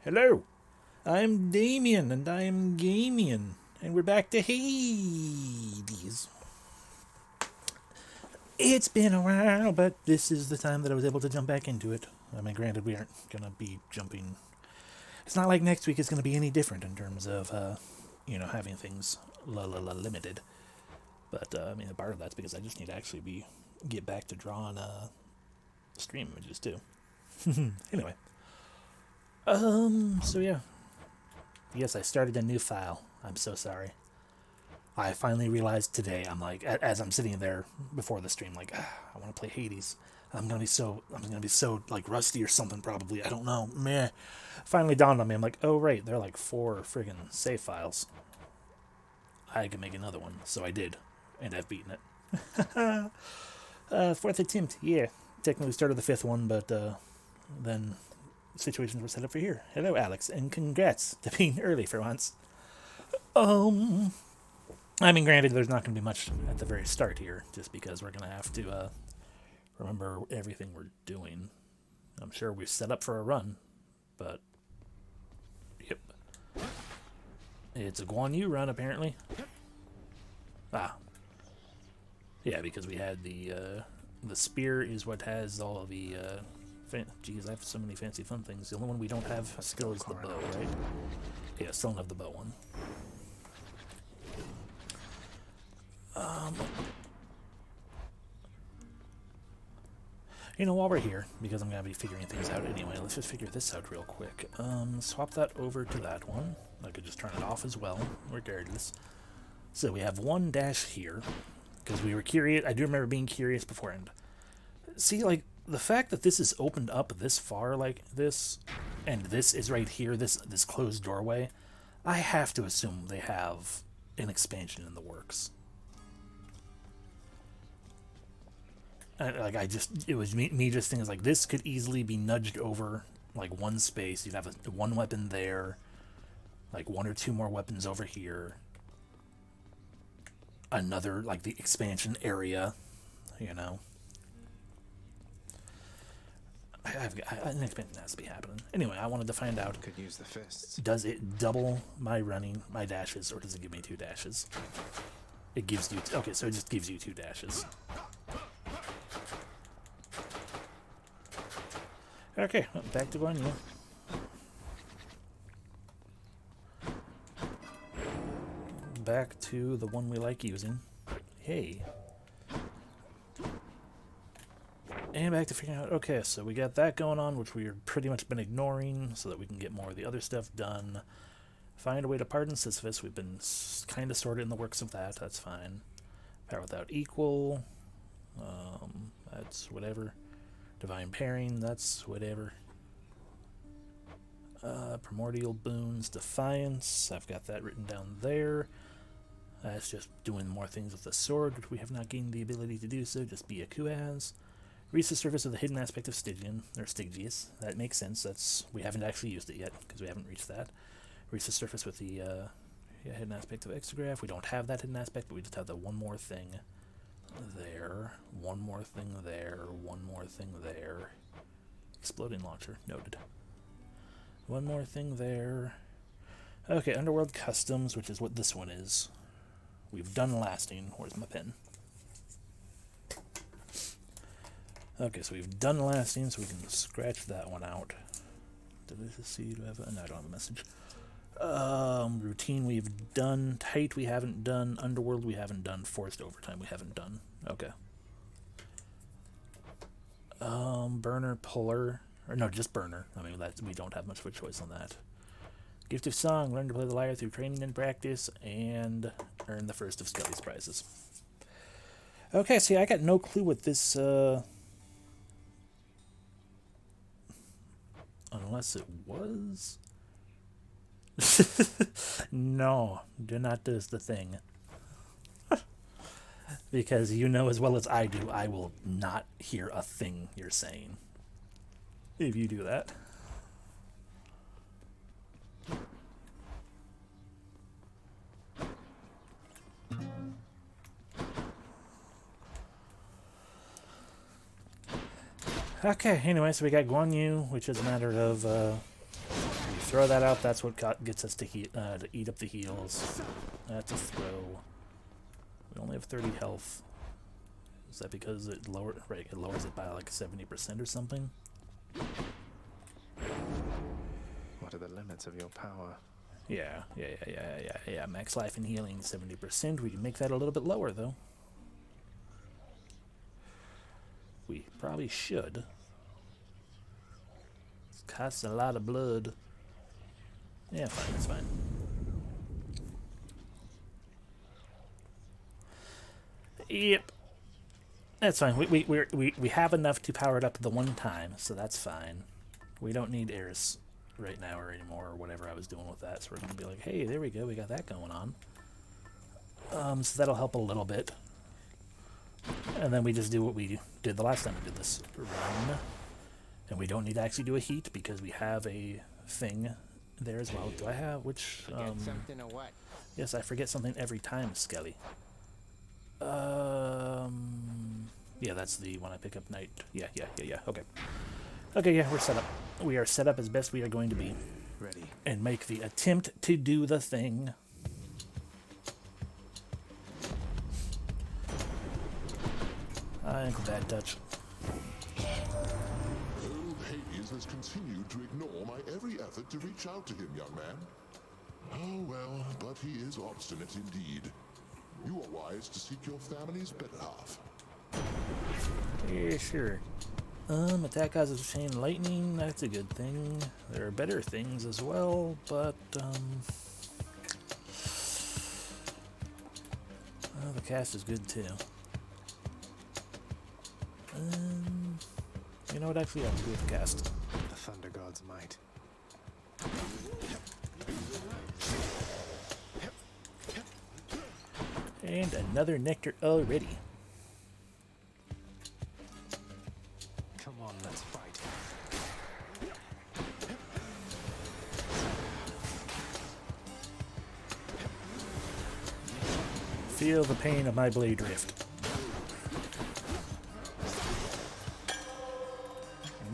Hello, I'm Damien, and I am Gamien, and we're back to Hades. It's been a while, but this is the time that I was able to jump back into it. I mean, granted, we aren't gonna be jumping. It's not like next week is gonna be any different in terms of, having things limited. But I mean, part of that's because I just need to actually get back to drawing stream images too. Anyway, so yeah, yes, I started a new file. I'm so sorry. I finally realized today, I'm like, as I'm sitting there before the stream, like, I want to play Hades. I'm gonna be so like rusty or something probably. I don't know. Meh. Finally dawned on me. I'm like, oh right, they're like 4 friggin' save files. I can make another one, so I did, and I've beaten it. Fourth attempt, yeah. Technically started the 5th one, but then situations were set up for here. Hello, Alex, and congrats to being early for once. I mean, granted, there's not going to be much at the very start here, just because we're going to have to remember everything we're doing. I'm sure we're set up for a run, but yep, it's a Guan Yu run apparently. Ah, yeah, because we had the spear is what has all of the. Geez, I have so many fancy fun things. The only one we don't have still is the bow, right? Yeah, still don't have the bow one. While we're here, because I'm going to be figuring things out anyway, let's just figure this out real quick. Swap that over to that one. I could just turn it off as well, regardless. So we have 1 dash here, because we were curious. I do remember being curious beforehand. See, like, the fact that this is opened up this far like this, and this is right here, this closed doorway, I have to assume they have an expansion in the works. It was me just thinking, like, this could easily be nudged over, like, one space. You'd have one weapon there, like, 1 or 2 more weapons over here. Another, like, the expansion area, an expansion has to be happening. Anyway, I wanted to find out. Could use the fists. Does it double my dashes, or does it give me 2 dashes? It gives you... Okay, so it just gives you 2 dashes. Okay, well, back to Guan Yu. Back to the one we like using. Hey. And back to figuring out, okay, so we got that going on, which we've pretty much been ignoring, so that we can get more of the other stuff done. Find a way to pardon Sisyphus. We've been kind of sorted in the works of that. That's fine. Power without equal. That's whatever. Divine pairing. That's whatever. Primordial boons. Defiance. I've got that written down there. That's just doing more things with the sword, which we have not gained the ability to do so. Just Byaku has. Reach the surface of the hidden aspect of Stygian, or Stygius. That makes sense. We haven't actually used it yet, because we haven't reached that. Reach the surface with the hidden aspect of Exograph. We don't have that hidden aspect, but we just have the one more thing there. One more thing there. One more thing there. Exploding launcher. Noted. One more thing there. Okay, Underworld Customs, which is what this one is. We've done lasting. Where's my pen? Okay, so we've done lasting, so we can scratch that one out. Did I just see? Do I have a... No, I don't have a message. Routine we've done. Tight we haven't done. Underworld we haven't done. Forced overtime we haven't done. Okay. Burner, puller. Or no, just burner. I mean, we don't have much of a choice on that. Gift of Song. Learn to play the lyre through training and practice. And earn the first of Skelly's prizes. Okay, see, I got no clue what this... Unless it was? No, do not do the thing. Because you know as well as I do, I will not hear a thing you're saying if you do that. Okay, anyway, so we got Guan Yu, which is a matter of we throw that out. That's what gets us to eat up the heals. That's a throw. We only have 30 health. Is that because it lowers it by like 70% or something? What are the limits of your power? Yeah. Max life and healing 70%. We can make that a little bit lower though. We probably should. It costs a lot of blood. Yeah, fine, it's fine. Yep. That's fine. We have enough to power it up the one time, so that's fine. We don't need Eris right now or anymore or whatever I was doing with that. So we're gonna be like, hey, there we go, we got that going on. So that'll help a little bit. And then we just do what we did the last time we did this run. And we don't need to actually do a heat because we have a thing there as well. Do I have which something or what? Yes, I forget something every time, Skelly. Yeah, that's the one I pick up night. Yeah. Okay. Okay, yeah, we're set up. We are set up as best we are going to be. Ready. And make the attempt to do the thing. Ankle bad touch. Old Hades has continued to ignore my every effort to reach out to him, young man. Oh well, but he is obstinate indeed. You are wise to seek your family's better half. Yeah, sure. Attack causes chain lightning, that's a good thing. There are better things as well, but, well, the cast is good too. You know what, actually, I'll do with the cast. The Thunder God's might. And another nectar already. Come on, let's fight. Feel the pain of my blade drift.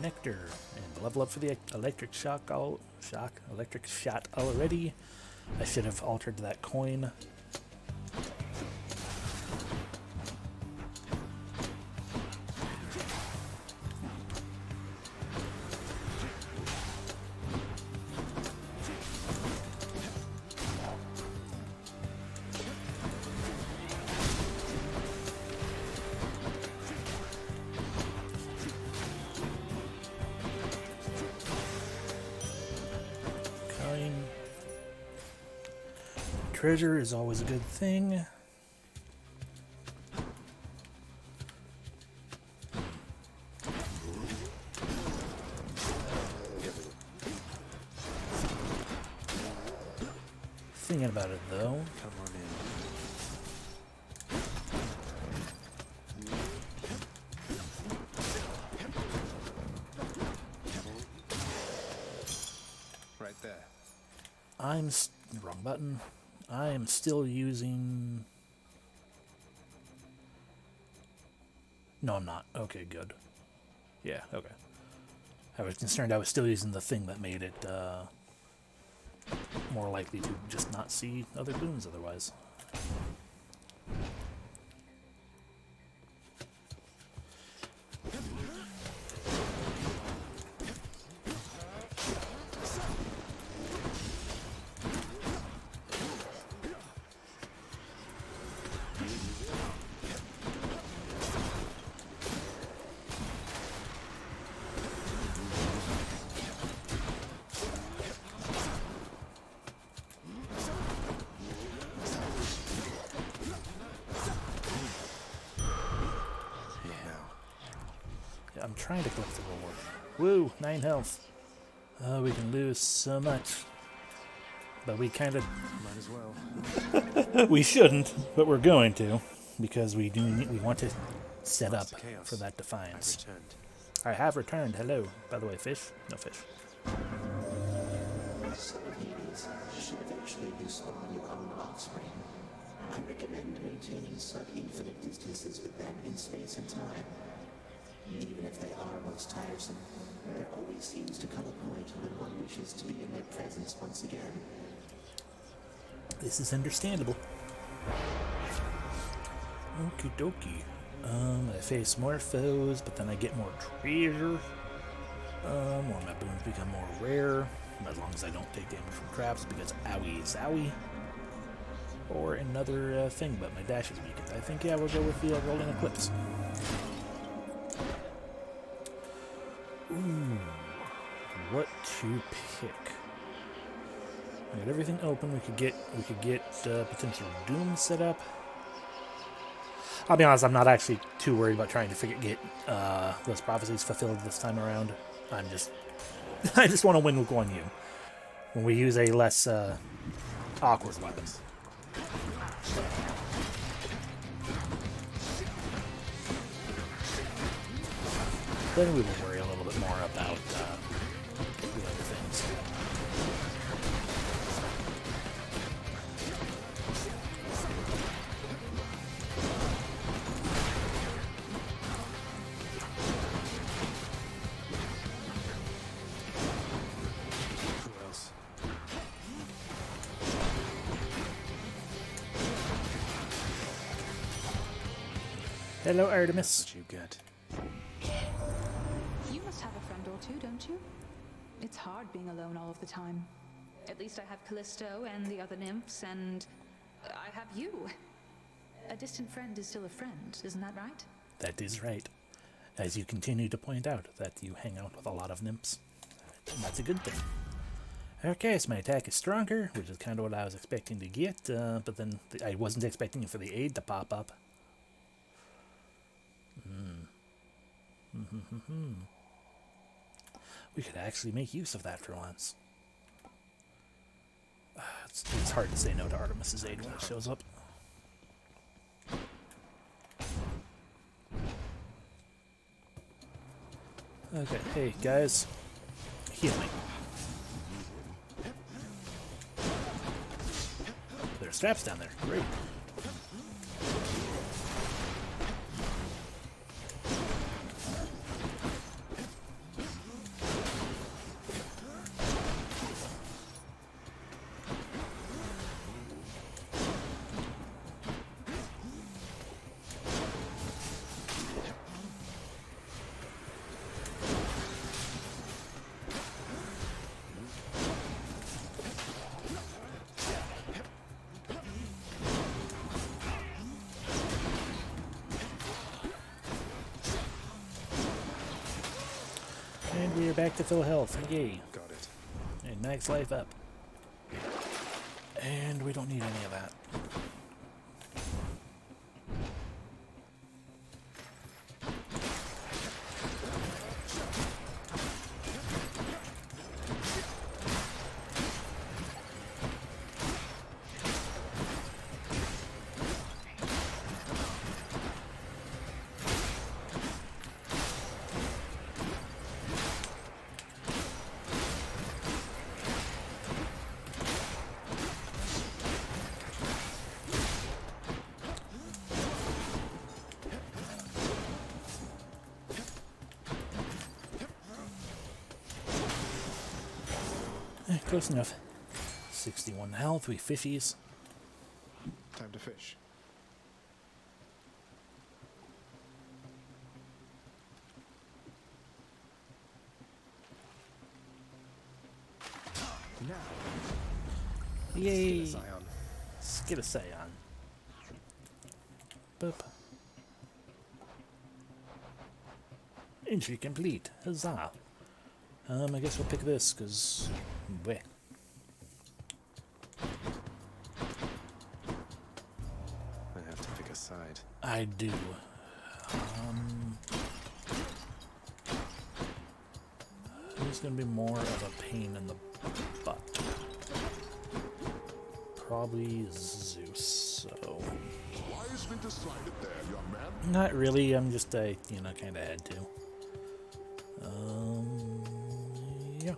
Nectar. And level up for the electric electric shot already. I should have altered that coin. Treasure is always a good thing. Thinking about it though. Come on in. Right there. Wrong button. I am still using... No, I'm not. Okay, good. Yeah, okay. I was concerned I was still using the thing that made it more likely to just not see other boons otherwise. I'm trying to collect the reward. Woo! 9 health. We can lose so much. But we kind of... Might as well. we shouldn't, but we're going to. Because we want to set up for that defiance. I have returned. Hello. By the way, fish? No fish. Son of Hades should eventually respawn your own offspring. I recommend maintaining sub-infinite distances with them in space and time. Even if they are most tiresome, there always seems to come a point when one wishes to be in their presence. darkness once again. This is understandable. Okie dokie. I face more foes, but then I get more treasure. Or my boons become more rare, as long as I don't take damage from traps, because owie zowie. Or another thing, but my dash is weakened. I think, yeah, we'll go with the Rolling Eclipse. Ooh, what to pick? I got everything open. We could get potential doom set up. I'll be honest, I'm not actually too worried about trying to get those prophecies fulfilled this time around. I just want to win with Guan Yu when we use a less awkward weapon. Then we will worry a little bit more about the other things. Who else? Hello, Artemis. What you get? You must have a friend or two, don't you? It's hard being alone all of the time. At least I have Callisto and the other nymphs, and I have you. A distant friend is still a friend, isn't that right? That is right. As you continue to point out that you hang out with a lot of nymphs. That's a good thing. Okay, so my attack is stronger, which is kind of what I was expecting to get, but then I wasn't expecting for the aid to pop up. We could actually make use of that for once. It's hard to say no to Artemis's aid when it shows up. Okay, hey guys, heal me. There are straps down there, great. And we are back to full health. Yay. Got it. And max life up. And we don't need any of that. Close enough. 61 health, we fishies. Time to fish. Now. Yay! Scion. Let's get a Scion. Boop. Entry complete. Huzzah. I guess we'll pick this, because... Bleh. I have to pick a side. I do. Who's going to be more of a pain in the butt? Probably Zeus, so... Wisely decided there, young man. Not really, I'm just, kind of had to. Yeah.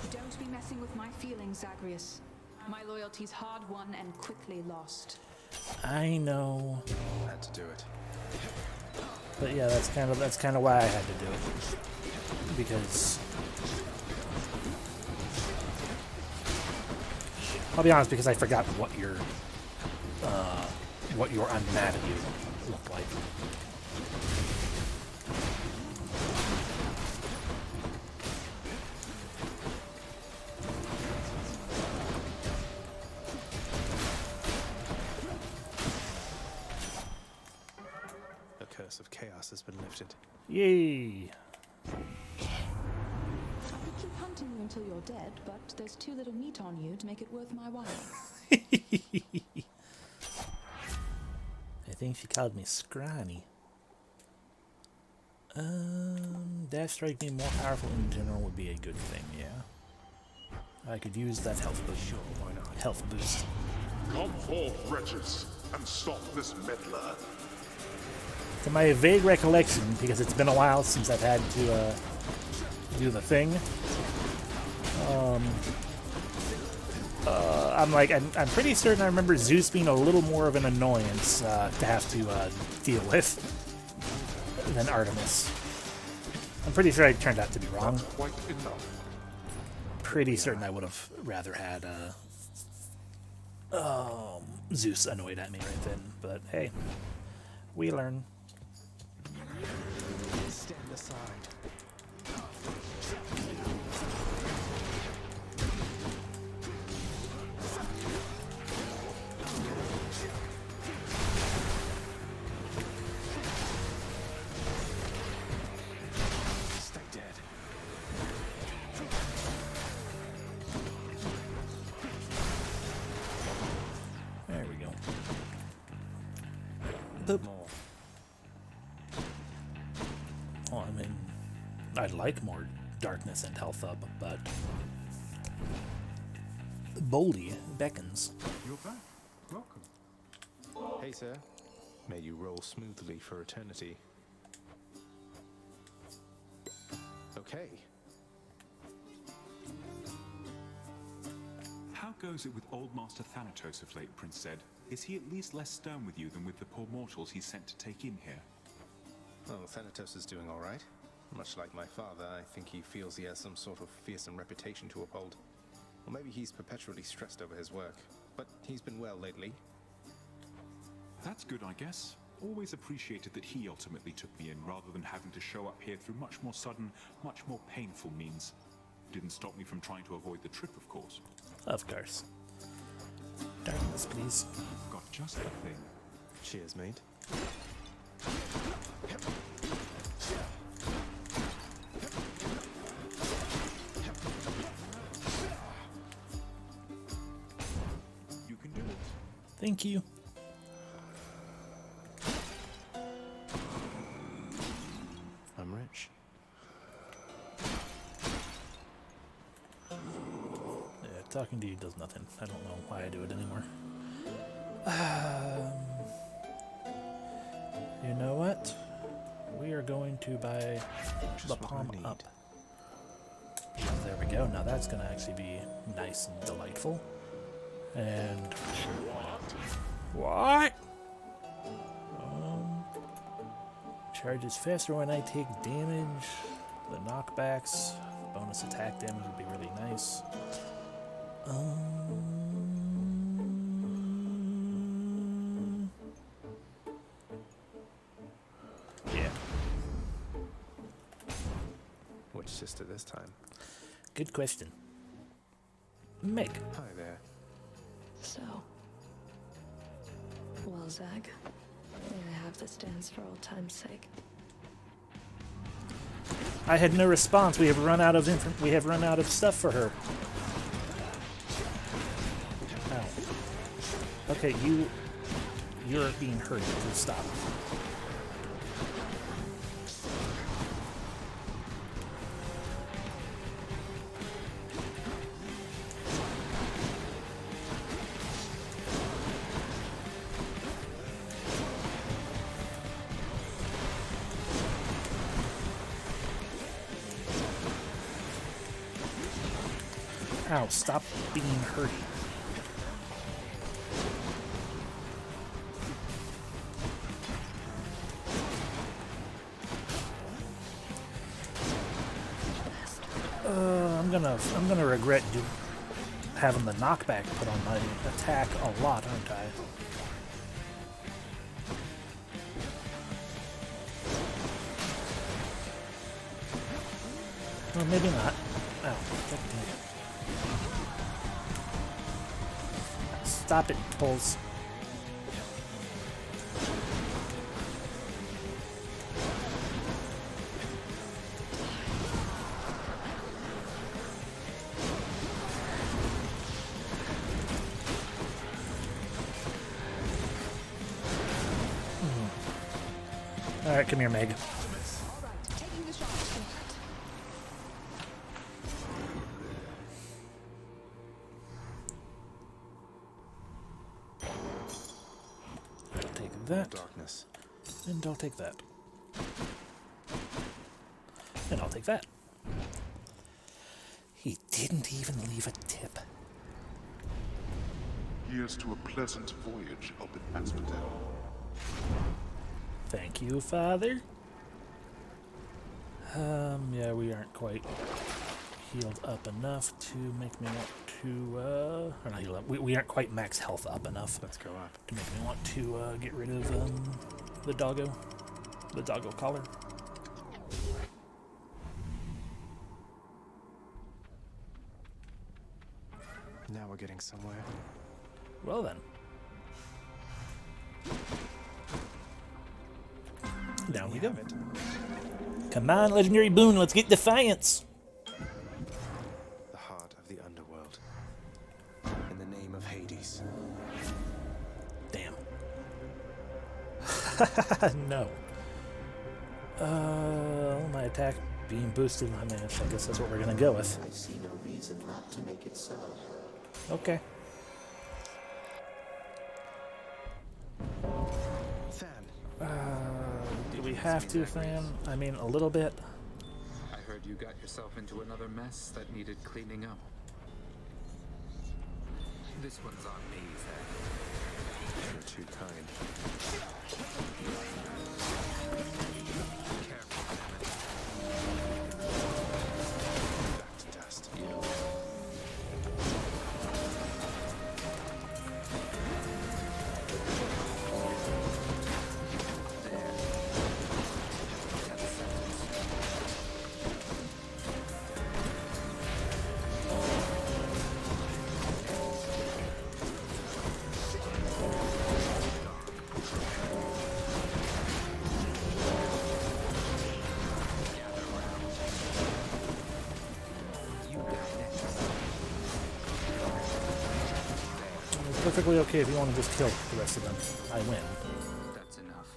Don't be messing with my feelings, Zagreus. My loyalty's hard-won and quickly lost. I know. Had to do it. But yeah, that's kind of why I had to do it. Because I'll be honest, because I forgot what your I'm mad at you looked like. The curse of chaos has been lifted. Yay! I could keep hunting you until you're dead, but there's too little meat on you to make it worth my while. I think she called me scrawny. Dash strike being more powerful in general would be a good thing, yeah. I could use that health boost. Sure, why not? Health boost. Come forth, wretches, and stop this meddler. To my vague recollection, because it's been a while since I've had to do the thing, I'm pretty certain I remember Zeus being a little more of an annoyance to have to deal with than Artemis. I'm pretty sure I turned out to be wrong. Not quite enough. Pretty certain I would have rather had Zeus annoyed at me right then, but hey, we learn. Stand aside. Stay dead. There we go. Boop. More. Well, I mean, I'd like more darkness and health up, but Boldy beckons. You're back. Welcome. Hey, sir. May you roll smoothly for eternity. Okay. How goes it with old Master Thanatos of late, Prince Zed? Is he at least less stern with you than with the poor mortals he's sent to take in here? Oh, Thanatos is doing all right. Much like my father, I think he feels he has some sort of fearsome reputation to uphold. Or maybe he's perpetually stressed over his work. But he's been well lately. That's good, I guess. Always appreciated that he ultimately took me in, rather than having to show up here through much more sudden, much more painful means. Didn't stop me from trying to avoid the trip, of course. Of course. Darkness, please. Got just the thing. Cheers, mate. You can do it. Thank you. I'm rich. Yeah, talking to you does nothing. I don't know why I do it anymore. You know what? We are going to buy Just the what I palm need. up. There we go. Now that's going to actually be nice and delightful. And what? Charges faster when I take damage. The knockbacks, bonus attack damage would be really nice. Yeah, Which sister this time? good question. Meg. Hi there. So, well, Zag, may I have this dance for old time's sake? I had no response. We have run out of stuff for her. Ow. Okay, you're being hurt. So stop. Ow, stop being hurty. I'm gonna regret having the knockback put on my attack a lot, aren't I? Well, maybe not. Oh, stop it, Pulse. Alright, come here, Meg. That. Darkness. And I'll take that. And I'll take that. He didn't even leave a tip. Here's to a pleasant voyage up in Asphodel. Thank you, Father. Yeah, we aren't quite healed up enough to make me want to, or not healed up. We aren't quite max health up enough. Let's go up. To make me want to get rid of the doggo collar. Now we're getting somewhere. Well then. Down we go. Come on, legendary boon, let's get Defiance. The heart of the underworld. In the name of Hades. Damn. No. My attack being boosted. I mean, I guess that's what we're gonna go with. I see no reason not to make it so. Okay. Fan. Do we have to, Fan? I mean, a little bit. I heard you got yourself into another mess that needed cleaning up. This one's on me, Zach. You're too kind. Careful, Back to dust. It's perfectly okay if you want to just kill the rest of them. I win. That's enough.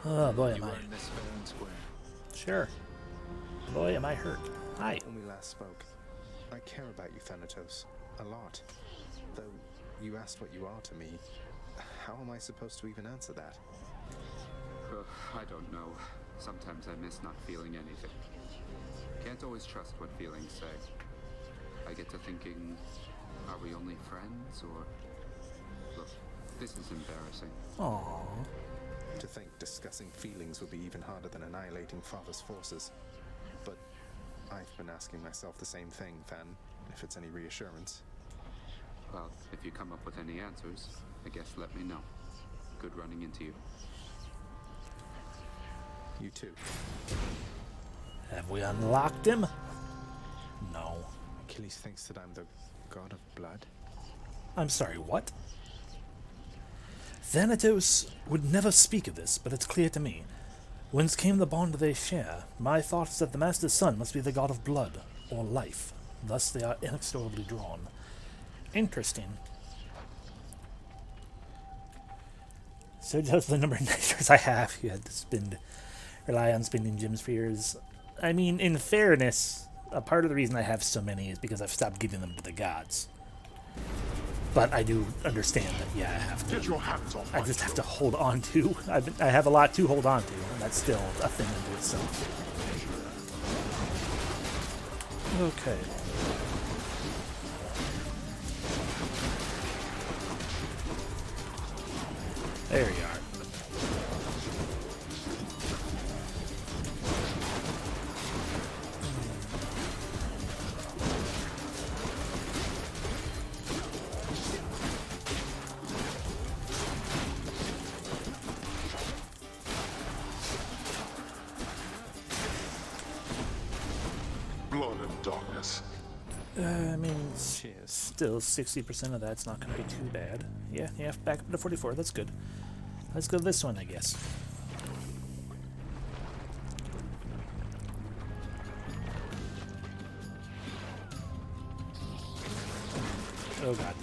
Oh boy, am You I. earned this fair and square. Sure. Boy, am I hurt. Hi. When we last spoke, I care about you, Thanatos, a lot. Though you asked what you are to me, how am I supposed to even answer that? I don't know. Sometimes I miss not feeling anything. Can't always trust what feelings say. I get to thinking, are we only friends, or... Look, this is embarrassing. Aww. To think discussing feelings would be even harder than annihilating Father's forces. But I've been asking myself the same thing, Fan, if it's any reassurance. Well, if you come up with any answers, I guess let me know. Good running into you. You too. Have we unlocked him? No. Achilles thinks that I'm the god of blood. I'm sorry, what? Thanatos would never speak of this, but it's clear to me. Whence came the bond they share? My thought is that the Master's son must be the god of blood, or life. Thus they are inexorably drawn. Interesting. So does the number of nitros I have. You had to rely on spending gem spheres. I mean, in fairness, a part of the reason I have so many is because I've stopped giving them to the gods. But I do understand that, yeah, I have to. Get your hands off I just have to hold on to. I have a lot to hold on to, and that's still a thing unto itself. Okay. There you are. blood and darkness. I mean, Cheers. still 60% of that's not going to be too bad. Yeah, back up to 44. That's good. Let's go this one, I guess. Oh god.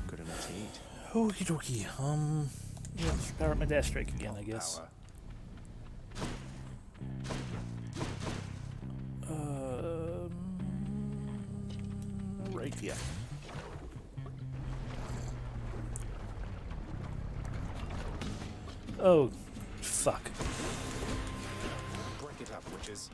Good enough to eat. Okie dokie. Yeah, let's power up my dash strike again, I guess. Power. Right, yeah. Oh, fuck. Break it up, witches.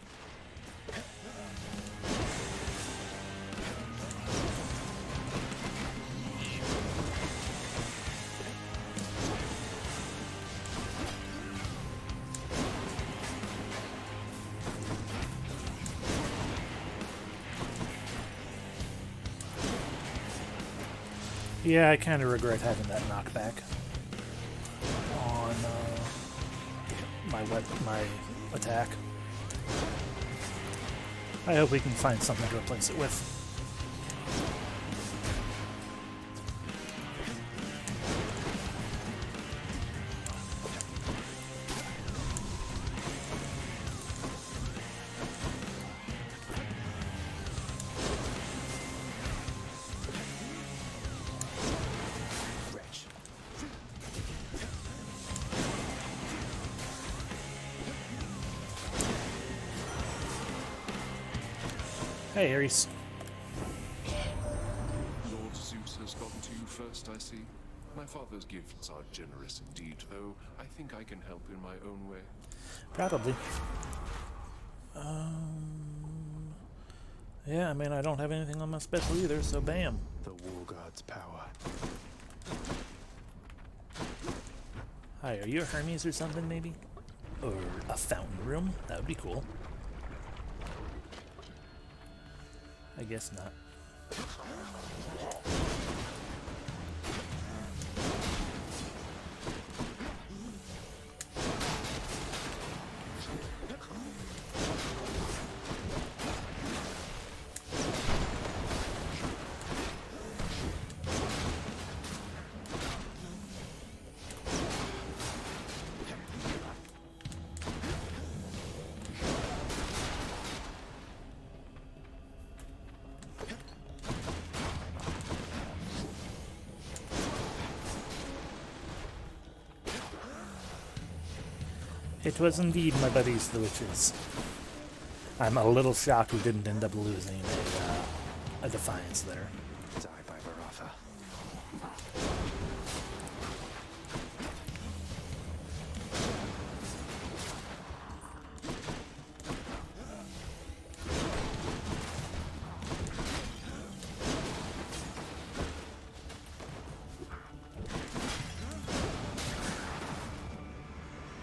Yeah, I kind of regret having that knockback on my attack. I hope we can find something to replace it with. Wretch. Hey, Ares. Lord Zeus has gotten to you first, I see. My father's gifts are generous indeed, though I think I can help in my own way. Probably. Yeah, I mean, I don't have anything on my special either, so bam. The War God's power. Hi, are you a Hermes or something, maybe? Or a fountain room? That would be cool. I guess not. It was indeed my buddies, the witches. I'm a little shocked we didn't end up losing a defiance there. Die by Baratha.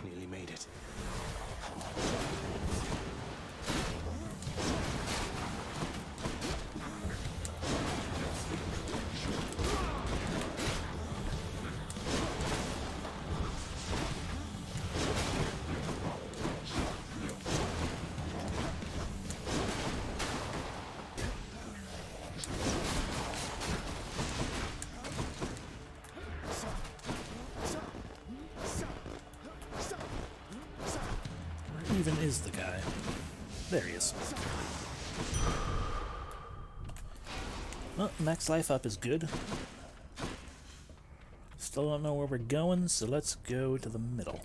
Nearly made it. Where even is the guy? There he is. Well, max life up is good. Still don't know where we're going, so let's go to the middle.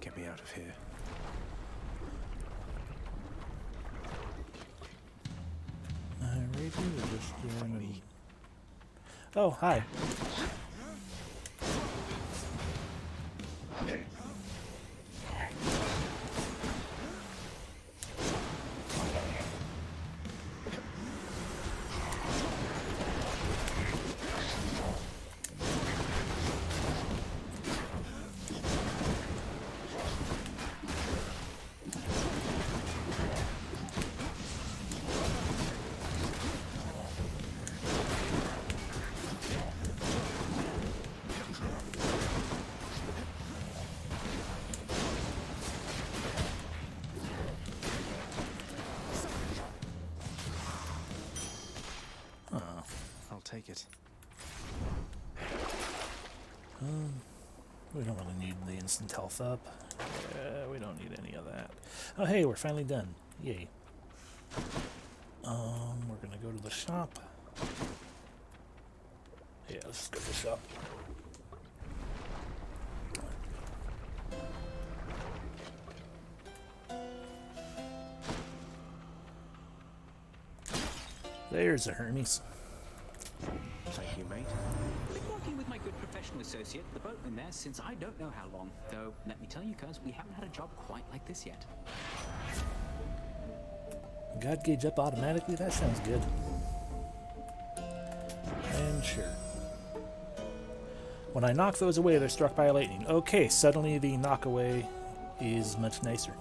Get me out of here. Alrighty, we're just doing... Oh, hi. I'll take it. We don't really need the instant health up. We don't need any of that. Oh, hey, we're finally done. Yay. We're gonna go to the shop. Yeah, let's just go to the shop. There's a Hermes. Thank you, mate. Been working with my good professional associate, the boatman there, since I don't know how long. Though, let me tell you, cuz, we haven't had a job quite like this yet. God gauge up automatically? That sounds good. And sure. When I knock those away, they're struck by lightning. Okay, suddenly the knock away is much nicer.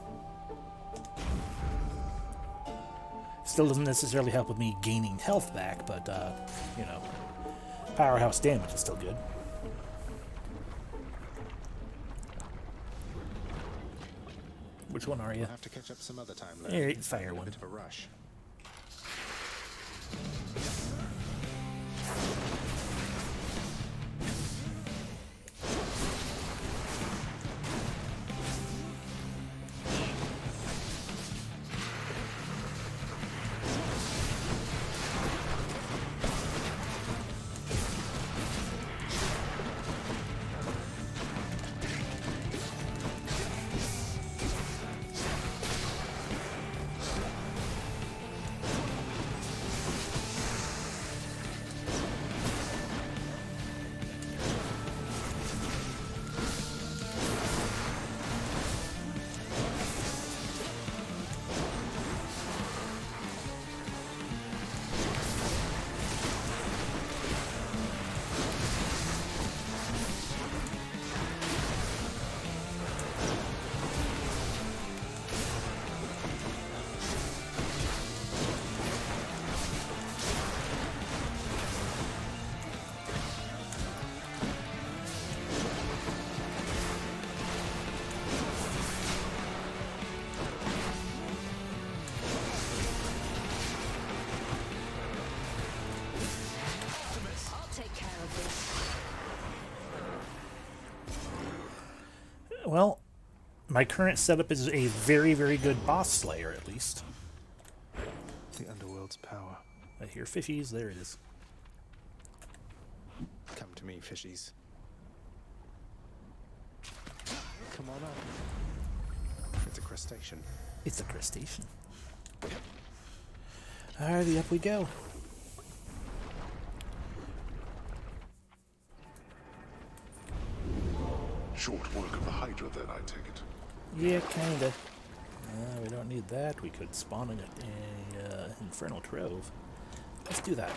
Still doesn't necessarily help with me gaining health back, but, you know, powerhouse damage is still good. Which one are you? We'll have to catch up some other time later. Here, fire In a one. bit of a rush. Well, my current setup is a very, very good boss slayer, at least. The underworld's power. I hear fishies. There it is. Come to me, fishies. Come on up. It's a crustacean. It's a crustacean. Alrighty, up we go. Short work of the Hydra, then, I take it. Yeah, kinda. We don't need that. We could spawn in a Infernal Trove. Let's do that.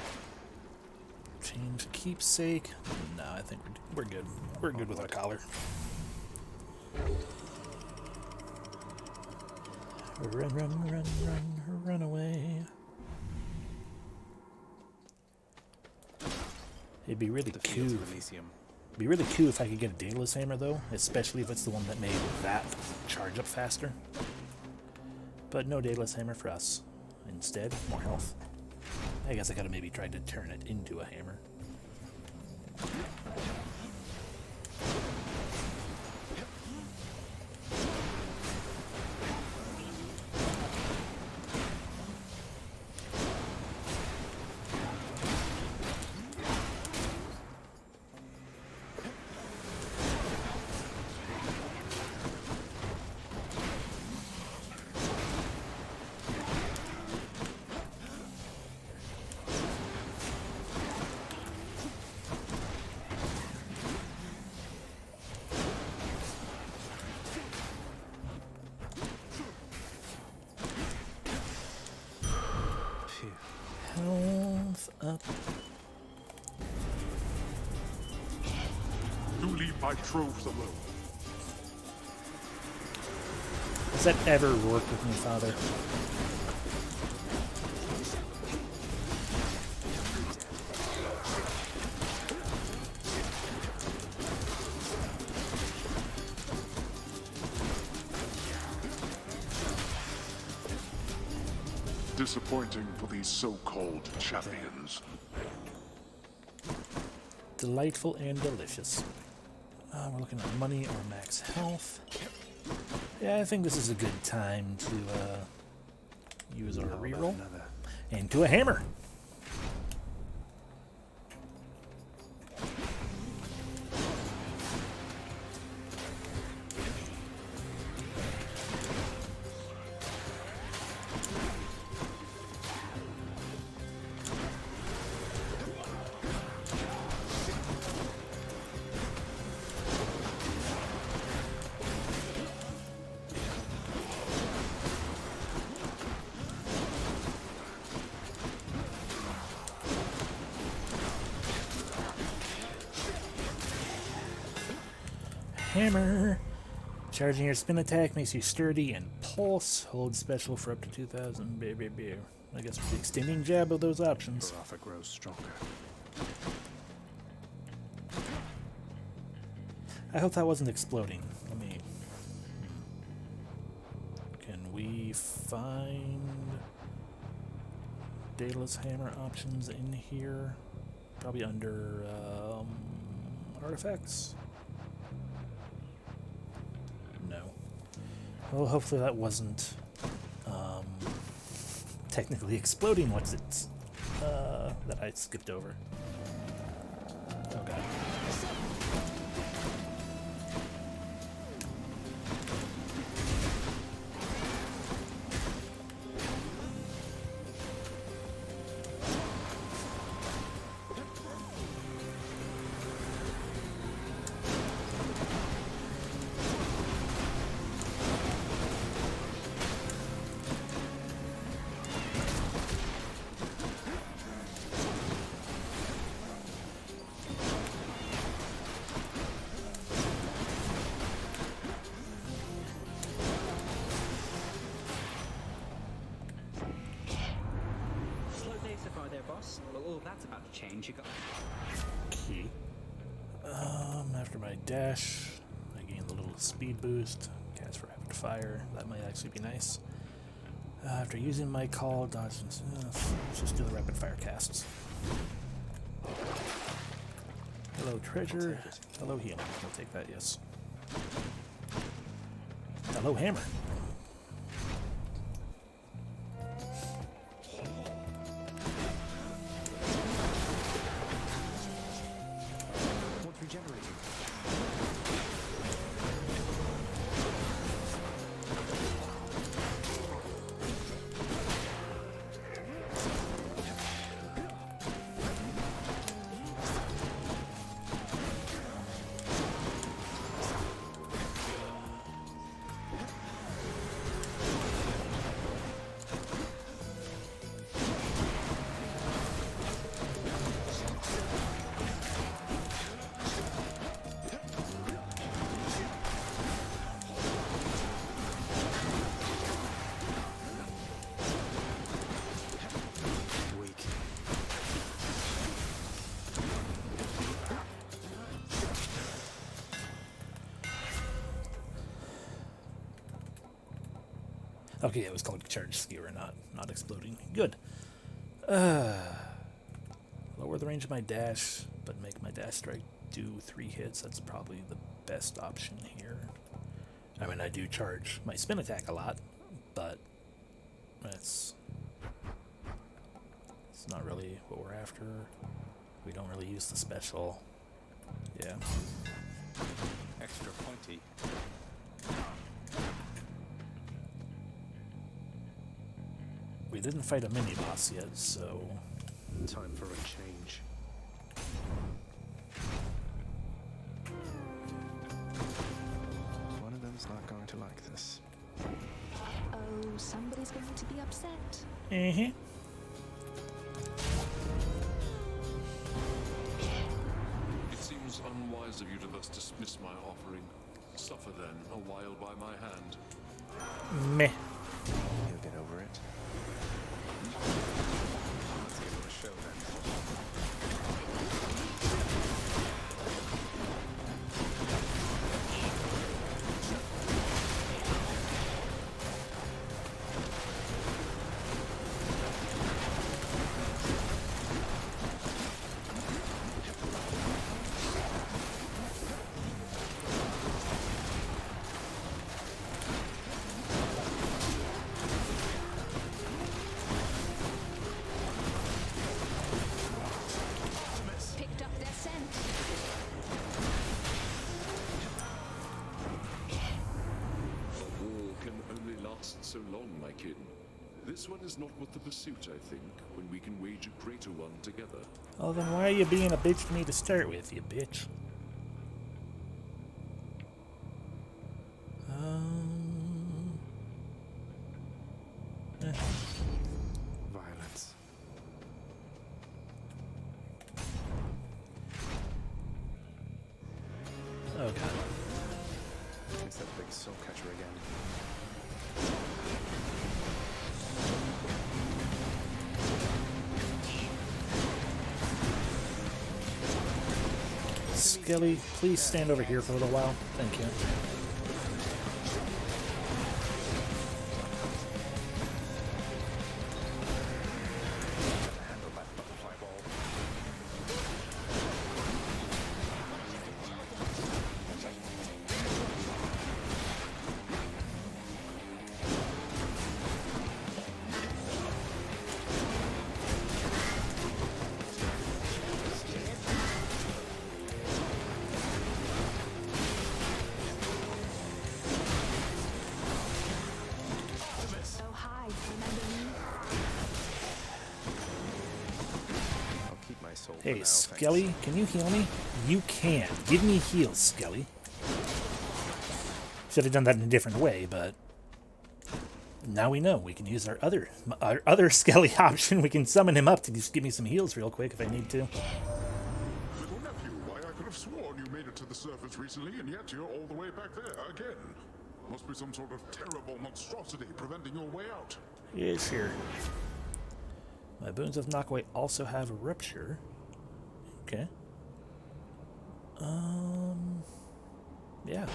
Change keepsake. No, I think we're good. We're good with our collar. Run, run, run, run, run away. It'd be really cool. It'd be really cool if I could get a Daedalus Hammer, though, especially if it's the one that made that charge up faster. But no Daedalus Hammer for us. Instead, more health. I guess I could have maybe tried to turn it into a hammer. I drove the load. Has that ever worked with me, Father? Disappointing for these so-called champions. Delightful and delicious. We're looking at money or max health. Yeah, I think this is a good time to use our reroll. And to a hammer. Hammer. Charging your spin attack makes you sturdy and pulse. Hold special for up to 2,000. I guess with the extending jab of those options. Baraka grows stronger. I hope that wasn't exploding. Let me. Can we find Daedalus hammer options in here? Probably under artifacts. No. Well, hopefully that wasn't technically exploding. What's it that I skipped over? Oh god. Well, all that's about to change. You got Key. After my dash, I gain the little speed boost. Cast for rapid fire. That might actually be nice. After using my call, dodge. Let's just do the rapid fire casts. Hello, treasure. Hello, healing. I'll take that. Yes. Hello, hammer. Okay, it was called charge skewer, not exploding. Good. Lower the range of my dash, but make my dash strike do 3 hits. That's probably the best option here. I mean, I do charge my spin attack a lot, but it's not really what we're after. We don't really use the special. Yeah. Extra pointy. We didn't fight a mini boss yet, so Time for a change. One of them's not going to like this. Oh, somebody's going to be upset. mm-hmm. It seems unwise wise of you to thus dismiss my offering. Suffer then, a while by my hand. Meh. You'll get over it. Let's give him a show then. Picked up their scent. A war can only last so long, my kin. This one is not worth the pursuit, I think, when we can wage a greater one together. Well, then why are you being a bitch to me to start with, you bitch? Violence. Oh god. It's that big soul catcher again. Skelly, please stand over here for a little while. Thank you. Handle that butterfly ball. Oh, hi. Remember me? I'll keep my soul for Hey, now, Skelly, thanks. can you heal me? You can. Give me heals, Skelly. Should have done that in a different way, but now we know. We can use our other Skelly option. We can summon him up to just give me some heals real quick if I need to. Little nephew, why I could have sworn you made it to the surface recently, and yet you're all the way back there again. Must be some sort of terrible monstrosity preventing your way out. Yeah, sure. My boons of knockaway also have a rupture. Okay. Yeah.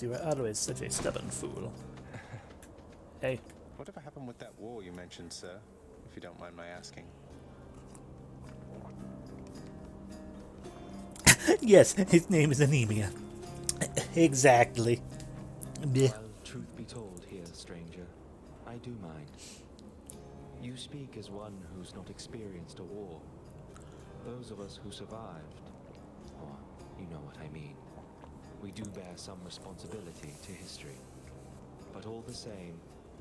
You were always such a stubborn fool. Hey. Whatever happened with that war you mentioned, sir? If you don't mind my asking. Yes, his name is Anemia. Exactly. Blech. Well, truth be told here, stranger, I do mind. You speak as one who's not experienced a war. Those of us who survived, or you know what I mean, we do bear some responsibility to history. But all the same,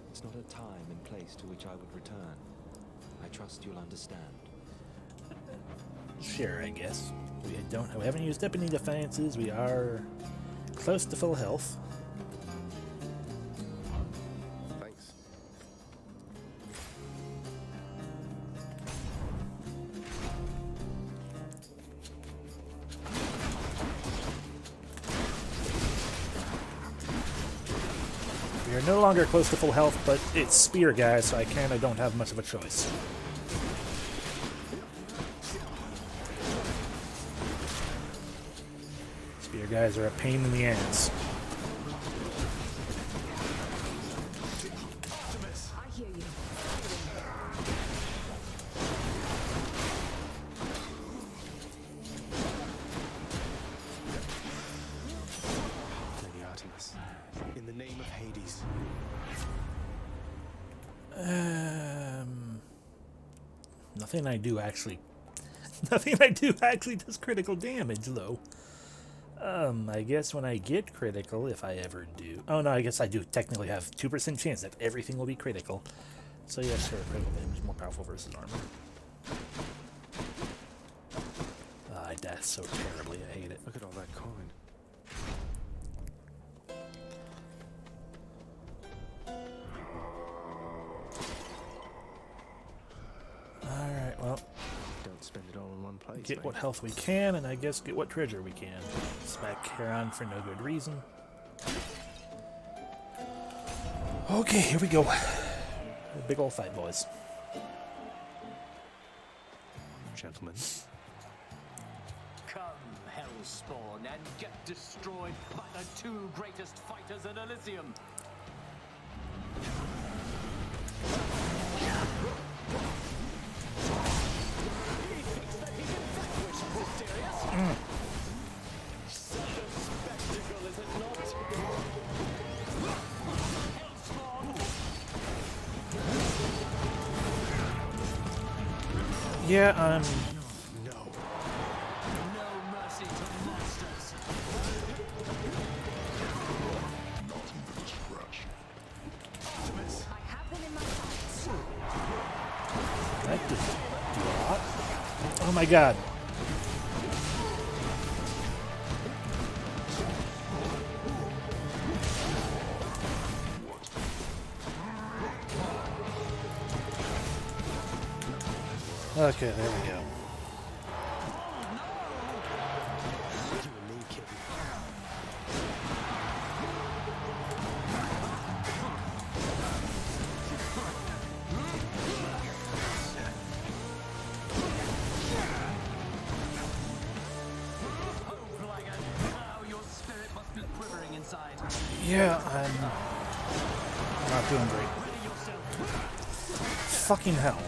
it's not a time and place to which I would return. I trust you'll understand. Sure, I guess. We haven't used up any defiances. We are close to full health. Thanks. We are no longer close to full health, but it's spear guys, so I kinda don't have much of a choice. Spear guys are a pain in the ass. I hear you. Lady Artemis, in the name of Hades. Nothing I do actually does critical damage, though. I guess when I get critical, if I ever do... Oh, no, I guess I do technically have 2% chance that everything will be critical. So, yeah, sure, critical damage is more powerful versus armor. I die so terribly, I hate it. Look at all that coin. get what health we can, and I guess get what treasure we can. Smack Charon for no good reason. Okay, here we go. A big old fight, boys. Gentlemen. Come, Hellspawn, and get destroyed by the two greatest fighters in Elysium. He thinks that he can vanquish Mysterious. Such a spectacle, is it not? Hellspawn! Yeah, No mercy to monsters. Not even a scratch. I have him in my sights. that did do a lot. Oh my god. Okay, there we go. Yeah, I'm not doing great. Fucking hell.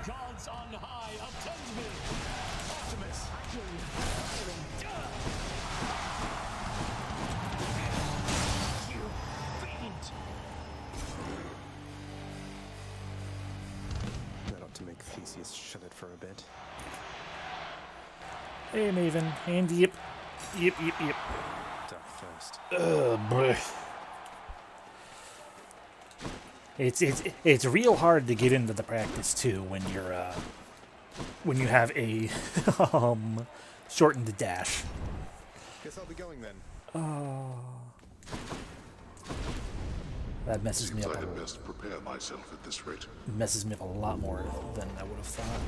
Gods on high, attend me! Optimus! You fiend! That ought to make Theseus shut it for a bit. Hey, Maven. And yep. Yep. Duck first. Boy. It's real hard to get into the practice too when you're when you have a shortened dash. Guess I'll be going then. Oh, that messes me Seems up. I had best prepare myself at this rate. Messes me up a lot more than I would have thought.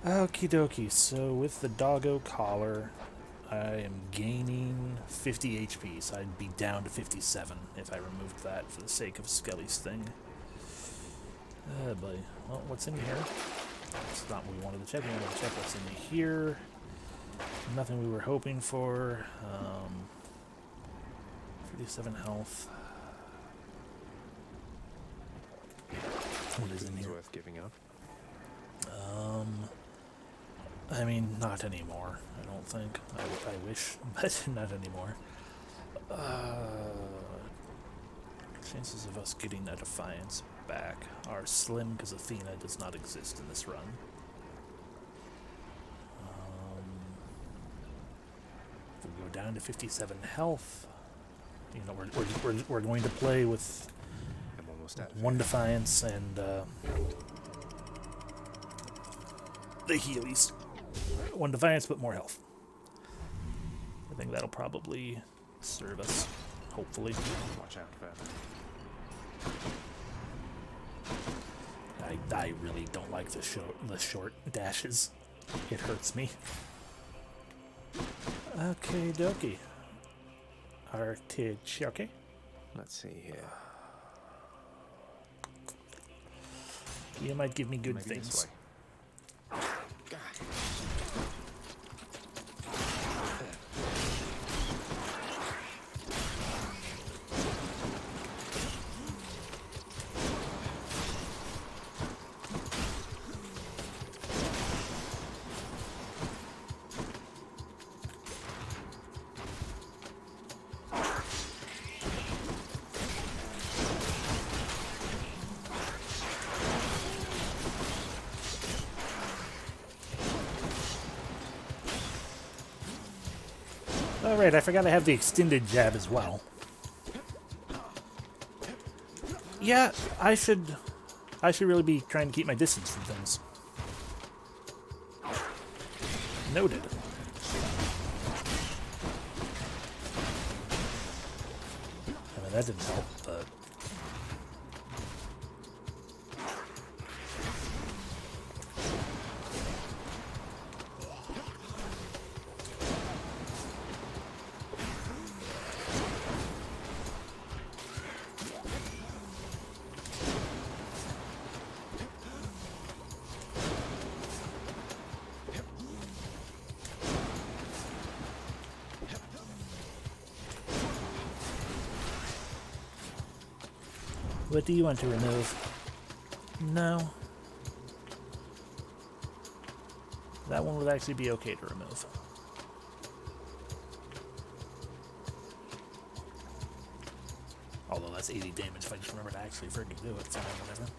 Okie dokie. So with the doggo collar, I am gaining 50 HP, so I'd be down to 57 if I removed that for the sake of Skelly's thing. Oh boy. Well, what's in here? That's not what we wanted to check. We wanted to check what's in here. Nothing we were hoping for. 57 health. What is in It's here? worth giving up. I mean, not anymore, I don't think. I wish, but not anymore. Chances of us getting a Defiance back are slim because Athena does not exist in this run. If we go down to 57 health, you know, we're going to play with I'm almost out of one Defiance and the Heelys. One Defiance, but more health. I think that'll probably serve us, hopefully. Watch out, I really don't like the short dashes. It hurts me. Okay, dokie. Okay. Let's see here. You might give me good Maybe things. this way. Alright, I forgot I have the extended jab as well. Yeah, I should really be trying to keep my distance from things. Noted. I mean, that didn't help, but What do you want to remove? No. That one would actually be okay to remove. Although that's 80 damage if I just remember to actually freaking do it, so whatever.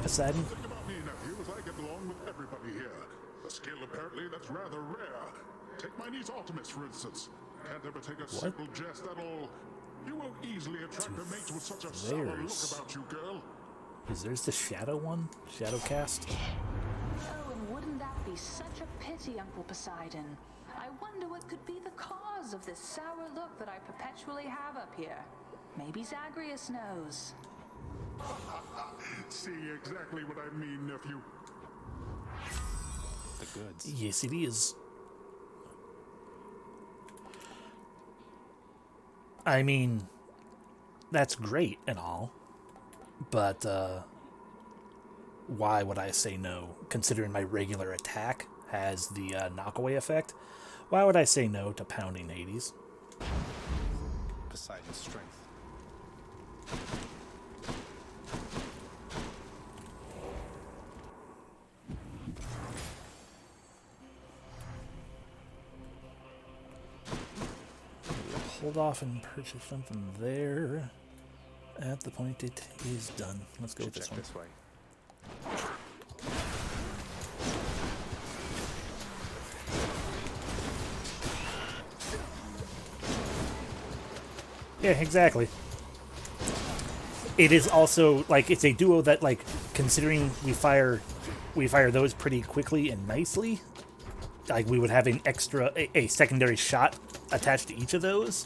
Poseidon. Think about me, nephew, as I get along with everybody here. A skill apparently that's rather rare. Take my niece Artemis, for instance. Can't ever take a simple jest at all. You will easily attract a mate with such a sour look about you, girl. Is there's the shadow one? Shadow cast? Oh, and wouldn't that be such a pity, Uncle Poseidon? I wonder what could be the cause of this sour look that I perpetually have up here. Maybe Zagreus knows. See exactly what I mean, nephew. The goods. Yes, it is. I mean, that's great and all, but why would I say no, considering my regular attack has the knockaway effect? Why would I say no to pounding Hades? Poseidon's strength. Hold off and purchase something there at the point it is done. Let's go with this one. This way. Yeah, exactly. It is also like it's a duo that, like, considering we fire those pretty quickly and nicely, like we would have an extra a secondary shot attached to each of those,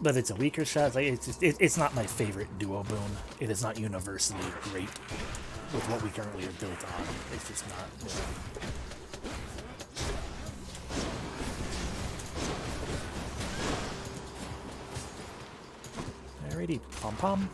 but it's a weaker shot. Like it's not my favorite duo boon. It is not universally great with what we currently are built on. It's just not. Alrighty, pom pom.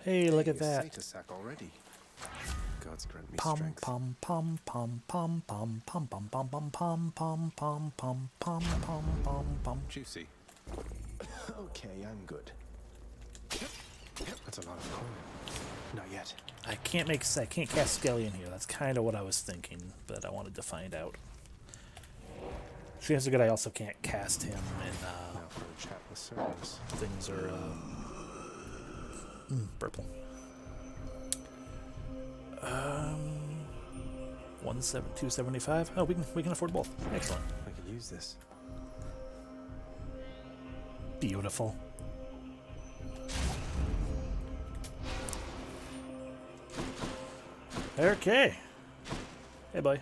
Hey, look at that. Already. God's grant me Pom strength. pom pom pom pom pom pom pom pom pom pom pom pom pom pom pom pom pom. Juicy. Okay, I'm good. That's a lot of coin. Not yet. I can't cast Skelly in here. That's kind of what I was thinking, but I wanted to find out. Chances are good I also can't cast him in Now for a chat with servants. things are purple. 275. Oh, we can afford both. Excellent. I can use this. Beautiful. Okay. Hey, boy.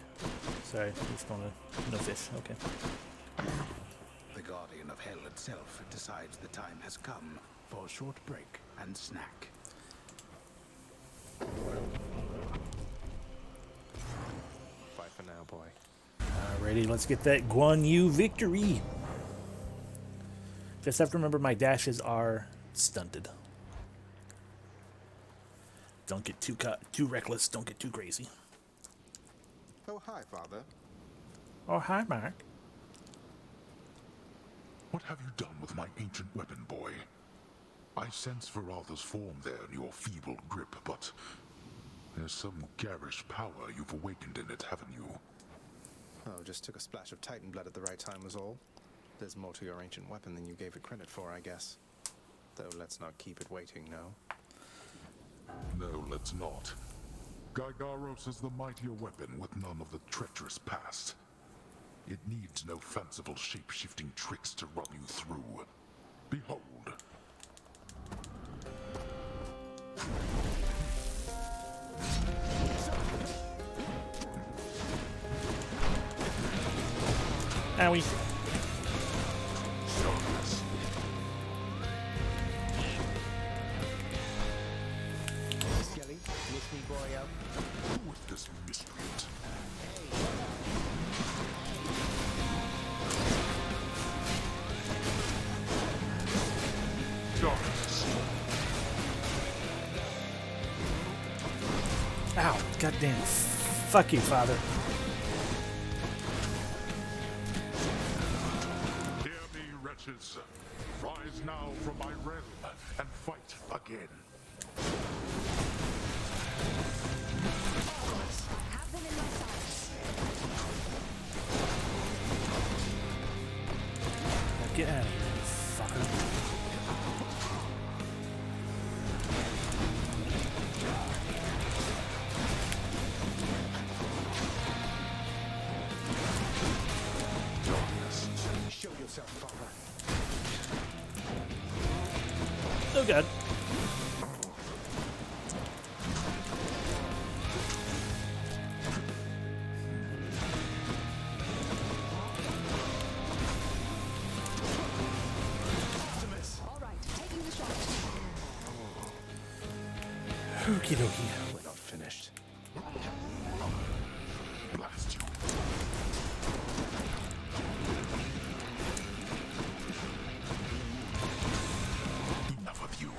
Sorry, just going to no fish. Okay. The Guardian of Hell itself decides the time has come for a short break and snack. Bye for now, boy. Alrighty, let's get that Guan Yu victory. Just have to remember my dashes are stunted. Don't get too reckless. Don't get too crazy. Oh, hi, Father. Oh, hi, Mark. What have you done with my ancient weapon, boy? I sense Veralda's form there in your feeble grip, but there's some garish power you've awakened in it, haven't you? Oh, just took a splash of Titan blood at the right time was all. There's more to your ancient weapon than you gave it credit for, I guess. Though let's not keep it waiting, no? No, let's not. Gygaros is the mightier weapon with none of the treacherous past. It needs no fanciful shape-shifting tricks to run you through. Behold. Owie. Skelly, lift me boy up. Who is this miscreant? Darkness. Ow, goddamn. Fuck you, father. Hear me, wretches. Rise now from my realm and fight again. Have them in my sights. Now get out of here, you fucker. Show yourself, father. Oh god. All right, taking the shot. Okie dokie. We're not finished. Blast you. Enough of you.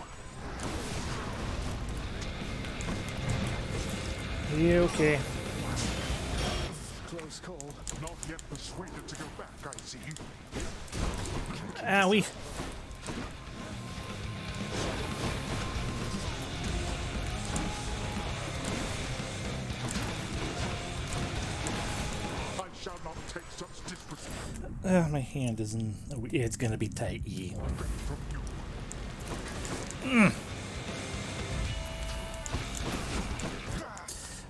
You okay? Close call. Not yet persuaded to go back, I see. Owie. I shall not take such disrespect My hand isn't. It's gonna be tight. Yeah. from you.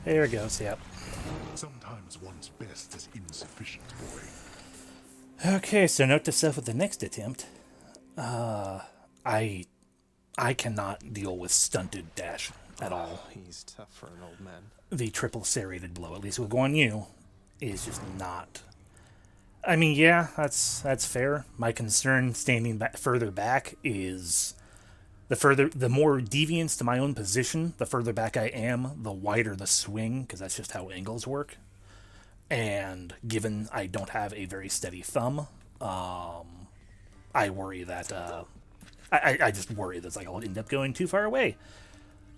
There it goes. Yep. Sometimes one's best is insufficient, boy. Okay, so note to self with the next attempt. I cannot deal with stunted dash at all. He's tough for an old man. The triple serrated blow, at least with Guan Yu, is just not. I mean, yeah, that's fair. My concern standing back, further back is the more deviance to my own position, the further back I am, the wider the swing, because that's just how angles work. And given I don't have a very steady thumb, I worry that I just worry that I'll end up going too far away.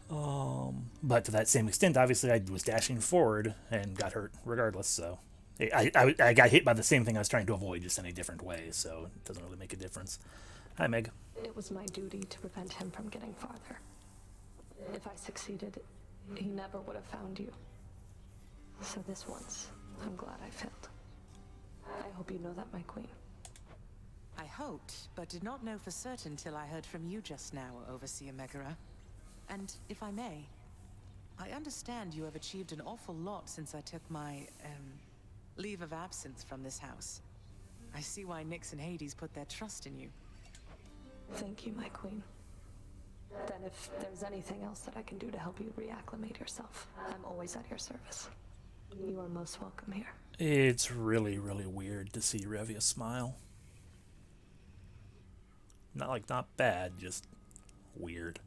But to that same extent, obviously I was dashing forward and got hurt regardless. So I got hit by the same thing I was trying to avoid, just in a different way. So it doesn't really make a difference. Hi, Meg. It was my duty to prevent him from getting farther. If I succeeded, he never would have found you. So this once, I'm glad I failed. I hope you know that, my queen. I hoped, but did not know for certain till I heard from you just now, Overseer Megara. And if I may, I understand you have achieved an awful lot since I took my, leave of absence from this house. I see why Nyx and Hades put their trust in you. Thank you, my queen. Then if there's anything else that I can do to help you reacclimate yourself, I'm always at your service. You are most welcome here. It's really, really weird to see Revia smile. Not bad, just weird.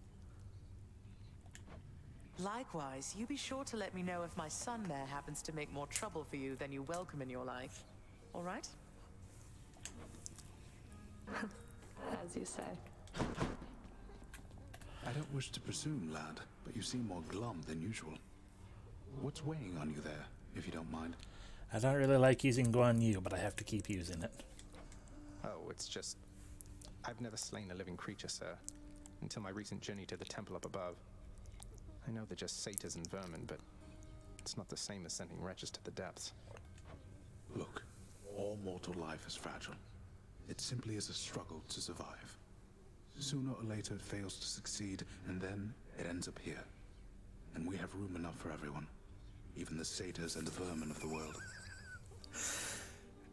Likewise, you be sure to let me know if my son there happens to make more trouble for you than you welcome in your life. All right? As you say. I don't wish to presume, lad, but you seem more glum than usual. What's weighing on you there, if you don't mind? I don't really like using Guan Yu, but I have to keep using it. Oh, it's just... I've never slain a living creature, sir. Until my recent journey to the temple up above. I know they're just satyrs and vermin, but it's not the same as sending wretches to the depths. Look, all mortal life is fragile. It simply is a struggle to survive. Sooner or later it fails to succeed, and then it ends up here. And we have room enough for everyone. Even the satyrs and the vermin of the world.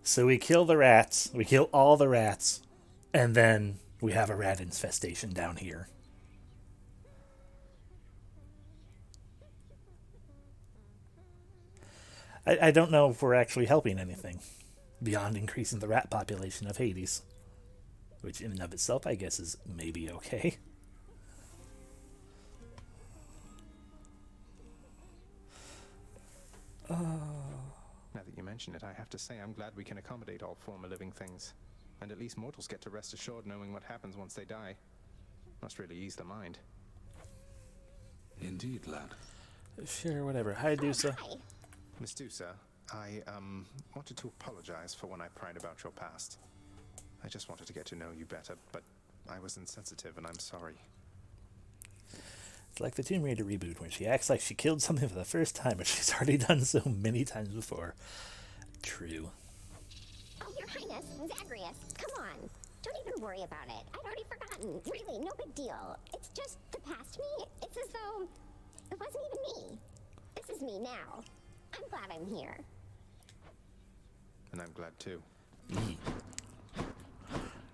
So we kill the rats, we kill all the rats, and then we have a rat infestation down here. I don't know if we're actually helping anything beyond increasing the rat population of Hades, which in and of itself I guess is maybe okay. Now that you mention it, I have to say I'm glad we can accommodate all former living things. And at least mortals get to rest assured knowing what happens once they die. Must really ease the mind. Indeed, lad. Sure, whatever. Hi, Dusa. Miss Dusa, I, wanted to apologize for when I pried about your past. I just wanted to get to know you better, but I was insensitive and I'm sorry. It's like the Tomb Raider reboot where she acts like she killed something for the first time, but she's already done so many times before. True. Oh, Your Highness, Zagreus, come on. Don't even worry about it. I'd already forgotten. Really, no big deal. It's just the past me. It's as though it wasn't even me. This is me now. I'm glad I'm here. And I'm glad too.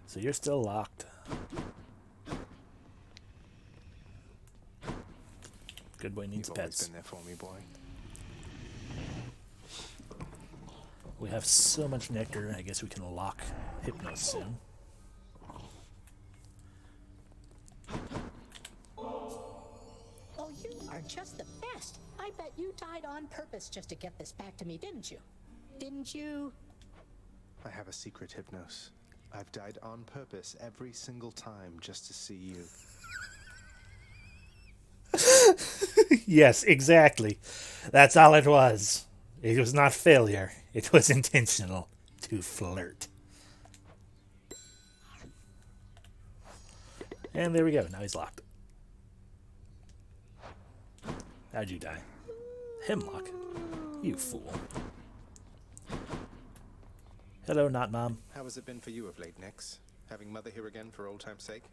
So you're still locked. Good boy needs You've pets. always been there for me, boy. We have so much nectar, I guess we can lock Hypnos soon. Oh, you are just the best. I bet you died on purpose just to get this back to me, didn't you? Didn't you? I have a secret, Hypnos. I've died on purpose every single time just to see you. Yes, exactly. That's all it was. It was not failure. It was intentional to flirt. And there we go. Now he's locked. How'd you die? Hemlock. You fool. Hello, not mom. How has it been for you of late, Nix? Having Mother here again for old time's sake?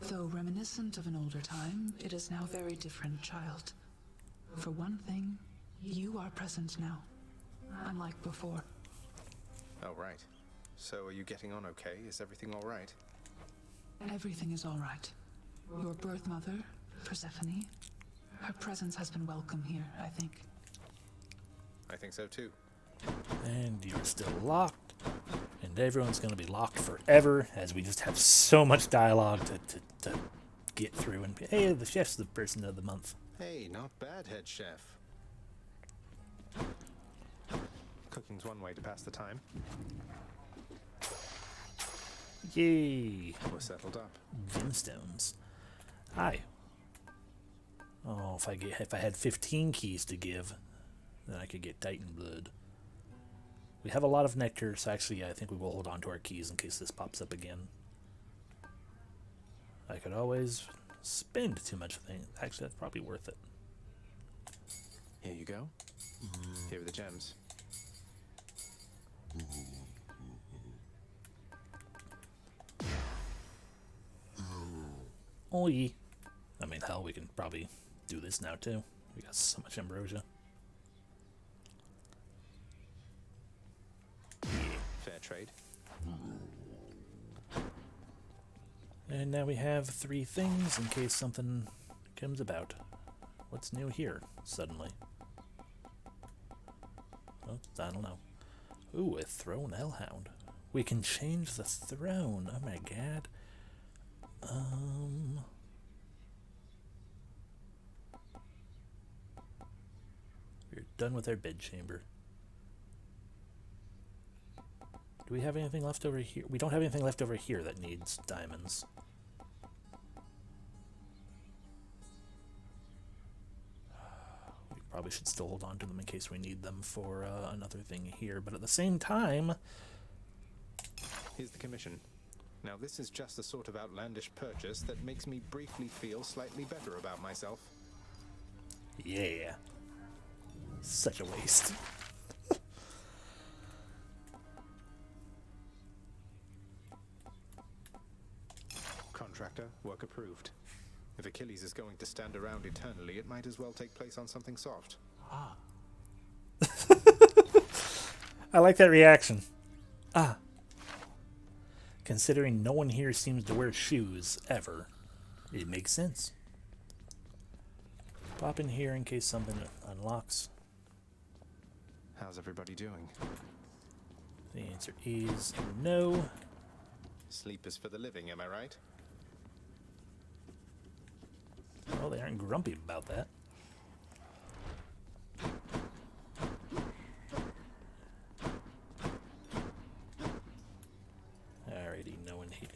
Though reminiscent of an older time, it is now very different, child. For one thing, you are present now, unlike before. Oh, right. So are you getting on okay? Is everything all right? Everything is all right. Your birth mother, Persephone, her presence has been welcome here, I think. I think so too. And you're still locked. And everyone's going to be locked forever, as we just have so much dialogue to get through. And hey, the chef's the person of the month. Hey, not bad, head chef. Cooking's one way to pass the time. Yay! We're settled up. Gemstones. Hi. Oh, if I had 15 keys to give, then I could get Titan blood. We have a lot of nectar, so actually, yeah, I think we will hold on to our keys in case this pops up again. I could always spend too much thing. Actually, that's probably worth it. Here you go. Here are the gems. Oh, yeah. I mean, hell, we can probably do this now, too. We got so much ambrosia. Fair trade. And now we have 3 things in case something comes about. What's new here, suddenly? Oh, I don't know. Ooh, a throne hellhound. We can change the throne. Oh my god. We're done with our bedchamber. Do we have anything left over here? We don't have anything left over here that needs diamonds. probably should still hold on to them in case we need them for another thing here. But at the same time... Here's the commission. Now this is just the sort of outlandish purchase that makes me briefly feel slightly better about myself. Yeah. Such a waste. Contractor, work approved. If Achilles is going to stand around eternally, it might as well take place on something soft. Ah. I like that reaction. Ah. Considering no one here seems to wear shoes, ever, it makes sense. Pop in here in case something unlocks. How's everybody doing? The answer is no. Sleep is for the living, am I right? Well, they aren't grumpy about that. Alrighty, no one here.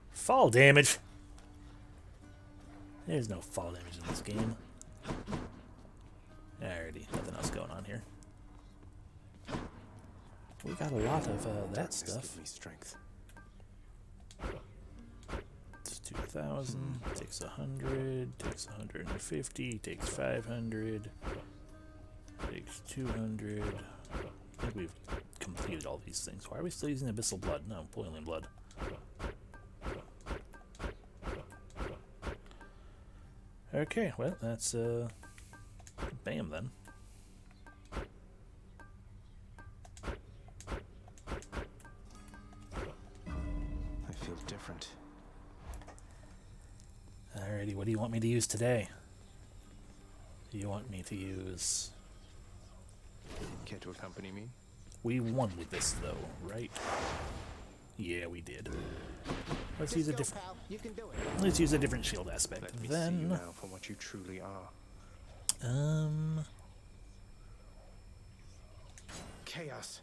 Fall damage! There's no fall damage in this game. Alrighty, nothing else going on here. We got a lot of that stuff. Give me strength. It's 2,000, takes 100, takes 150, takes 500, takes 200. I think we've completed all these things. Why are we still using abyssal blood? No, boiling blood. Okay, well, that's, bam then. I feel different. Alrighty, what do you want me to use today? Do you want me to use... Care to accompany me? We won with this, though, right? Yeah, we did. Let's use a different... Let's use a different shield aspect. Let me Then... see you now for what you truly are. Chaos.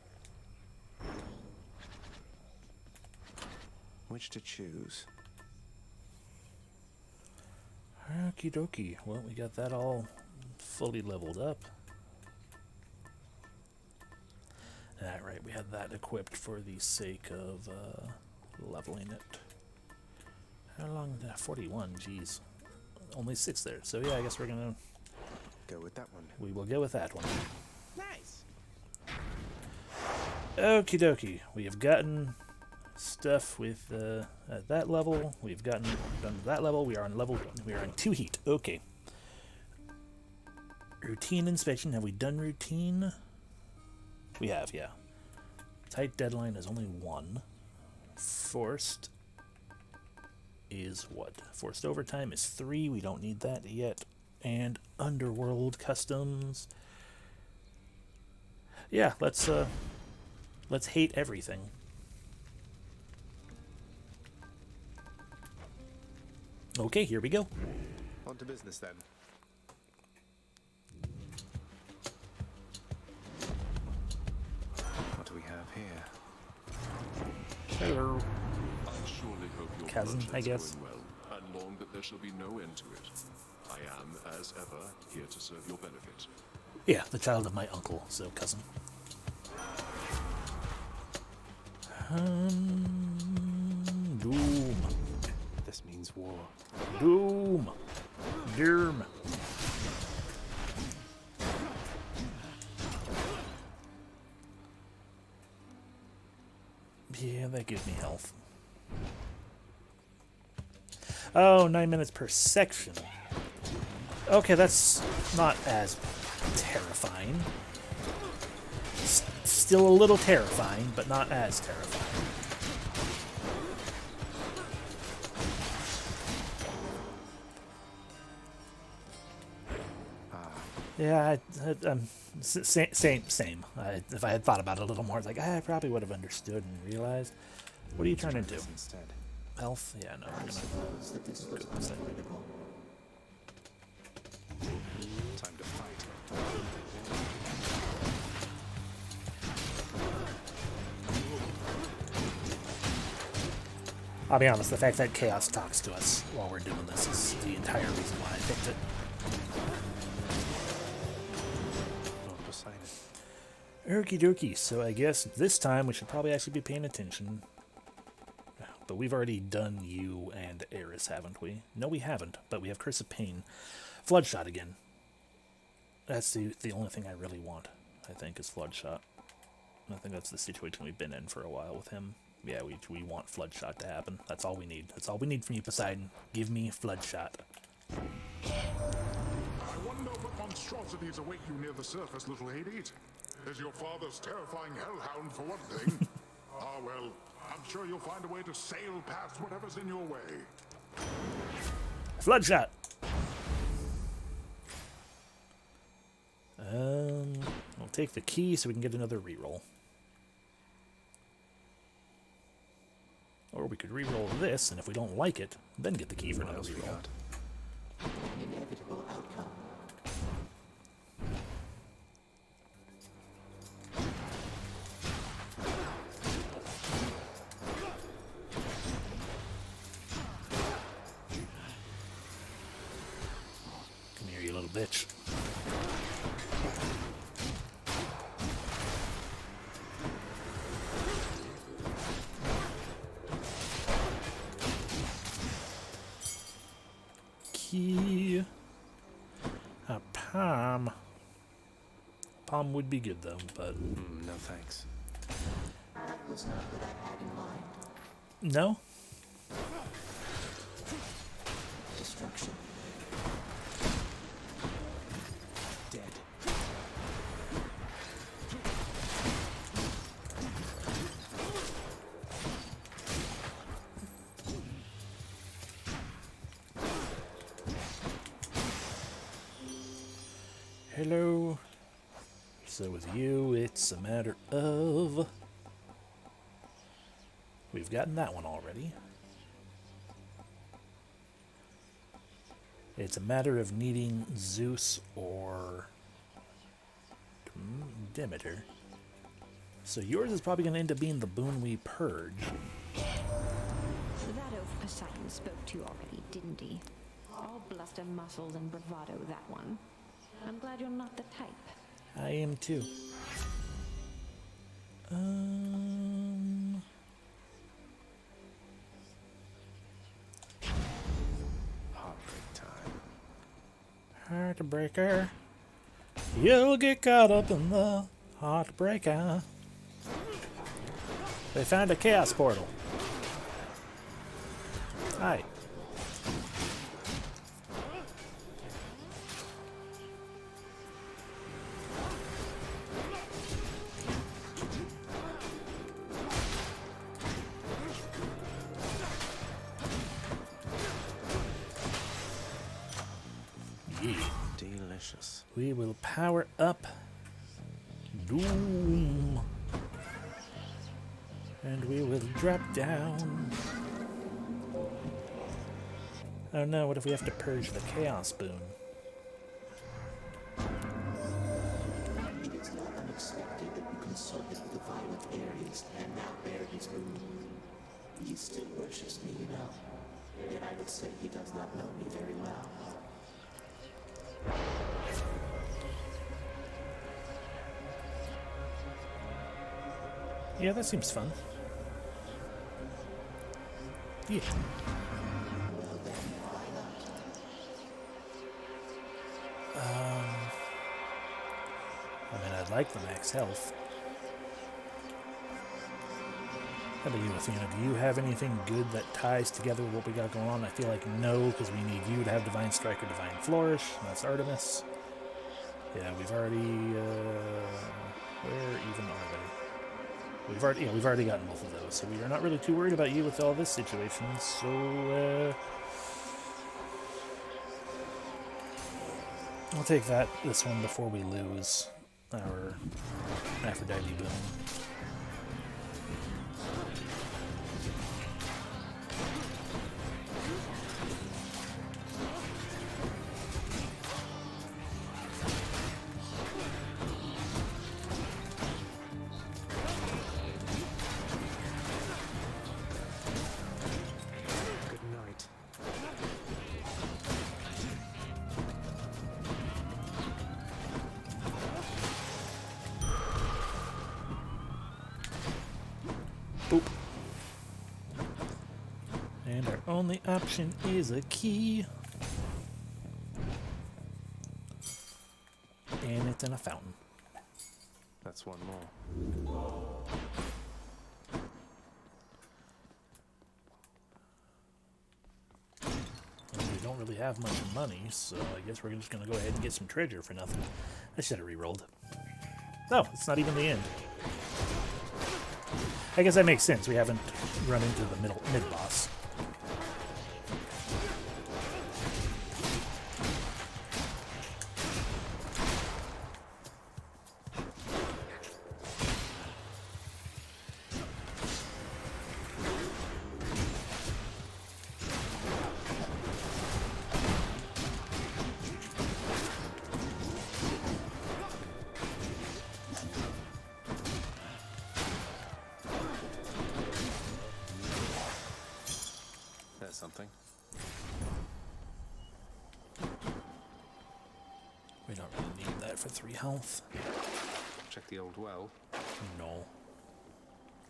Which to choose? Okie dokie. Well, we got that all fully leveled up. Alright, we had that equipped for the sake of leveling it. How long? 41, jeez. Only 6 there. So yeah, I guess we're gonna... Go with that one. We will go with that one. Nice! Okie dokie. We have gotten stuff with at that level. We've gotten done to that level. We are on 2 heat. Okay. Routine inspection. Have we done routine? We have, yeah. Tight deadline is only 1. Forced is what? Forced overtime is 3. We don't need that yet. And underworld customs. Yeah, let's hate everything. Okay, here we go. On to business then. What do we have here? Hello. I surely hope your Cousin, project's I guess. going well, and long that there shall be no end to it. I am, as ever, here to serve your benefit. Yeah, the child of my uncle, so cousin. Doom. This means war. Doom. Doom. Yeah, that gives me health. Oh, 9 minutes per section. Okay, that's not as terrifying. Still a little terrifying, but not as terrifying. Yeah, same. If I had thought about it a little more, it's like I probably would have understood and realized. What are you turning into? Instead. Health? Yeah, no. We're gonna go with that. Time to fight. I'll be honest, the fact that Chaos talks to us while we're doing this is the entire reason why I picked it. excited. Okie dokie, so I guess this time we should probably actually be paying attention. But we've already done you and Eris, haven't we? No, we haven't, but we have Curse of Pain. Floodshot again. That's the only thing I really want, I think, is Floodshot. I think that's the situation we've been in for a while with him. Yeah, we want Floodshot to happen. That's all we need. That's all we need from you, Poseidon. Give me Floodshot. I wonder what monstrosities await you near the surface, little Hades. There's your father's terrifying hellhound, for one thing. Ah, well, I'm sure you'll find a way to sail past whatever's in your way. Floodshot! I'll take the key so we can get another reroll. Or we could reroll this, and if we don't like it, then get the key for another reroll. Inevitable outcome. Come here, you little bitch. Key. A palm. Palm would be good though, but no thanks. That was not what I had in mind. no. Destruction. Dead. Hello. So with you, it's a matter of... We've gotten that one already. It's a matter of needing Zeus or Demeter. So yours is probably going to end up being the boon we purge. That oaf Poseidon spoke to you already, didn't he? All bluster, muscles, and bravado, that one. I'm glad you're not the type. I am too. Heartbreak time. Heartbreaker. You'll get caught up in the heartbreaker. They found a chaos portal. Hi. Delicious. We will power up Doom. And we will drop down. Oh no, what if we have to purge the Chaos Boon? It is not unexpected that you consulted with the violent Ares and now bear his boon. He still worships me, you know. Yet I would say he does not know me very well. Yeah, that seems fun. Yeah. I mean, I'd like the max health. How about you, Athena? Do you have anything good that ties together what we got going on? I feel like no, because we need you to have Divine Strike or Divine Flourish. And that's Artemis. Yeah, we've already... where even are they? We've already gotten both of those, so we are not really too worried about you with all this situation. So, I'll take this one before we lose our Aphrodite boon. Boop. And our only option is a key. And it's in a fountain. That's one more. Well, we don't really have much money, so I guess we're just going to go ahead and get some treasure for nothing. I should have re-rolled. No, it's not even the end. I guess that makes sense. We haven't run into the mid-boss. Something. We don't really need that for 3 health. Check the old well. No.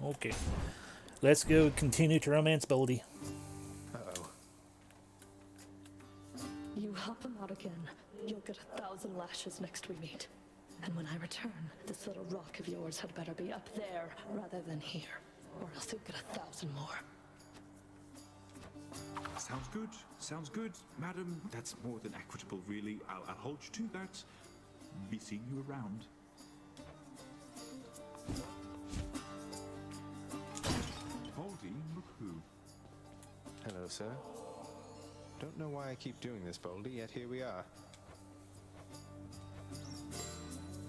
Okay. Let's go continue to romance Boldy. Uh-oh. You help him out again, you'll get 1,000 lashes next we meet. And when I return, this little rock of yours had better be up there rather than here, or else you'll get 1,000 more. Sounds good. Sounds good, madam. That's more than equitable, really. I'll hold you to that. Be seeing you around. Baldy, look who. Hello, sir. Don't know why I keep doing this, Baldy, yet here we are.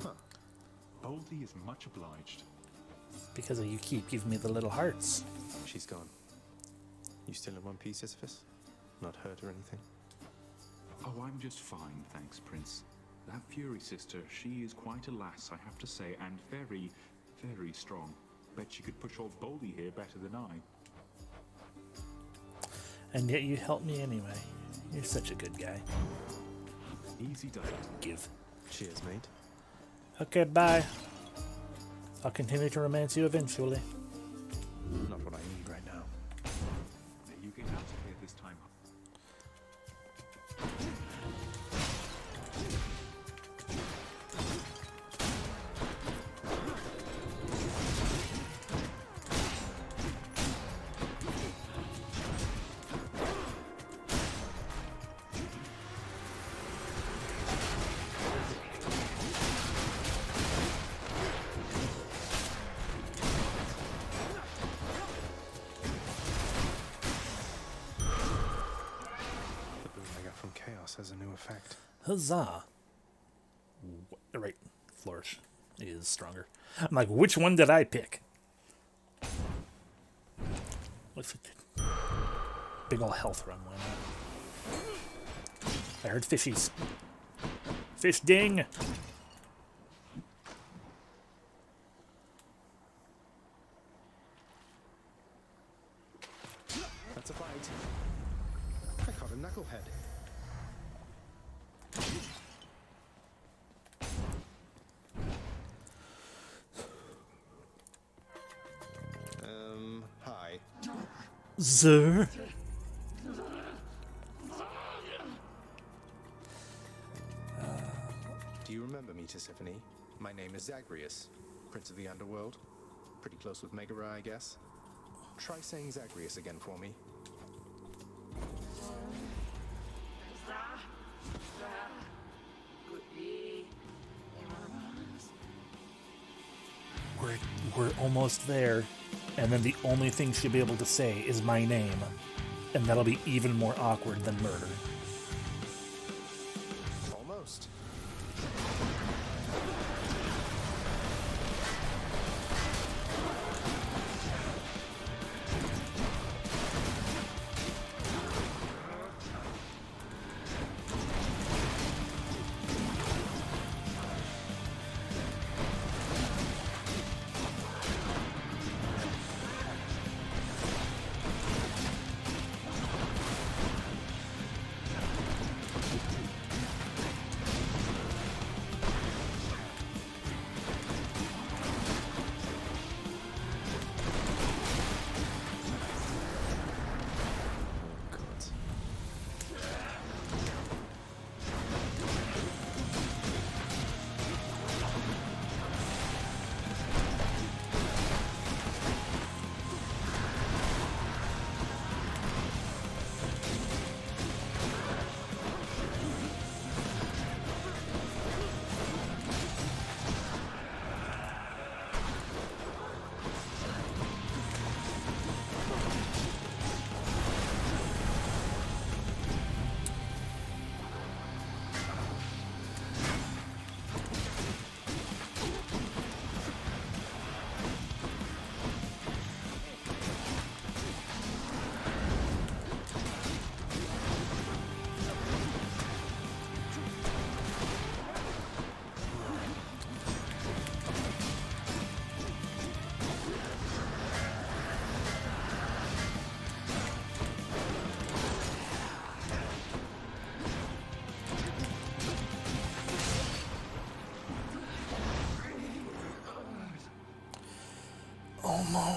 Huh. Baldy is much obliged. Because you keep giving me the little hearts. She's gone. You still in one piece, Sisyphus? Not hurt or anything? Oh, I'm just fine, thanks, Prince. That Fury sister, she is quite a lass, I have to say, and very, very strong. Bet she could push old Baldy here better than I. And yet you help me anyway. You're such a good guy. Easy does it. Give. Cheers, mate. Okay, bye. I'll continue to romance you eventually. Not what I need right now. You get out of here this time. Has a new effect. Huzzah! Right, Flourish is stronger. I'm like, which one did I pick? What's it? Big ol' health run, why not? I heard fishies. Fish ding! That's a fight. I caught a knucklehead. Hi. Sir? Do you remember me, Tisiphone? My name is Zagreus, Prince of the Underworld. Pretty close with Megara, I guess. Try saying Zagreus again for me. We're almost there, and then the only thing she'll be able to say is my name, and that'll be even more awkward than murder. Almost.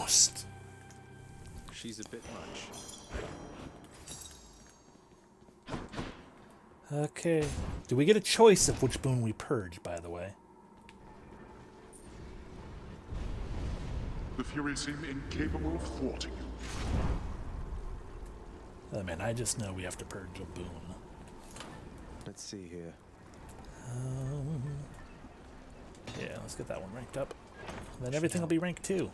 Almost. She's a bit much. Okay. Do we get a choice of which boon we purge, by the way? The Furies seem incapable of thwarting you. I mean, I just know we have to purge a boon. Let's see here. Yeah, let's get that one ranked up. Then everything will be ranked 2.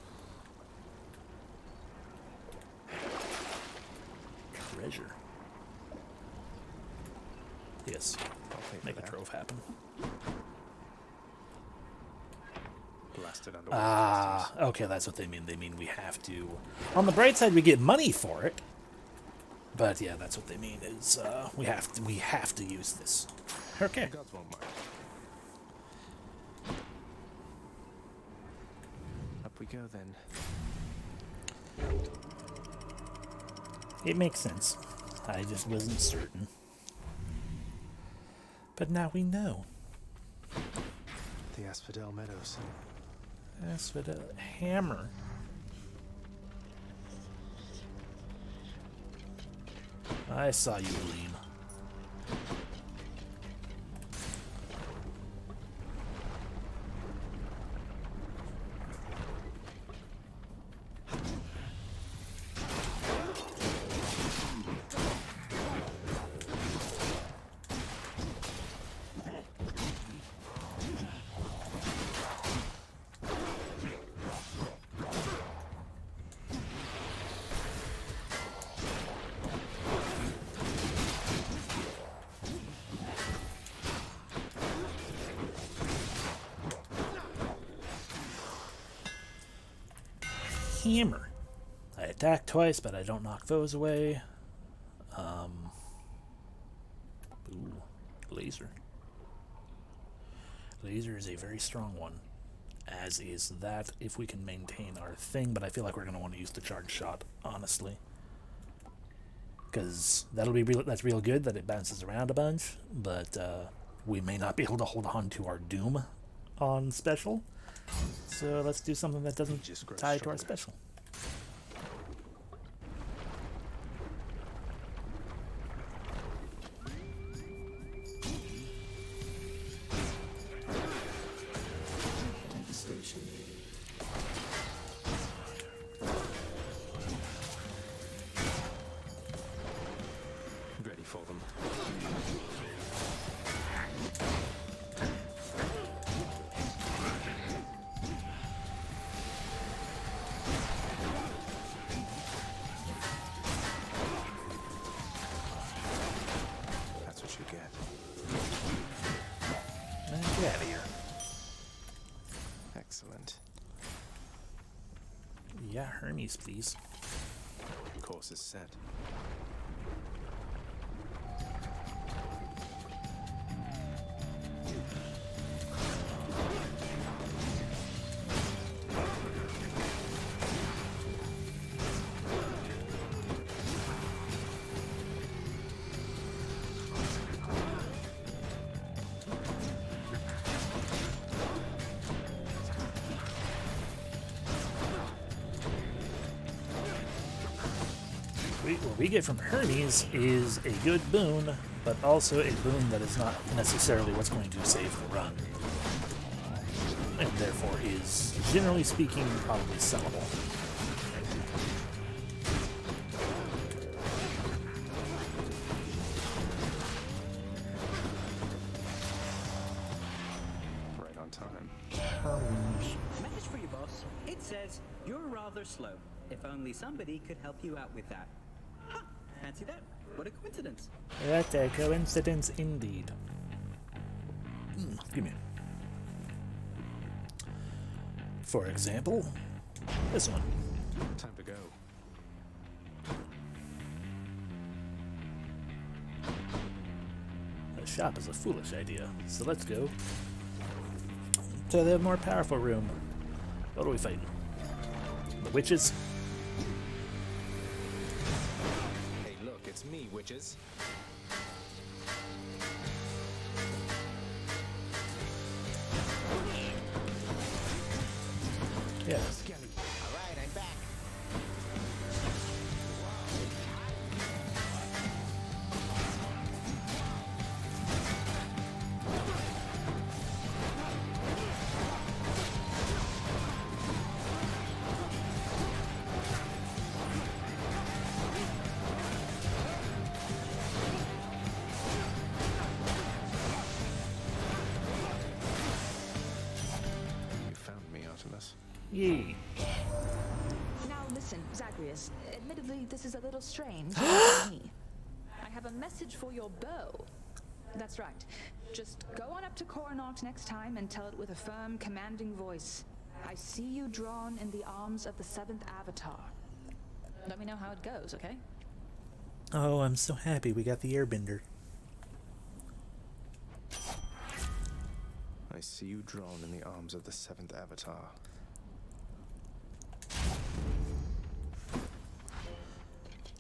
Treasure. Yes. Make a trove happen. Blasted under Okay, that's what they mean. They mean we have to. On the bright side, we get money for it. But yeah, that's what they mean. Is we have to use this. Okay. The gods won't mind. Up we go then. It makes sense. I just wasn't certain. But now we know. The Asphodel Meadows. Asphodel hammer. I saw you gleam. Hammer. I attack twice, but I don't knock foes away. Ooh, laser. Laser is a very strong one, as is that if we can maintain our thing, but I feel like we're going to want to use the charge shot, honestly. Because that'll be that's real good that it bounces around a bunch, but we may not be able to hold on to our doom on special. So let's do something that doesn't tie to our special. Ready for them. That's what you get. Man, get out of here. Excellent. Yeah, Hermes, please. Course is set. What we get from Hermes is a good boon, but also a boon that is not necessarily what's going to save the run. And therefore is, generally speaking, probably sellable. Right on time. Message for you, boss. It says you're rather slow. If only somebody could help you out with that. Huh, fancy that. What a coincidence. What a coincidence indeed. Give me. For example, this one. Time to go. The shop is a foolish idea, so let's go to the more powerful room. What are we fighting? The witches? Hey, look, it's me, witches. Yeah. Skelly. All right, I'm back. Yay. Now listen, Zagreus. Admittedly, this is a little strange for me. I have a message for your bow. That's right. Just go on up to Coronach next time and tell it with a firm, commanding voice. I see you drawn in the arms of the 7th Avatar. Let me know how it goes, okay? Oh, I'm so happy we got the airbender. I see you drawn in the arms of the 7th Avatar.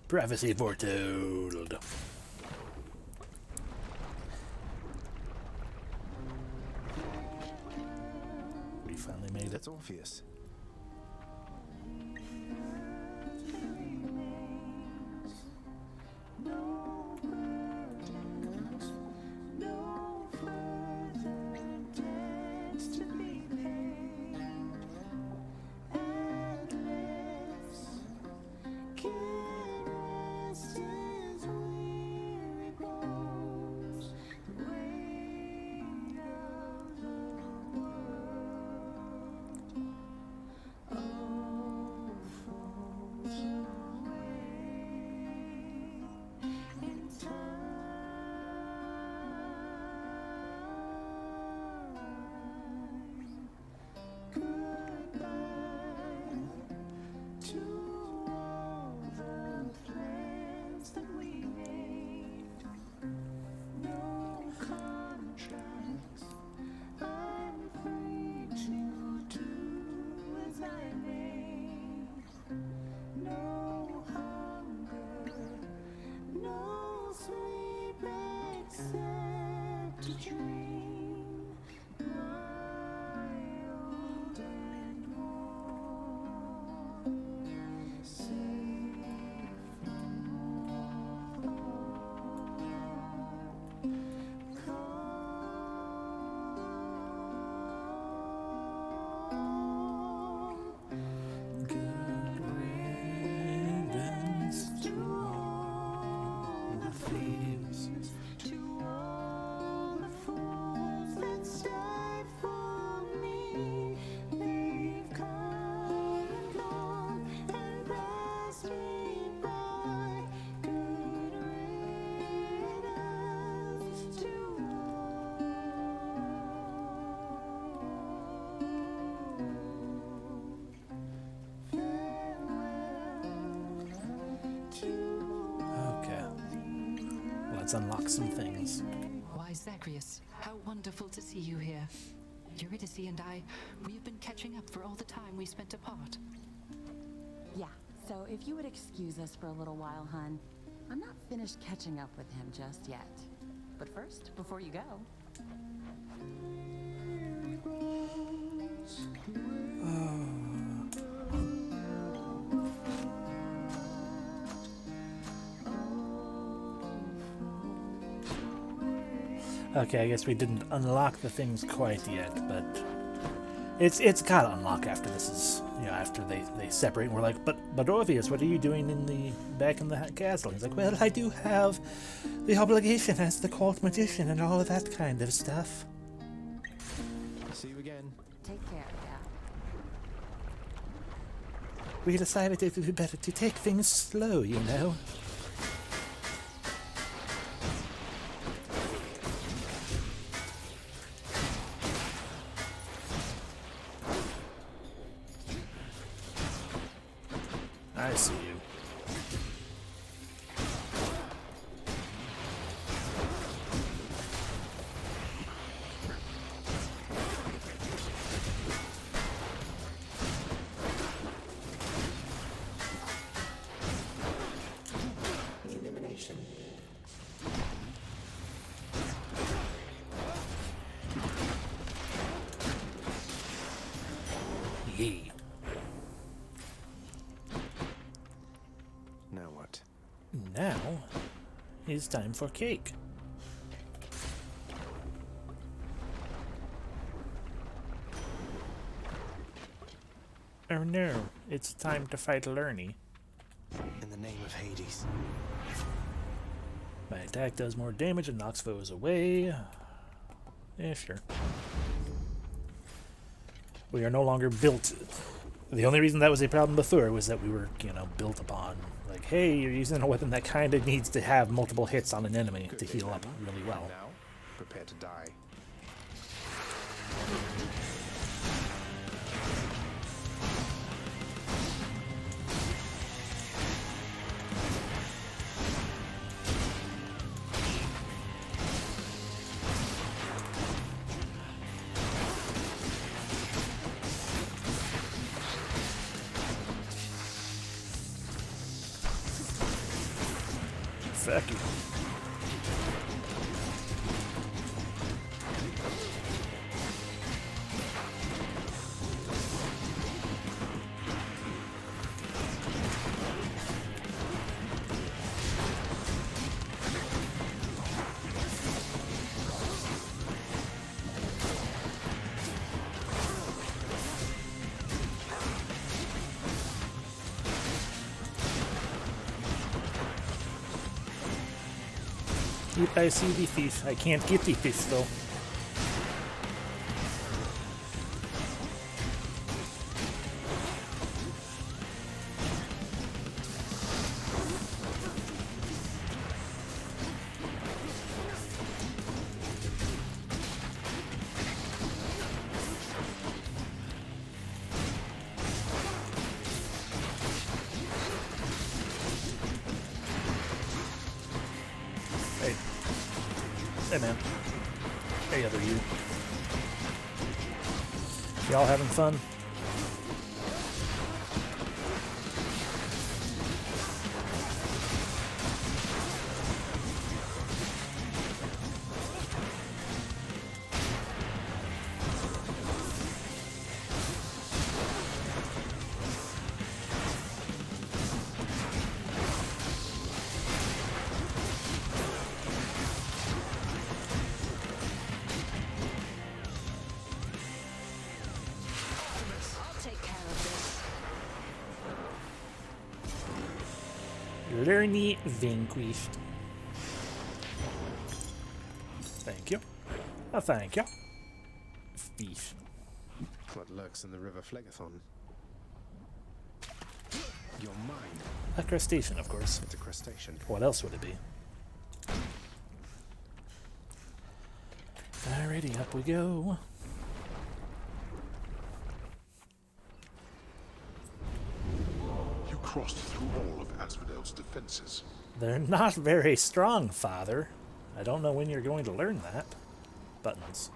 Prophecy foretold. We finally made it. That's Orpheus. Let's unlock some things. Why, Zagreus, how wonderful to see you here. Eurydice and I, we have been catching up for all the time we spent apart. Yeah, so if you would excuse us for a little while, hun. I'm not finished catching up with him just yet. But first, before you go... Okay, I guess we didn't unlock the things quite yet, but it's gotta unlock after this is, you know, after they separate and we're like, but Orpheus, what are you doing back in the castle? He's like, well, I do have the obligation as the court magician and all of that kind of stuff. See you again. Take care, yeah. We decided it would be better to take things slow, you know. I see you. Elimination. Yee. Now what? Now it's time for cake. Oh no, it's time to fight Lerny. In the name of Hades. My attack does more damage and knocks foes away. Yeah, sure. We are no longer built The only reason that was a problem before was that we were, you know, built upon, like, hey, you're using a weapon that kind of needs to have multiple hits on an enemy to heal up really well. Now, prepare to die. Fuck you. Yep, I see the fish. I can't get the fish though. Hey man. Hey other you. Y'all having fun? Lerny vanquished. Thank you. Oh, thank you. Fish. What lurks in the river Phlegathon? You're mine. A crustacean, of course. It's a crustacean. What else would it be? Alrighty, up we go. You crossed through all of Asphodel's defenses. They're not very strong, Father. I don't know when you're going to learn that. Buttons.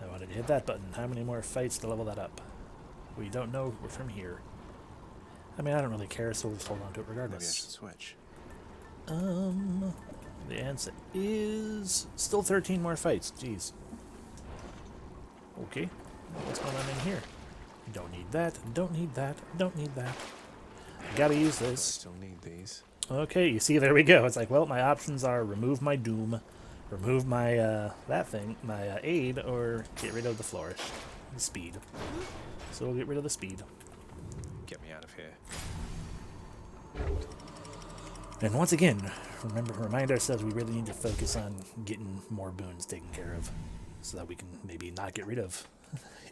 I wanted to hit that button. How many more fights to level that up? We don't know from here. I mean, I don't really care, so we'll just hold on to it regardless. Maybe I should switch. The answer is still 13 more fights. Jeez. Okay. What's going on in here? Don't need that. Don't need that. Don't need that. Gotta use this. I still need these. Okay, you see, there we go. It's like, well, my options are remove my doom, remove my, that thing, my aid, or get rid of the flourish. The speed. So we'll get rid of the speed. Get me out of here. And once again, remind ourselves we really need to focus on getting more boons taken care of, so that we can maybe not get rid of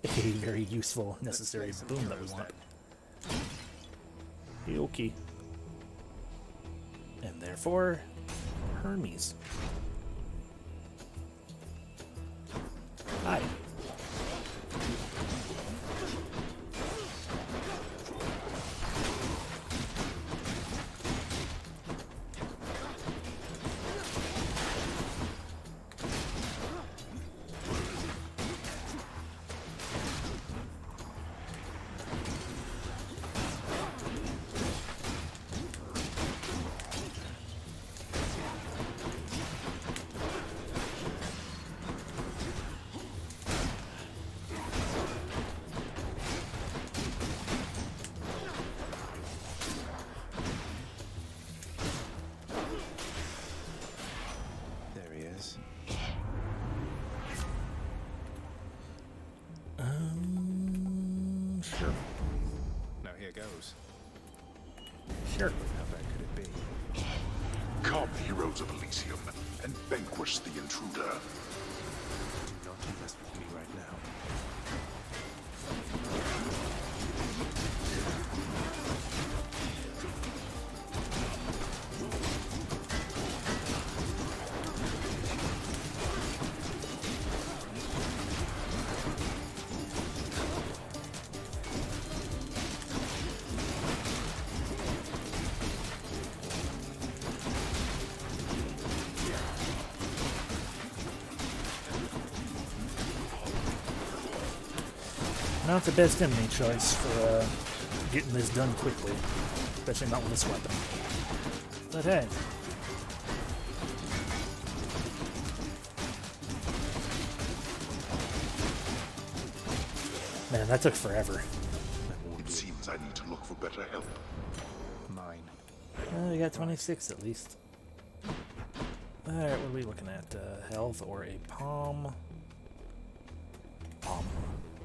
a very useful, necessary boon that we want. Okay. And therefore, Hermes. Hi. Sure. Now here goes. Sure. How bad could it be? Come, heroes of Elysium, and vanquish the intruder. Do not mess with me right now. Not the best enemy choice for getting this done quickly, especially not with this weapon. But hey. Man, that took forever. It seems I need to look for better help. Mine. We got 26 at least. Alright, what are we looking at? Health or a palm? Palm.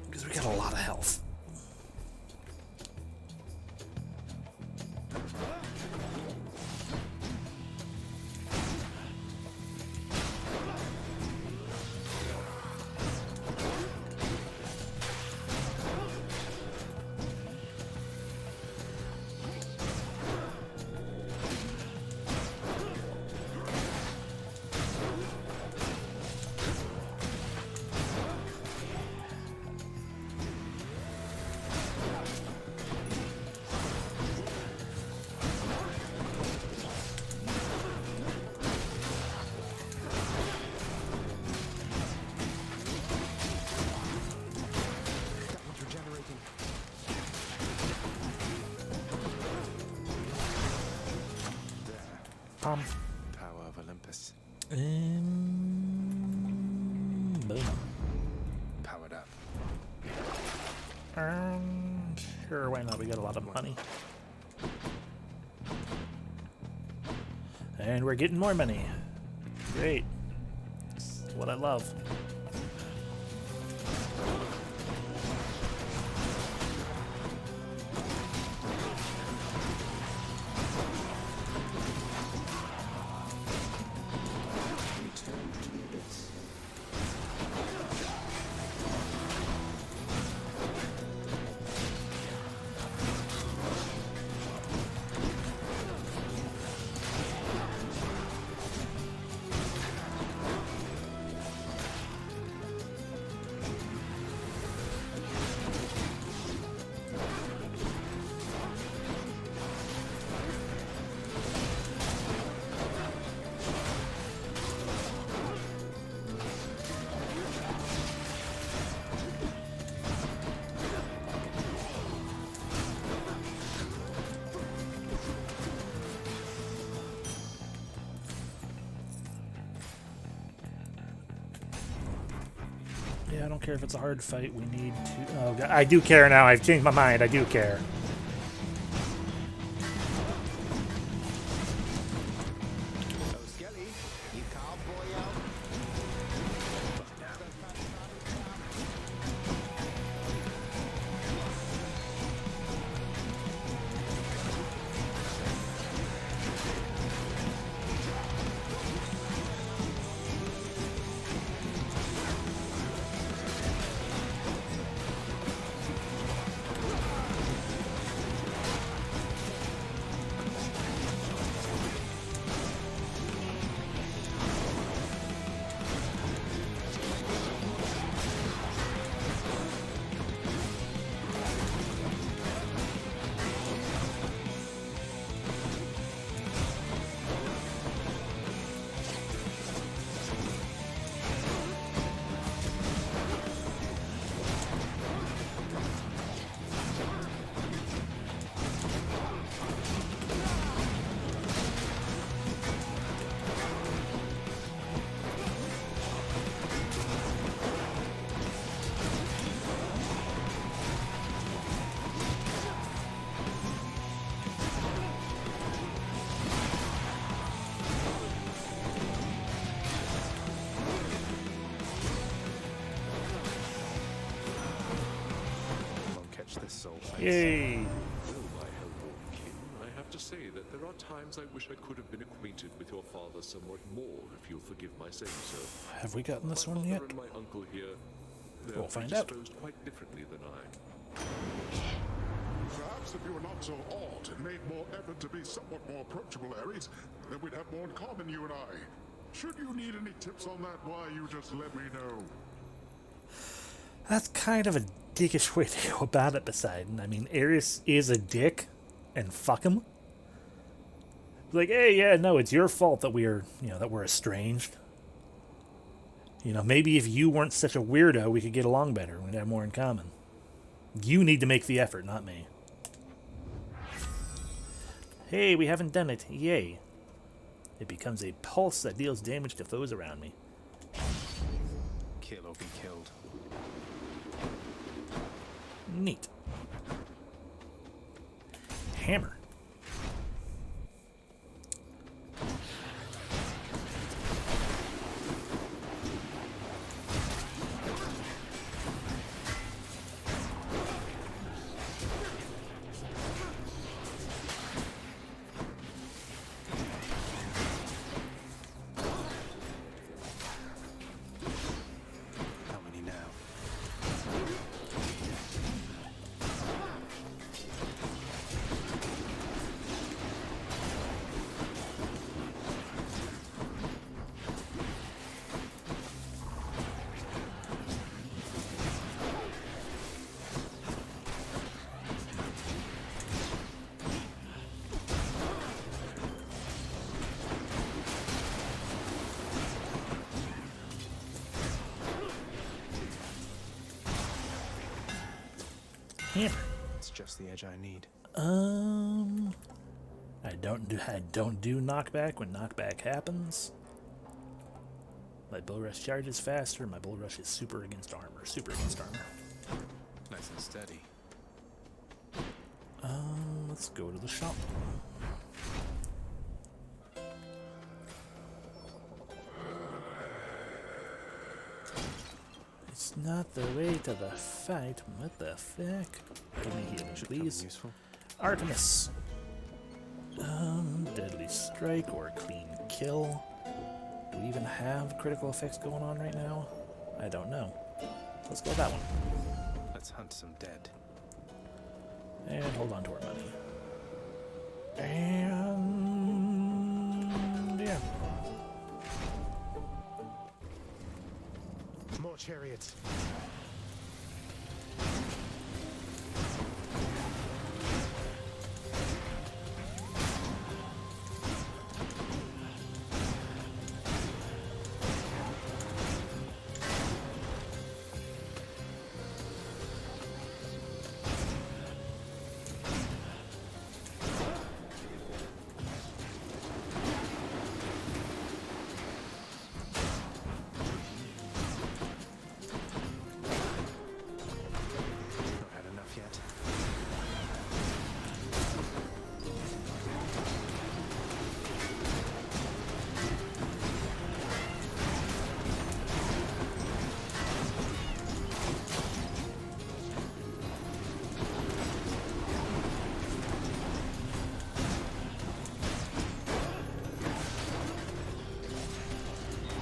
Because we got a lot of health. Power of Olympus. Boom. Powered up. Sure, why not? We got a lot of money. And we're getting more money. Great. That's what I love. Yeah, I don't care if it's a hard fight. We need to... Oh, God. I do care now. I've changed my mind. I do care. Yay! Well, my hellborn kin, I have to say that there are times I wish I could have been acquainted with your father somewhat more, if you'll forgive my saying so. Have we gotten this my one father yet? And my uncle here, they're We'll find out. predisposed quite differently than I. Perhaps if you were not so odd and made more effort to be somewhat more approachable, Ares, then we'd have more in common, you and I. Should you need any tips on that, why, you just let me know. That's kind of a dickish way to go about it, Poseidon. I mean, Ares is a dick, and fuck him. Like, hey, yeah, no, it's your fault that we're, that we're estranged. Maybe if you weren't such a weirdo, we could get along better. We'd have more in common. You need to make the effort, not me. Hey, we haven't done it. Yay. It becomes a pulse that deals damage to foes around me. Kill or be killed. Neat. Hammer. How many now? Hammer. It's just the edge I need. I don't do knockback when knockback happens. My bull rush charges faster. My bull rush is super against armor. Super against armor. Nice and steady. Let's go to the shop. It's not the way to the fight. What the fuck? Give me healing, please. Useful. Artemis. Deadly strike or clean kill. Do we even have critical effects going on right now? I don't know. Let's go with that one. Let's hunt some dead. And hold on to our money. And yeah. More chariots. Not had enough yet.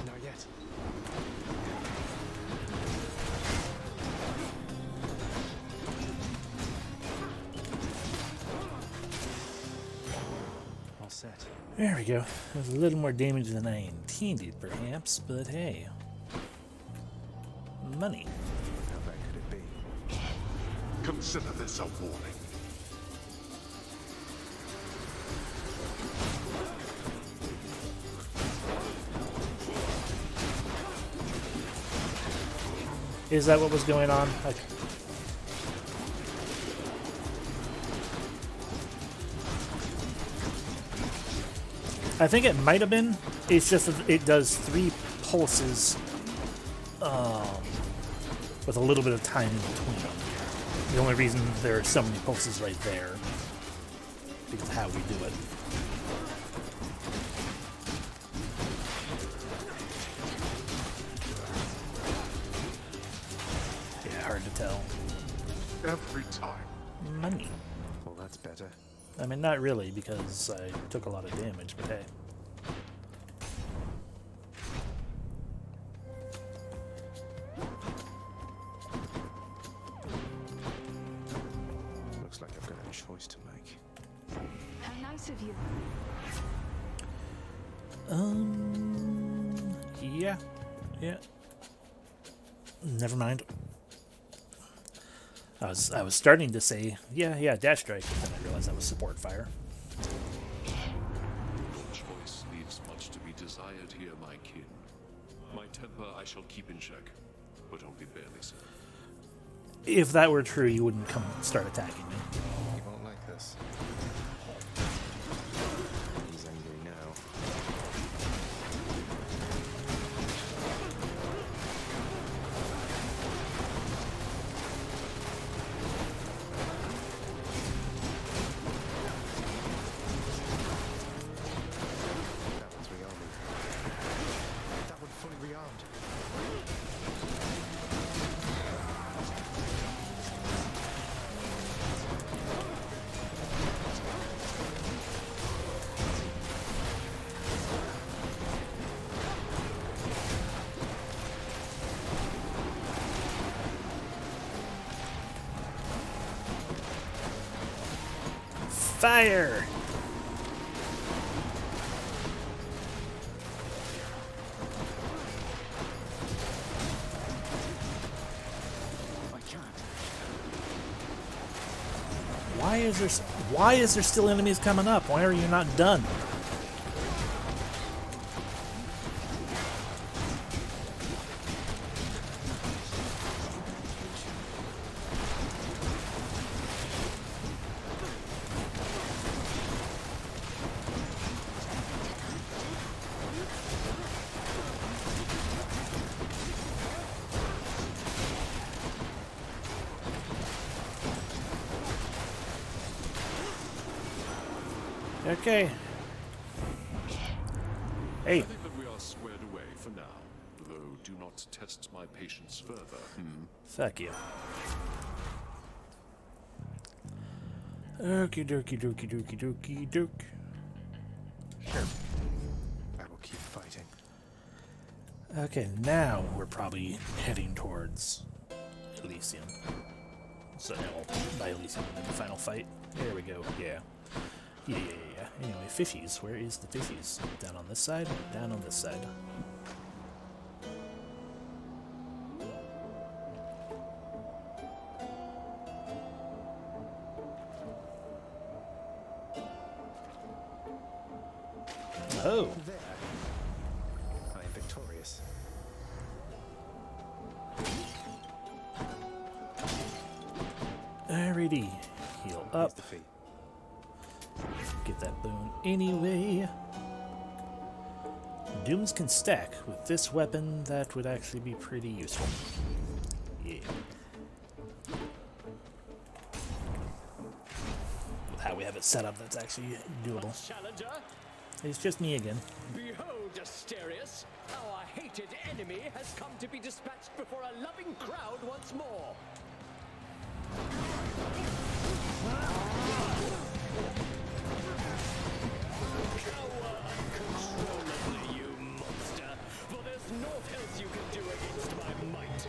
Not yet. All set. There we go. That was a little more damage than I intended, perhaps, but hey. Money. How bad could it be? Consider this a warning. Is that what was going on? I think it might have been. It's just that it does 3 pulses with a little bit of time in between. The only reason there are so many pulses right there because of how we do it. Yeah, hard to tell. Every time. Money. Well, that's better. I mean, not really, because I took a lot of damage, but hey. Looks like I've got a choice to make. How nice of you. Yeah. Yeah. Never mind. I was starting to say, yeah, dash strike, but then I realized that was support fire. Your choice leaves much to be desired here, my kin. My temper I shall keep in check, but only barely so. If that were true, you wouldn't come start attacking me. He won't like this. He's angry now. That one's rearming. That one fully rearmed. Fire! Why is there still enemies coming up? Why are you not done? Okay. Hey. I think that we are squared away for now, though do not test my patience further. Fuck you. Okie dokie dokie dokie dokie doke. Sure. I will keep fighting. Okay, now we're probably heading towards Elysium. So, well, by Elysium in the final fight. There we go. Yeah. Yeah. Anyway, fishies. Where is the fishies? Down on this side? Down on this side. Oh. There. I am victorious. Alrighty. Heal up. Get that boon anyway. Dooms can stack. With this weapon, that would actually be pretty useful. Yeah. With how we have it set up, that's actually doable. Challenger? It's just me again. Behold, Asterius! Our hated enemy has come to be dispatched before a loving crowd once more. Cower uncontrollably, you monster, for there's naught else you can do against my might.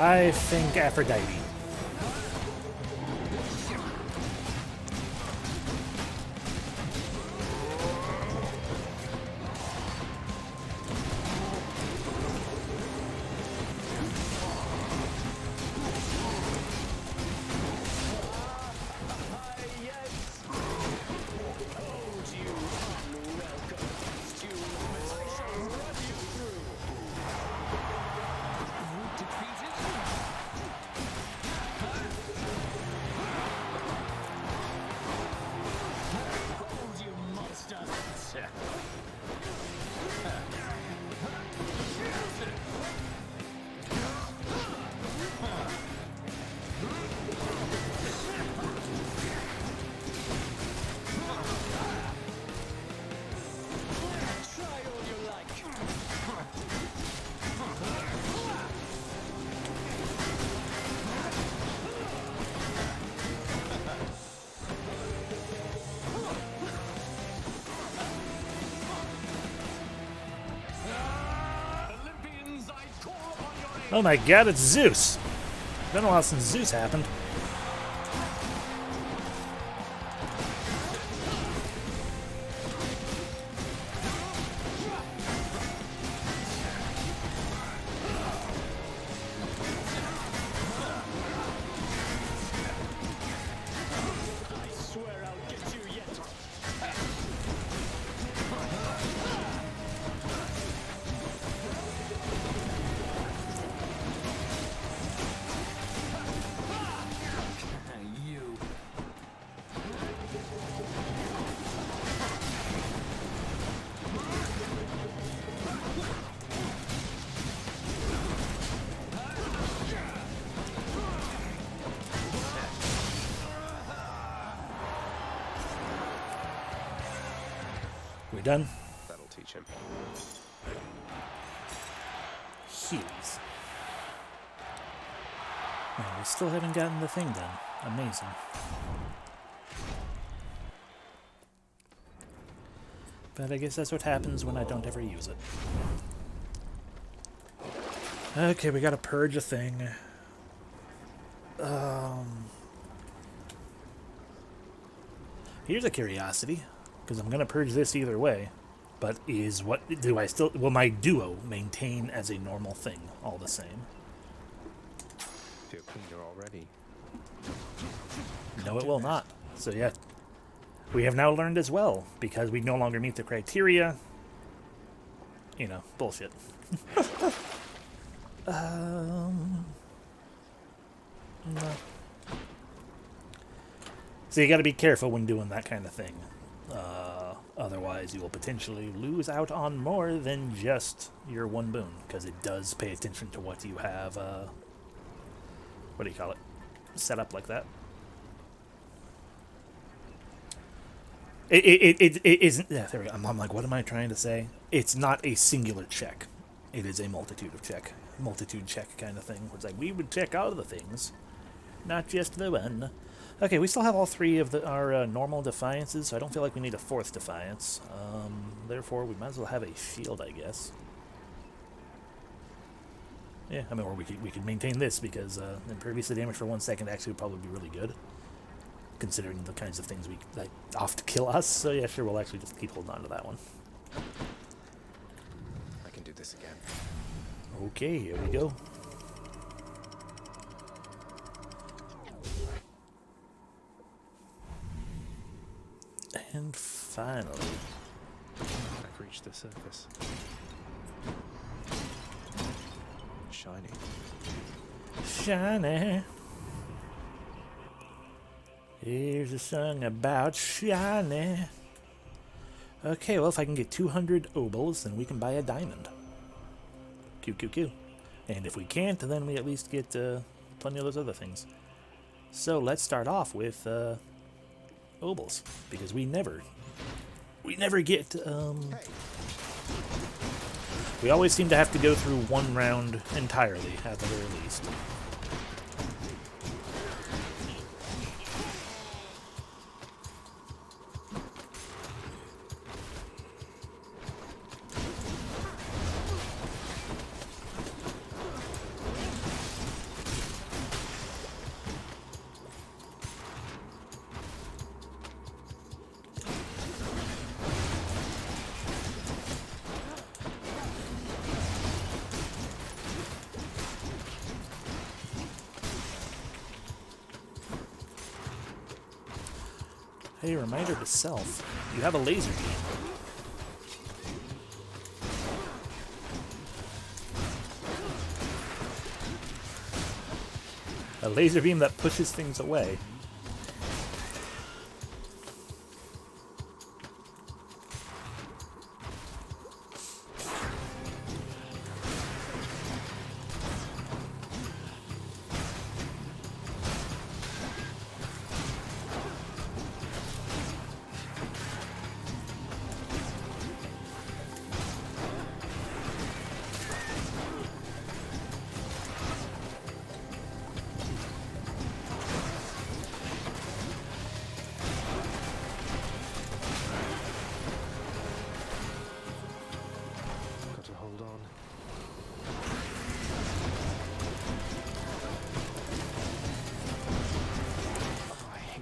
I think Aphrodite. Oh my god, it's Zeus! Been a while since Zeus happened. We done? That'll teach him. Heals. Man, we still haven't gotten the thing done. Amazing. But I guess that's what happens when I don't ever use it. Okay, we gotta purge a thing. Here's a curiosity, because I'm gonna purge this either way. But will my duo maintain as a normal thing all the same? Feel cleaner already. No, it will not. So yeah, we have now learned as well, because we no longer meet the criteria. You know, bullshit. No. So you got to be careful when doing that kind of thing. Otherwise, you will potentially lose out on more than just your one boon, because it does pay attention to what you have. What do you call it? Set up like that. It isn't. Yeah, there we go. I'm like, what am I trying to say? It's not a singular check. It is a multitude check kind of thing. It's like we would check all the things, not just the one. Okay, we still have all three of our normal defiances, so I don't feel like we need a fourth defiance. Therefore, we might as well have a shield, I guess. Yeah, I mean, or we could maintain this, because impervious to damage for 1 second actually would probably be really good, considering the kinds of things that oft kill us. So yeah, sure, we'll actually just keep holding on to that one. I can do this again. Okay, here we go. And finally, I've reached the surface. Shiny. Shiny. Here's a song about shiny. Okay, well, if I can get 200 obols, then we can buy a diamond. Q. And if we can't, then we at least get plenty of those other things. So let's start off with obols, because we never get we always seem to have to go through one round entirely at the very least. Hey, reminder to self, you have a laser beam. A laser beam that pushes things away.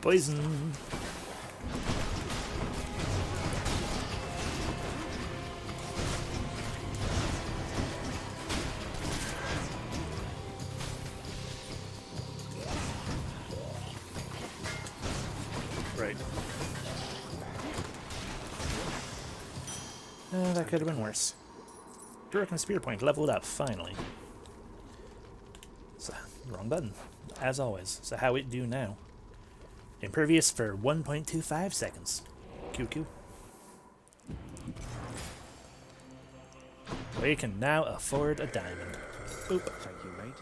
Poison. Right. That could have been worse. Puritan Spear Point leveled up, finally. So, wrong button, as always. So how it do now? Impervious for 1.25 seconds. QQ. We can now afford a diamond. Boop. Thank you, mate.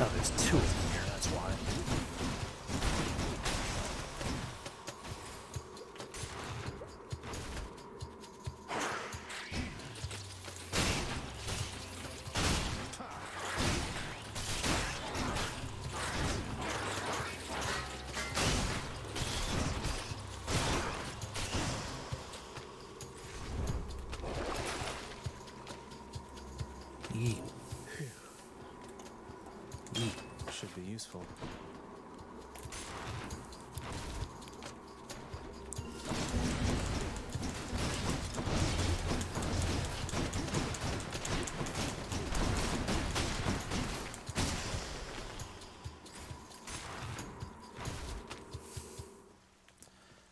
Oh, there's two of them here, that's why. Yee. Should be useful.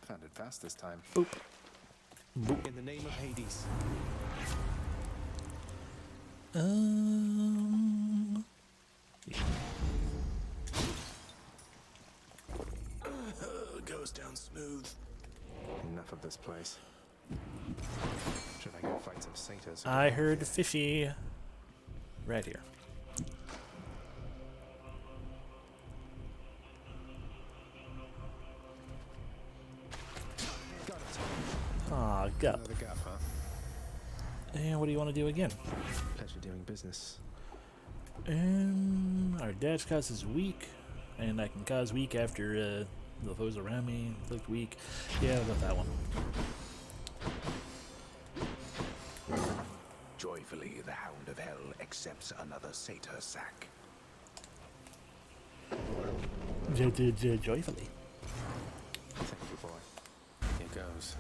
Found it fast this time. Boop. Boop. In the name of Hades. Goes down smooth. Enough of this place. Should I go fight some satyrs? I heard fishy right here. Got it. Aw, gup. Another gap, huh? And what do you want to do again? Pleasure doing business. Our dash cost is weak, and I can cause weak after the foes around me look weak. Yeah, I got that one. Joyfully, the Hound of Hell accepts another satyr sack. Joyfully. Thank you, boy. Here goes.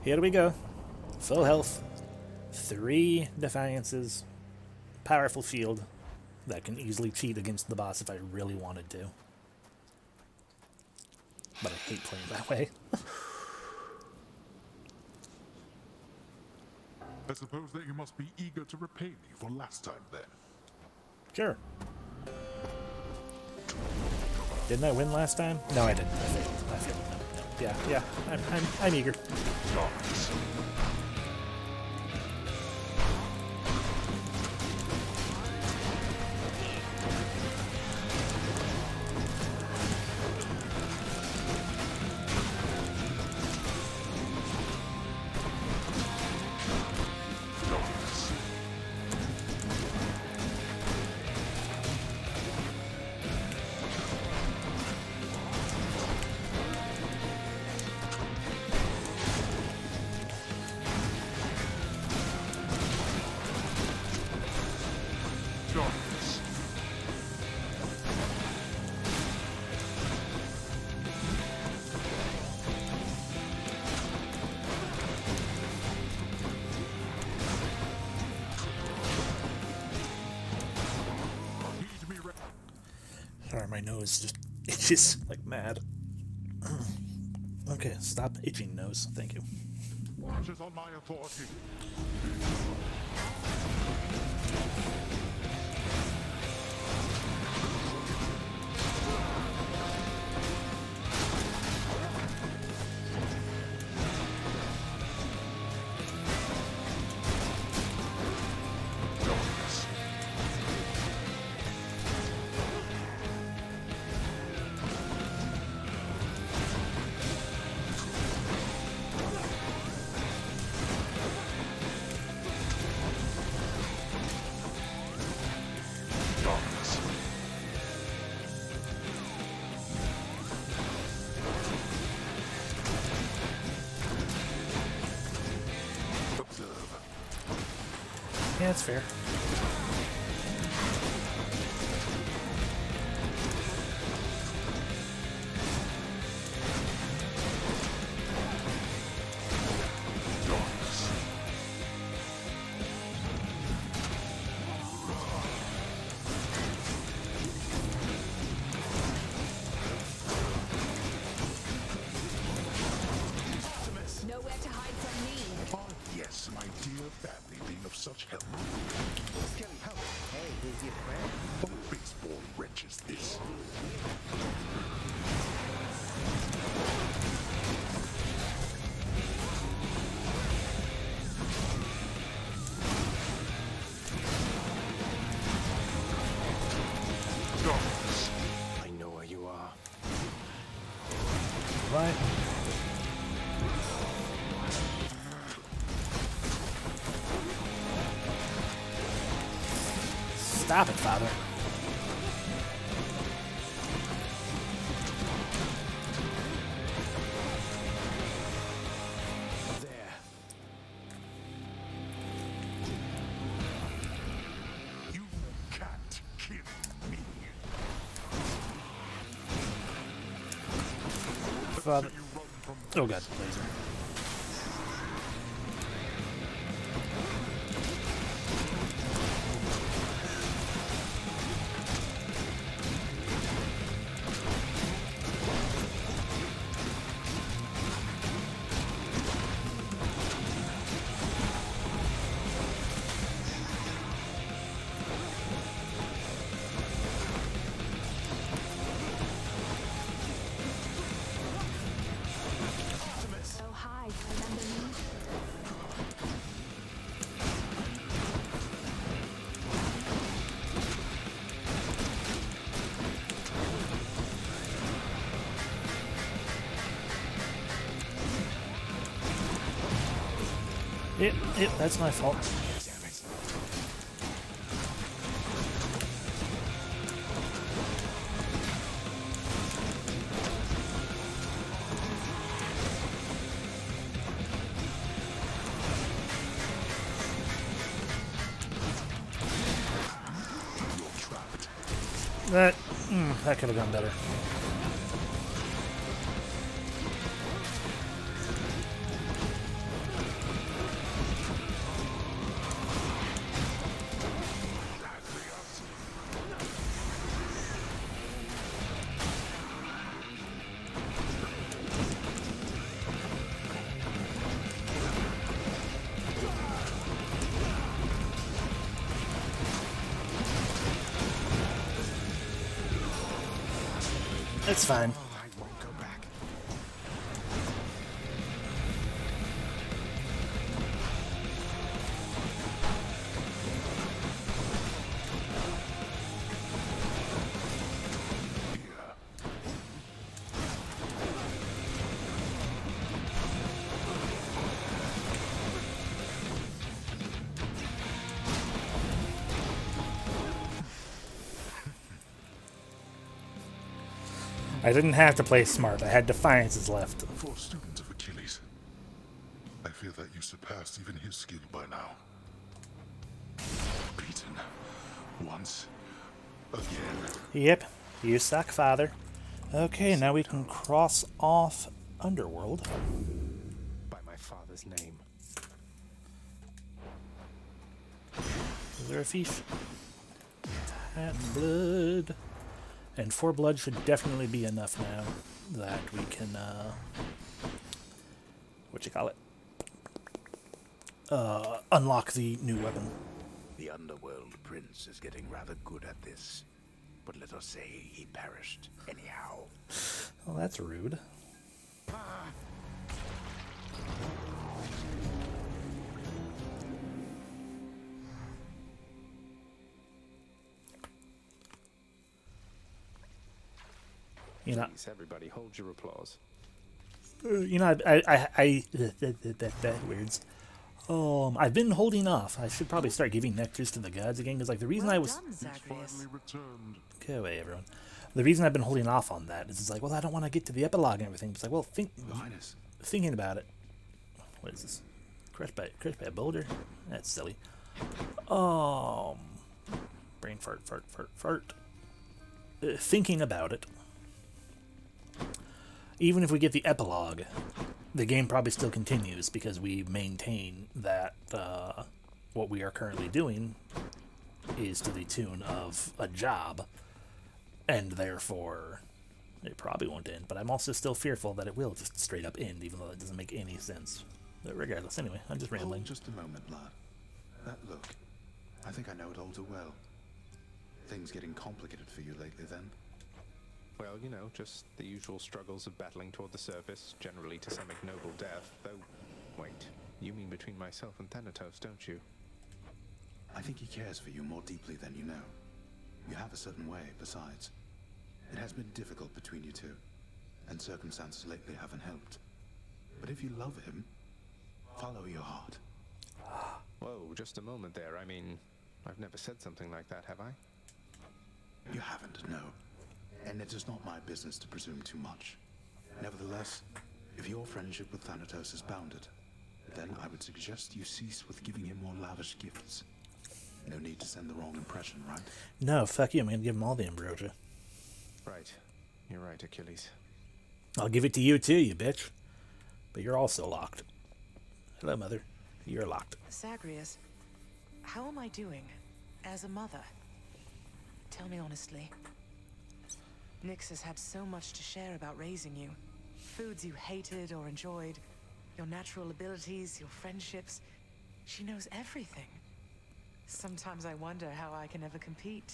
Here we go. Full health. 3 defiances. Powerful shield that can easily cheat against the boss if I really wanted to. But I hate playing that way. I suppose that you must be eager to repay me for last time, then. Sure. Didn't I win last time? No, I didn't. I failed. No. Yeah. I'm eager. Sorry, my nose just itches like mad. Okay, stop itching, nose. Thank you. Watches on my authority. Yeah, that's fair. Nowhere to hide from me. Oh, yes, my dear family being of such help. Hey, who's your friend? What baseball wrench is this? I know where you are. Right. Stop it, Father. There. You can't kill me. Father. Oh god, laser. Oh, hi. Remember me? Yep, that's my fault. That could have gone better. It's fine. I won't go back. I didn't have to play smart. I had Defiances left. For students of Achilles, I fear that you surpassed even his skill by now. Beaten once again. Yep, you suck, Father. Okay, now we can cross off Underworld. By my father's name. Is there a fish? Hat and blood. And 4 blood should definitely be enough now that we can, unlock the new weapon. The Underworld Prince is getting rather good at this. But let us say he perished anyhow. Well, that's rude. You know, Please, everybody, hold your applause. that words. I've been holding off. I should probably start giving nectars to the gods again, because like the reason I was go away, everyone. The reason I've been holding off on that is it's like, well, I don't want to get to the epilogue and everything. It's like, well, thinking about it. What is this? Crushed by a boulder? That's silly. Brain fart. Thinking about it. Even if we get the epilogue, the game probably still continues because we maintain that what we are currently doing is to the tune of a job, and therefore it probably won't end. But I'm also still fearful that it will just straight up end, even though it doesn't make any sense. But regardless, anyway, I'm just rambling. Hold just a moment, lad. That look, I think I know it all too well. Things getting complicated for you lately, then? Well, you know, just the usual struggles of battling toward the surface, generally to some ignoble death, though... Wait, you mean between myself and Thanatos, don't you? I think he cares for you more deeply than you know. You have a certain way, besides. It has been difficult between you two, and circumstances lately haven't helped. But if you love him, follow your heart. Whoa, just a moment there. I mean, I've never said something like that, have I? You haven't, no. And it is not my business to presume too much. Nevertheless, if your friendship with Thanatos is bounded, then I would suggest you cease with giving him more lavish gifts. No need to send the wrong impression, right? No, fuck you. I'm going to give him all the ambrosia. Right. You're right, Achilles. I'll give it to you too, you bitch. But you're also locked. Hello, Mother. You're locked. Zagreus, how am I doing as a mother? Tell me honestly. Nyx has had so much to share about raising you. Foods you hated or enjoyed, your natural abilities, your friendships. She knows everything. Sometimes I wonder how I can ever compete.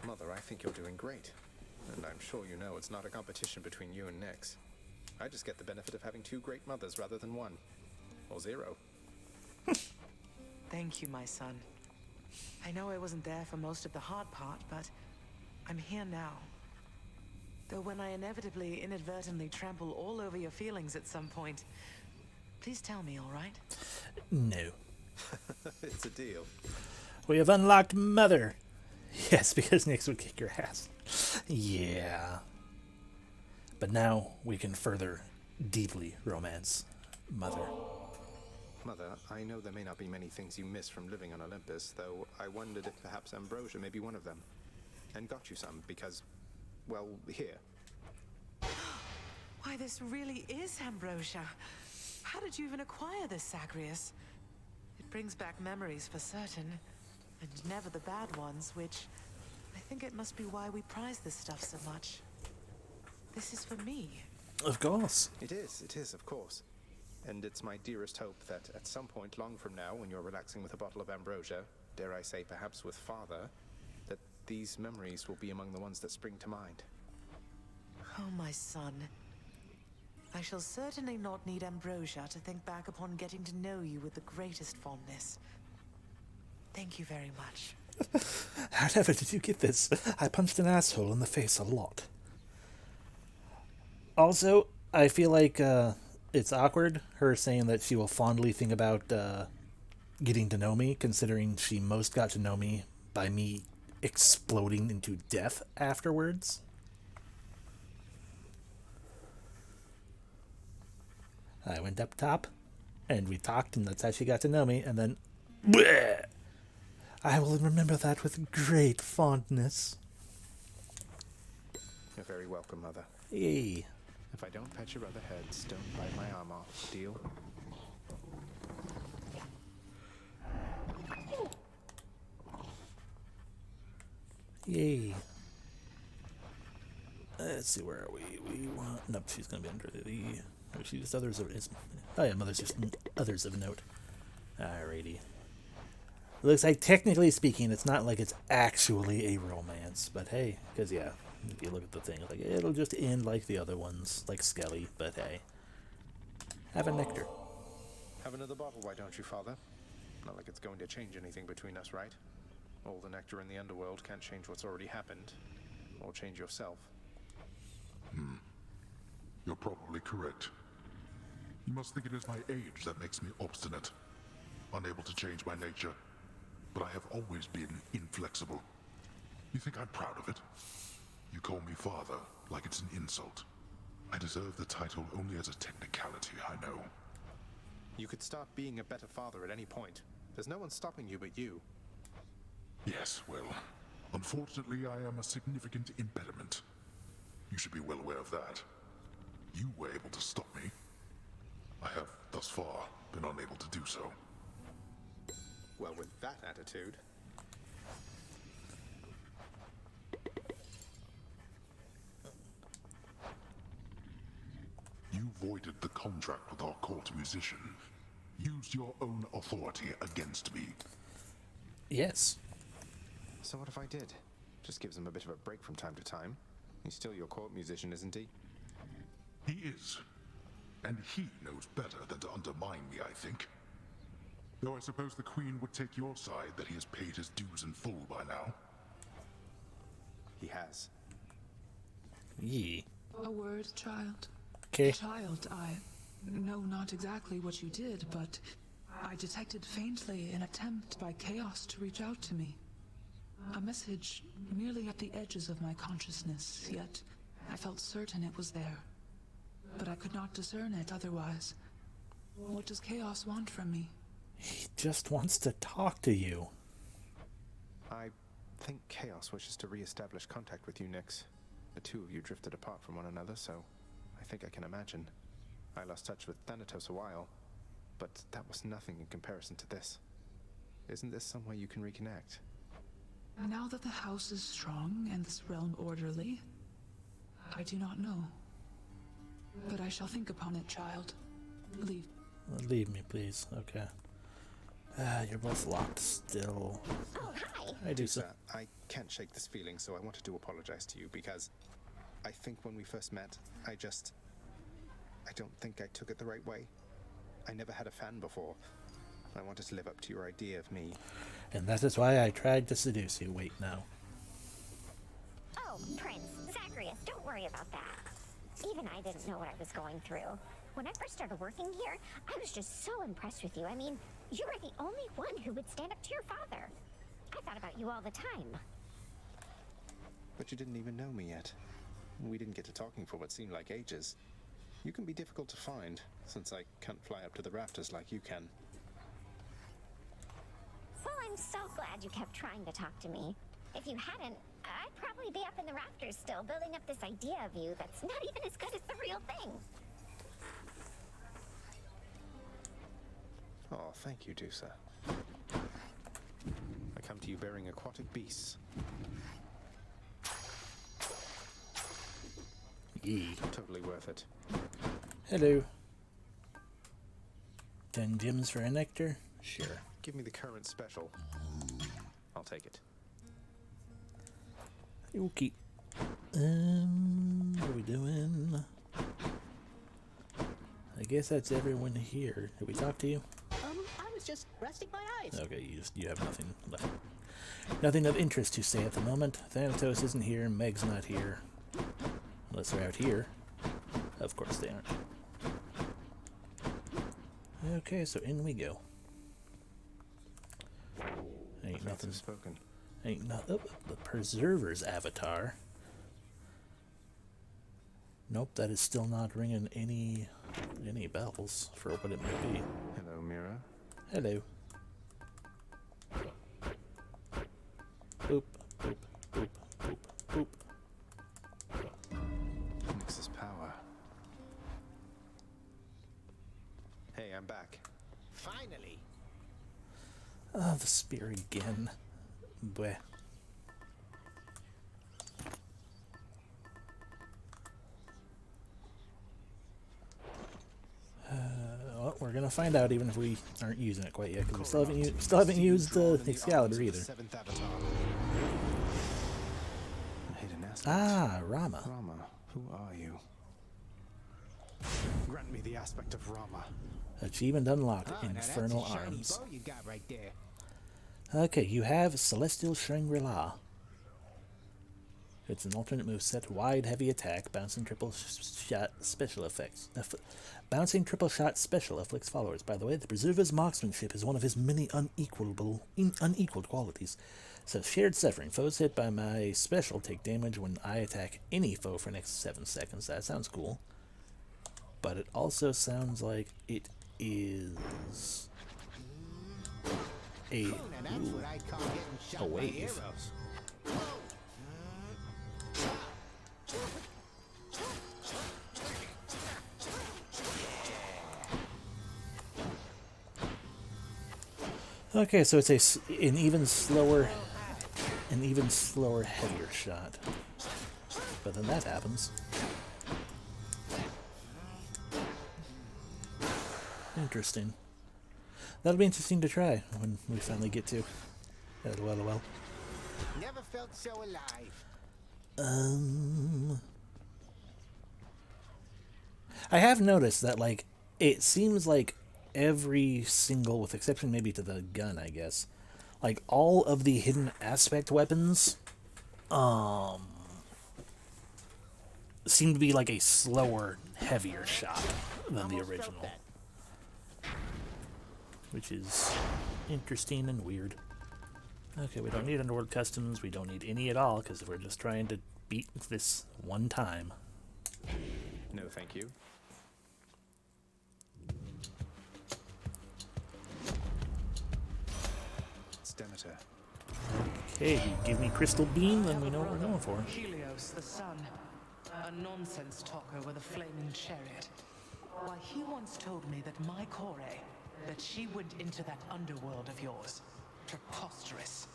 Mother, I think you're doing great. And I'm sure you know it's not a competition between you and Nyx. I just get the benefit of having two great mothers rather than one. Or zero. Thank you, my son. I know I wasn't there for most of the hard part, but I'm here now. Though when I inevitably, inadvertently trample all over your feelings at some point, please tell me, all right? No. It's a deal. We have unlocked Mother. Yes, because Nyx would kick your ass. Yeah. But now we can further deeply romance Mother. Mother, I know there may not be many things you miss from living on Olympus, though I wondered if perhaps ambrosia may be one of them. And got you some, because, well, here. Why, this really is ambrosia. How did you even acquire this, Zagreus? It brings back memories for certain, and never the bad ones, which I think it must be why we prize this stuff so much. This is for me. Of course. It is, of course. And it's my dearest hope that at some point long from now, when you're relaxing with a bottle of ambrosia, dare I say perhaps with Father, that these memories will be among the ones that spring to mind. Oh, my son. I shall certainly not need ambrosia to think back upon getting to know you with the greatest fondness. Thank you very much. However did you get this? I punched an asshole in the face a lot. Also, I feel like it's awkward, her saying that she will fondly think about getting to know me, considering she most got to know me by me exploding into death afterwards. I went up top, and we talked, and that's how she got to know me, and then... bleh! I will remember that with great fondness. You're very welcome, Mother. Yay. If I don't pet your other heads, don't bite my arm off. Deal? Yay. Let's see, where are we? We want... Nope, she's going to be under the... Oh, she just others of... Oh yeah, Mother's just others of note. Alrighty. It looks like, technically speaking, it's not like it's actually a romance. But hey, because yeah, if you look at the thing, like it'll just end like the other ones, like Skelly, but hey. Have a nectar. Have another bottle, why don't you, Father? Not like it's going to change anything between us, right? All the nectar in the underworld can't change what's already happened. Or change yourself. You're probably correct. You must think it is my age that makes me obstinate, unable to change my nature. But I have always been inflexible. You think I'm proud of it? You call me father, like it's an insult. I deserve the title only as a technicality, I know. You could start being a better father at any point. There's no one stopping you but you. Yes, well, unfortunately I am a significant impediment. You should be well aware of that. You were able to stop me. I have, thus far, been unable to do so. Well, with that attitude... You voided the contract with our court musician. Used your own authority against me. Yes. So what if I did? Just gives him a bit of a break from time to time. He's still your court musician, isn't he? He is. And he knows better than to undermine me, I think. Though I suppose the Queen would take your side that he has paid his dues in full by now. He has. Yee. A word, child. Okay. Child, I know not exactly what you did, but I detected faintly an attempt by Chaos to reach out to me. A message merely at the edges of my consciousness, yet I felt certain it was there. But I could not discern it otherwise. What does Chaos want from me? He just wants to talk to you. I think Chaos wishes to re-establish contact with you, Nyx. The two of you drifted apart from one another, so I think I can imagine. I lost touch with Thanatos a while, but that was nothing in comparison to this. Isn't this some way you can reconnect? Now that the house is strong and this realm orderly, I do not know. But I shall think upon it, child. Leave. Leave me, please. Okay. You're both locked still. Oh, hi. I do so. I can't shake this feeling, so I wanted to apologize to you because I think when we first met, I don't think I took it the right way. I never had a fan before. I wanted to live up to your idea of me. And that is why I tried to seduce you. Wait now. Oh, Prince, Zagreus, don't worry about that. Even I didn't know what I was going through. When I first started working here, I was just so impressed with you. I mean, you were the only one who would stand up to your father. I thought about you all the time. But you didn't even know me yet. We didn't get to talking for what seemed like ages. You can be difficult to find, since I can't fly up to the rafters like you can. Well, I'm so glad you kept trying to talk to me. If you hadn't, I'd probably be up in the rafters still, building up this idea of you that's not even as good as the real thing. Oh, thank you, Dusa. I come to you bearing aquatic beasts. Yee. Totally worth it. Hello. 10 gems for a nectar? Sure. Give me the current special. I'll take it. Okay. What are we doing? I guess that's everyone here. Did we talk to you? I was just resting my eyes. Okay, you have nothing left. Nothing of interest to say at the moment. Thanatos isn't here. Meg's not here. Unless they're out here. Of course they aren't. Okay, so in we go. Ain't nothing spoken. Ain't no. Oh, the Preserver's avatar. Nope, that is still not ringing any bells for what it might be. Hello, Mira. Hello. Boop, boop, boop, boop, boop. Nyx's power. Hey, I'm back. Finally. Oh, the spear again. Bleh. Well, we're gonna find out even if we aren't using it quite yet, because we still haven't used Excalibur either. Ah, Rama. Rama, who are you? Grant me the aspect of Rama. Achievement unlocked. Oh, Infernal now that's a shiny Arms. bow you got right there. Okay, you have Celestial Shangri-La. It's an alternate moveset, wide, heavy attack, bouncing triple shot special effects. Bouncing triple shot special afflicts followers. By the way, the Preserver's marksmanship is one of his many unequaled qualities. So shared suffering. Foes hit by my special take damage when I attack any foe for the next 7 seconds. That sounds cool. But it also sounds like it is a That's what I call getting shot by wave. arrows. Okay, so it's an even slower, heavier shot. But then that happens. Interesting. That'll be interesting to try when we finally get to. Well. Never felt so alive. I have noticed that, like, it seems like every single, with exception maybe to the gun, I guess, like, all of the hidden aspect weapons, seem to be like a slower, heavier shot than the original. Which is interesting and weird. Okay, we don't need Underworld Customs, we don't need any at all, because we're just trying to beat this one time. No, thank you. It's Demeter. Okay, you give me Crystal Beam, then we know what we're going for. Helios, the sun. A nonsense talker with a flaming chariot. Why, he once told me that my Kore, that she went into that underworld of yours. Preposterous.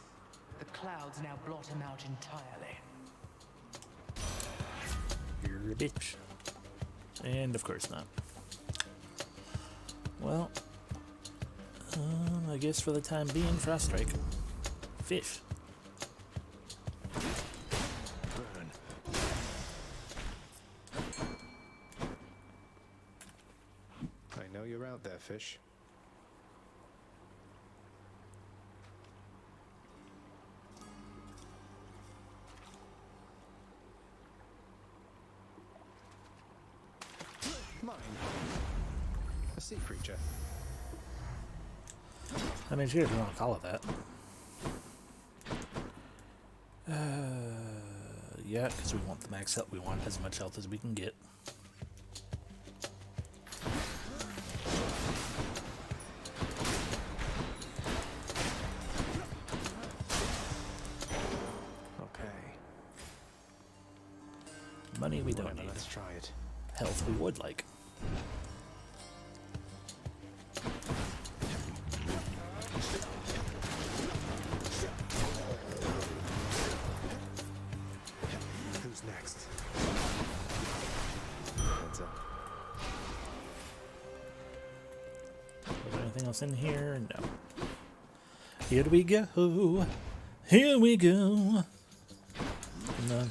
The clouds now blot him out entirely. You're a bitch. And of course not. Well, I guess for the time being, Frost Strike. Fish. Burn. I know you're out there, fish. Mine. A sea creature. I mean, sure, if you want to call it that. Yeah, because we want the max health. We want as much health as we can get. Okay. Money we don't need. Let's try it. Health we would like. Who's next? Heads up. Is there anything else in here? No. Here we go. Here we go. None.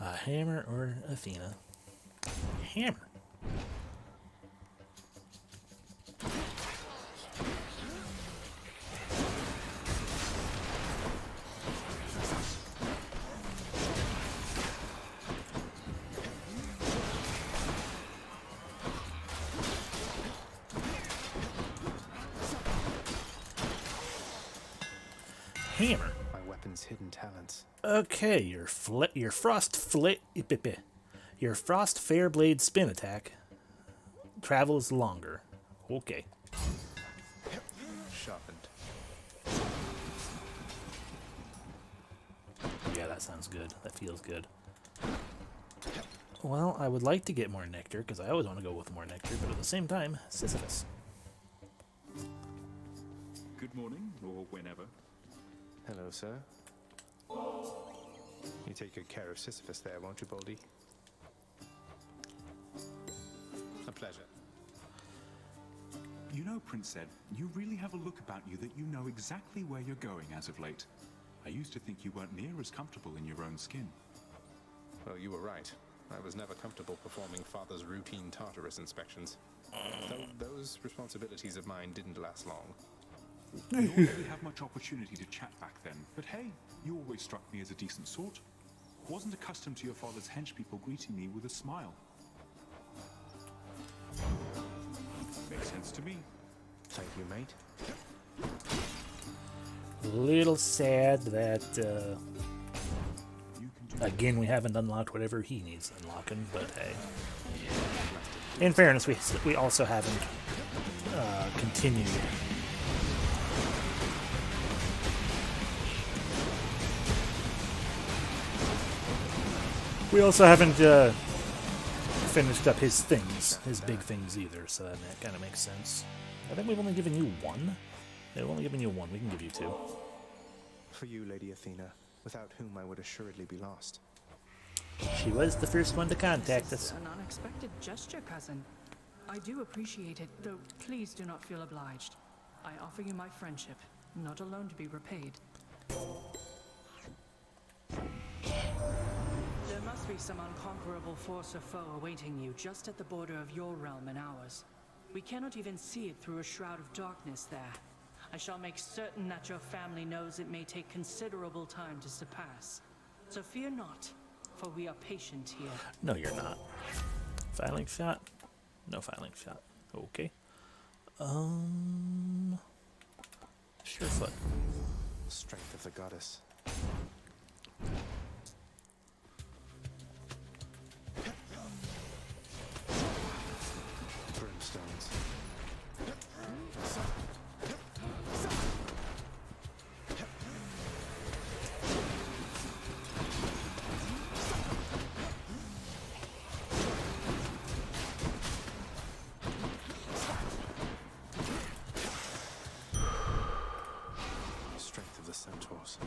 A hammer or Athena? Hammer. Hammer. My weapon's hidden talents. Okay, your frost fair blade spin attack travels longer. Okay. Sharpened. Yeah, that sounds good. That feels good. Well, I would like to get more nectar because I always want to go with more nectar, but at the same time, Sisyphus. Good morning, or whenever. Hello, sir. You take good care of Sisyphus there, won't you, Baldy? A pleasure. You know, Prince Ed, you really have a look about you that you know exactly where you're going as of late. I used to think you weren't near as comfortable in your own skin. Well, you were right. I was never comfortable performing Father's routine Tartarus inspections. Though those responsibilities of mine didn't last long. I don't really have much opportunity to chat back then, but hey, you always struck me as a decent sort. Wasn't accustomed to your father's henchpeople greeting me with a smile. Makes sense to me. Thank you, mate. Little sad that, again, we haven't unlocked whatever he needs unlocking, but hey. In fairness, we also haven't continued. We also haven't finished up his things, his big things either, so that kind of makes sense. I think we've only given you one. Yeah, we've only given you one. We can give you two. For you, Lady Athena, without whom I would assuredly be lost. She was the first one to contact This is us. an unexpected gesture, cousin. I do appreciate it, though please do not feel obliged. I offer you my friendship, not alone to be repaid. There must be some unconquerable force or foe awaiting you just at the border of your realm and ours. We cannot even see it through a shroud of darkness there. I shall make certain that your family knows it may take considerable time to surpass. So fear not, for we are patient here. No, you're not. Filing shot? No filing shot. Okay. Surefoot. Strength of the goddess. Brimstones. Strength of the centaurs.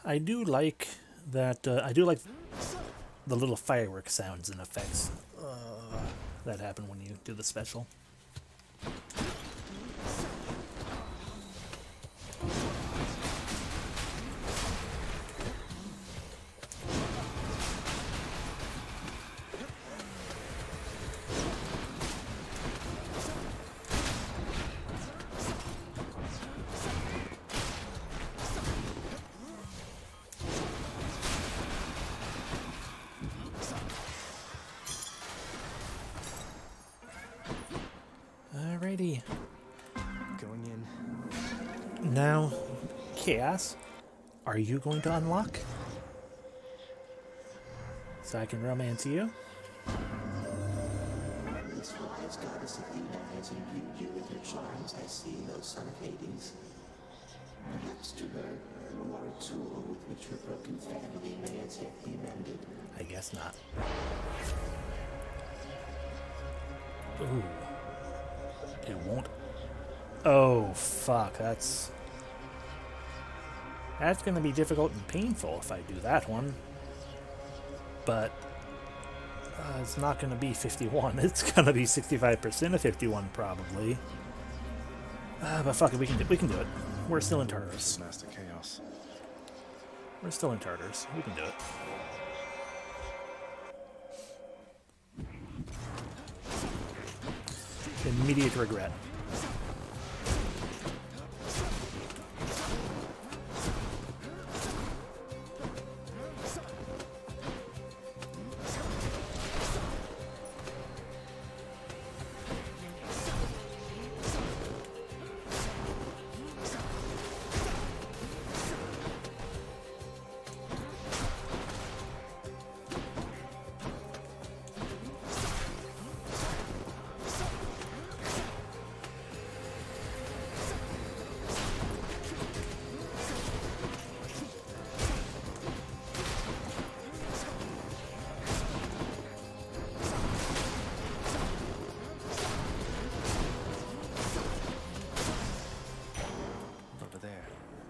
I do like that. I do like the little firework sounds and effects that happen when you do the special. Alrighty. Going in. Now, Chaos, are you going to unlock? So I can romance you? This wise goddess Athena has imbued you with her charms, I see, no son of Hades. Perhaps to her, you are a tool with which her broken family may as yet be mended. I guess not. Ooh. It won't. Oh, fuck. That's going to be difficult and painful if I do that one. But it's not going to be 51. It's going to be 65% of 51 probably. But fuck it, we can do it. We're still in Tartarus. Master Chaos. We're still in Tartarus. We can do it. Immediate regret.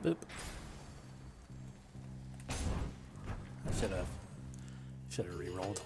Boop. I should have re-rolled.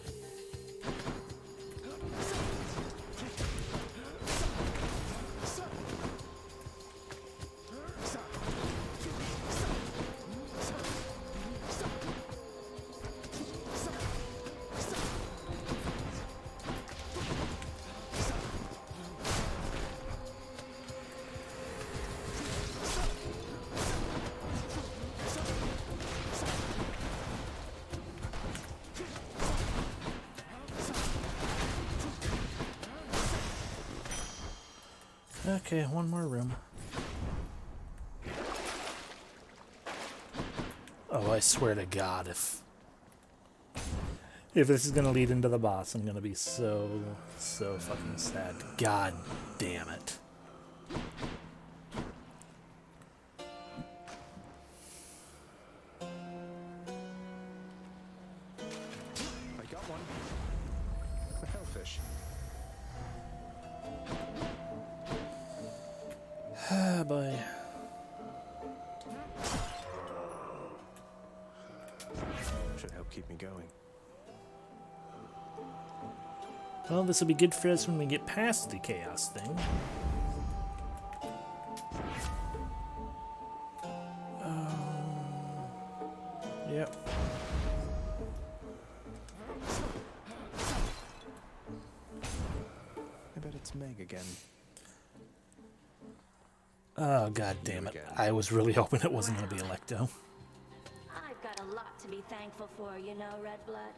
Okay, one more room. Oh, I swear to God, if this is gonna lead into the boss, I'm gonna be so fucking sad. God damn it. I got one. A hellfish. Ah, boy. Should help keep me going. Well, this will be good for us when we get past the chaos thing. Yep. I bet it's Meg again. Oh, God damn it. I was really hoping it wasn't going to be Electo. I've got a lot to be thankful for, you know, Redblood.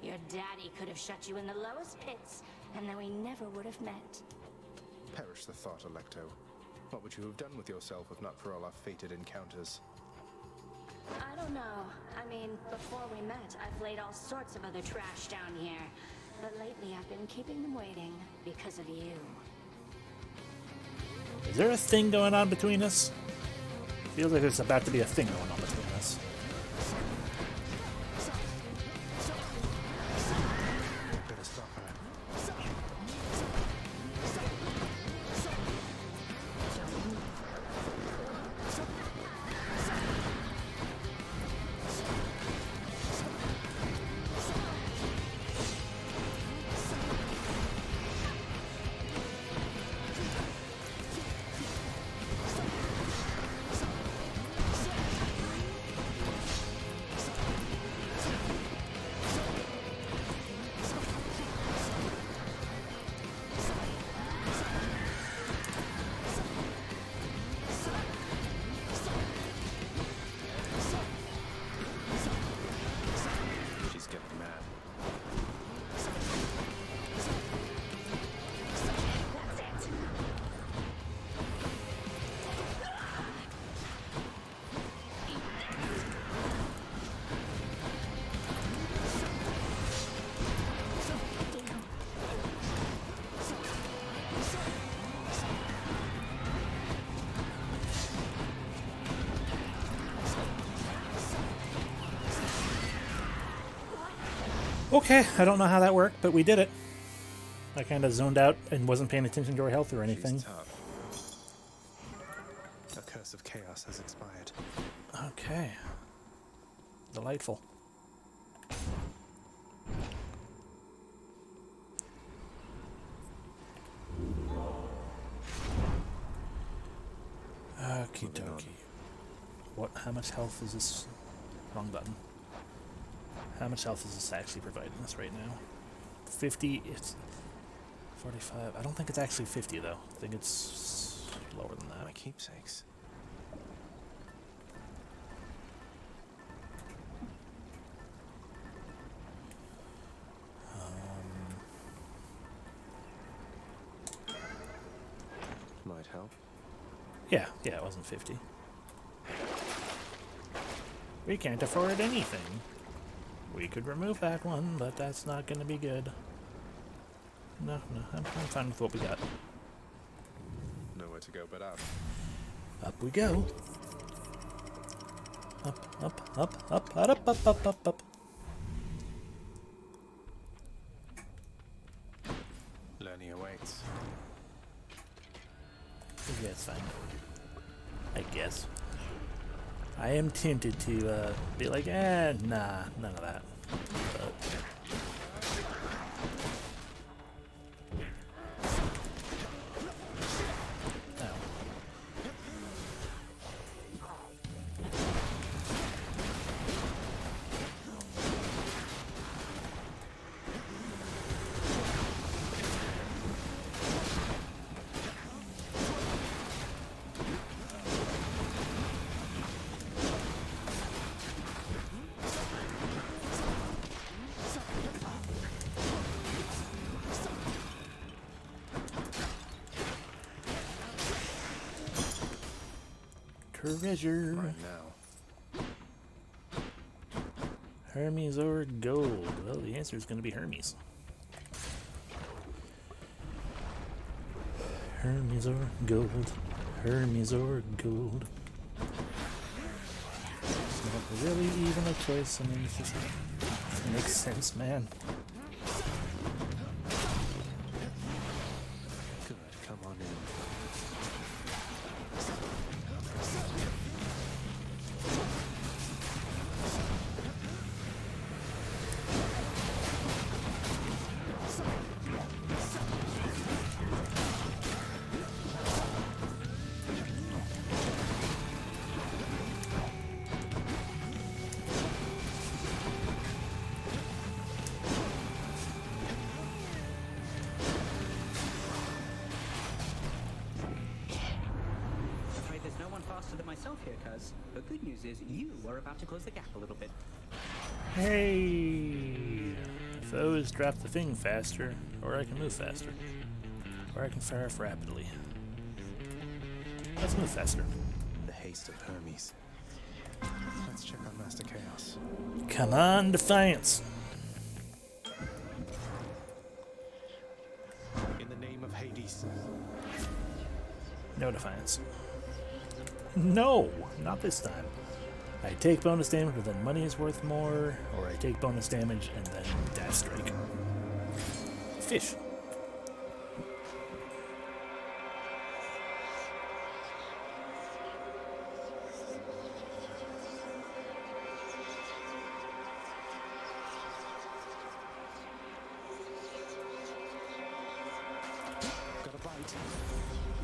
Your daddy could have shut you in the lowest pits, and then we never would have met. Perish the thought, Electo. What would you have done with yourself if not for all our fated encounters? I don't know. I mean, before we met, I've laid all sorts of other trash down here. But lately, I've been keeping them waiting because of you. Is there a thing going on between us? Feels like there's about to be a thing going on between us. Better stop her. She's getting mad. That's it. Okay, I don't know how that worked, but we did it. I kind of zoned out and wasn't paying attention to her health or anything. She's tough. The curse of chaos has expired. Okay. Delightful. Okie dokie. What? How much health is this? Wrong button. How much health is this actually providing us right now? 50. It's 45. I don't think it's actually 50 though. I think it's lower than that. My keepsakes. Might help. Yeah, it wasn't 50. We can't afford anything. We could remove that one, but that's not going to be good. No, I'm fine with what we got. Nowhere to go but up. Up we go. Up. Learning awaits. Yeah, it's fine. I guess. I am tempted to be like, nah, none of that. But Treasure. Right now. Hermes or gold? Well, the answer is going to be Hermes. Hermes or gold. Hermes or gold. It's not really even a choice. I mean, it just makes sense, man. Good, come on in. Afraid there's no one faster than myself here, cuz. The good news is you are about to close the gap a little bit. Hey! Foes drop the thing faster, or I can move faster. Or I can fire off rapidly. Let's move faster. The haste of Hermes. Let's check on Master Chaos. Come on, Defiance! In the name of Hades. No Defiance. No! Not this time. I take bonus damage, but then money is worth more, or I take bonus damage and then dash strike. Fish. Got a bite.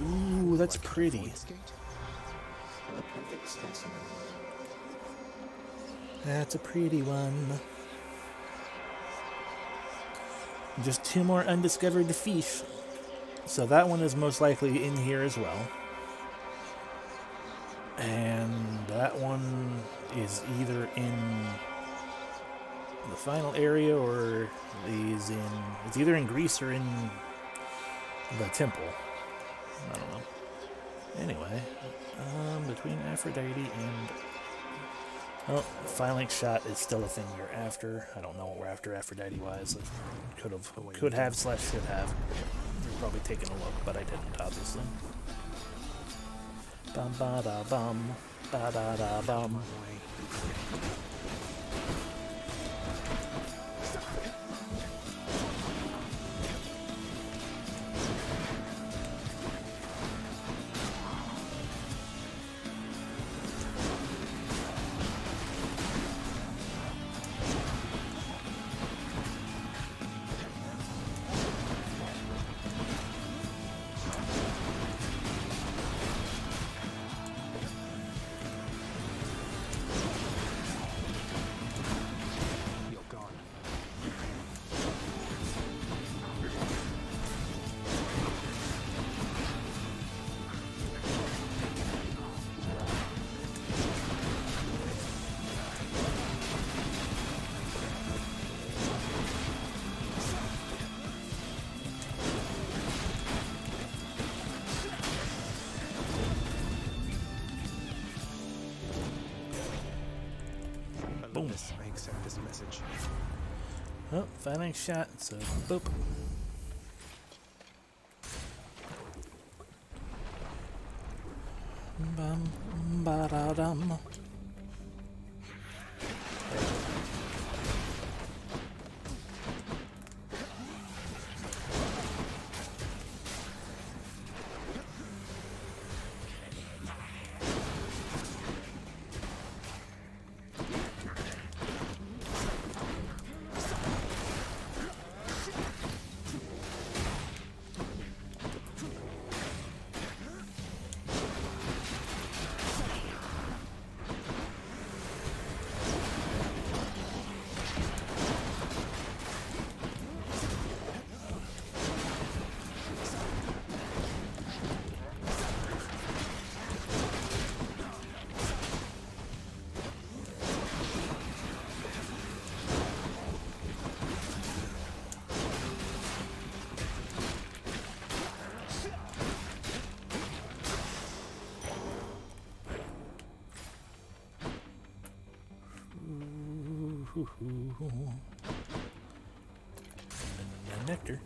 Ooh, that's pretty. A perfect specimen. That's a pretty one. Just 2 more undiscovered fish. So that one is most likely in here as well. And that one is either in the final area or is in... It's either in Greece or in the temple. I don't know. Anyway, between Aphrodite and... Well, Phalanx Shot is still a thing you're after. I don't know what we're after Aphrodite-wise. Could have / should have. You're probably taking a look, but I didn't, obviously. Bum ba da bum, ba da da bum. Boom. I accept this message. Oh, Phalanx Shot, so boop. Bum ba da dum. And nectar.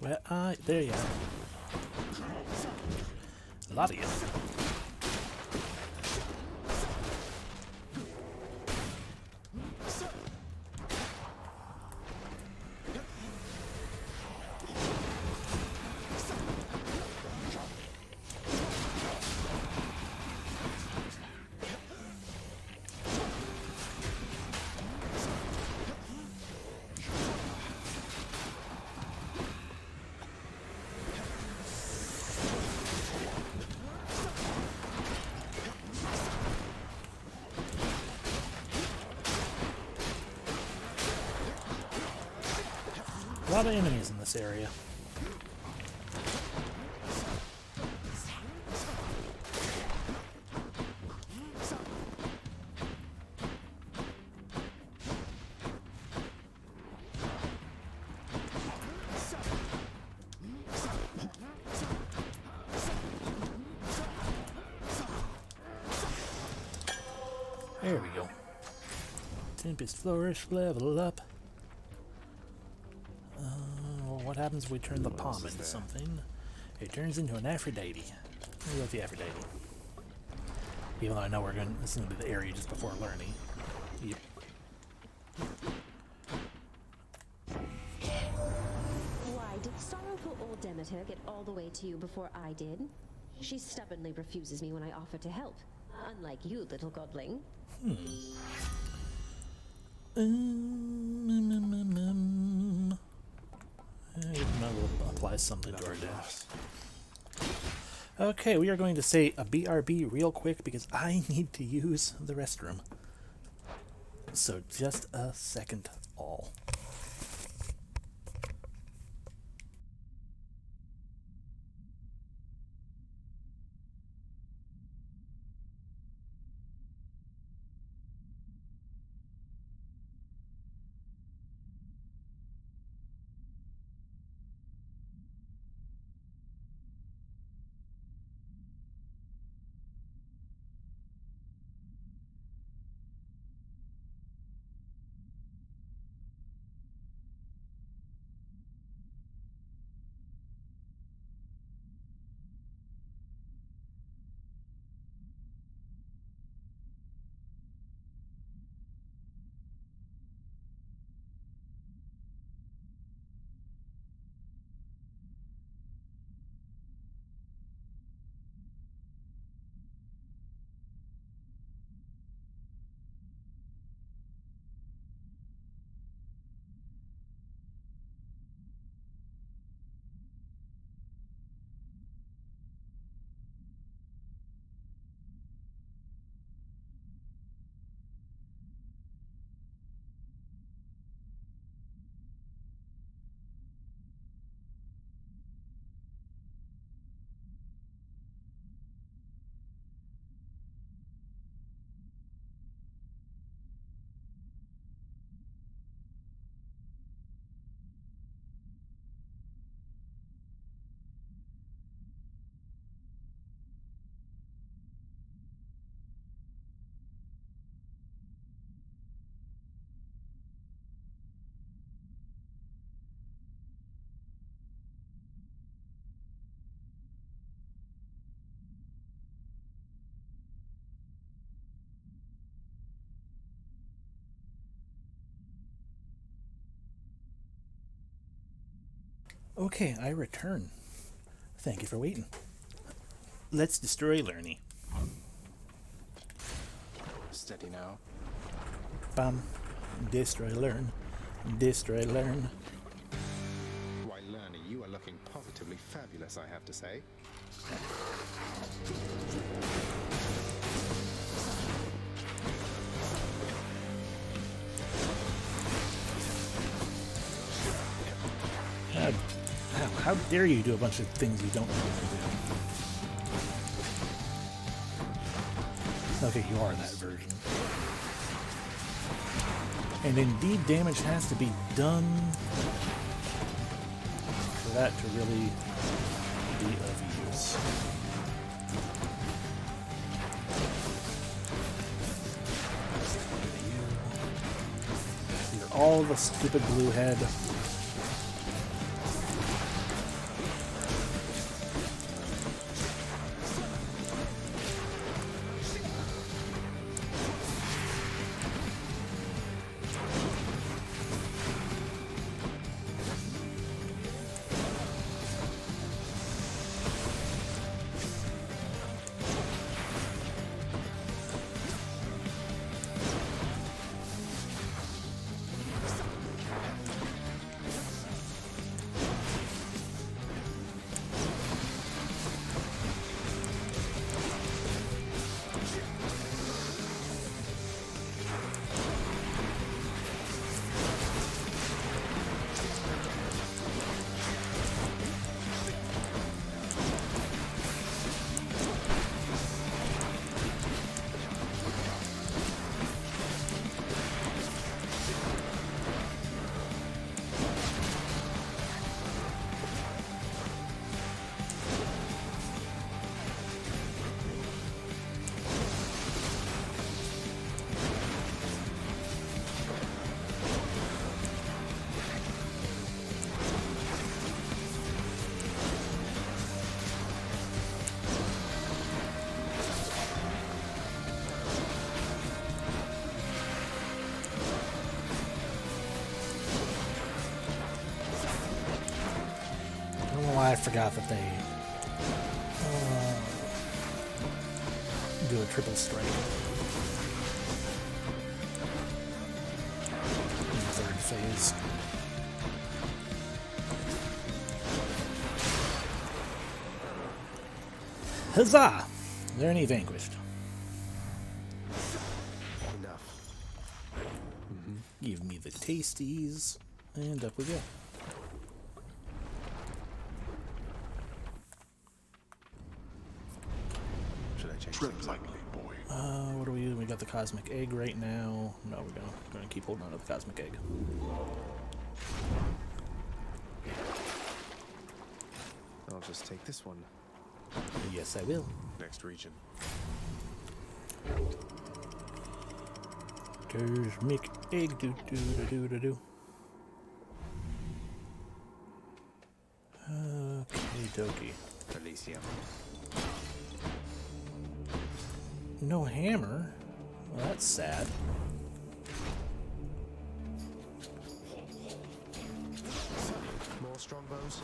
Well, there you are. A lot of you. A lot of enemies in this area. There we go. Tempest Flourish, level up. What happens if we turn the palm into something? It turns into an Aphrodite. We'll go with the Aphrodite. Even though I know this is going to be the area just before learning. Yep. Why did sorrowful old Demeter get all the way to you before I did? She stubbornly refuses me when I offer to help. Unlike you, little godling. We'll apply something to our dash. Okay, we are going to say a BRB real quick because I need to use the restroom. So just a second all. Okay, I return. Thank you for waiting. Let's destroy Lerny. Steady now. Bam. Destroy Learn. Destroy Learn. Why, Lerny, you are looking positively fabulous, I have to say. dare you do a bunch of things you don't normally do? Okay, you are that version. And indeed, damage has to be done for that to really be of use. You're all the stupid blue head. I forgot that they do a triple strike in the third phase. Huzzah! They're any vanquished. Enough. Give me the tasties, and up we go. Tread lightly, boy. What do we do? We got the cosmic egg right now. No, we're gonna keep holding on to the cosmic egg. I'll just take this one. Yes, I will. Next region. Cosmic egg, do do do do do do. Okay, dokie. Elysium. No hammer? Well, that's sad. More strongbows.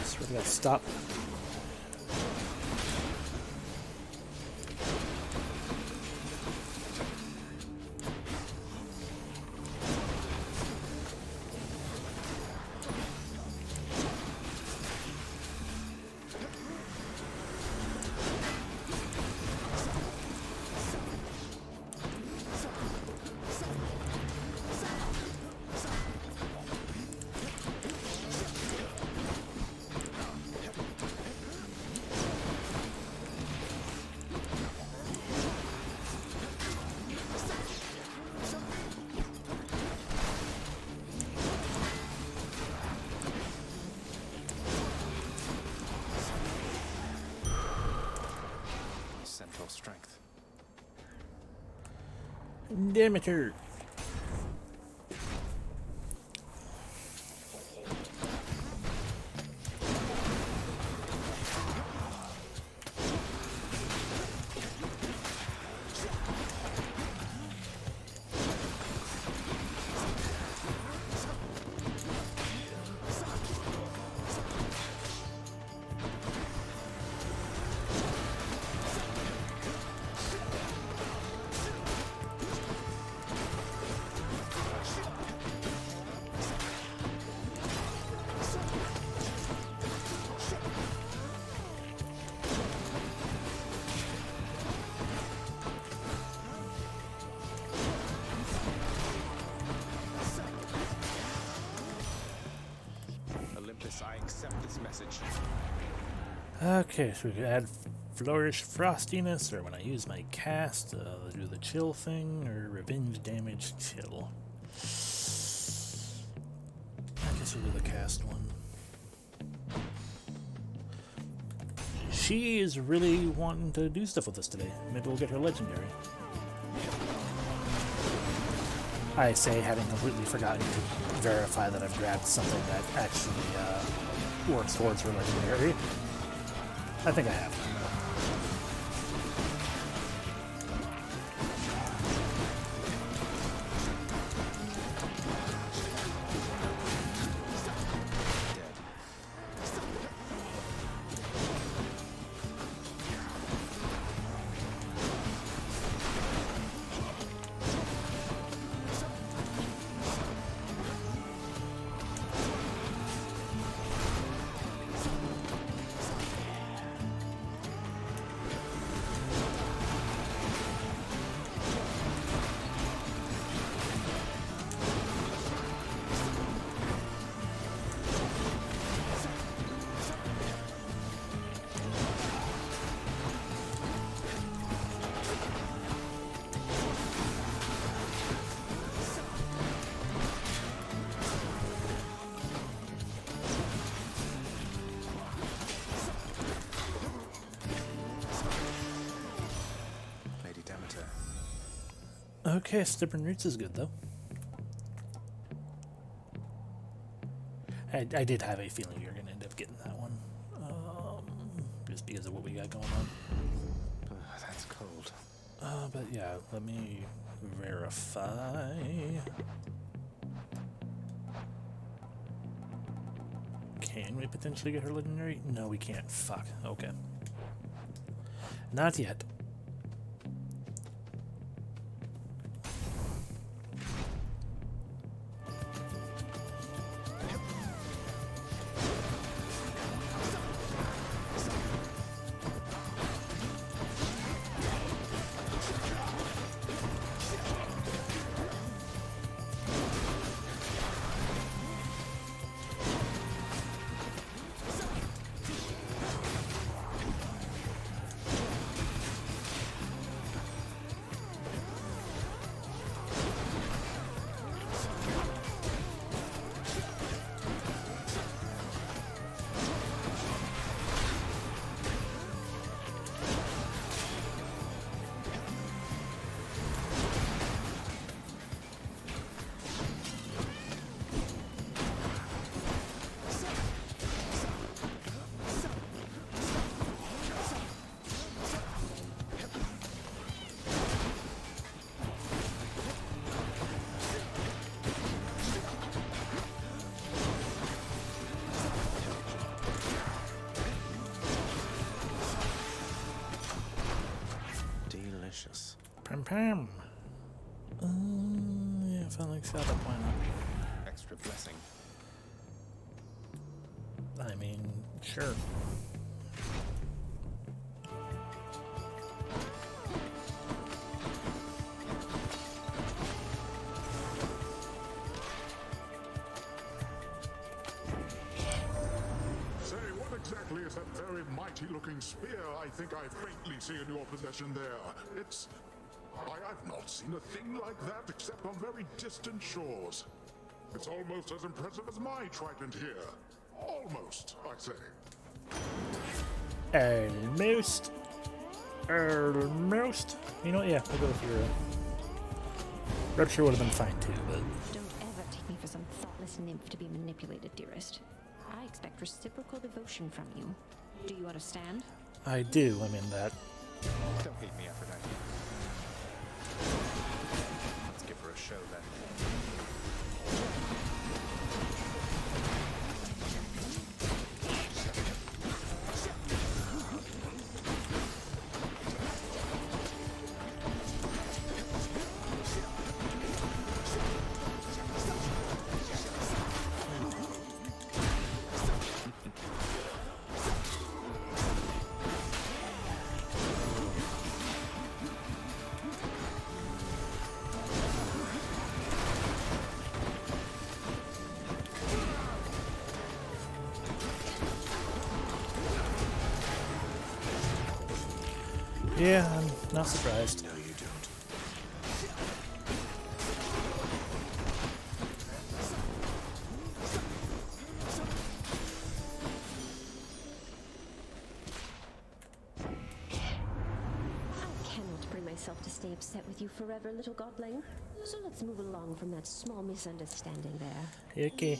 Swear to God, stop. Strength. Demeter. Okay, so we can add Flourish Frostiness, or when I use my cast, do the chill thing, or revenge damage chill. I guess we'll do the cast one. She is really wanting to do stuff with us today. Maybe we'll get her legendary. I say, having completely forgotten to verify that I've grabbed something that actually works towards her legendary. I think I have. Okay, Stubborn Roots is good, though. I did have a feeling you're going to end up getting that one. Just because of what we got going on. That's cold. But yeah, let me verify. Can we potentially get her legendary? No, we can't. Fuck. Okay. Not yet. Pam. Yeah, if I like shot up, why not? Extra blessing. I mean, sure. Say, what exactly is that very mighty-looking spear I think I faintly see in your possession there? I've not seen a thing like that except on very distant shores. It's almost as impressive as my trident here. Almost, I say. Almost. Almost. You know what? Yeah, we'll go with your. Rupture would have been fine too, but. Don't ever take me for some thoughtless nymph to be manipulated, dearest. I expect reciprocal devotion from you. Do you understand? I do. I mean that. Don't hate me, Aphrodite. Let's give her a show then. Yeah, I'm not surprised. No, you don't. I cannot bring myself to stay upset with you forever, little godling. So let's move along from that small misunderstanding there. Okay.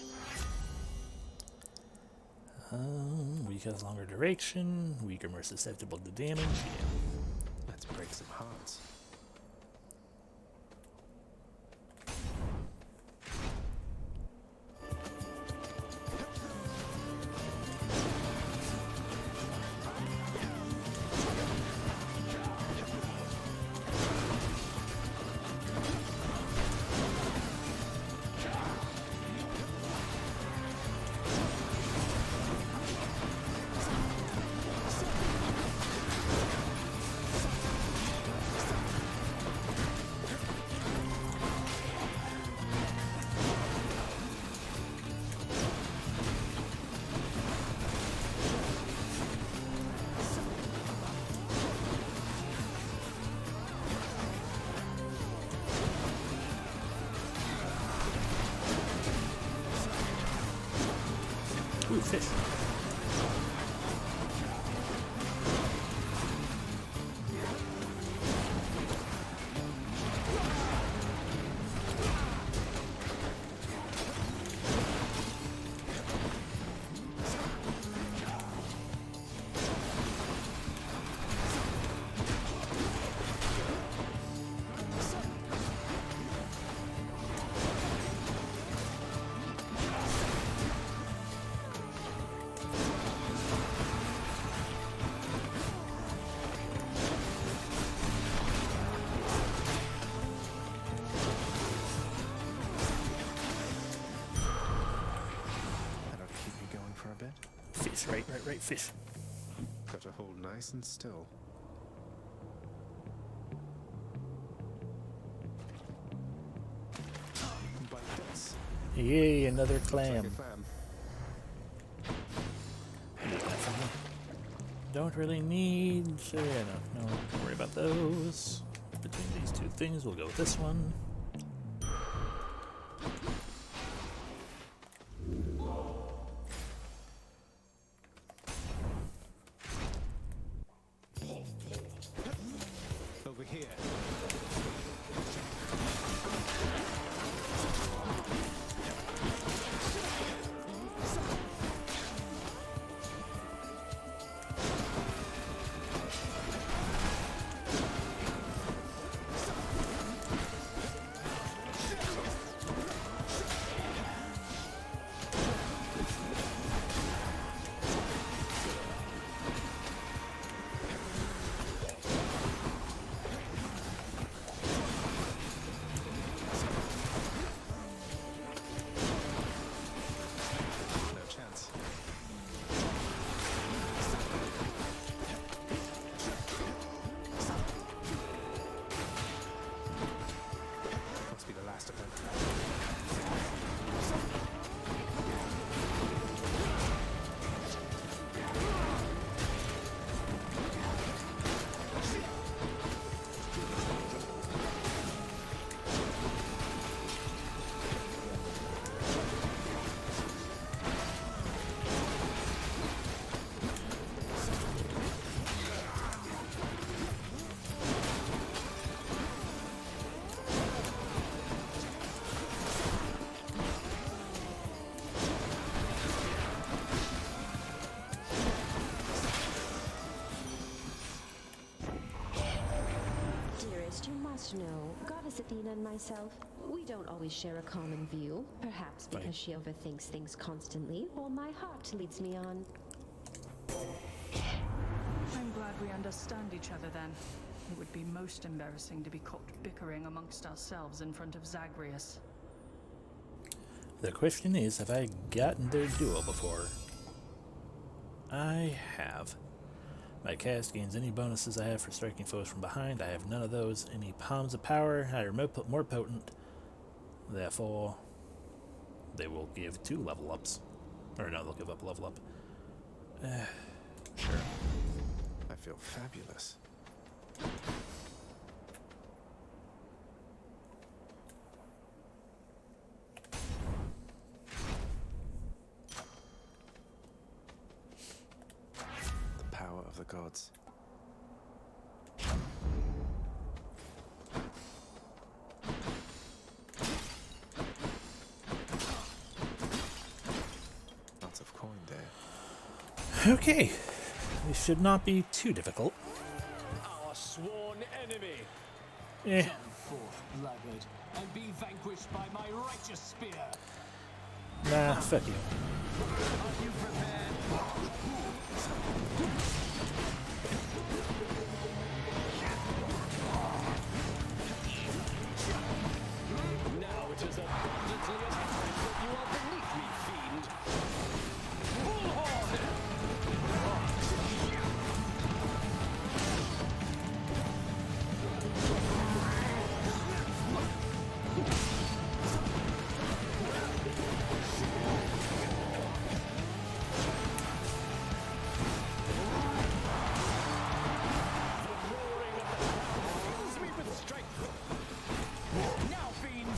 Weak has longer duration. Weak are more susceptible to damage. Yeah. Let's break some hearts. Ooh, fish. That'll keep me going for a bit. Fish, right, fish. Got to hold nice and still. Bite this. Yay, another Looks clam. like a clam. Don't really need, so yeah, no, don't worry about those. Between these two things, we'll go with this one. Over here. No chance. Must be the last of them. Dearest, you must know, Goddess Athena and myself, we don't always share a common view. Perhaps because she overthinks things constantly, while my heart leads me on. I'm glad we understand each other then. It would be most embarrassing to be caught bickering amongst ourselves in front of Zagreus. The question is, have I gotten their duo before? I have. My cast gains any bonuses I have for striking foes from behind. I have none of those. Any palms of power are more potent. Therefore, they will give 2 level ups. Or no, they'll give up a level up. Sure. I feel fabulous. The power of the gods. Lots of coin there. Okay. This should not be too difficult. Our sworn enemy. Eh. Come forth, blackguard, and be vanquished by my righteous spear. Nah, fuck you. Are you prepared? Now it is abundantly apparent that you are beneath me, fiend. Bullhorn! Fills me with strength. Now, fiend!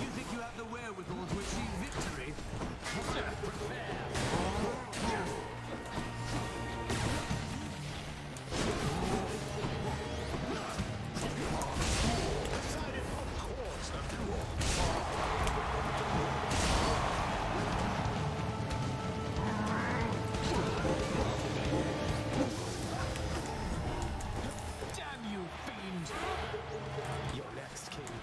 You think you have the wherewithal to achieve victory? Prepare! Damn you, fiend! You're next, king.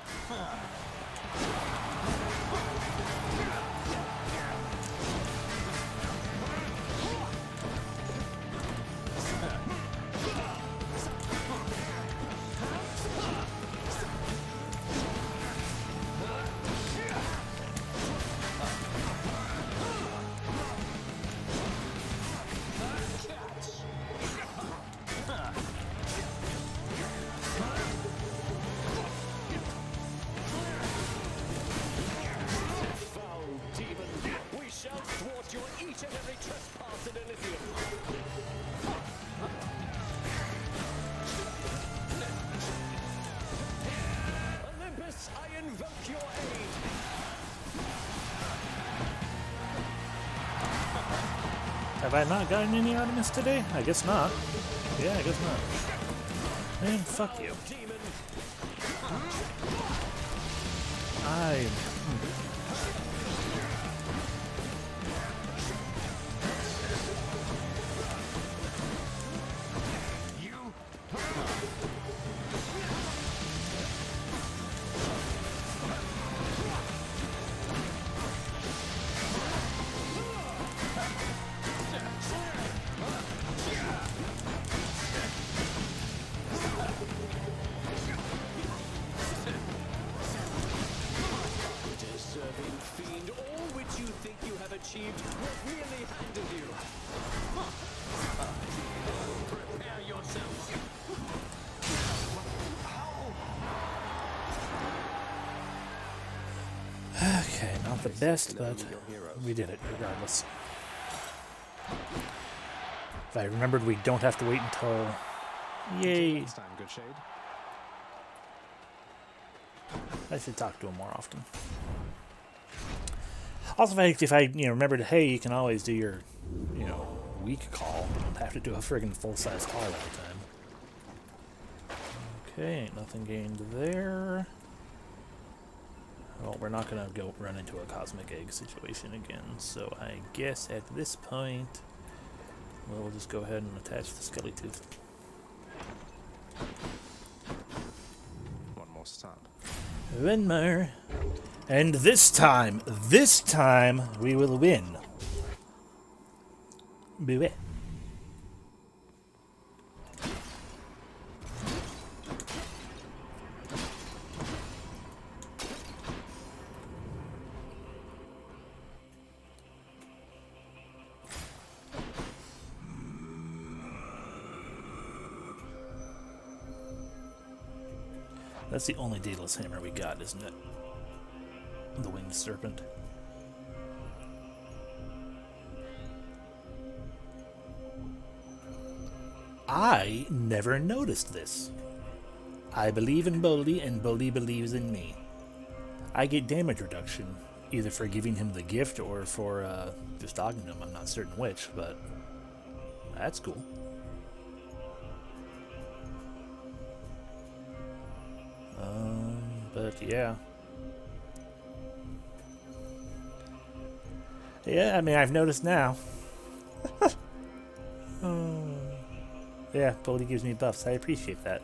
Foul demon, we shall thwart your each and every trespass in Elysium. Olympus, I invoke your aid. Have I not gotten any Artemis today? I guess not. Yeah, I guess not. Man, fuck you. Demon, you. Deserving fiend, all which you think you have achieved was merely handed you. Prepare yourselves. Okay, not the best, but we did it regardless. If I remembered, we don't have to wait until... Yay! Next time, good shade. I should talk to him more often. Also, if I remembered, hey, you can always do your, weak call. You don't have to do a friggin' full-size call all the time. Okay, ain't nothing gained there. Well, we're not gonna go run into a cosmic egg situation again, so I guess at this point, we'll just go ahead and attach the skelly tooth. One more stop. One more. And this time, we will win. Boo-eh. That's the only Daedalus hammer we got, isn't it? The winged serpent. I never noticed this. I believe in Boldy, and Boldy believes in me. I get damage reduction, either for giving him the gift or for just dogging him. I'm not certain which, but that's cool. But yeah. Yeah, I mean, I've noticed now. Yeah, Boldy gives me buffs. I appreciate that.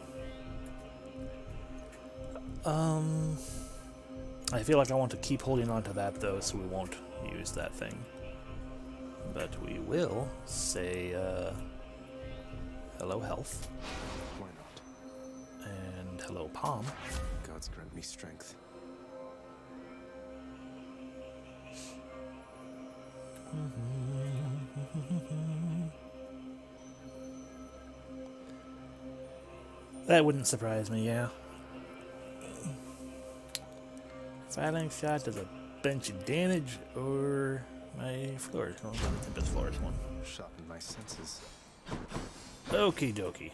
I feel like I want to keep holding on to that, though, so we won't use that thing. But we will say, hello, health. Why not? And hello, palm. Gods grant me strength. That wouldn't surprise me, yeah. Filing shot does a bunch of damage, or my flourish. Well, I think that's flourish one. Sharpen my senses. Okie dokie.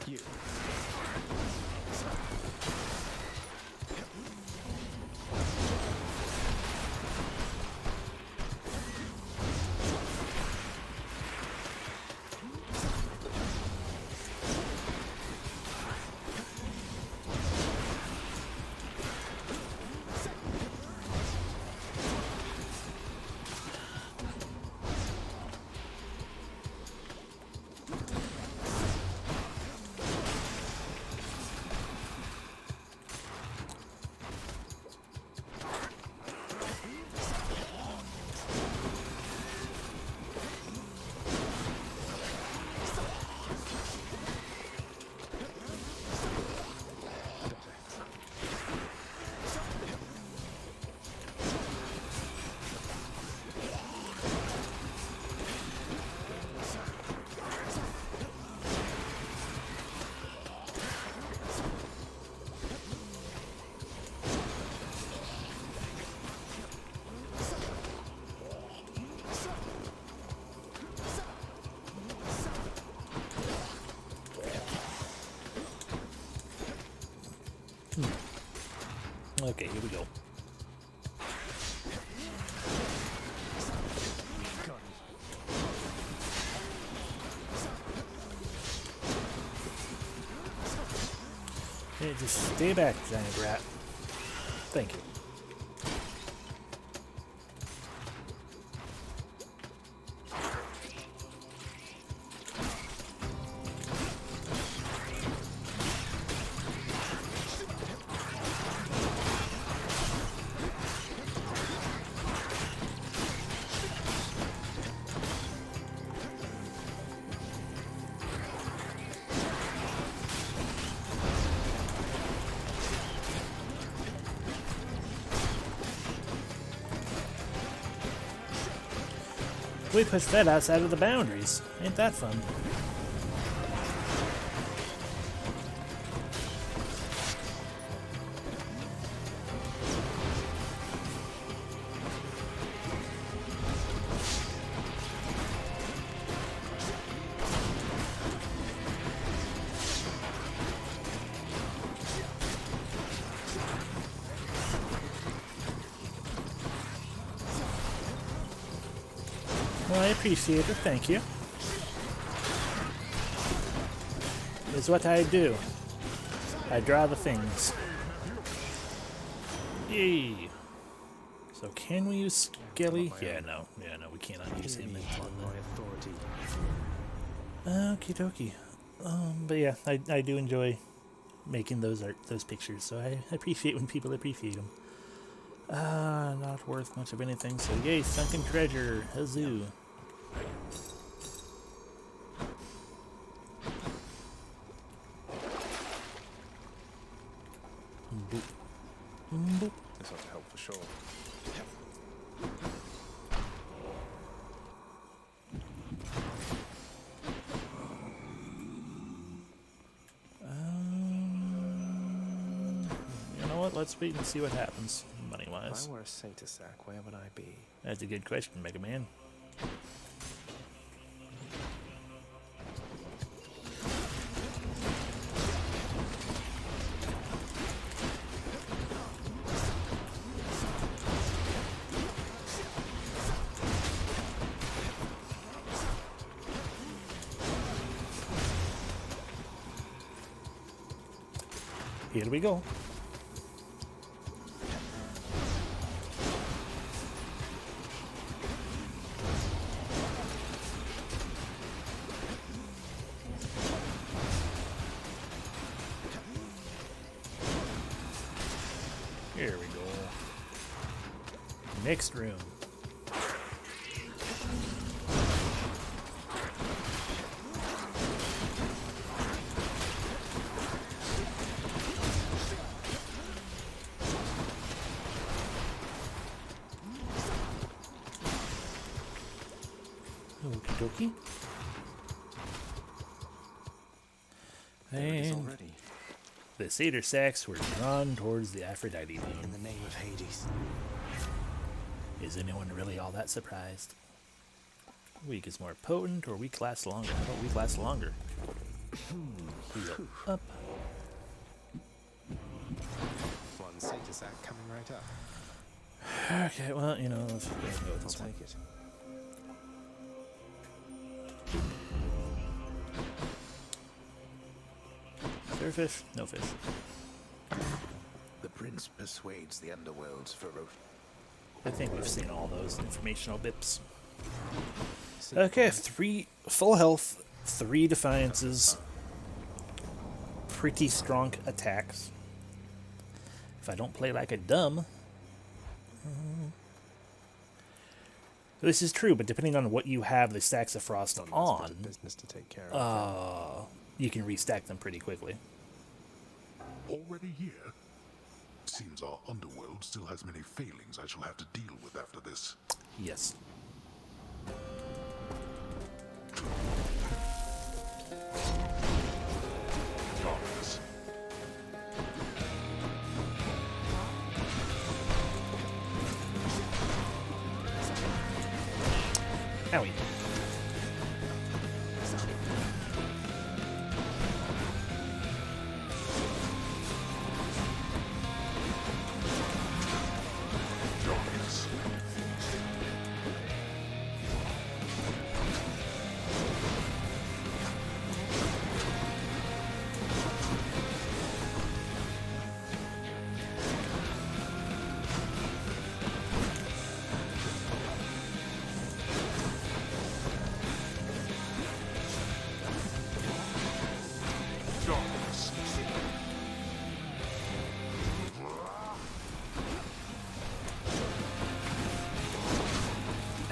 You. Okay, here we go. Hey, just stay back, giant rat. Thank you. We pushed that outside of the boundaries. Ain't that fun? Well, I appreciate it, thank you. It's what I do. I draw the things. Yay! So can we use Skelly? Yeah, no, we cannot use him. Okie dokie. But yeah, I do enjoy making those pictures, so I appreciate when people appreciate them. Not worth much of anything, so yay, sunken treasure, huzzoo. Boop. Boop. This ought to help for sure. You know what? Let's wait and see what happens, money-wise. If I were a Saint Sack, where would I be? That's a good question, Mega Man. Here we go. Here we go. Next room. Okie dokie. And the Satyr Sacks were drawn towards the Aphrodite beam. In the name of Hades. Is anyone really all that surprised? Weak is more potent, or weak lasts longer? How about weak lasts longer? Heal up. One Satyr Sack coming right up. Okay, well, you know, let's go with this I'll one. take it. Fish? No fish. The prince persuades the underworld's ferocious. I think we've seen all those informational bips. Okay, 3 full health, 3 defiances, pretty strong attacks. If I don't play like a dumb. This is true, but depending on what you have the stacks of frost on, business to take care of. you can restack them pretty quickly. Already here? Seems our underworld still has many failings I shall have to deal with after this. Yes. Darkness. Owie.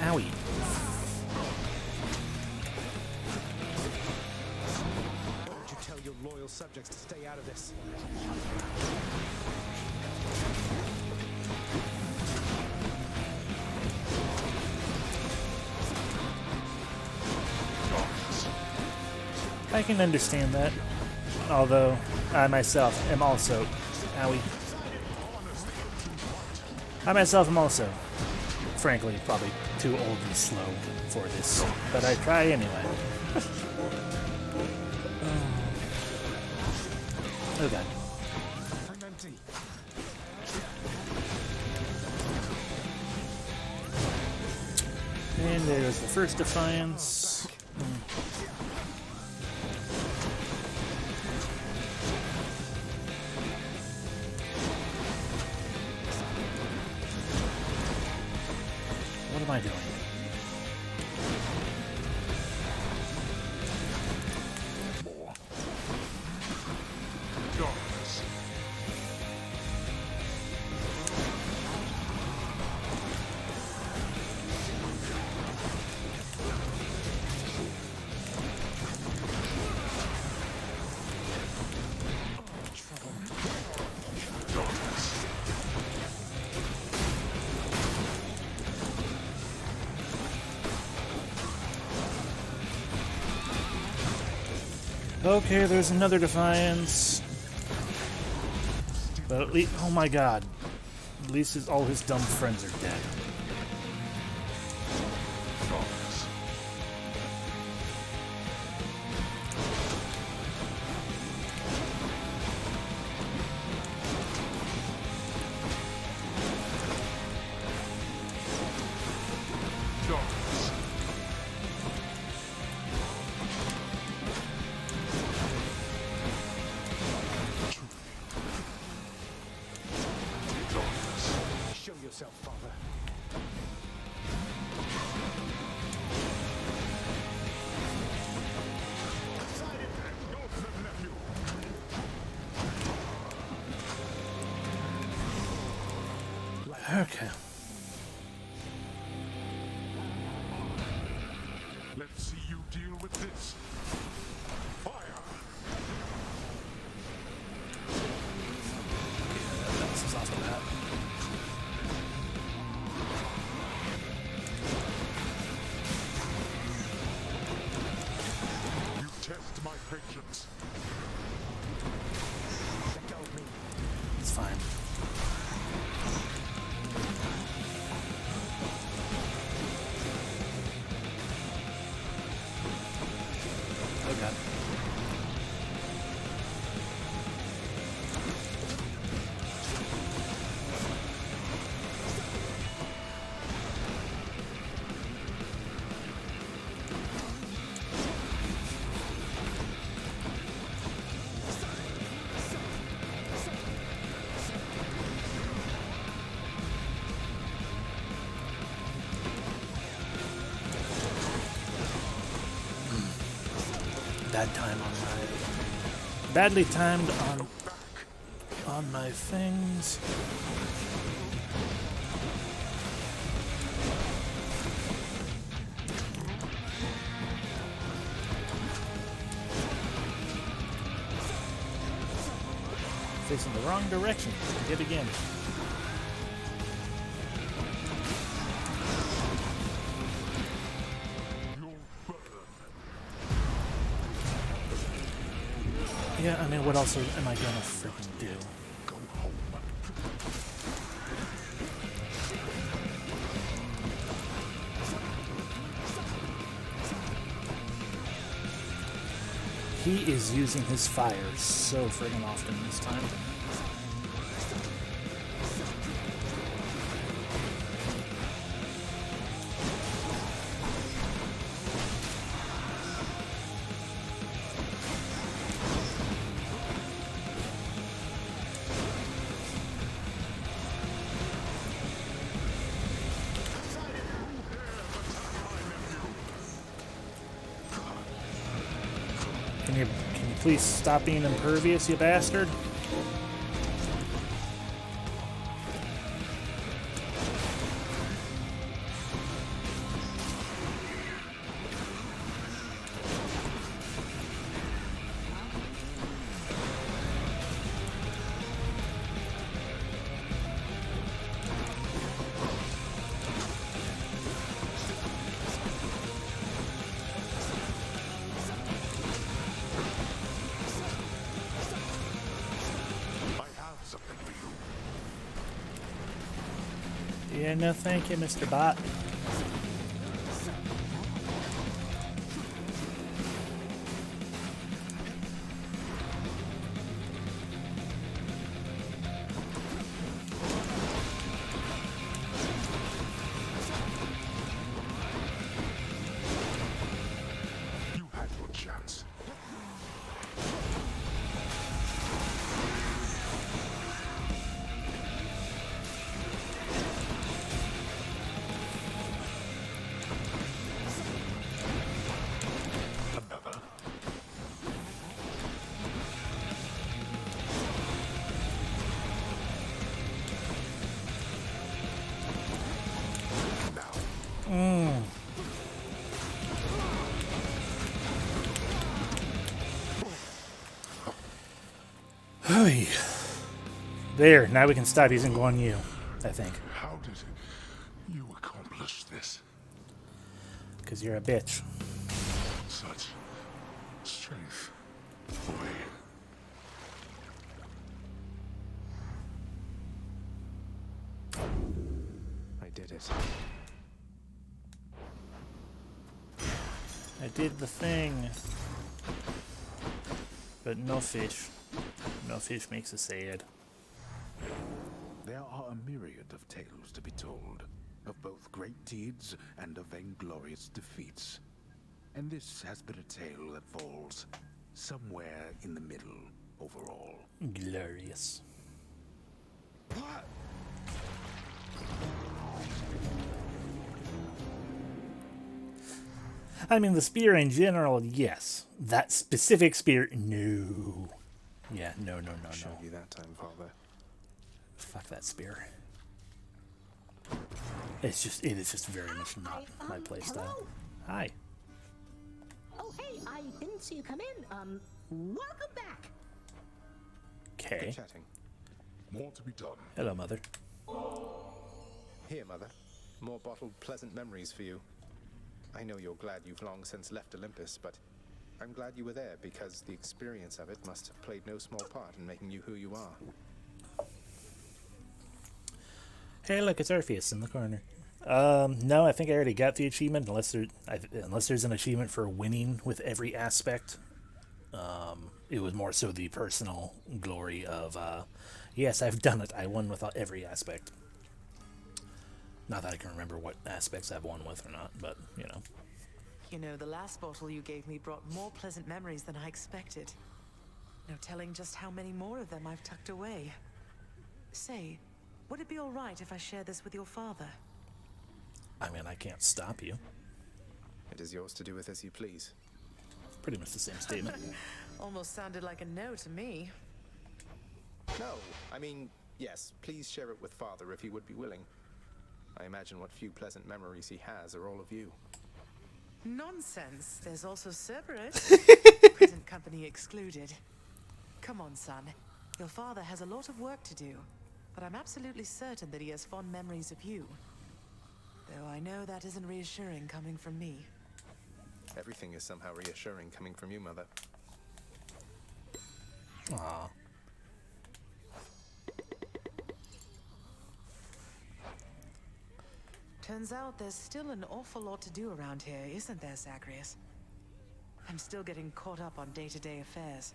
Owie. Don't you tell your loyal subjects to stay out of this. I can understand that, although I myself am also, frankly, probably too old and slow for this, but I try anyway. Oh god. I'm empty. And there's the first defiance. What am I doing? Okay, there's another Defiance. But at least, oh my god. At least all his dumb friends are dead. Show yourself, Father. Okay. Let's see you deal with this. Fire! Bounces off of that. You test my patience. Let go of me. It's fine. Oh god. Bad time on my... Badly timed on my things. Facing the wrong direction yet again. Yeah, I mean, what else am I gonna freaking do? He is using his fire so friggin' often this time. Can you please stop being impervious, you bastard? Yeah, no thank you, Mr. Bot. You had your chance. There, now we can stop using Guan Yu, I think. How did you accomplish this? Because you're a bitch. Such strength. I did it. I did the thing. But no fish. No fish makes us sad. There are a myriad of tales to be told, of both great deeds and of vainglorious defeats. And this has been a tale that falls somewhere in the middle overall. Glorious. I mean, the spear in general, yes. That specific spear, no. Yeah, no. Show you that time, Father. Fuck that spear. It is just very much not my playstyle. Hi. Oh, hey, I didn't see you come in. Welcome back. Okay. Chatting. More to be done. Hello, Mother. Here, Mother. More bottled pleasant memories for you. I know you're glad you've long since left Olympus, but I'm glad you were there because the experience of it must have played no small part in making you who you are. Hey, look, it's Orpheus in the corner. No, I think I already got the achievement, unless there's an achievement for winning with every aspect. It was more so the personal glory of, yes, I've done it. I won with every aspect. Not that I can remember what aspects I've won with or not, but, you know. You know, the last bottle you gave me brought more pleasant memories than I expected. No telling just how many more of them I've tucked away. Say, would it be all right if I share this with your father? I mean, I can't stop you. It is yours to do with as you please. Pretty much the same statement. Almost sounded like a no to me. No, I mean, yes, please share it with Father if he would be willing. I imagine what few pleasant memories he has are all of you. Nonsense. There's also Cerberus. Present company excluded. Come on, son. Your father has a lot of work to do, but I'm absolutely certain that he has fond memories of you. Though I know that isn't reassuring coming from me. Everything is somehow reassuring coming from you, Mother. Aww. Turns out there's still an awful lot to do around here, isn't there, Zagreus? I'm still getting caught up on day-to-day affairs.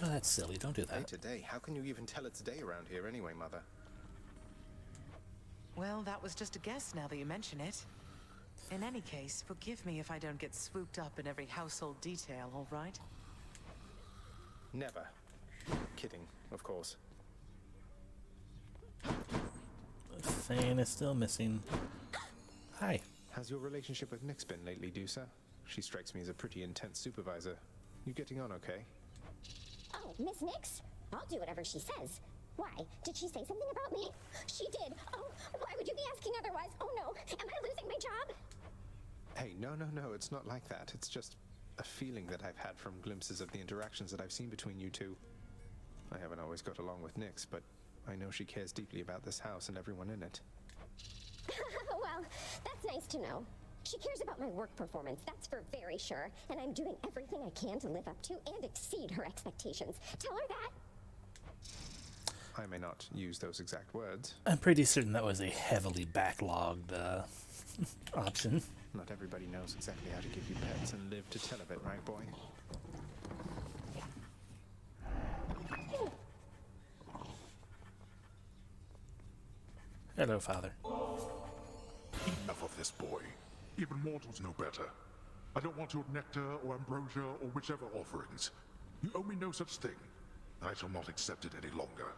Oh, that's silly. Don't do that. Day to day? How can you even tell it's day around here anyway, Mother? Well, that was just a guess now that you mention it. In any case, forgive me if I don't get swooped up in every household detail, all right? Never. Kidding, of course. Thane is still missing. Hi. How's your relationship with Nyx been lately, Dusa? She strikes me as a pretty intense supervisor. You getting on okay? Oh, Miss Nyx? I'll do whatever she says. Why? Did she say something about me? She did. Oh, why would you be asking otherwise? Oh no, am I losing my job? Hey, no, it's not like that. It's just a feeling that I've had from glimpses of the interactions that I've seen between you two. I haven't always got along with Nyx, but I know she cares deeply about this house and everyone in it. Well, that's nice to know. She cares about my work performance, that's for very sure, and I'm doing everything I can to live up to and exceed her expectations. Tell her that. I may not use those exact words. I'm pretty certain that was a heavily backlogged option. Not everybody knows exactly how to give you pets and live to tell of it, right, boy? Hello, Father. Enough of this, boy. Even mortals know better. I don't want your nectar or ambrosia or whichever offerings. You owe me no such thing, and I shall not accept it any longer.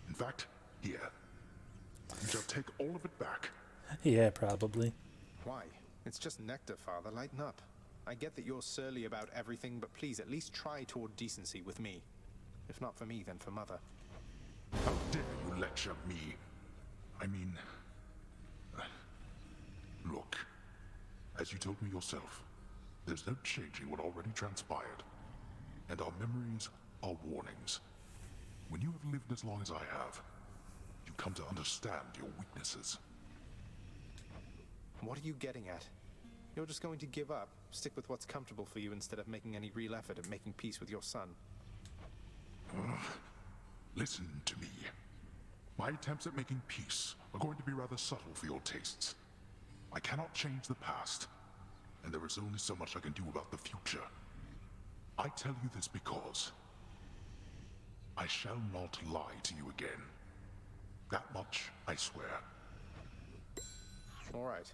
In fact, here. You shall take all of it back. Yeah, probably. Why? It's just nectar, Father. Lighten up. I get that you're surly about everything, but please at least try toward decency with me. If not for me, then for Mother. How dare you lecture me? I mean... Look, as you told me yourself, there's no changing what already transpired. And our memories are warnings. When you have lived as long as I have, you come to understand your weaknesses. What are you getting at? You're just going to give up, stick with what's comfortable for you instead of making any real effort at making peace with your son. Listen to me. My attempts at making peace are going to be rather subtle for your tastes. I cannot change the past, and there is only so much I can do about the future. I tell you this because I shall not lie to you again. That much I swear. All right.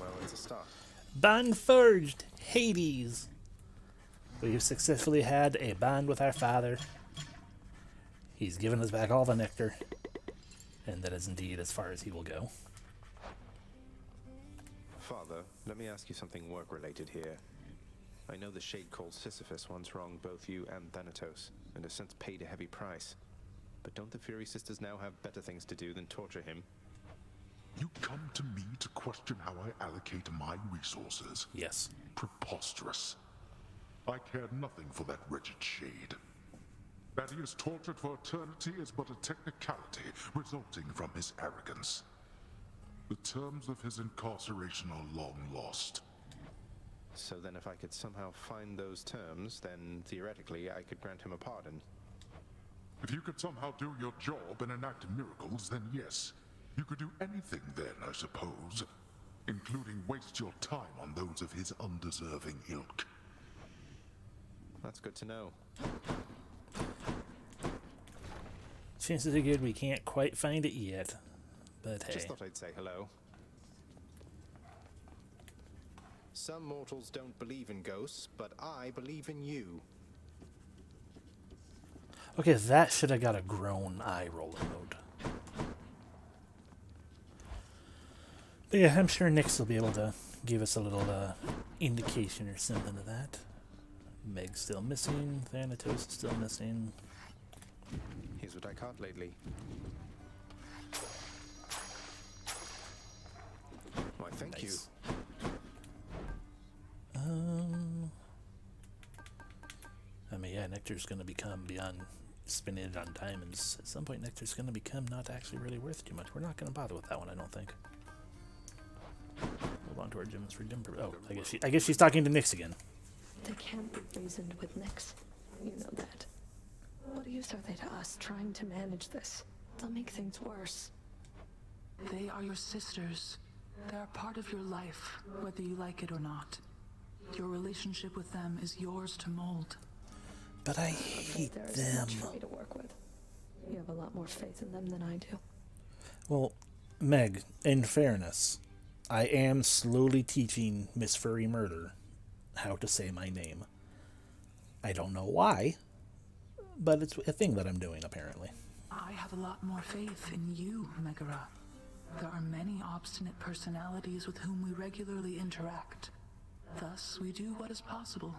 Well, it's a start. Bond forged, Hades. We have successfully had a bond with our father. He's given us back all the nectar, and that is indeed as far as he will go. Father, let me ask you something work-related here. I know the Shade called Sisyphus once wronged both you and Thanatos, and has since paid a heavy price. But don't the Fury Sisters now have better things to do than torture him? You come to me to question how I allocate my resources? Yes. Preposterous. I care nothing for that wretched Shade. That he is tortured for eternity is but a technicality resulting from his arrogance. The terms of his incarceration are long lost. So then if I could somehow find those terms, then theoretically I could grant him a pardon. If you could somehow do your job and enact miracles, then yes. You could do anything then, I suppose. Including waste your time on those of his undeserving ilk. That's good to know. Chances are good we can't quite find it yet. But hey. Just thought I'd say hello. Some mortals don't believe in ghosts, but I believe in you. Okay, that should have got a groan eye roll mode. But yeah, I'm sure Nyx will be able to give us a little indication or something of that. Meg's still missing. Thanatos is still missing. Here's what I caught lately. Why, thank you. I mean, yeah, Nectar's going to become, beyond spending it on diamonds, at some point Nectar's going to become not actually really worth too much. We're not going to bother with that one, I don't think. Hold on to our gems for dim. Oh, I guess she's talking to Nyx again. They can't be reasoned with Nyx. You know that. What use are they to us trying to manage this? They'll make things worse. They are your sisters. They're a part of your life, whether you like it or not. Your relationship with them is yours to mold. But I hate them. There's much for me to work with. You have a lot more faith in them than I do. Well, Meg, in fairness, I am slowly teaching Miss Furry Murder how to say my name. I don't know why, but it's a thing that I'm doing, apparently. I have a lot more faith in you, Megara. There are many obstinate personalities with whom we regularly interact. Thus, we do what is possible.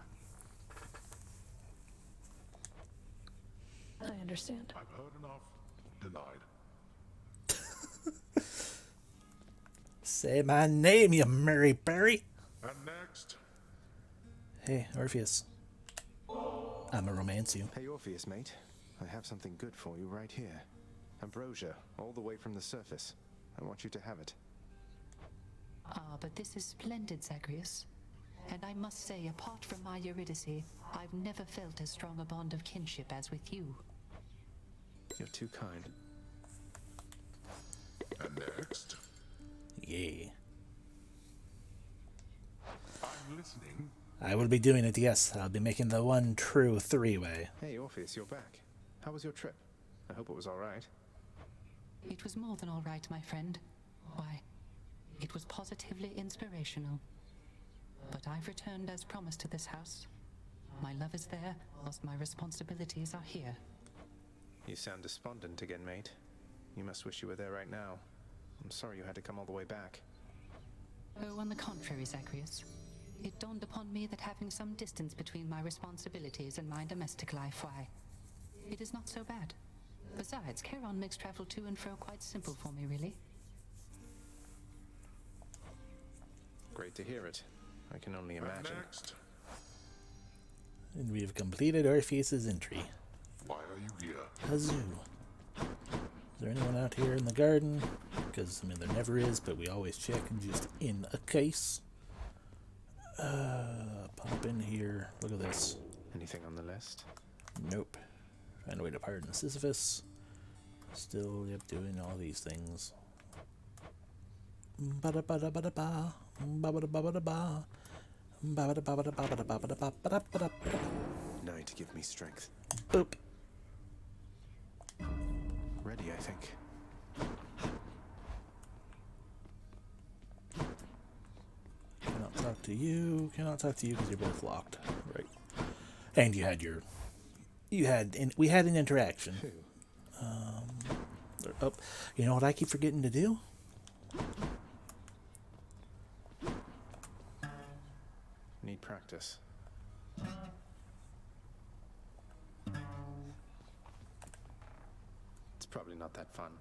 I understand. I've heard enough. Denied. Say my name, you Mary Berry. And next. Hey, Orpheus. I'ma romance you. Hey, Orpheus, mate. I have something good for you right here. Ambrosia, all the way from the surface. I want you to have it. Ah, but this is splendid, Zagreus. And I must say, apart from my Eurydice, I've never felt as strong a bond of kinship as with you. You're too kind. And next. Yay. I'm listening. I will be doing it, yes. I'll be making the one true three-way. Hey, Orpheus, you're back. How was your trip? I hope it was all right. It was more than all right, my friend. Why, it was positively inspirational. But I've returned as promised to this house. My love is there, whilst my responsibilities are here. You sound despondent again, mate. You must wish you were there right now. I'm sorry you had to come all the way back. Oh, on the contrary, Zagreus. It dawned upon me that having some distance between my responsibilities and my domestic life, why, it is not so bad. Besides, Charon makes travel to and fro quite simple for me, really. Great to hear it. I can only imagine. Next. And we have completed Orpheus's entry. Why are you here? Huzzoo. Is there anyone out here in the garden? Because, I mean, there never is, but we always check just in a case. Pop in here. Look at this. Anything on the list? Nope. Find a way to pirate in Sisyphus. Still, yep, doing all these things. Ba-da-ba-da-ba-da-ba. Ba-ba-da-ba-ba-da-ba. Ba-ba-da-ba-ba-da-ba-ba-da-ba-ba-da-ba-da-ba. Night to give me strength. Boop. Ready, I think. Cannot talk to you. Cannot talk to you because you're both locked. Right. And you had your... we had an interaction. Oh, you know what I keep forgetting to do? Need practice. It's probably not that fun.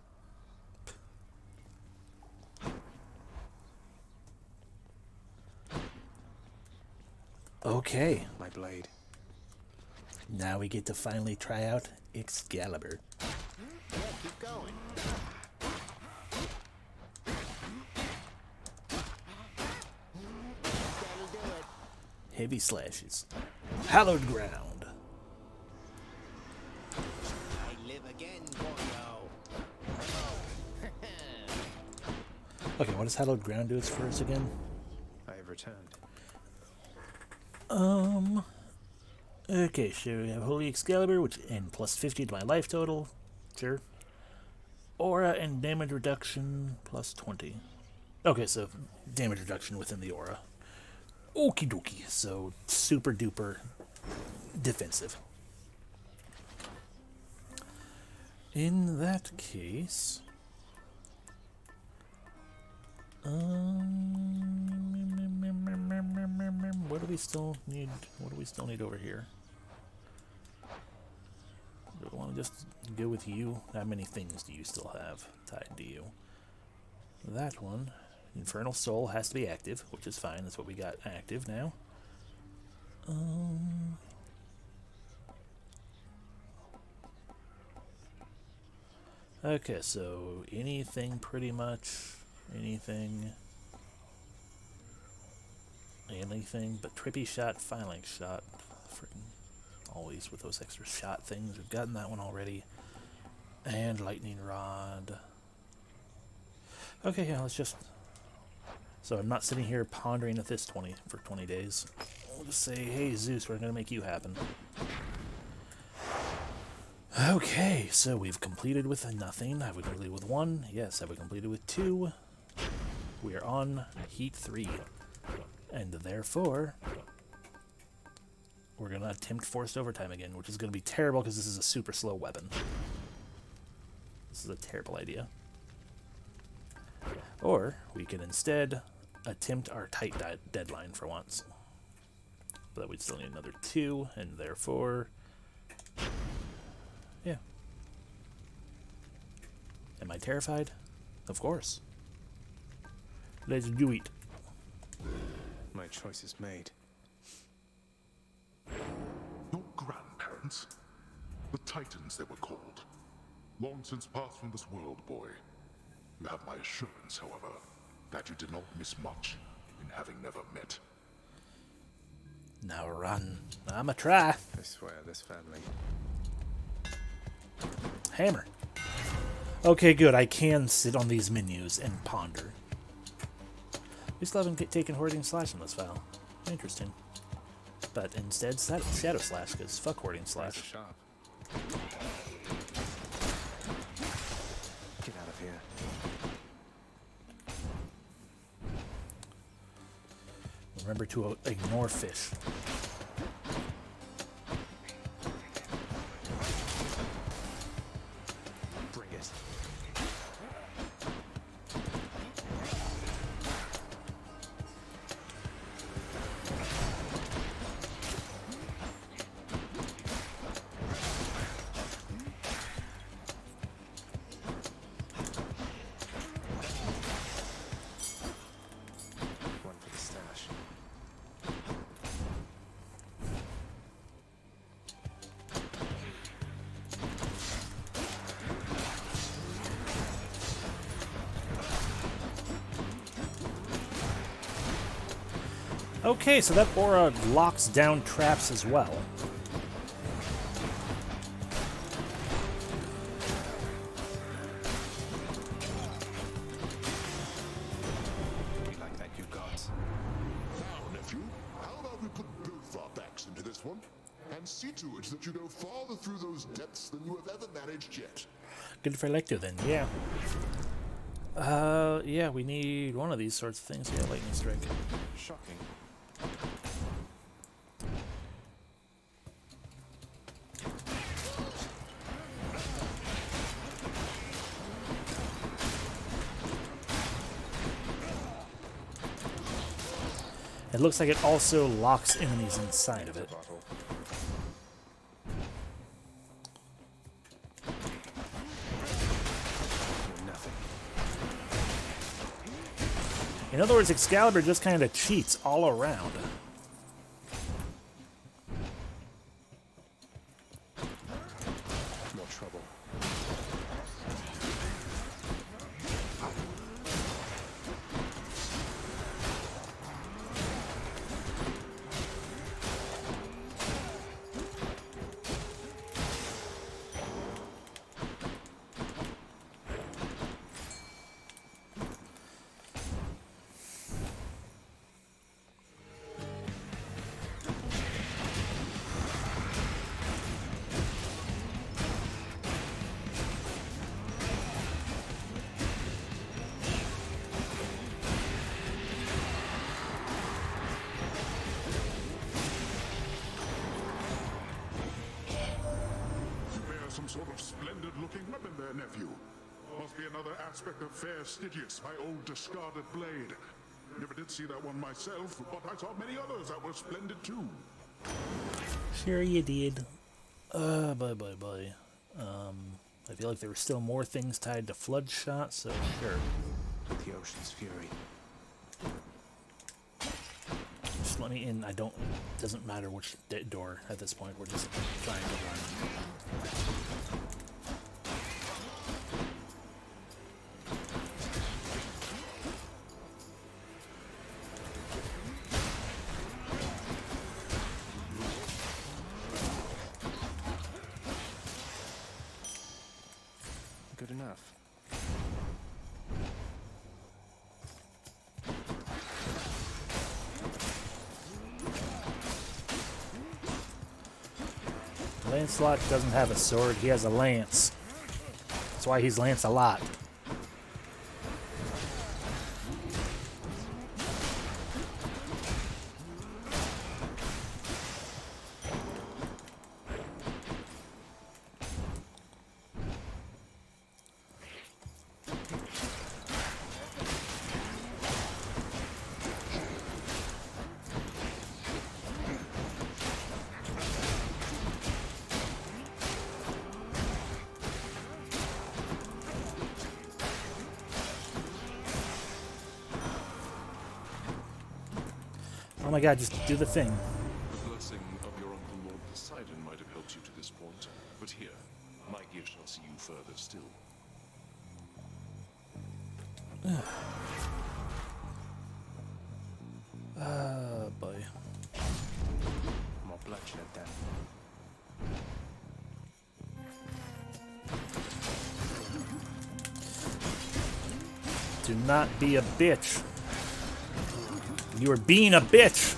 Okay. My blade. Now we get to finally try out Excalibur. Yeah, keep going. That'll do it. Heavy slashes. Hallowed ground. I live again, boyo. Okay, what does hallowed ground do for us again? I have returned. Okay, so we have Holy Excalibur, which and plus 50 to my life total. Sure. Aura and damage reduction plus 20. Okay, so damage reduction within the aura. Okie dokie. So super duper defensive. In that case, what do we still need? What do we still need over here? Do we want to just go with you? How many things do you still have tied to you? That one, Infernal Soul, has to be active, which is fine. That's what we got active now. Okay, so anything pretty much, anything but Trippy Shot, Phalanx Shot. Freaking always with those extra shot things. We've gotten that one already. And Lightning Rod. Okay, yeah, let's just... So I'm not sitting here pondering at this for 20 days. We'll just say, hey Zeus, we're going to make you happen. Okay, so we've completed with nothing. Have we completed with 1? Yes. Have we completed with 2? We are on Heat 3. And therefore, we're going to attempt Forced Overtime again, which is going to be terrible because this is a super slow weapon. This is a terrible idea. Or we can instead attempt our tight deadline for once. But we'd still need another 2, and therefore... Yeah. Am I terrified? Of course. Let's do it. My choice is made. Your grandparents? The Titans, they were called. Long since passed from this world, boy. You have my assurance, however, that you did not miss much in having never met. Now run. I'ma try. I swear, this family. Hammer. Okay, good. I can sit on these menus and ponder. We still haven't taken Hoarding Slash in this file. Interesting. But instead, Shadow Slash, because fuck Hoarding Slash. Sharp. Get out of here. Remember to ignore fish. Bring it. One for the stash. Okay, so that aura locks down traps as well. We like that, you gods. Now, nephew, how about we put both our backs into this one and see to it that you go farther through those depths than you have ever managed yet? Good for Lecter then, yeah. Yeah, we need one of these sorts of things. Yeah, lightning strike. Shocking. It looks like it also locks enemies inside of it. In other words, Excalibur just kind of cheats all around. More trouble. You bear some sort of splendid-looking weapon there, nephew. Must be another aspect of fair Stygius, my old discarded blade. Never did see that one myself, but I saw many others that were splendid too. Sure you did. Bye. I feel like there were still more things tied to Floodshot, so sure. The ocean's fury. Just let me in. It doesn't matter which door at this point. We're just trying to run. Good enough. Lancelot doesn't have a sword, he has a lance. That's why he's Lance-a-lot. Oh my god, just do the thing. The blessing of your uncle Lord Poseidon might have helped you to this point, but here, my gift shall see you further still. Boy. More bloodshed then. Do not be a bitch. You are being a bitch.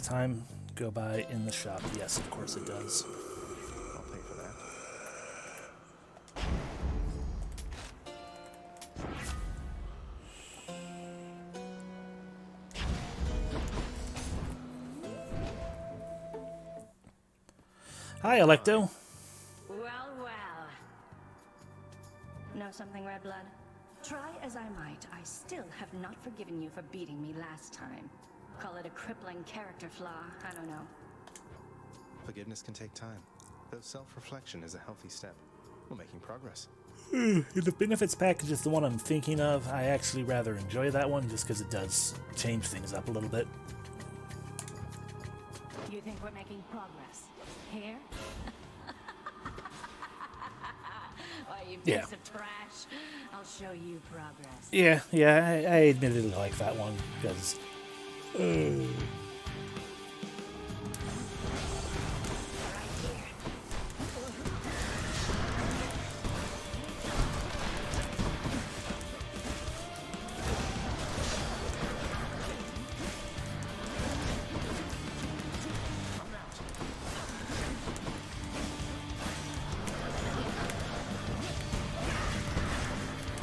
Time go by in the shop? Yes, of course it does. I'll pay for that. Hi, Electo. Well, well. Know something, Red Blood? Try as I might, I still have not forgiven you for beating me last time. Call it a crippling character flaw, I don't know. Forgiveness can take time, though self-reflection is a healthy step. We're making progress. The benefits package is the one I'm thinking of. I actually rather enjoy that one just because it does change things up a little bit. You think we're making progress? Here? Why, you piece Yeah. of trash? I'll show you progress. Yeah, I admittedly like that one because.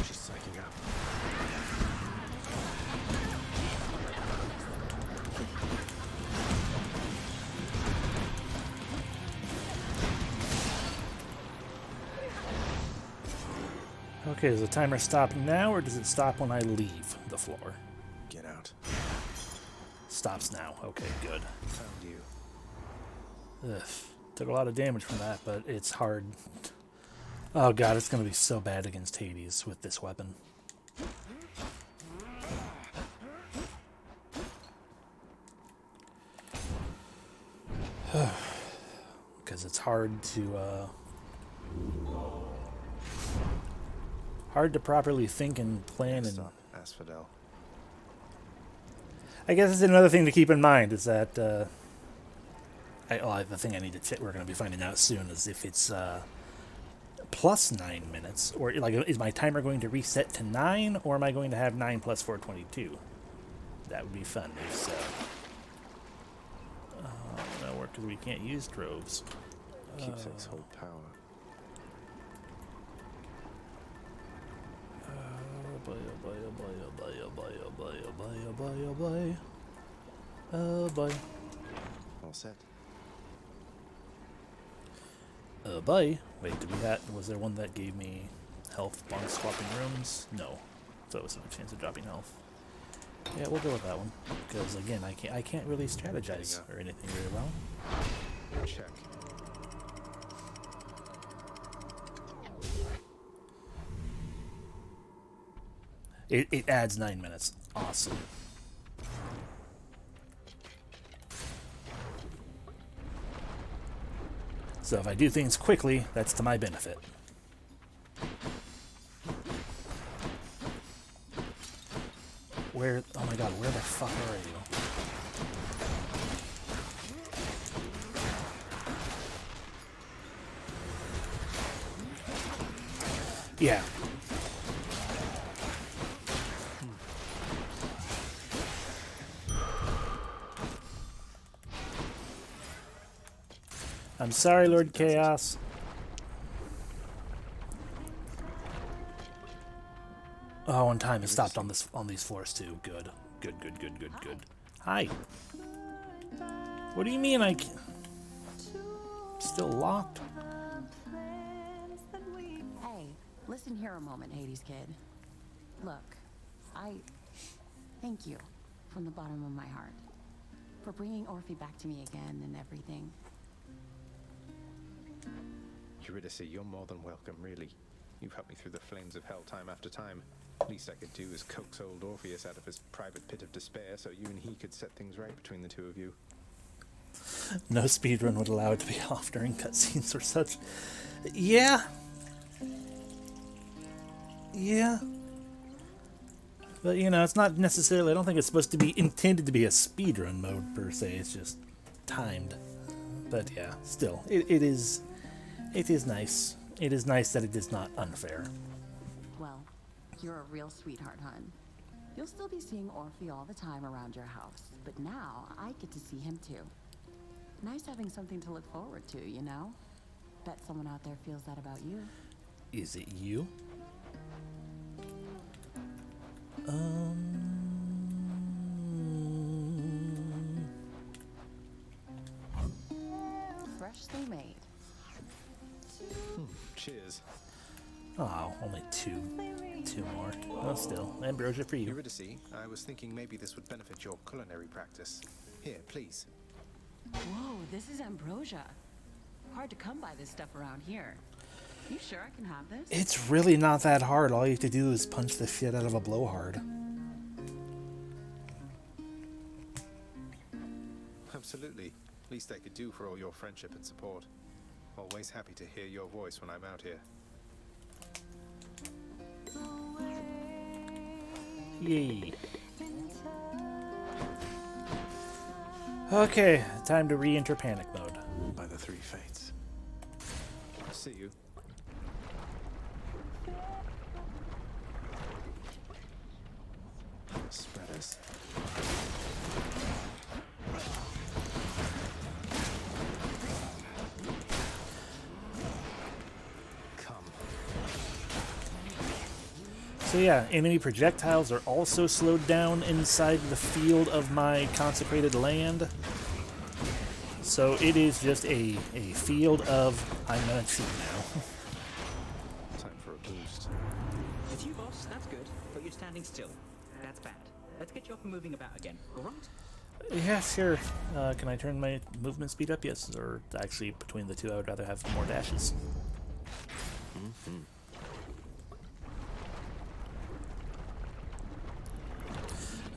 She's psyching up. Okay, does the timer stop now or does it stop when I leave the floor? Get out. Stops now. Okay, good. Found you. Ugh. Took a lot of damage from that, but it's hard. Oh god, it's going to be so bad against Hades with this weapon. Because it's hard to properly think and plan. And Asphodel. I guess it's another thing to keep in mind is that the thing I need to we're going to be finding out soon is if it's plus 9 minutes, or like is my timer going to reset to 9, or am I going to have 9 plus 422? That would be fun. So, no work because we can't use droves. Keepsakes hold power. Oh boy, oh boy, oh boy, oh boy, oh boy, oh boy, oh boy, oh boy, oh boy. Oh boy. All set. Oh boy. Wait, was there one that gave me health on swapping rooms? No. So it was no chance of dropping health. Yeah, we'll go with that one. Because again, I can't really strategize or anything very well. Check. It adds 9 minutes. Awesome. So if I do things quickly, that's to my benefit. Where? Oh my god, where the fuck are you? Yeah. I'm sorry, Lord Chaos. Oh, and time has stopped on these floors too. Good. Good. Hi. What do you mean I can't? Still locked? Hey, listen here a moment, Hades kid. Look, I thank you from the bottom of my heart for bringing Orphe back to me again and everything. Eurydice, you're more than welcome, really. You've helped me through the flames of hell time after time. Least I could do is coax old Orpheus out of his private pit of despair so you and he could set things right between the two of you. No speedrun would allow it to be off during cutscenes or such. Yeah. Yeah. But, you know, it's not necessarily... I don't think it's supposed to be intended to be a speedrun mode, per se. It's just timed. But, yeah, still. It is nice. It is nice that it is not unfair. Well, you're a real sweetheart, hon. You'll still be seeing Orphe all the time around your house, but now I get to see him too. Nice having something to look forward to, you know? Bet someone out there feels that about you. Is it you? Freshly made. Cheers. Oh, only two. Two more. Well, still. Ambrosia for you. Eurydice, I was thinking maybe this would benefit your culinary practice. Here, please. Whoa, this is ambrosia. Hard to come by this stuff around here. You sure I can have this? It's really not that hard. All you have to do is punch the shit out of a blowhard. Absolutely. Least I could do for all your friendship and support. Always happy to hear your voice when I'm out here. Yay. Okay, time to re-enter panic mode. By the three fates. See you. Spreaders. So yeah, enemy projectiles are also slowed down inside the field of my consecrated land. So it is just a field of, I'm gonna cheat now. Time for a boost. It's you, boss. That's good. But you're standing still. That's bad. Let's get you up and moving about again. All right? Yeah, sure. Can I turn my movement speed up? Yes. Or actually, between the two, I would rather have more dashes.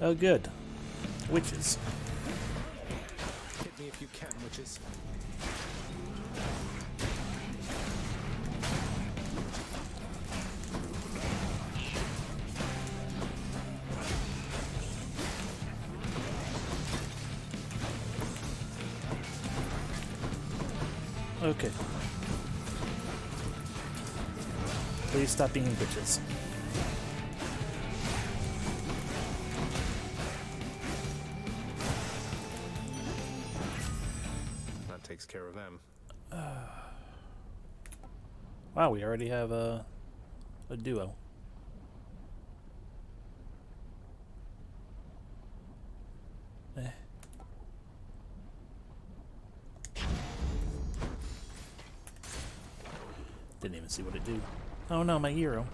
Oh, good. Witches. Hit me if you can, witches. Okay. Please stop being bitches. That takes care of them. Wow, we already have a duo. Didn't even see what it did. Oh no, my hero.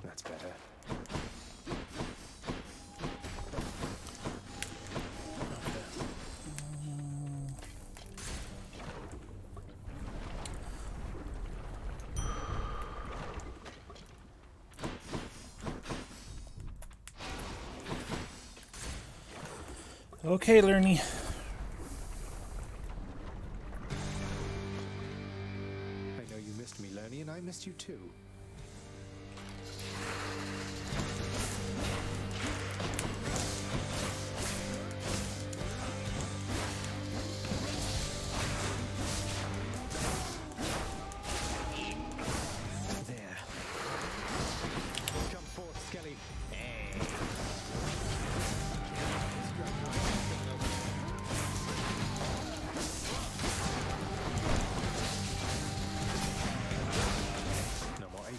That's better. Okay, Lerny. I know you missed me, Lerny, and I missed you too. There. Come forth, Skelly. No more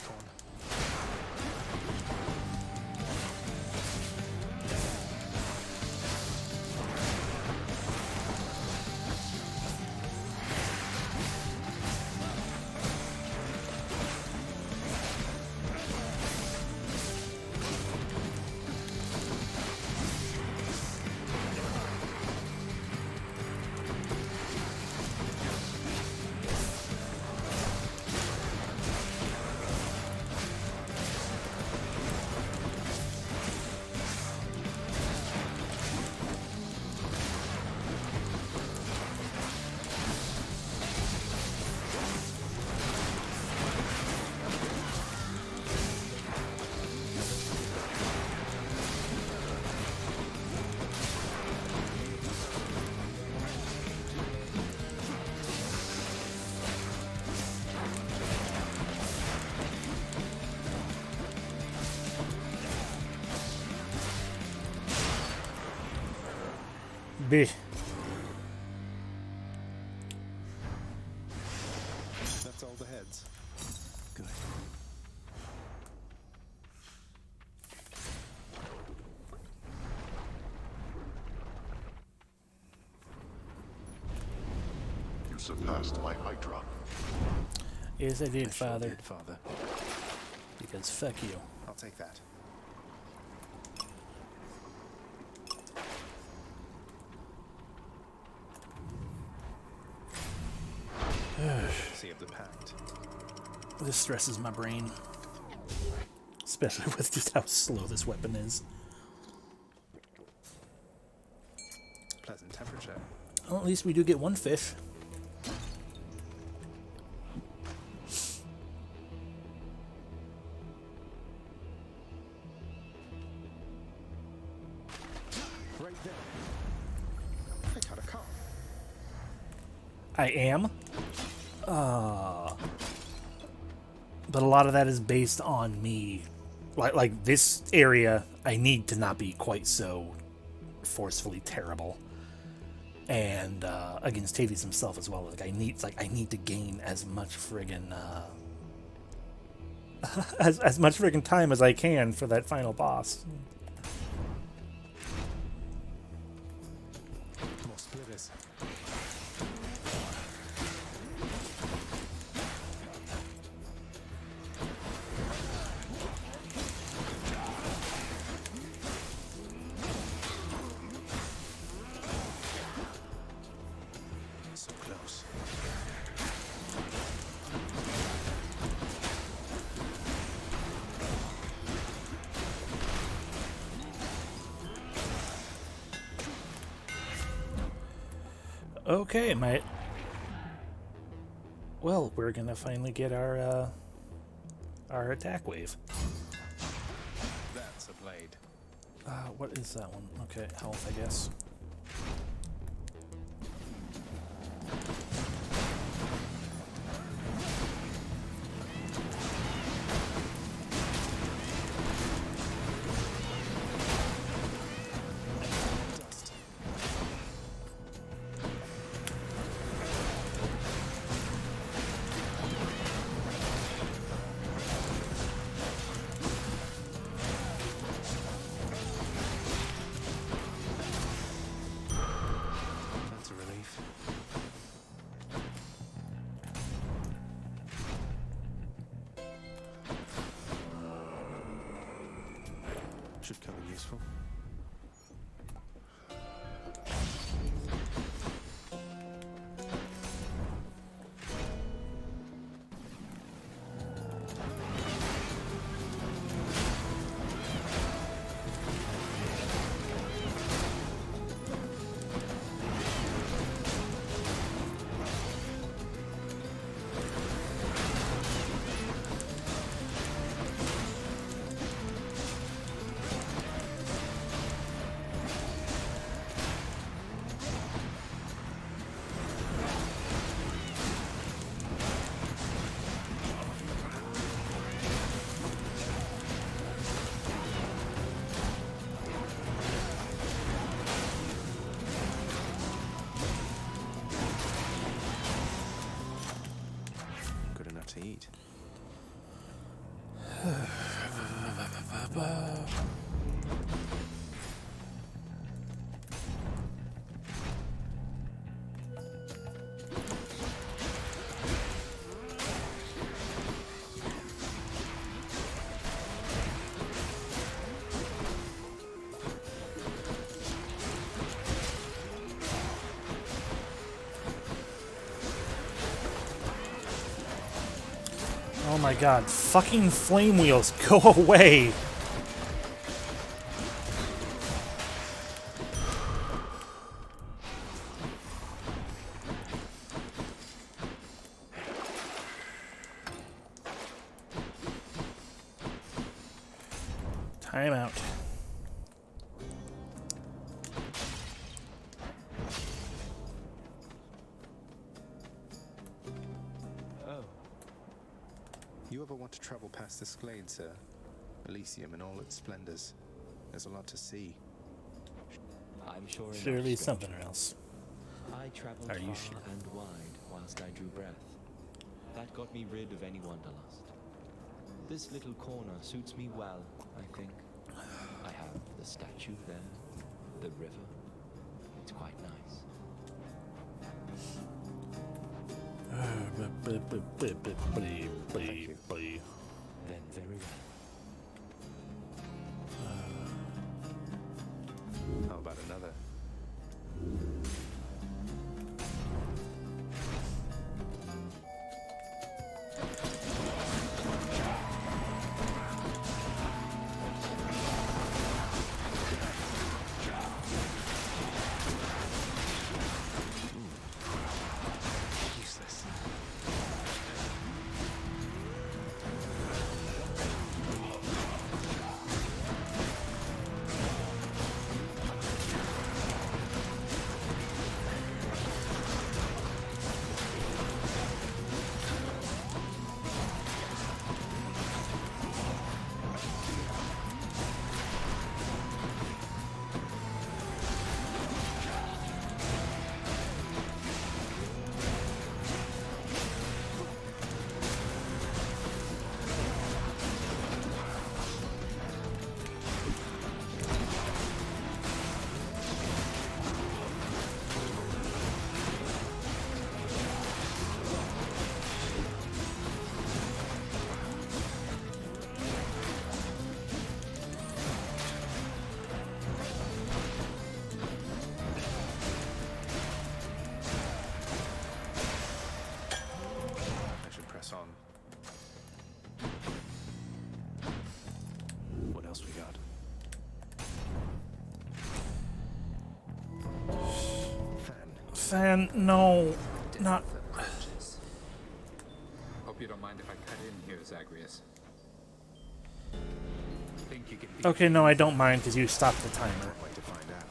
baby. That's all the heads. Good. You surpassed my Hydra. Yes, I did, I sure Father. did, Father. Because fuck you. I'll take that. Sea of the Pact. This stresses my brain. Especially with just how slow this weapon is. Pleasant temperature. Well, at least we do get one fish. Right there. I caught a car. I am. But a lot of that is based on me. Like this area, I need to not be quite so forcefully terrible. And against Tavius himself as well. Like I need to gain as much friggin' as much friggin' time as I can for that final boss. More splitters. So close. Okay, mate. Well, we're gonna finally get our attack wave. That's a blade. What is that one? Okay, health, I guess. Dust. That's a relief. Should come in useful. Good enough to eat. Oh my god, fucking flame wheels, go away! Time out. Oh. You ever want to travel past this glade, sir? Elysium in all its splendors. There's a lot to see. I'm sure Surely enough, something stranger. else. I traveled Are you far sure? and wide whilst I drew breath. That got me rid of any wanderlust. This little corner suits me well, I think. I have the statue there, the river. It's quite nice. Then very well. How about another? Useless. I should press on. What else we got? Fan, no, not. Hope you don't mind if I cut in here, Zagreus. Think you can beat Okay, no, I don't mind because you stopped the timer. Wait to find out.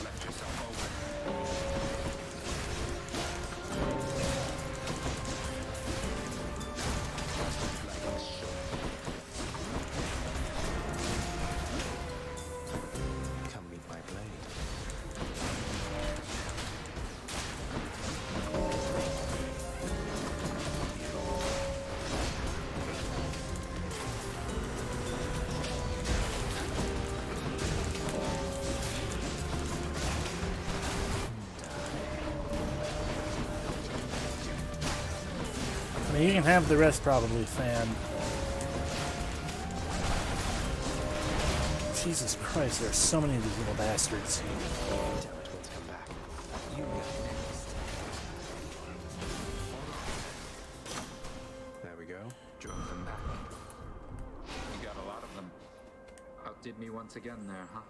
Left yourself Come meet my blade. I mean, you can have the rest probably, Fan. Jesus Christ, there are so many of these little bastards. Damn it, let's come back. You got next. There we go. Drove them back. You got a lot of them. Outdid me once again there, huh?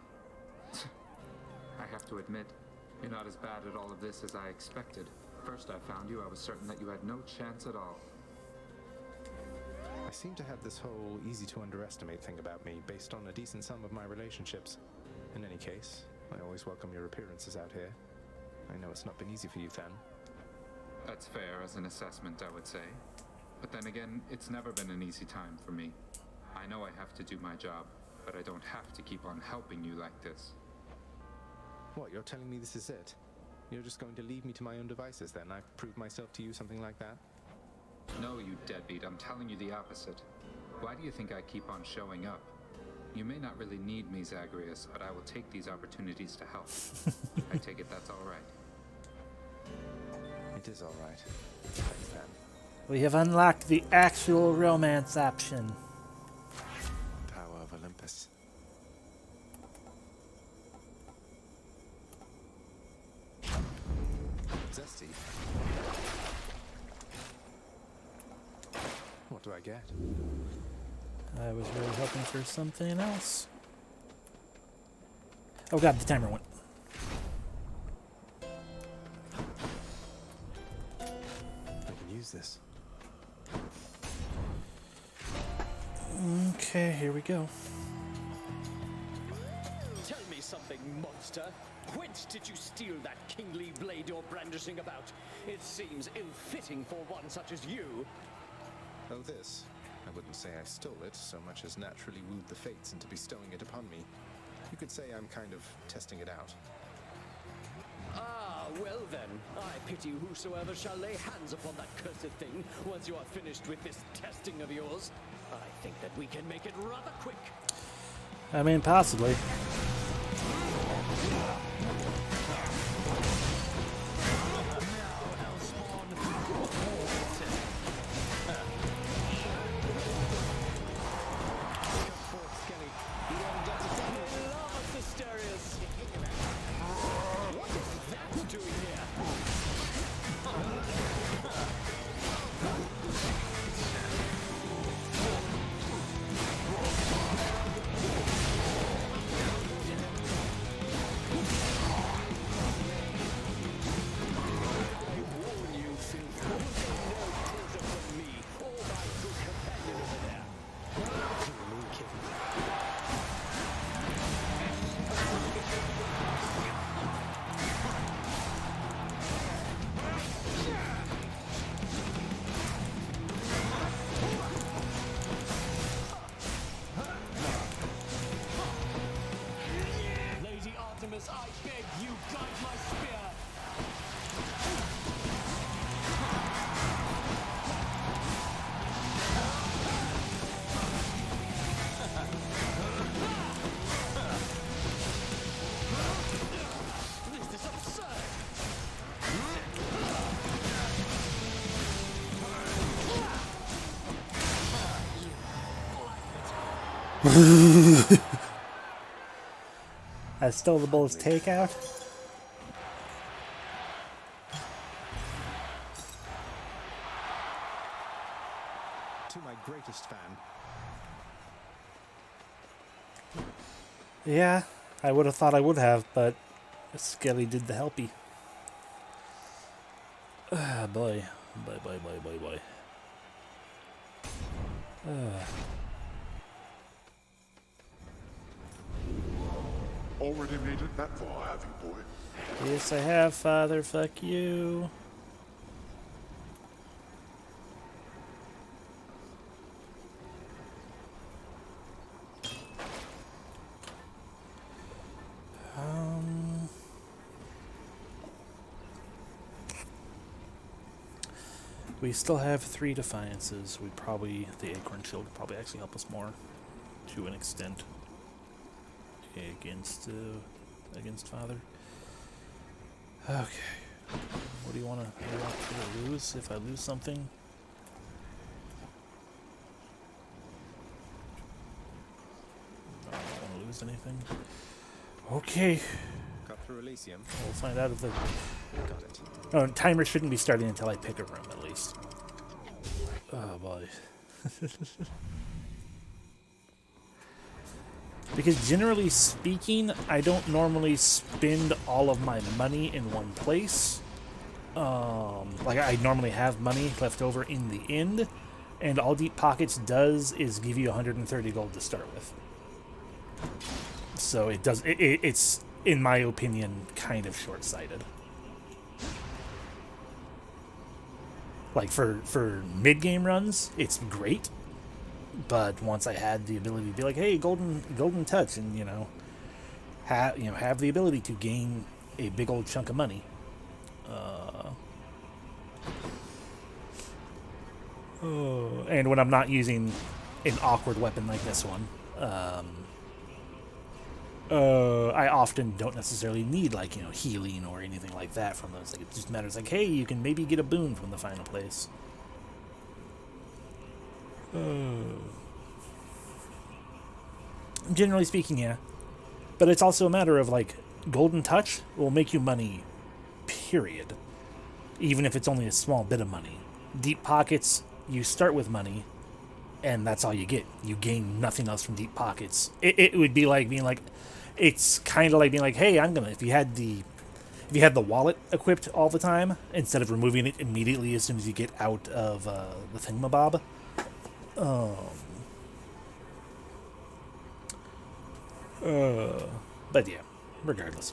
I have to admit, you're not as bad at all of this as I expected. First I found you, I was certain that you had no chance at all. I seem to have this whole easy to underestimate thing about me based on a decent sum of my relationships. In any case, I always welcome your appearances out here. I know it's not been easy for you, Then. That's fair as an assessment, I would say. But then again, it's never been an easy time for me. I know I have to do my job, but I don't have to keep on helping you like this. What, you're telling me this is it? You're just going to leave me to my own devices then? I've proved myself to you, something like that? No, you deadbeat, I'm telling you the opposite. Why do you think I keep on showing up? You may not really need me, Zagreus, but I will take these opportunities to help. I take it that's all right. It is all right. Thanks, Then. We have unlocked the actual romance option. Tower of Olympus. Zesty. What do I get? I was really hoping for something else. Oh god, the timer went. I can use this. Okay, here we go. Tell me something, monster. Whence did you steal that kingly blade you're brandishing about? It seems ill-fitting for one such as you. Oh, this? I wouldn't say I stole it so much as naturally wooed the fates into bestowing it upon me. You could say I'm kind of testing it out. Ah, well then, I pity whosoever shall lay hands upon that cursed thing once you are finished with this testing of yours. I think that we can make it rather quick. I mean, possibly. I beg you, guide my spear! This is absurd! I stole the bull's takeout. To my greatest fan. Yeah, I would have thought I would have, but Skelly did the helpy. Ah, boy. Boy. Already made it that far, have you, boy? Yes, I have, Father. Fuck you. We still have 3 defiances. The Acorn Shield would probably actually help us more, to an extent, against Father. Okay. What do you want to lose? If I lose something, I don't want to lose anything. Okay. Cut through Elysium. We'll find out if the Got it. oh, timer shouldn't be starting until I pick a room, at least. Oh boy. Because generally speaking, I don't normally spend all of my money in one place. Like I normally have money left over in the end, and all Deep Pockets does is give you 130 gold to start with. So it does. It's, in my opinion, kind of short-sighted. Like for mid-game runs, it's great. But once I had the ability to be like, hey, golden touch, and have the ability to gain a big old chunk of money. And when I'm not using an awkward weapon like this one, I often don't necessarily need healing or anything like that from those. Like, it just matters hey, you can maybe get a boon from the final place. Generally speaking, yeah. But it's also a matter of Golden Touch will make you money, period. Even if it's only a small bit of money. Deep Pockets, you start with money, and that's all you get. You gain nothing else from Deep Pockets. It would be like being it's kind of like being hey, if you had the wallet equipped all the time, instead of removing it immediately as soon as you get out of the thingamabob. But yeah, regardless.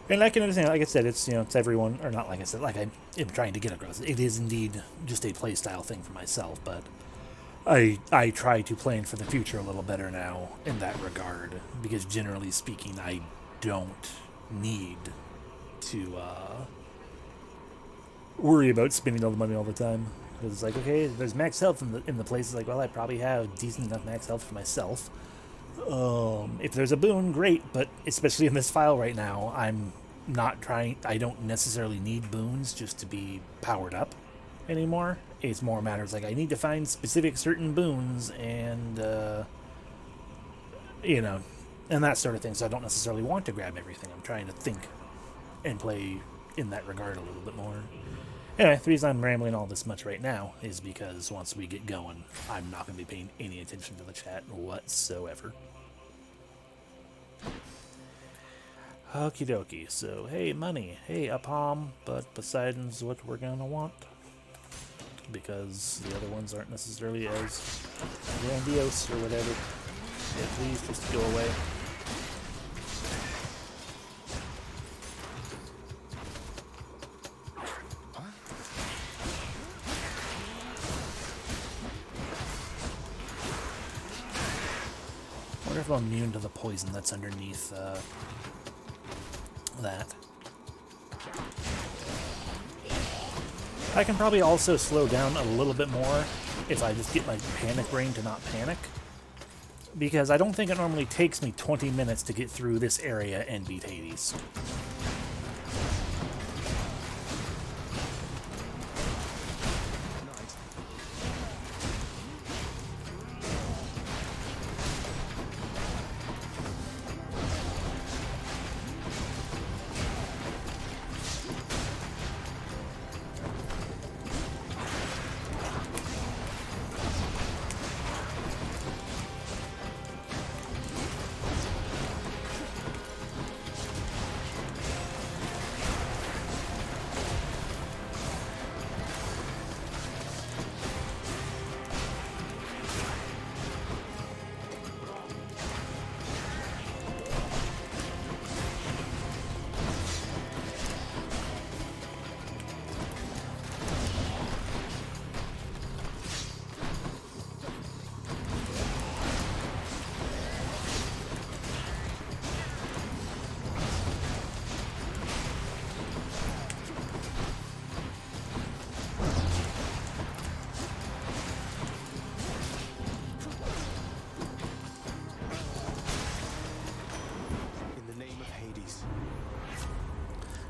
And I can understand, like I said, it's everyone, or not like I said, like I am trying to get across. It is indeed just a playstyle thing for myself, but I try to plan for the future a little better now in that regard, because generally speaking, I don't need to worry about spending all the money all the time. Because it's like, okay, there's max health in the place. It's like, well, I probably have decent enough max health for myself. If there's a boon, great, but especially in this file right now, I'm not trying. I don't necessarily need boons just to be powered up anymore. It's more matters like I need to find specific certain boons and you know, and that sort of thing. So I don't necessarily want to grab everything. I'm trying to think and play in that regard a little bit more. Anyway, the reason I'm rambling all this much right now is because once we get going, I'm not going to be paying any attention to the chat whatsoever. Okie dokie. So, hey, money. Hey, a palm. But Poseidon's what we're going to want. Because the other ones aren't necessarily as grandiose or whatever. Yeah, please just go away. I wonder if I'm immune to the poison that's underneath that. I can probably also slow down a little bit more if I just get my panic brain to not panic. Because I don't think it normally takes me 20 minutes to get through this area and beat Hades.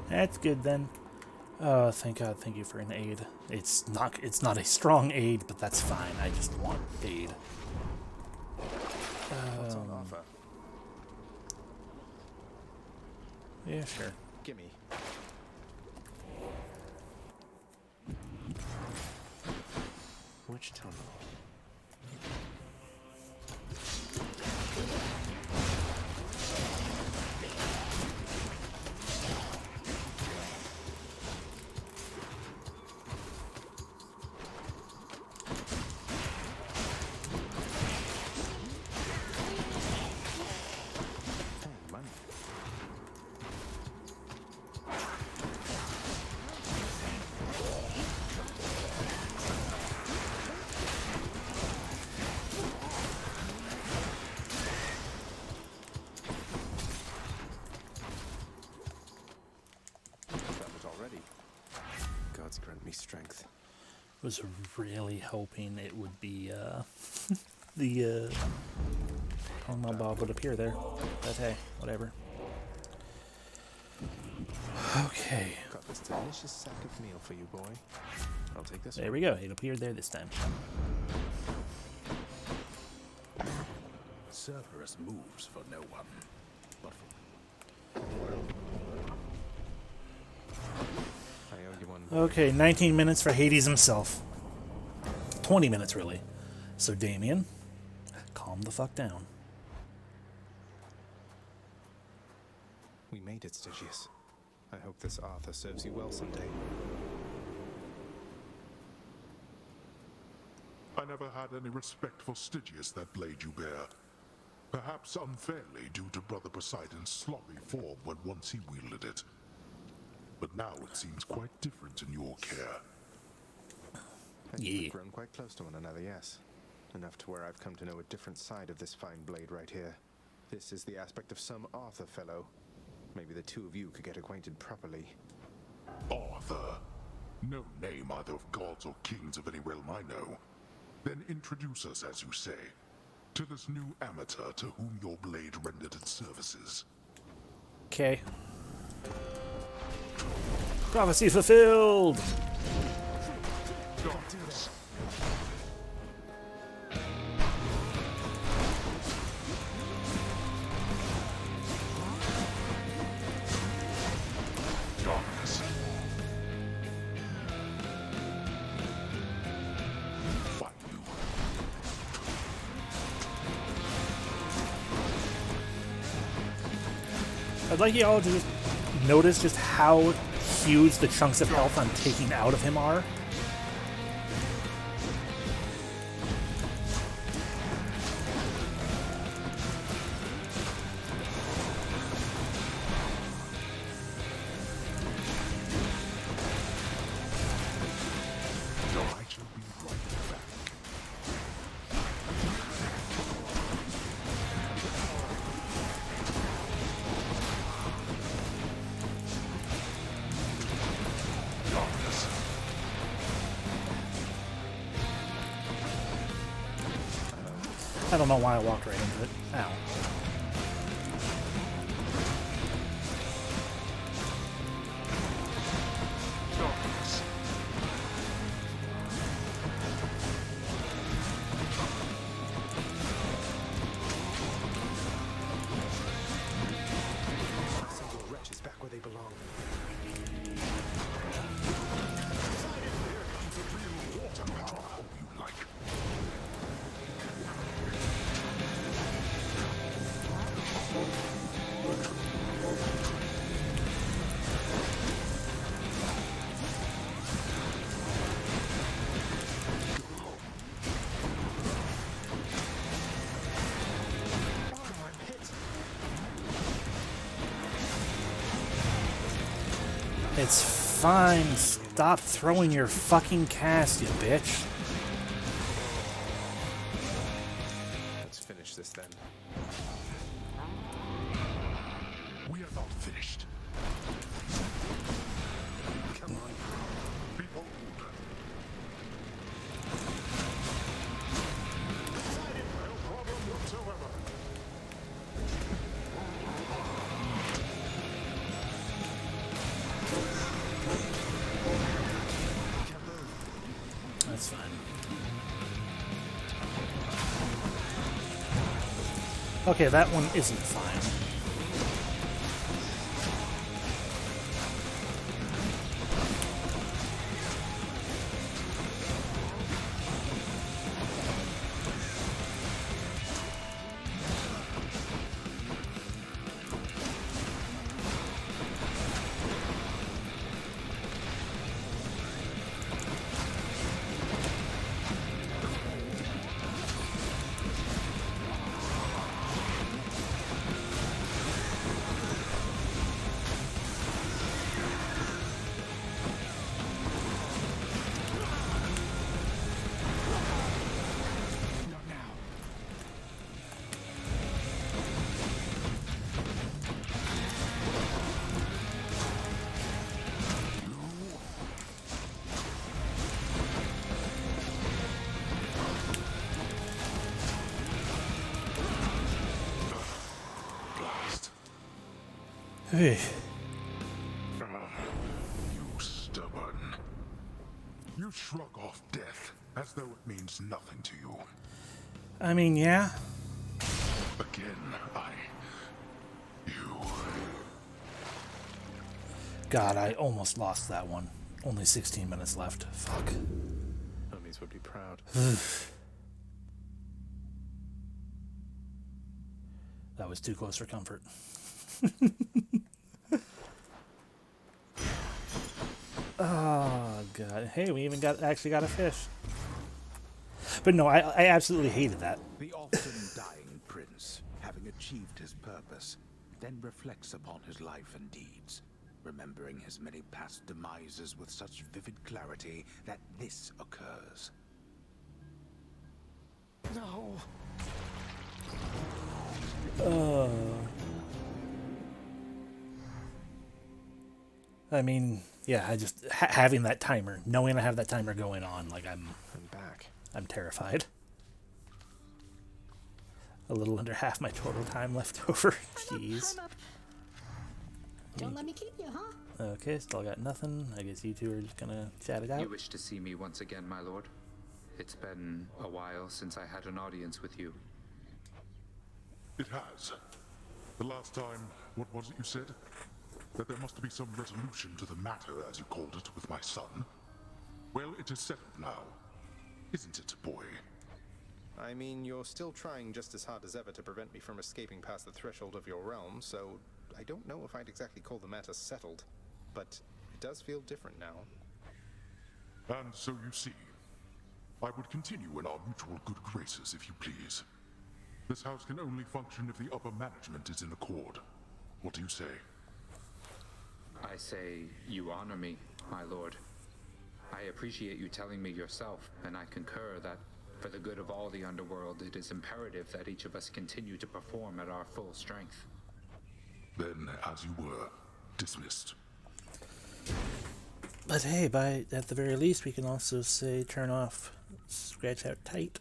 That's good then. Oh, thank God, thank you for an aid. It's not a strong aid, but that's fine. I just want aid. What's on offer? Yeah, sure. Gimme. Which tunnel? Strength. Was really hoping it would be the my Bob would appear there, but hey, whatever. Okay. Got this delicious sack of meal for you, boy. I'll take this. There we go. It appeared there this time. Cerberus moves for no one, but for Okay, 19 minutes for Hades himself. 20 minutes, really. So, Damien, calm the fuck down. We made it, Stygius. I hope this Arthur serves you well someday. I never had any respect for Stygius that blade you bear. Perhaps unfairly due to Brother Poseidon's sloppy form when once he wielded it. But now it seems quite different in your care. You've grown quite close to one another, yes. Enough to where I've come to know a different side of this fine blade right here. This is the aspect of some Arthur fellow. Maybe the two of you could get acquainted properly. Arthur? No name either of gods or kings of any realm I know. Then introduce us, as you say, to this new amateur to whom your blade rendered its services. Okay. Prophecy fulfilled! Darkness. Darkness. Find you. I'd like you all to just notice just how huge the chunks of health I'm taking out of him are. I shall be right back. Darkness. I don't know why I walked right into it. Ow. Darkness. Send your wretches back where they belong. Water power, hope you like. It's fine. Stop throwing your fucking cast, you bitch. Let's finish this then. We are not finished. Come on. Behold. No problem whatsoever. That's fine. Okay, that one isn't fine. Hey. You stubborn. You shrug off death as though it means nothing to you. I mean, yeah. Again, you. God, I almost lost that one. Only 16 minutes left. Fuck. Homies would be proud. That was too close for comfort. Oh, God. Hey, we even actually got a fish. But no, I absolutely hated that. The often dying prince, having achieved his purpose, then reflects upon his life and deeds, remembering his many past demises with such vivid clarity that this occurs. No. I mean, yeah, I just having that timer, knowing I have that timer going on, like I'm back. I'm terrified. A little under half my total time left over. Jeez. I'm up. Don't let me keep you, huh? Okay, still got nothing. I guess you two are just gonna chat it out. You wish to see me once again, my lord? It's been a while since I had an audience with you. It has. The last time, what was it you said? That there must be some resolution to the matter, as you called it, with my son. Well, it is settled now. Isn't it, boy? I mean, you're still trying just as hard as ever to prevent me from escaping past the threshold of your realm, so I don't know if I'd exactly call the matter settled, but it does feel different now. And so you see, I would continue in our mutual good graces, if you please. This house can only function if the upper management is in accord. What do you say? I say you honor me, my lord. I appreciate you telling me yourself, and I concur that for the good of all the underworld, it is imperative that each of us continue to perform at our full strength. Then, as you were, dismissed. But hey, at the very least, we can also say turn off scratch out tight.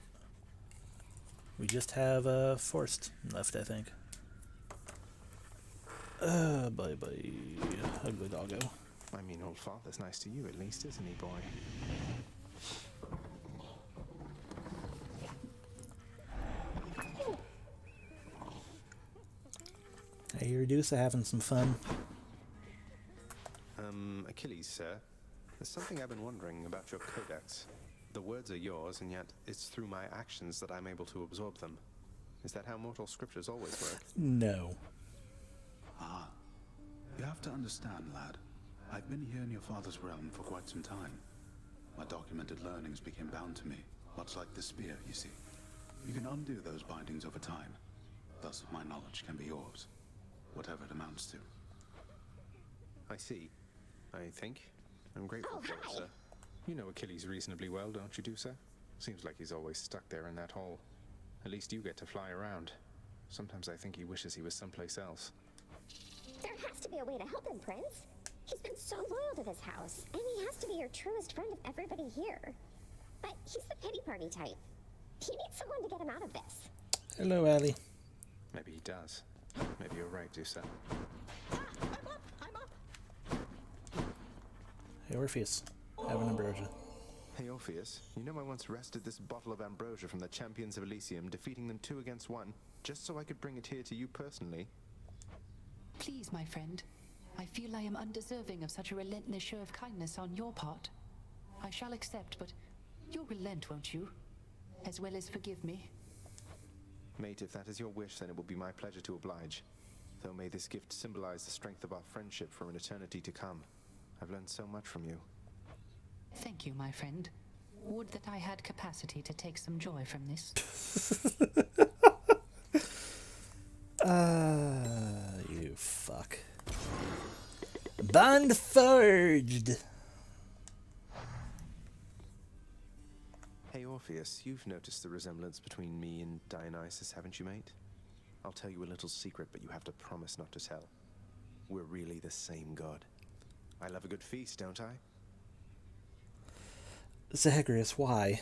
We just have forced left, I think. Bye-bye, ugly doggo. I mean, old father's nice to you at least, isn't he, boy? Hey, Reducer having some fun. Achilles, sir. There's something I've been wondering about your codex. The words are yours, and yet it's through my actions that I'm able to absorb them. Is that how mortal scriptures always work? No. Ah. You have to understand, lad. I've been here in your father's realm for quite some time. My documented learnings became bound to me, much like the spear, you see. You can undo those bindings over time. Thus, my knowledge can be yours. Whatever it amounts to. I see. I think. I'm grateful for it, sir. You know Achilles reasonably well, don't you, Dusa? Seems like he's always stuck there in that hole. At least you get to fly around. Sometimes I think he wishes he was someplace else. There has to be a way to help him, Prince. He's been so loyal to this house, and he has to be your truest friend of everybody here. But he's the pity party type. He needs someone to get him out of this. Hello, Allie. Maybe he does. Maybe you're right, Dusa. Hey, Orpheus. Have an ambrosia. Hey, Orpheus, you know I once wrested this bottle of ambrosia from the champions of Elysium, defeating them 2 against 1, just so I could bring it here to you personally. Please, my friend. I feel I am undeserving of such a relentless show of kindness on your part. I shall accept, but you'll relent, won't you? As well as forgive me. Mate, if that is your wish, then it will be my pleasure to oblige. Though may this gift symbolize the strength of our friendship for an eternity to come. I've learned so much from you. Thank you, my friend. Would that I had capacity to take some joy from this. You fuck. Bond forged! Hey, Orpheus, you've noticed the resemblance between me and Dionysus, haven't you, mate? I'll tell you a little secret, but you have to promise not to tell. We're really the same god. I love a good feast, don't I? Zagreus, why?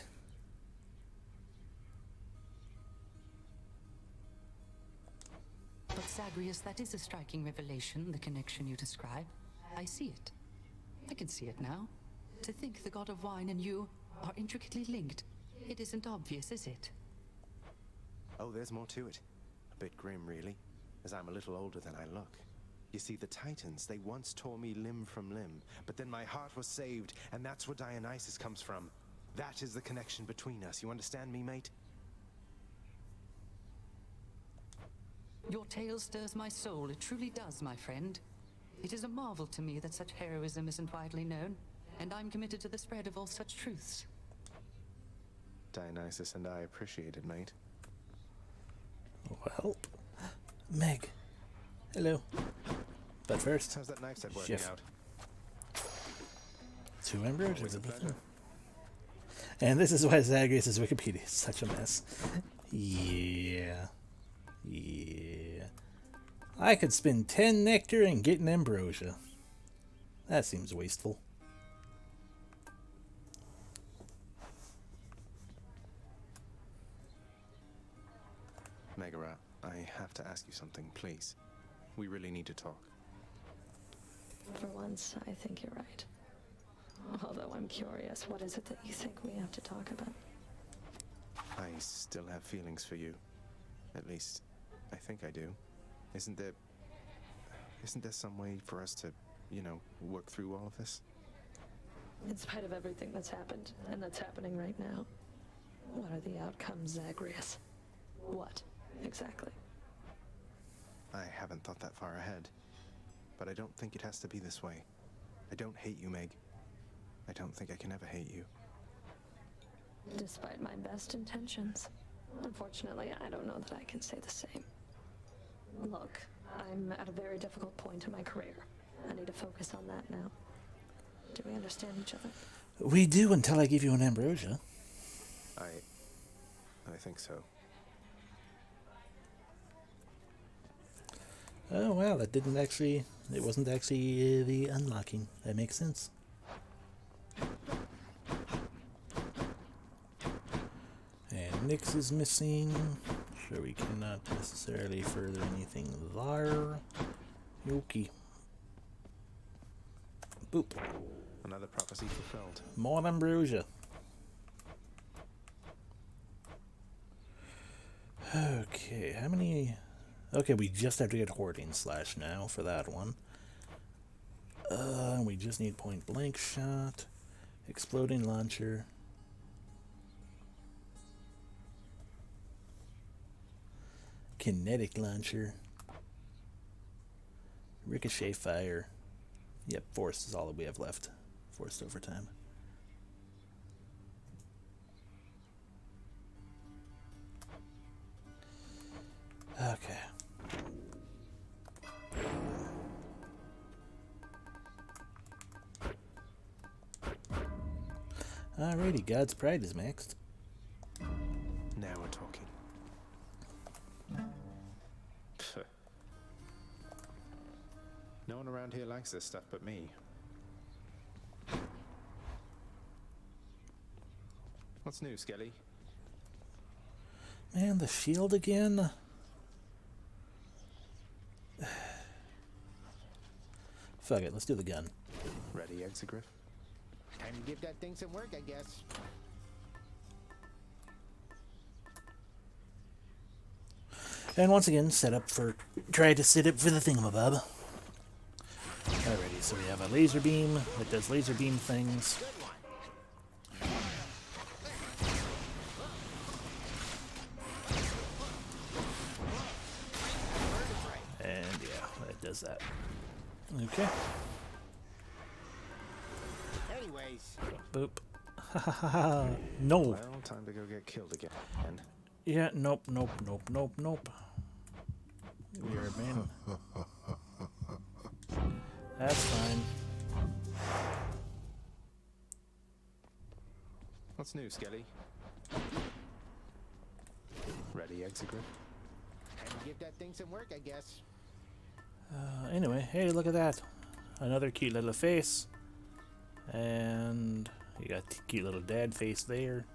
But Zagreus, that is a striking revelation, the connection you describe. I see it. I can see it now. To think the god of wine and you are intricately linked. It isn't obvious, is it? Oh, there's more to it. A bit grim, really, as I'm a little older than I look. You see, the Titans, they once tore me limb from limb, but then my heart was saved, and that's where Dionysus comes from. That is the connection between us. You understand me, mate? Your tale stirs my soul. It truly does, my friend. It is a marvel to me that such heroism isn't widely known, and I'm committed to the spread of all such truths. Dionysus and I appreciate it, mate. Well, Meg. Hello. But first, how's that knife set working out? 2 ambrosia. And this is why Zagreus' Wikipedia is such a mess. Yeah. Yeah. I could spend 10 nectar and get an ambrosia. That seems wasteful. Megara, I have to ask you something, please. We really need to talk. For once, I think you're right. Although I'm curious, what is it that you think we have to talk about? I still have feelings for you. At least, I think I do. Isn't there some way for us to, you know, work through all of this? In spite of everything that's happened, and that's happening right now, what are the outcomes, Zagreus? What, exactly? I haven't thought that far ahead. But I don't think it has to be this way. I don't hate you, Meg. I don't think I can ever hate you. Despite my best intentions. Unfortunately, I don't know that I can say the same. Look, I'm at a very difficult point in my career. I need to focus on that now. Do we understand each other? We do until I give you an ambrosia. I think so. Oh wow, that didn't actually... It wasn't actually the unlocking. That makes sense. And Nyx is missing, so we cannot necessarily further anything there. Okay. Boop. Another prophecy fulfilled. More ambrosia. Okay, how many... Okay, we just have to get Hoarding Slash now for that one. We just need Point Blank Shot, Exploding Launcher, Kinetic Launcher, Ricochet Fire. Yep, Force is all that we have left. Forced Overtime. Okay. Alrighty, God's Pride is maxed. Now we're talking. No one around here likes this stuff but me. What's new, Skelly? Man, the shield again? Fuck it, let's do the gun. Ready, Exegriff? Time to give that thing some work, I guess. And once again, try to set up for the thingamabob. Alrighty, so we have a laser beam that does laser beam things. And yeah, it does that. Okay. Anyways. Boop. No. Well, time to go get killed again. Yeah, nope. We are man. That's fine. What's new, Skelly? Ready, Exegriff? Time to give that thing some work, I guess. Anyway, hey, look at that. Another cute little face. And you got cute little dad face there.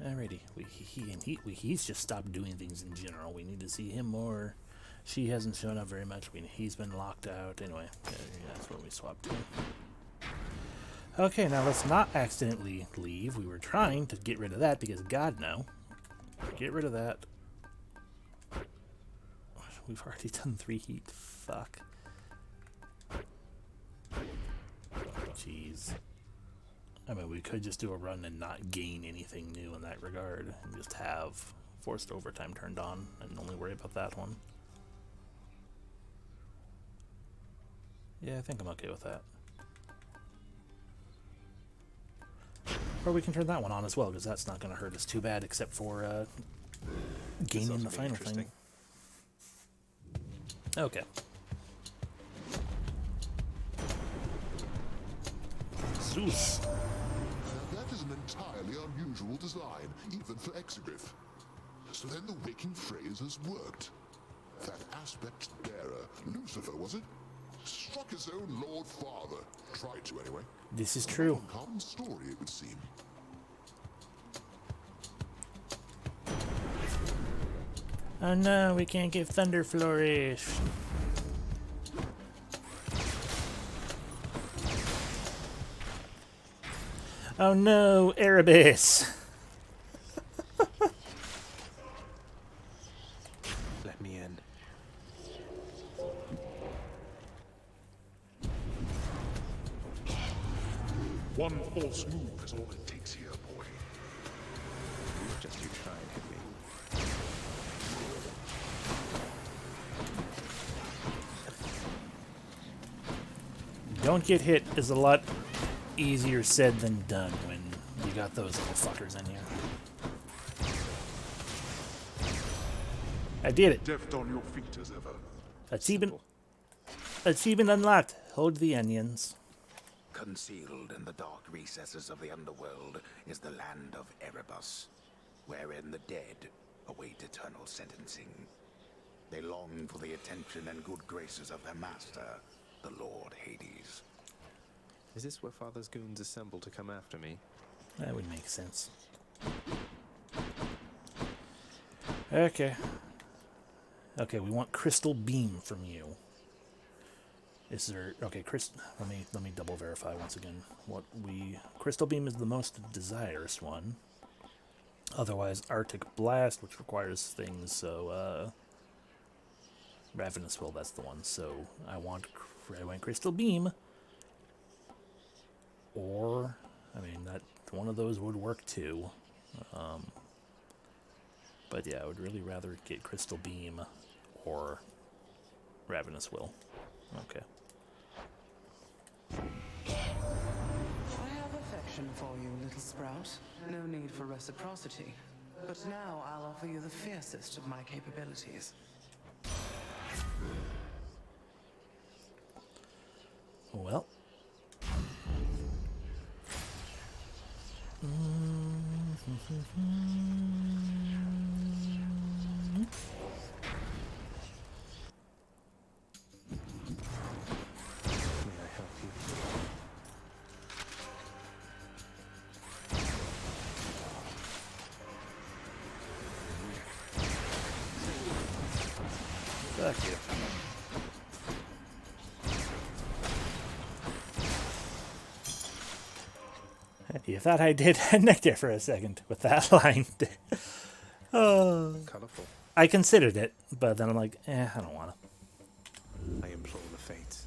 Alrighty, he's just stopped doing things in general. We need to see him more. She hasn't shown up very much. He's been locked out. Anyway, that's where we swapped to. Okay, now let's not accidentally leave. We were trying to get rid of that because God no. Get rid of that. We've already done 3 heat. Fuck. Jeez. I mean, we could just do a run and not gain anything new in that regard. And just have Forced Overtime turned on and only worry about that one. Yeah, I think I'm okay with that. Or we can turn that one on as well, because that's not going to hurt us too bad, except for gaining the final thing. Okay. That Zeus. is an entirely unusual design, even for Exegryph. So then the waking phrase has worked. That aspect bearer, Lucifer, was it? Struck his own Lord Father. Tried to, anyway. This is true. Uncommon story, it would seem. Oh no, we can't get Thunder Flourish. Oh no, Erebus. Let me in. One false move is all it takes here, boy. Just you try and hit me. Don't get hit is a lot easier said than done when you got those little fuckers in here. I did it. Deft on your feet as ever. Achievement unlocked. Hold the onions. Concealed in the dark recesses of the underworld is the land of Erebus, wherein the dead await eternal sentencing. They long for the attention and good graces of their master, the Lord Hades. Is this where Father's goons assemble to come after me? That would make sense. Okay. Okay, we want Crystal Beam from you. Is there... Okay, let me double verify once again. Crystal Beam is the most desirous one. Otherwise, Arctic Blast, which requires things, so, Ravenous Will, that's the one. So, I want Crystal Beam. Or, I mean, that one of those would work too. But yeah, I would really rather get Crystal Beam or Ravenous Will. Okay. I have affection for you, little sprout. No need for reciprocity. But now I'll offer you the fiercest of my capabilities. Well. Fuck you. You thought I did Nectar for a second with that line. Oh. Colorful. I considered it, but then I'm like, I don't want to. I implore the fates.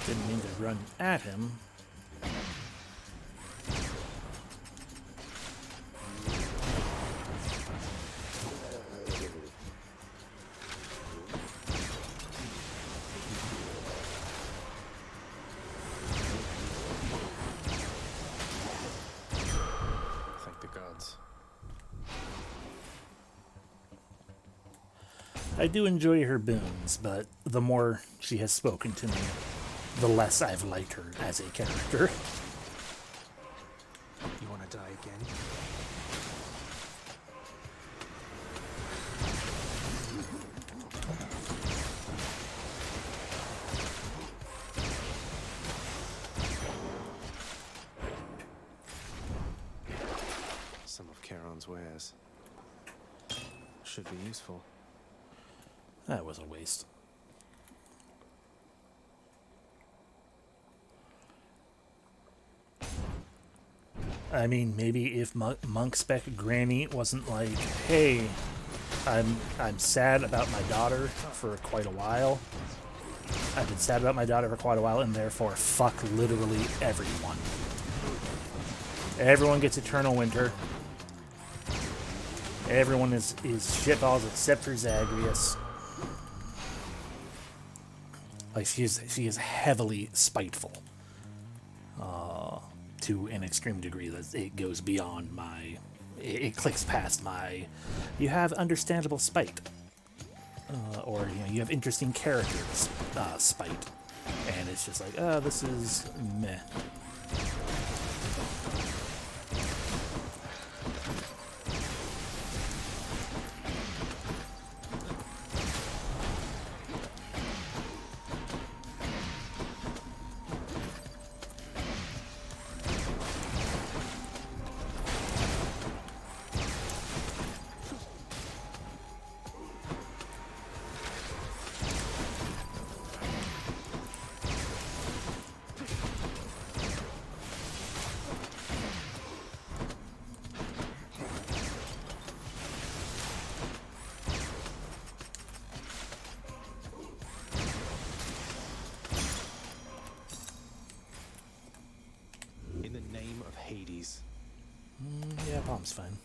Didn't mean to run at him. I do enjoy her boons, but the more she has spoken to me, the less I've liked her as a character. You want to die again? Some of Charon's wares. Should be useful. That was a waste. I mean, maybe if Monk Spec Granny wasn't like, hey, I'm sad about my daughter for quite a while. I've been sad about my daughter for quite a while, and therefore fuck literally everyone. Everyone gets Eternal Winter. Everyone is shitballs except for Zagreus. Like, she is heavily spiteful. To an extreme degree that it goes beyond my... It clicks past my... You have understandable spite. or you have interesting characters, spite, and it's just like, this is meh. In the name of Hades. Yeah, bomb's fine.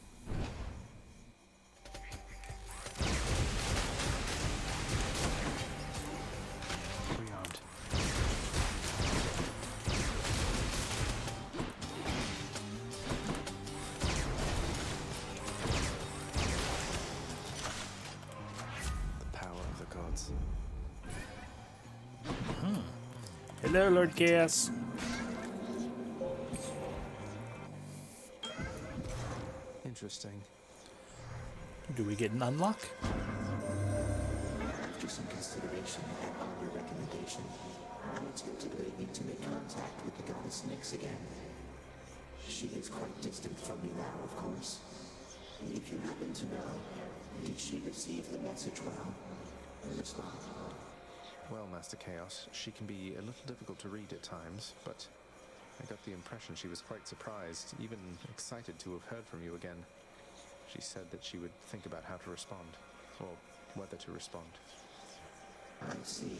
Rearmed. The power of the gods. Hello, Lord Chaos. Interesting. Do we get an unlock? After some consideration and on your recommendation, I attempted lately to make contact with the goddess Nyx again. She is quite distant from me now, of course. If you happen to know, did she receive the message well and respond? Well, Master Chaos, she can be a little difficult to read at times, but I got the impression she was quite surprised, even excited to have heard from you again. She said that she would think about how to respond, or whether to respond. I see.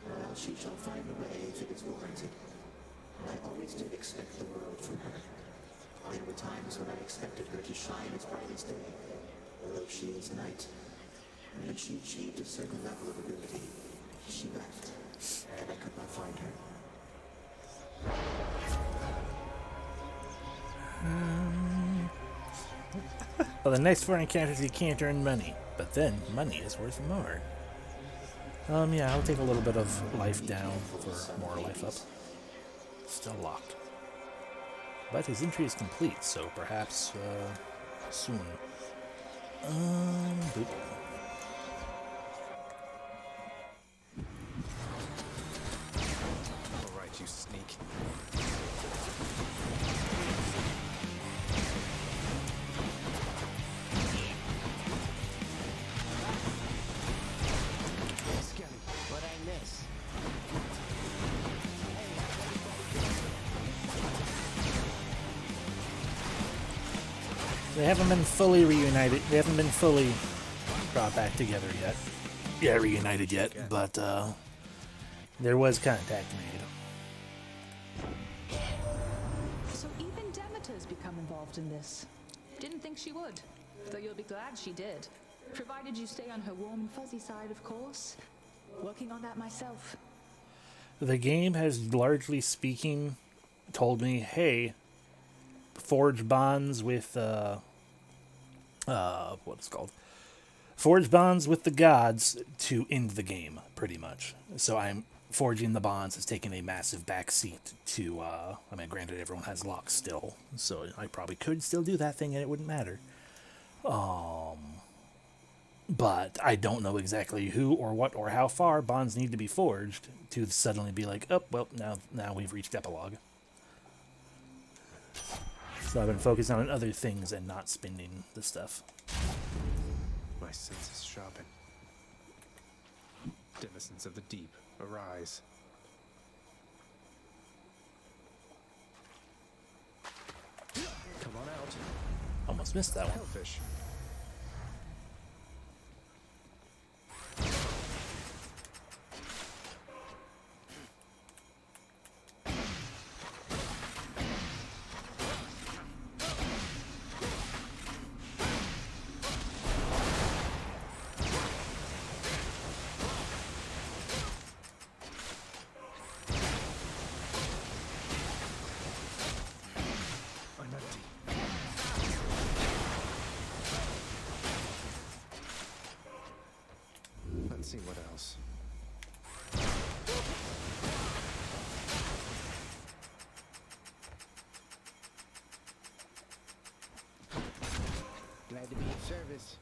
Well, she shall find a way if it is warranted. I always did expect the world from her. There were times when I expected her to shine as bright as day, although she is night. And when she achieved a certain level of ability, she left, and I could not find her. Well, the next 4 encounters you can't earn money, but then money is worth more. Yeah, I'll take a little bit of life down for more life up. Still locked. But his entry is complete, so perhaps, soon. Boop. Alright, you sneak. What'd I miss? They haven't been fully reunited. They haven't been fully brought back together yet. Yeah, reunited yet, but there was contact made. So even Demeter's become involved in this. Didn't think she would, though you'll be glad she did. Provided you stay on her warm and fuzzy side, of course. Working on that myself. The game has, largely speaking, told me, hey, forge bonds with, what it's called? Forge bonds with the gods to end the game, pretty much. So I'm forging the bonds has taken a massive backseat to, I mean, granted, everyone has locks still, so I probably could still do that thing and it wouldn't matter. But I don't know exactly who or what or how far bonds need to be forged to suddenly be like, oh, well, now we've reached epilogue. So I've been focused on other things and not spending the stuff. My senses sharpen. Denizens of the deep, arise. Come on out. Almost missed that one. Hellfish. I'm empty. Let's see what else. Glad to be of service.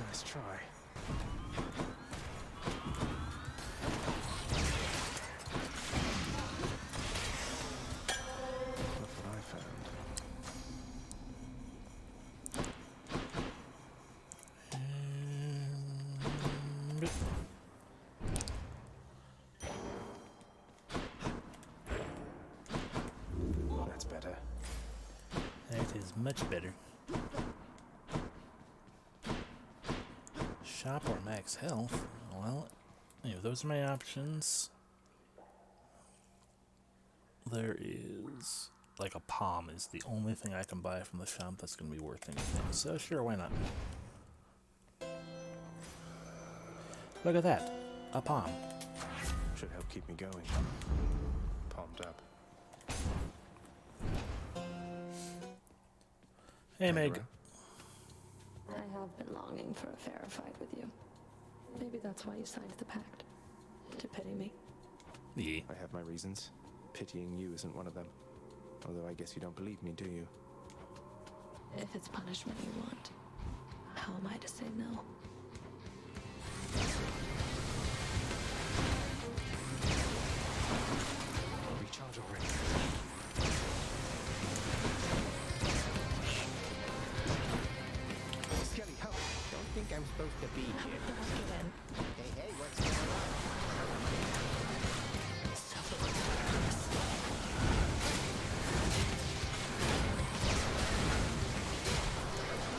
Nice try. Look what I found. That's better. That is much better. Shop or max health? Well, if those are my options. There is... like a palm is the only thing I can buy from the shop that's going to be worth anything. So sure, why not? Look at that. A palm. Should help keep me going. Palmed up. Hey, Meg. I have been longing for a fairer fight with you. Maybe that's why you signed the pact. To pity me. Yeah. I have my reasons. Pitying you isn't one of them. Although I guess you don't believe me, do you? If it's punishment you want, how am I to say no? Recharge already. Skelly, help! Don't think I'm supposed to be here. Hey, hey, what's going on?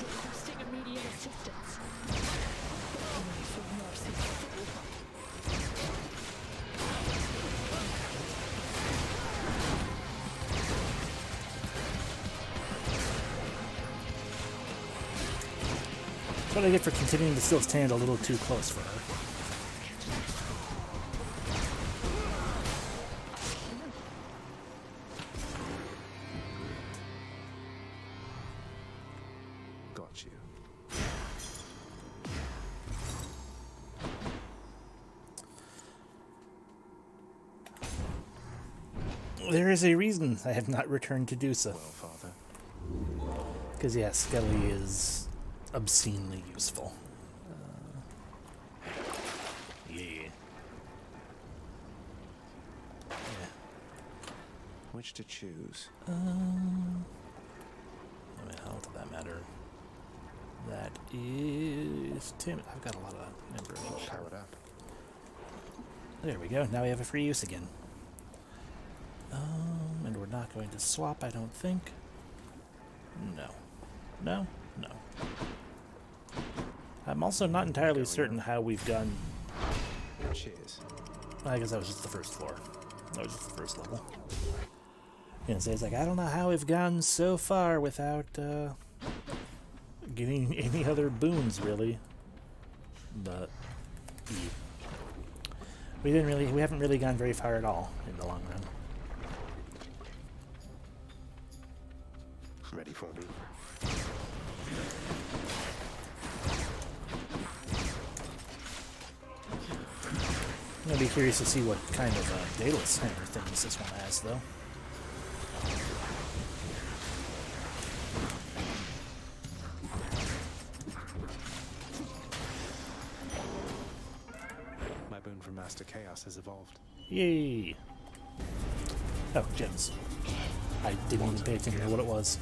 Requesting immediate assistance. That's what I get for continuing to still stand a little too close for her. Got you. There is a reason I have not returned to do so. Well, Father. Because, yeah, Skelly is obscenely useful. Yeah. Which to choose? I mean, how does that matter? That is Tim. I've got a lot of information. Powered up. There we go. Now we have a free use again. And we're not going to swap, I don't think. No. No? No. I'm also not entirely certain how we've done. Cheers. I guess that was just the first floor. That was just the first level. And so it's like, I don't know how we've gone so far without getting any other boons, really. But yeah. We haven't really gone very far at all in the long run. Ready for me? I'm gonna be curious to see what kind of Daedalus hammer things this one has, though. My boon from Master Chaos has evolved. Yay! Oh, gems. I didn't even pay attention to what it was.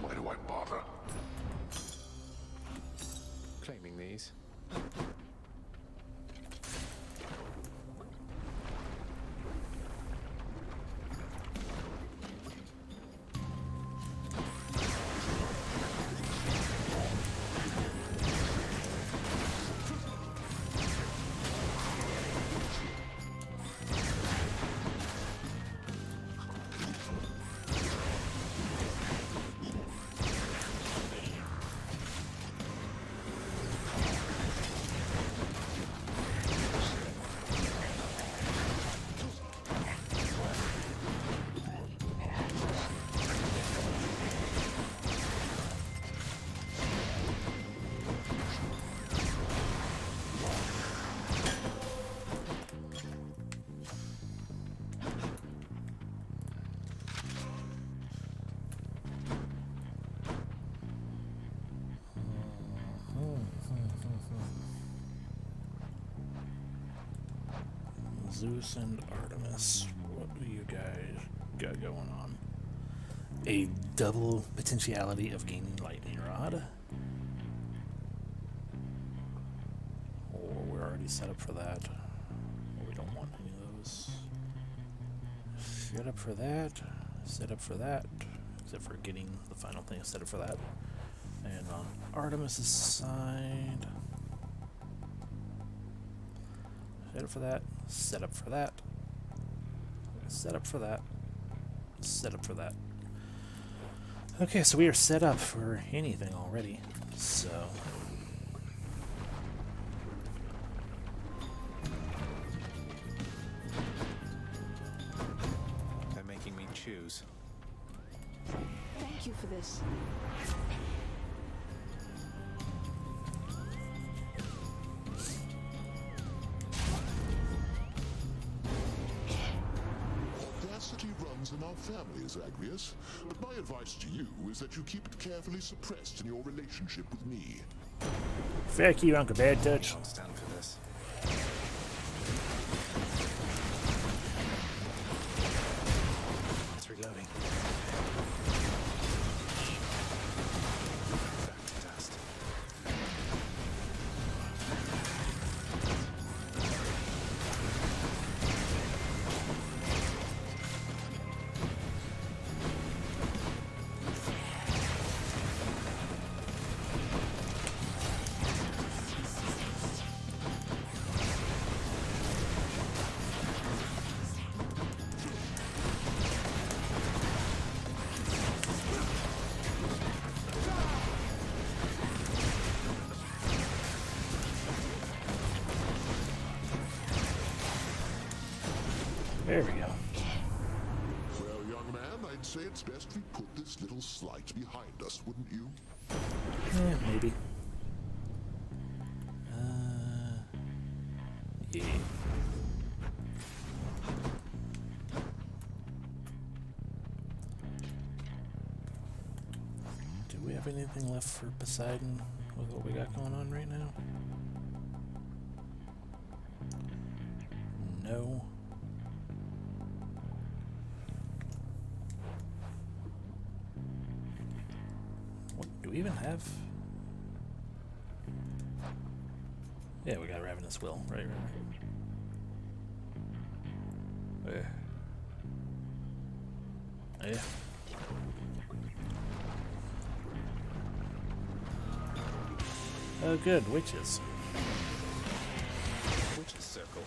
Why do I bother? claiming these. Zeus and Artemis. What do you guys got going on? A double potentiality of gaining lightning rod. Or we're already set up for that. Or we don't want any of those. Set up for that. Set up for that. Except for getting the final thing set up for that. And on Artemis's side, set up for that. Set up for that. Set up for that. Set up for that. Okay, so we are set up for anything already. So they're making me choose. Thank you for this. Audacity runs in our family, Zagreus, but my advice to you is that you keep it carefully suppressed in your relationship with me. fuck you, Uncle Bad Touch. I'll stand for this. It's reloading. Back to dust. There we go. Well, young man, I'd say it's best we put this little slight behind us, wouldn't you? Yeah, maybe. Yeah. Do we have anything left for Poseidon with what we got going on right now? No. What do we even have? Yeah, we got Ravenous Will. Right. Yeah. Yeah. Oh, good. Witches. Witch's circle.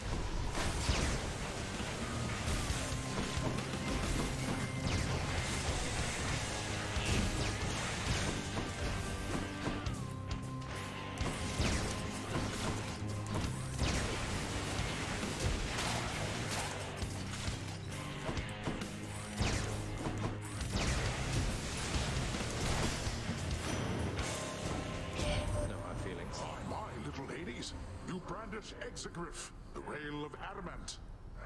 Exegriff, the rail of adamant.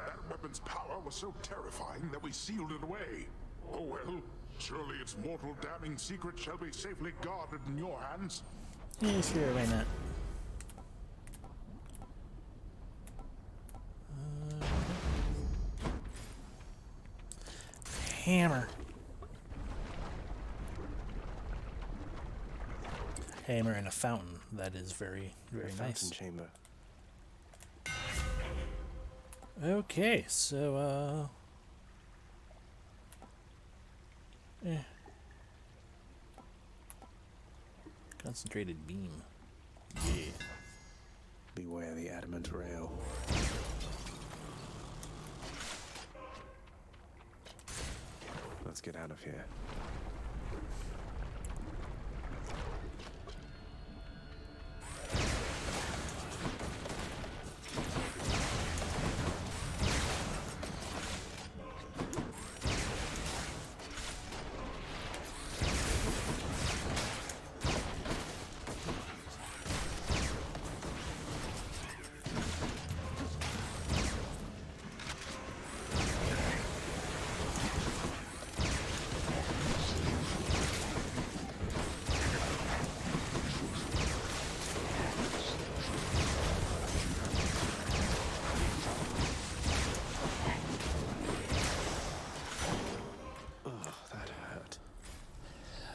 That weapon's power was so terrifying that we sealed it away. Oh well, surely its mortal damning secret shall be safely guarded in your hands. Yeah, sure, why not? Hammer. hammer and a fountain. That is very, very nice. Chamber. Okay, so concentrated beam. Yeah. Beware the adamant rail. Let's get out of here.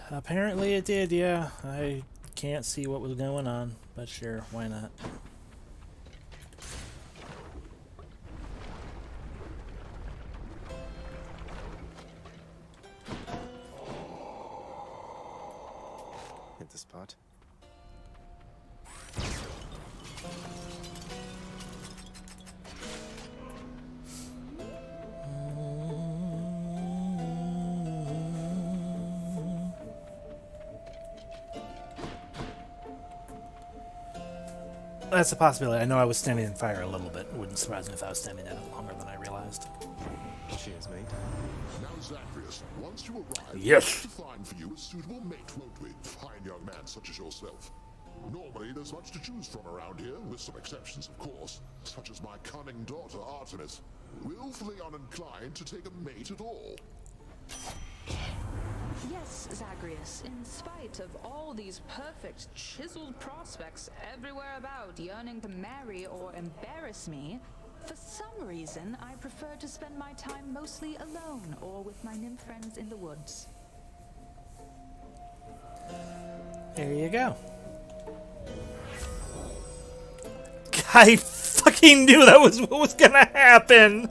Apparently it did, yeah. I can't see what was going on, but sure, why not? Hit the spot. That's a possibility. I know I was standing in fire a little bit. It wouldn't surprise me if I was standing in it longer than I realized. Cheers, mate. Now, Zacharias, once you arrive, yes, we'll have to find for you a suitable mate, won't we? Fine young man such as yourself. Normally, there's much to choose from around here, with some exceptions, of course, such as my cunning daughter, Artemis, willfully uninclined to take a mate at all. Yes, Zagreus, in spite of all these perfect, chiseled prospects everywhere about yearning to marry or embarrass me, for some reason I prefer to spend my time mostly alone or with my nymph friends in the woods. There you go. I fucking knew that was what was gonna happen!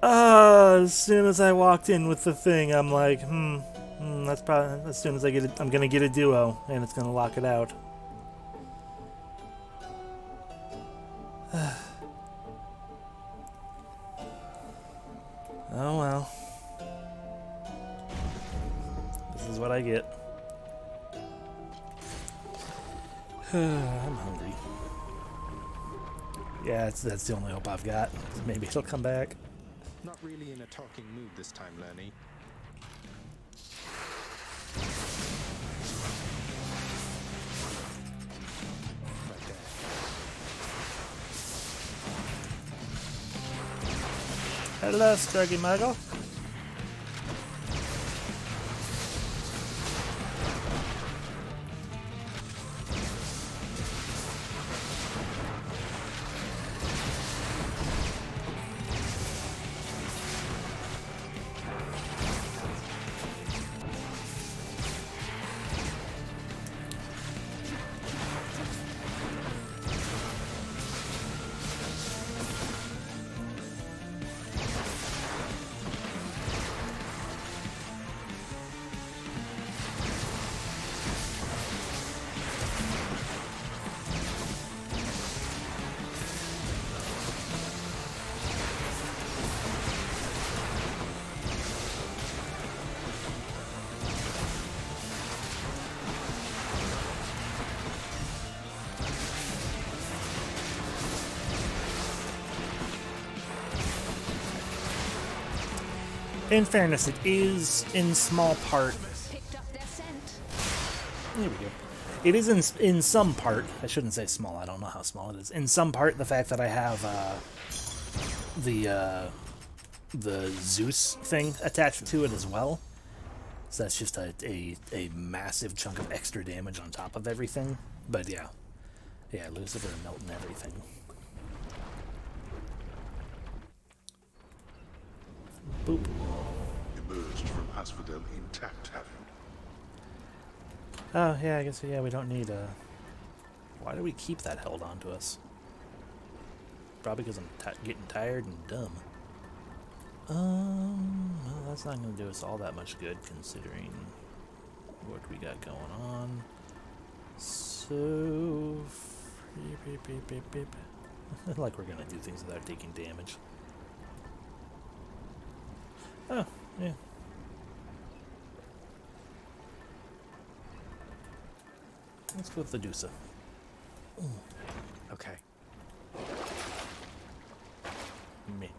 As soon as I walked in with the thing, I'm like, that's probably, as soon as I get it, I'm gonna get a duo, and it's gonna lock it out. Oh well. This is what I get. I'm hungry. Yeah, that's the only hope I've got. Maybe it'll come back. Not really in a talking mood this time, Lerny. Right there. Hello, Struggy Muggle. In fairness, it is in small part. There we go. It is in some part. I shouldn't say small. I don't know how small it is. In some part, the fact that I have the Zeus thing attached to it as well. So that's just a massive chunk of extra damage on top of everything. But yeah, Lucifer melting everything. Boop. Emerged from Asphodel intact, have Oh, yeah, I guess, yeah, we don't need a... Why do we keep that held onto us? Probably because I'm getting tired and dumb. Well, that's not going to do us all that much good, considering what we got going on. So... like we're going to do things without taking damage. Oh, yeah. Let's go with the Dusa. Okay. Me.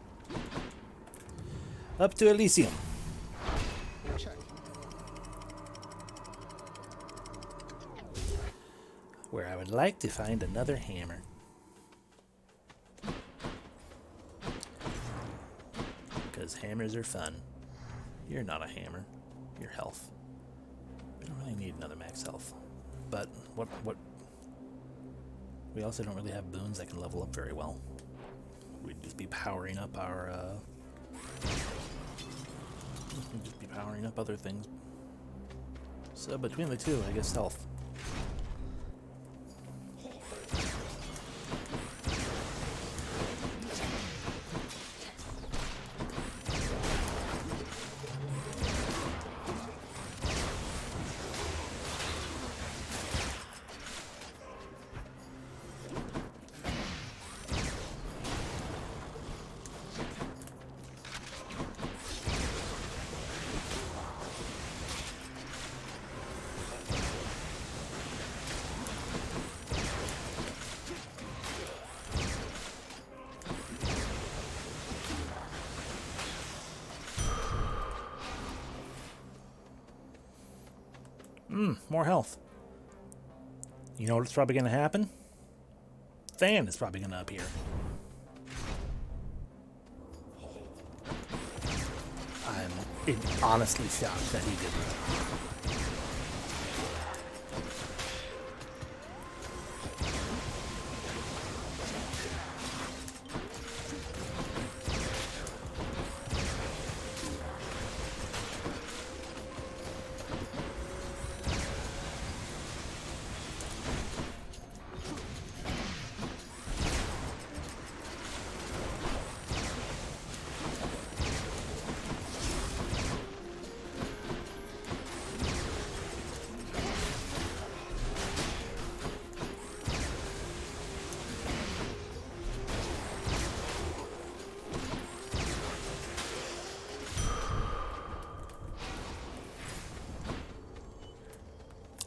Up to Elysium. Check. Where I would like to find another hammer. Because hammers are fun. You're not a hammer. You're health. We don't really need another max health. But what we also don't really have boons that can level up very well. We'd just be powering up our we'd just be powering up other things. So between the two, I guess health. More health. You know what's probably going to happen? Than is probably going to appear. I'm honestly shocked that he didn't.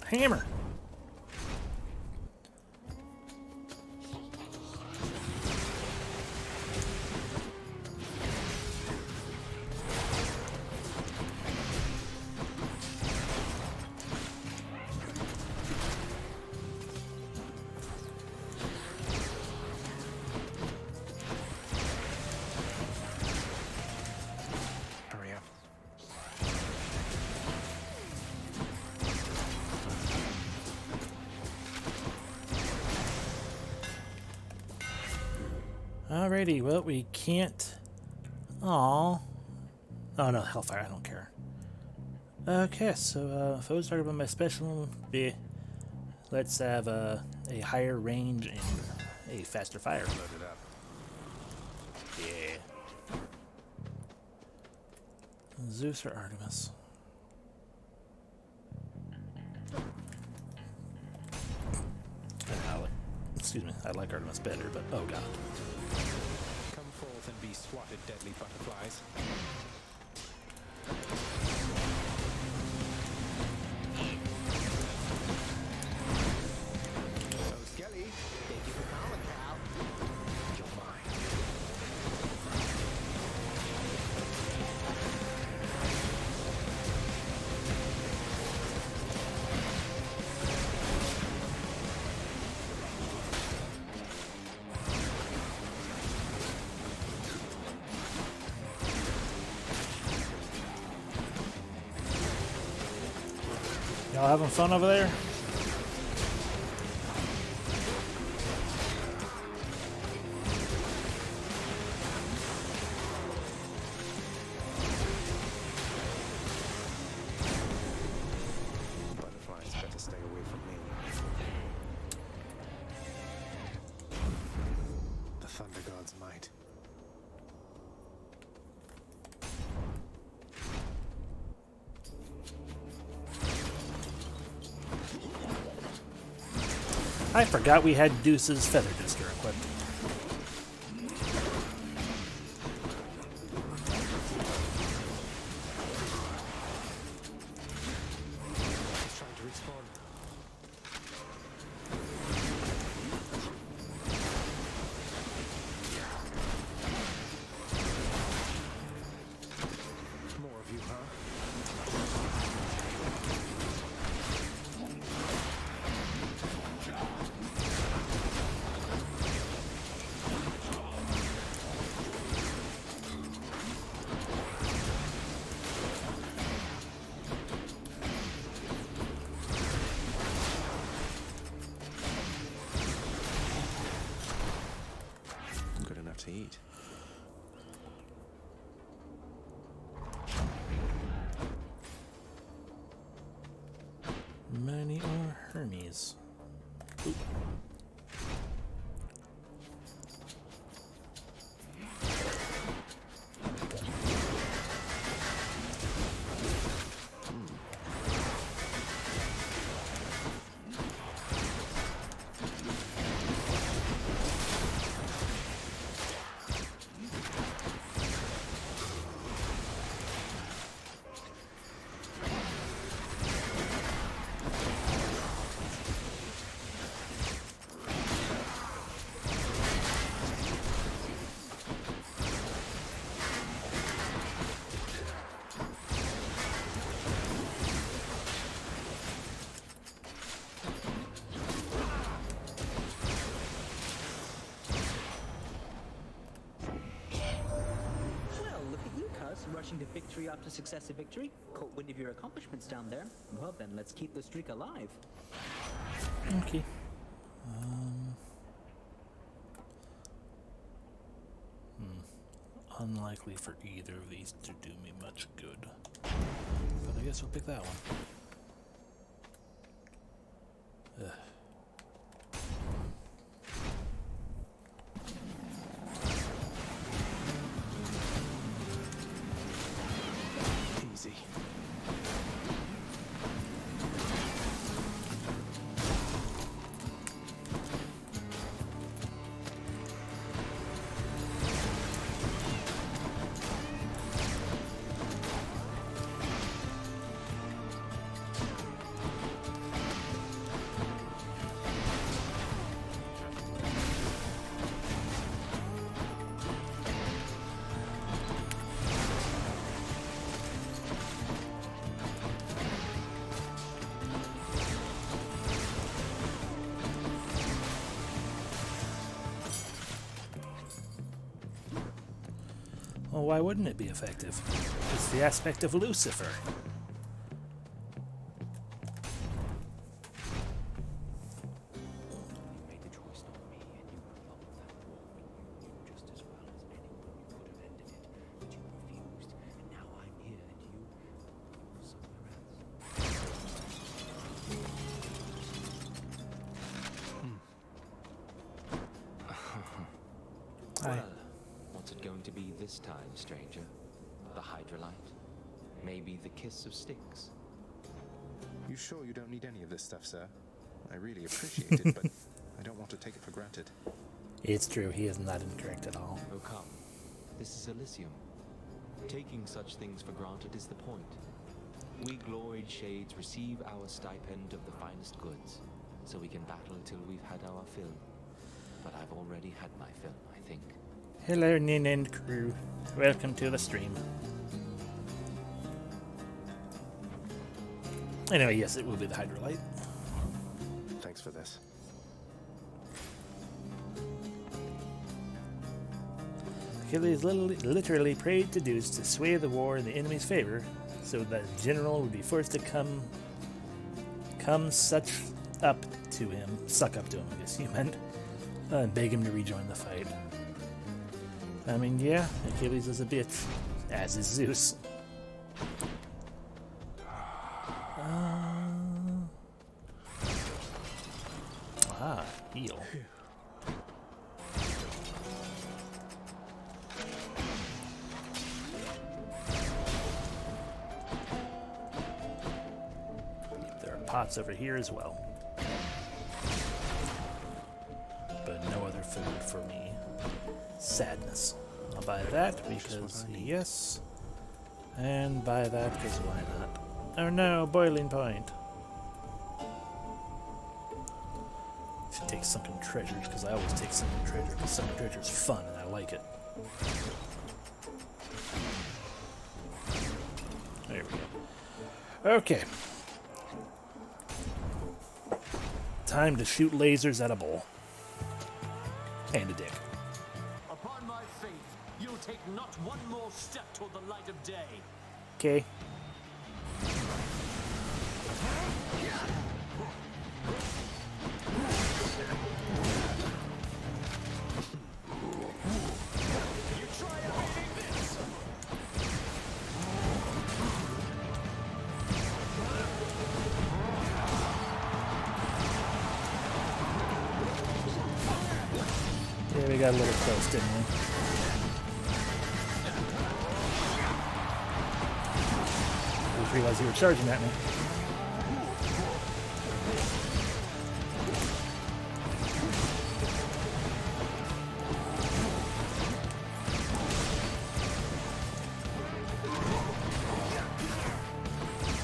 Hammer. Hurry up. Alrighty, well, we can't... Aww. Oh, no, Hellfire, I don't care. Okay, so, foes targeted by my special... Let's have a higher range and a faster fire. Load it up. Yeah. Zeus or Artemis? Excuse me, I like Artemis better, but oh god. Come forth and be swatted, deadly butterflies. Oh, Skelly. Thank you for calling, pal. You're mine. Y'all having fun over there? Butterflies better stay I forgot we had Deuce's Feather Duster equipped. Trying to respawn. More of you, huh? Good enough to eat. Many are Hermes. Ooh. Well, look at you, cuz, rushing to victory after successive victory. Caught wind of your accomplishments down there. Well then, let's keep the streak alive. Okay. Unlikely for either of these to do me much good. But I guess we'll pick that one. Ugh. Easy. Well, why wouldn't it be effective? It's the aspect of Lucifer. Well, what's it going to be this time, stranger? The Hydrolite? Maybe the kiss of Styx? You sure you don't need any of this stuff, sir? I really appreciate it, but I don't want to take it for granted. It's true, he is not incorrect at all. Oh come, this is Elysium. Taking such things for granted is the point. We gloried shades receive our stipend of the finest goods, so we can battle till we've had our fill. But I've already had my fill, I think. Hello, Nin and crew. Welcome to the stream. Anyway, yes, it will be the Hydrolite. Thanks for this. Achilles literally prayed to Zeus to sway the war in the enemy's favor, so that the general would be forced to suck up to him, I guess you meant, and beg him to rejoin the fight. I mean, yeah, Achilles is a bitch, as is Zeus. Heal. There are pots over here as well. food for me. Sadness. I'll buy that because yes. And buy that because why not? Oh no, boiling point. Should take sunken treasures because I always take sunken treasure because sunken treasure is fun and I like it. There we go. Okay. Time to shoot lasers at a bull. And a dick. Upon my faith, you'll take not one more step toward the light of day. Okay. Yeah, we got a little close, didn't we? I just realized you were charging at me.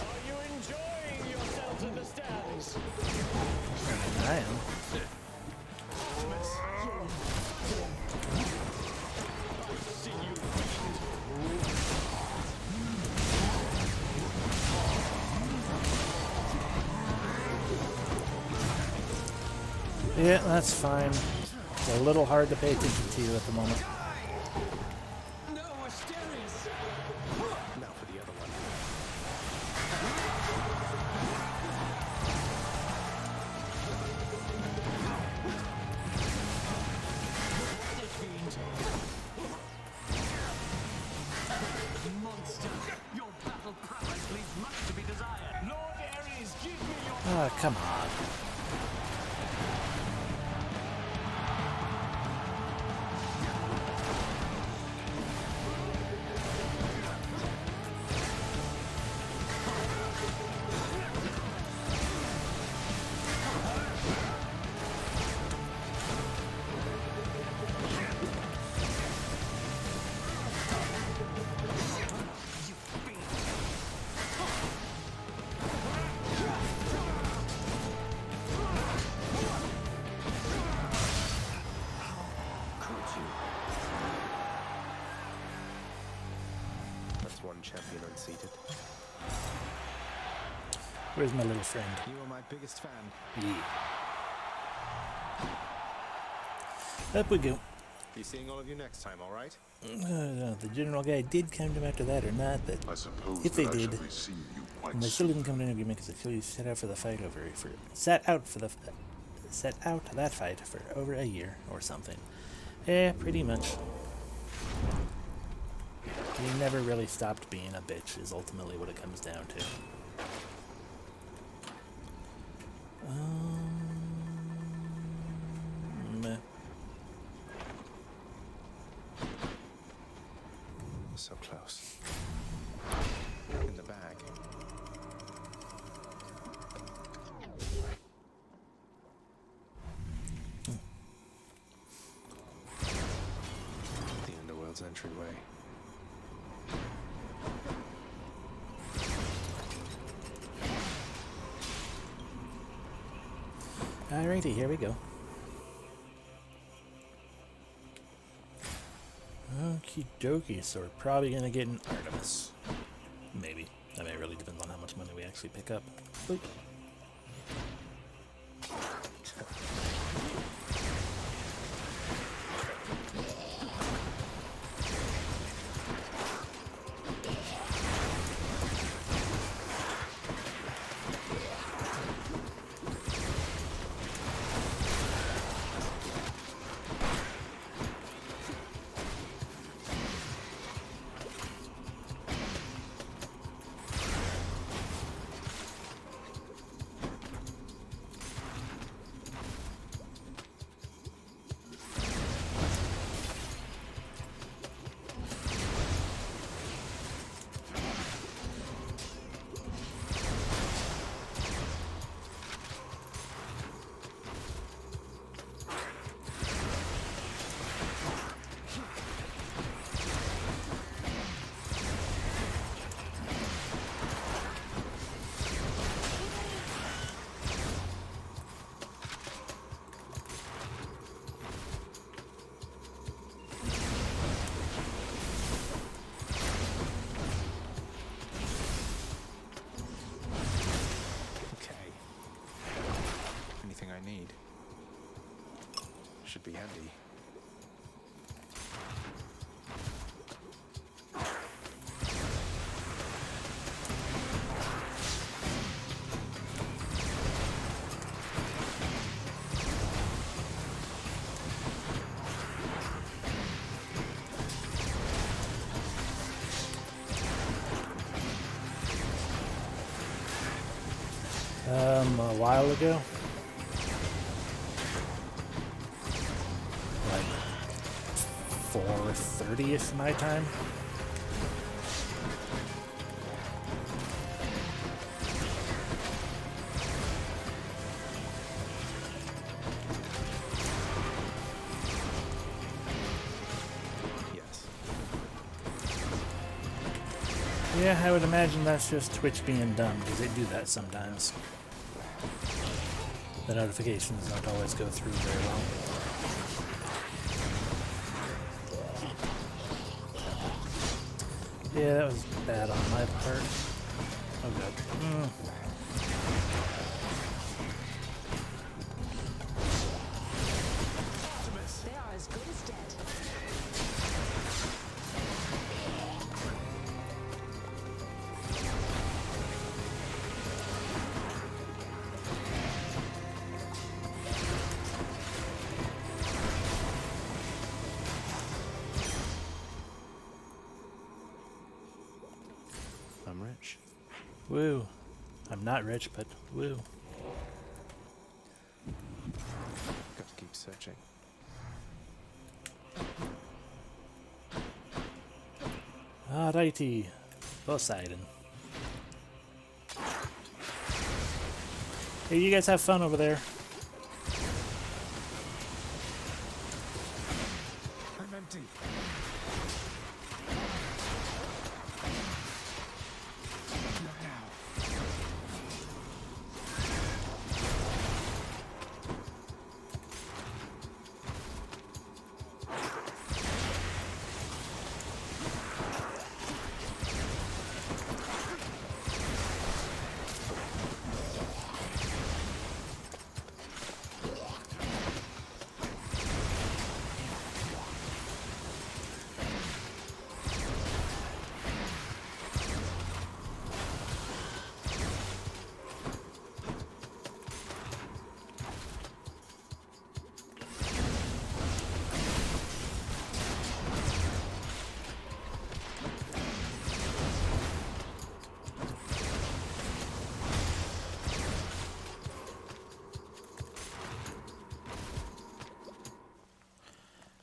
Are you enjoying yourselves in the stands? I am. Yeah, that's fine. It's a little hard to pay attention to you at the moment. No, Asterius! Now for the other one. Monster! Your battle prowess leaves much to be desired. Lord Ares, give me your... Ah, come on. That's one champion unseated. Where's my little friend? You are my biggest fan. Yeah. Up we go. Be seeing all of you next time, all right? The general guy did come to him after that or not, but I suppose if they that I did, shall be seeing you quite and they still didn't come to an agreement because they feel you set out for the fight set out that fight for over a year or something. Yeah, pretty much. He never really stopped being a bitch is ultimately what it comes down to. Meh. So close. In the bag. The underworld's entryway. Alrighty, here we go. Okie dokie, so we're probably gonna get an Artemis. Maybe. That may really depend on how much money we actually pick up. Boop. should be handy. A while ago. Like 4:30-ish my time. Yes. Yeah, I would imagine that's just Twitch being dumb, because they do that sometimes. The notifications don't always go through very well. Yeah, that was bad on my part. Oh god. They are as good as dead. I'm rich. Woo. I'm not rich, but woo. Got to keep searching. Alrighty. Poseidon. Hey, you guys have fun over there. I'm empty. Not now.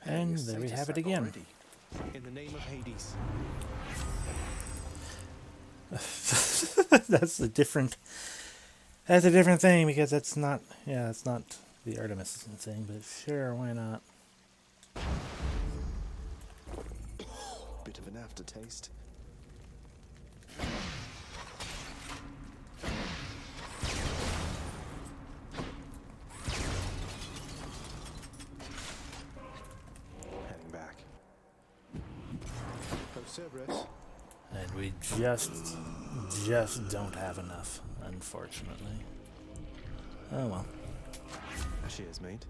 And there we have it again. Already. In the name of Hades. That's a different thing, because that's not, yeah, it's not the Artemis thing, but sure, why not? Bit of an aftertaste. Heading back. Cerberus. And we just don't have enough, unfortunately. Oh well. Cheers, mate.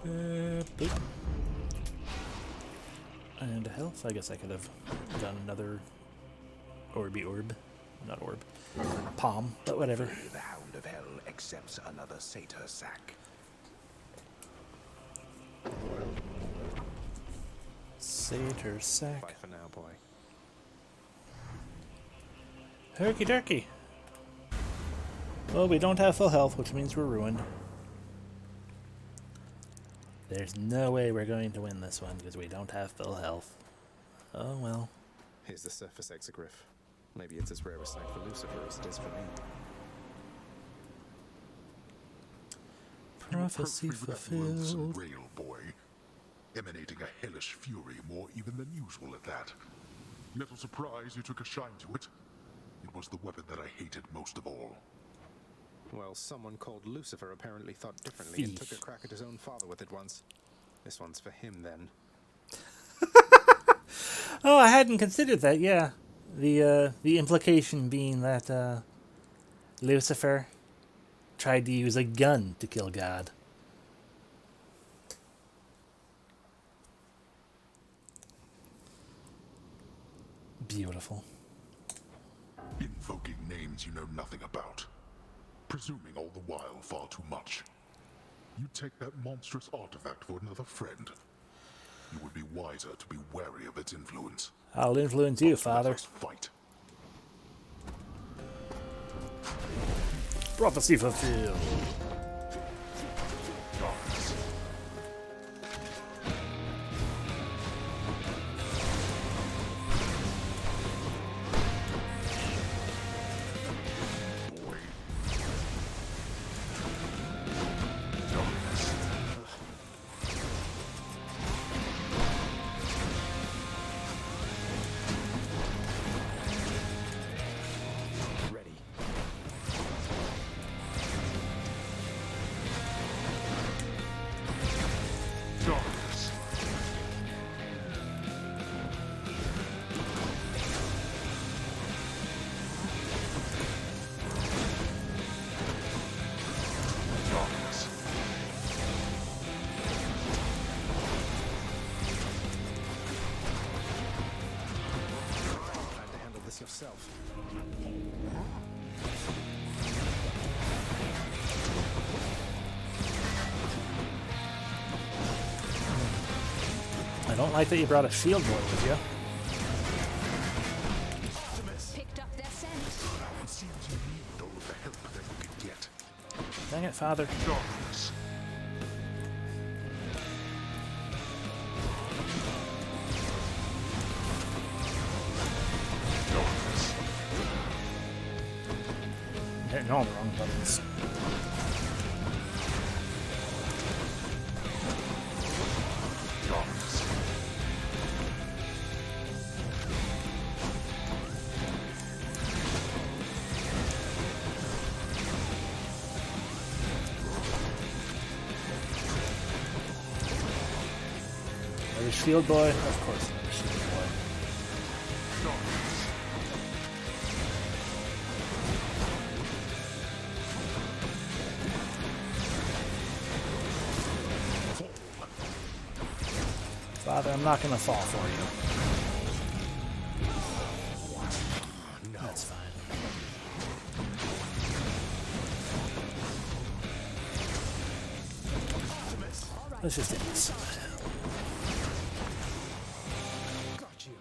Boop. And health. I guess I could have done another orb. Not orb. Palm, but whatever. The Hound of Hell accepts another satyr sack. Satyr sack. Bye for now, boy. Herky jerky. Well, we don't have full health, which means we're ruined. There's no way we're going to win this one because we don't have full health. Oh well. Here's the surface exogryph. Maybe it's as rare a sight for Lucifer as it is for me. Prophecy fulfilled. Rail boy, emanating a hellish fury more even than usual at that. Little surprise you took a shine to it. It was the weapon that I hated most of all. Well, someone called Lucifer apparently thought differently and took a crack at his own father with it once. This one's for him, then. Oh, I hadn't considered that, yeah. The implication being that Lucifer tried to use a gun to kill God. Beautiful. Invoking names you know nothing about. Presuming all the while far too much. You take that monstrous artifact for another friend. You would be wiser to be wary of its influence. I'll influence you, Father. Let us fight. Prophecy fulfilled. Yourself. I don't like that you brought a shield boy with you. Picked up their scent. It seems you need all the help that you can get. Dang it, Father. Darkness. Hitting all the wrong buttons. Another shield boy? Of course, another shield boy. Father, I'm not gonna fall for you. That's fine. Let's just end this. Got you.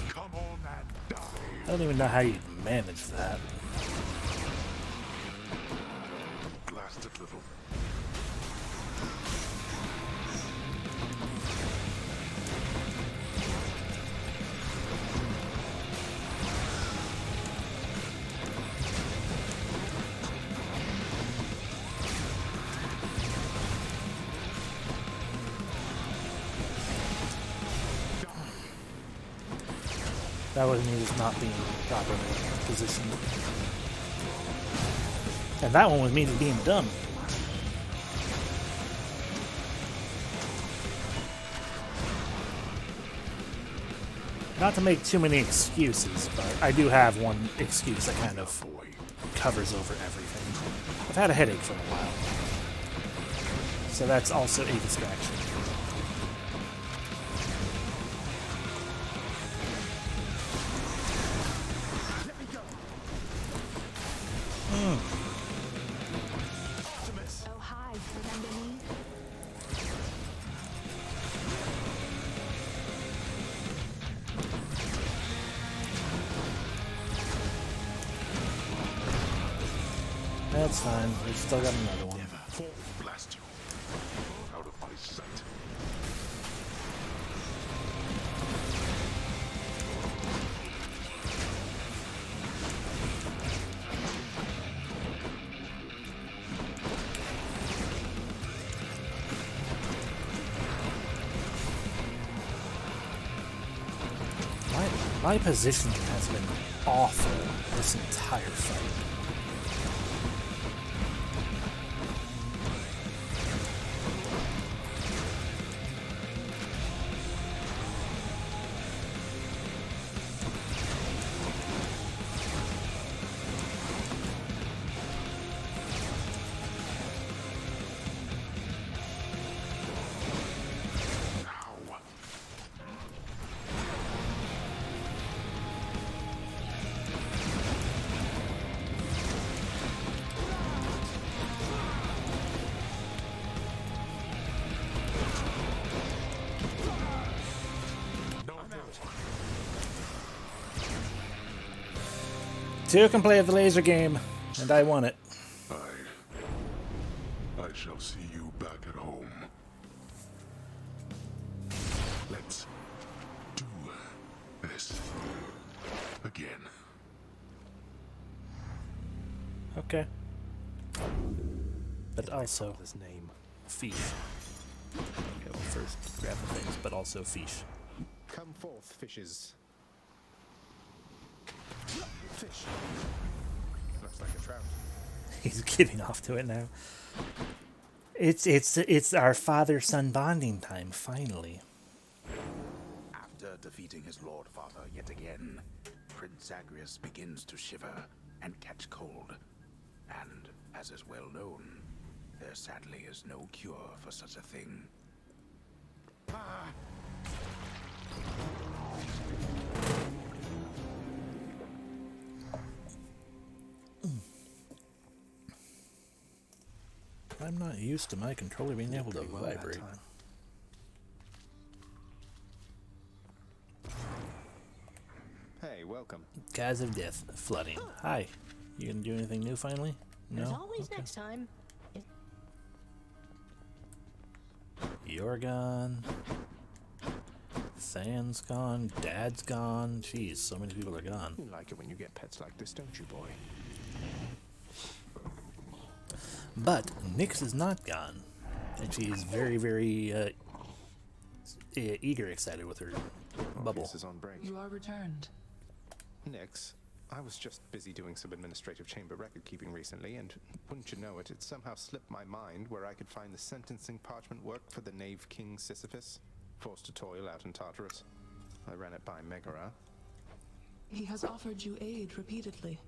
Come on and die. I don't even know how you manage that. Blasted little. That was me just not being properly positioned. And that one was me just being dumb. Not to make too many excuses, but I do have one excuse that kind of covers over everything. I've had a headache for a while. So that's also a distraction. Oh, hi, remember me? That's fine. We've still got another one. Blast you. Out of my sight. My positioning has been awful this entire fight. Two can play the laser game, and I won it. I shall see you back at home. Let's do this again. Okay. But also his name. fish. Okay, well first grab the things, but also fish. Come forth, fishes. Fish. Looks like a trout. He's getting off to it now. It's our father-son bonding time, finally. After defeating his lord father yet again, Prince Zagreus begins to shiver and catch cold. And, as is well known, there sadly is no cure for such a thing. I'm not used to my controller being able to vibrate. Hey, welcome. Guys of Death, flooding. Hi. You gonna do anything new finally? No? As always, Okay. next time. You're gone. Than's gone. Dad's gone. Jeez, so many people are gone. You like it when you get pets like this, don't you, boy? But Nyx is not gone. And she's very, very eager, excited with her bubble. Is on break. You are returned. Nyx, I was just busy doing some administrative chamber record keeping recently, and wouldn't you know it, it somehow slipped my mind where I could find the sentencing parchment work for the Knave King Sisyphus, forced to toil out in Tartarus. I ran it by Megara. He has offered you aid repeatedly.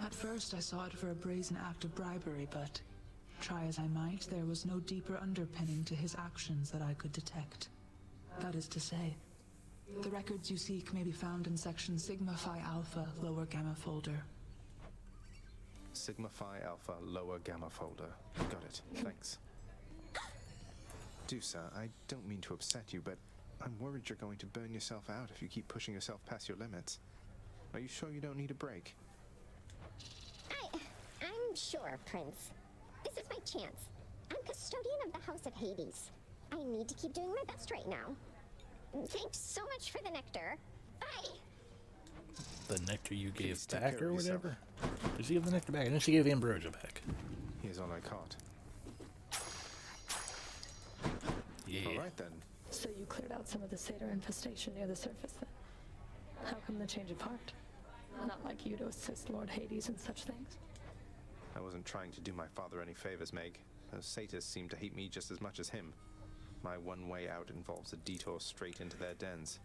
At first I saw it for a brazen act of bribery, but try as I might, there was no deeper underpinning to his actions that I could detect. That is to say, the records you seek may be found in section Sigma Phi Alpha, lower gamma folder. Sigma Phi Alpha Lower Gamma folder. Got it. Thanks. Dusa, I don't mean to upset you, but I'm worried you're going to burn yourself out if you keep pushing yourself past your limits. Are you sure you don't need a break? I'm sure, Prince. This is my chance. I'm custodian of the House of Hades. I need to keep doing my best right now. Thanks so much for the nectar. Bye! The nectar you gave take back care or of yourself. whatever? Did she give the nectar back? And then she gave the ambrosia back. Here's all I caught. Yeah. All right then. So you cleared out some of the satyr infestation near the surface then? How come the change of heart? Not like you to assist Lord Hades in such things. I wasn't trying to do my father any favors, Meg. Those satyrs seem to hate me just as much as him. My one way out involves a detour straight into their dens.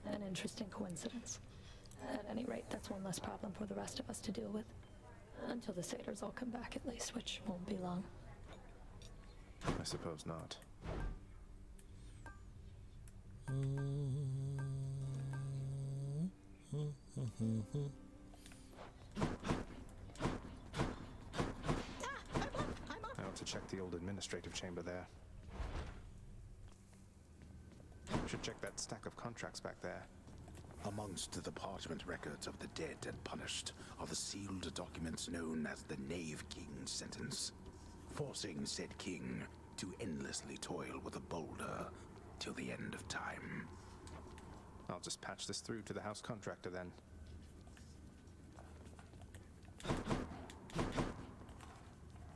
An interesting coincidence. At any rate, that's one less problem for the rest of us to deal with. Until the satyrs all come back at least, which won't be long. I suppose not. I ought to check the old administrative chamber there. Should check that stack of contracts back there. Amongst the parchment records of the dead and punished are the sealed documents known as the Knave King's sentence, forcing said king to endlessly toil with a boulder till the end of time. I'll just patch this through to the house contractor then.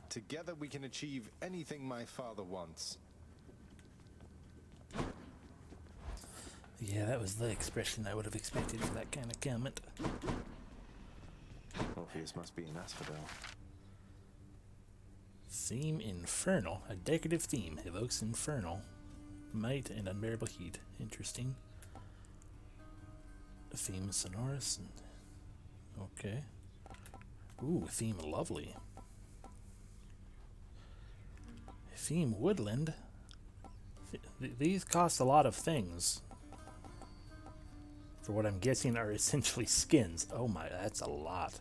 Together we can achieve anything my father wants. Yeah, that was the expression I would have expected for that kind of comment. Orpheus must be an asphodel. Theme Infernal. A decorative theme evokes infernal might and unbearable heat. Interesting. Theme sonorous. Okay. Ooh, theme lovely. Theme woodland. These cost a lot of things. For what I'm guessing are essentially skins. Oh my, that's a lot.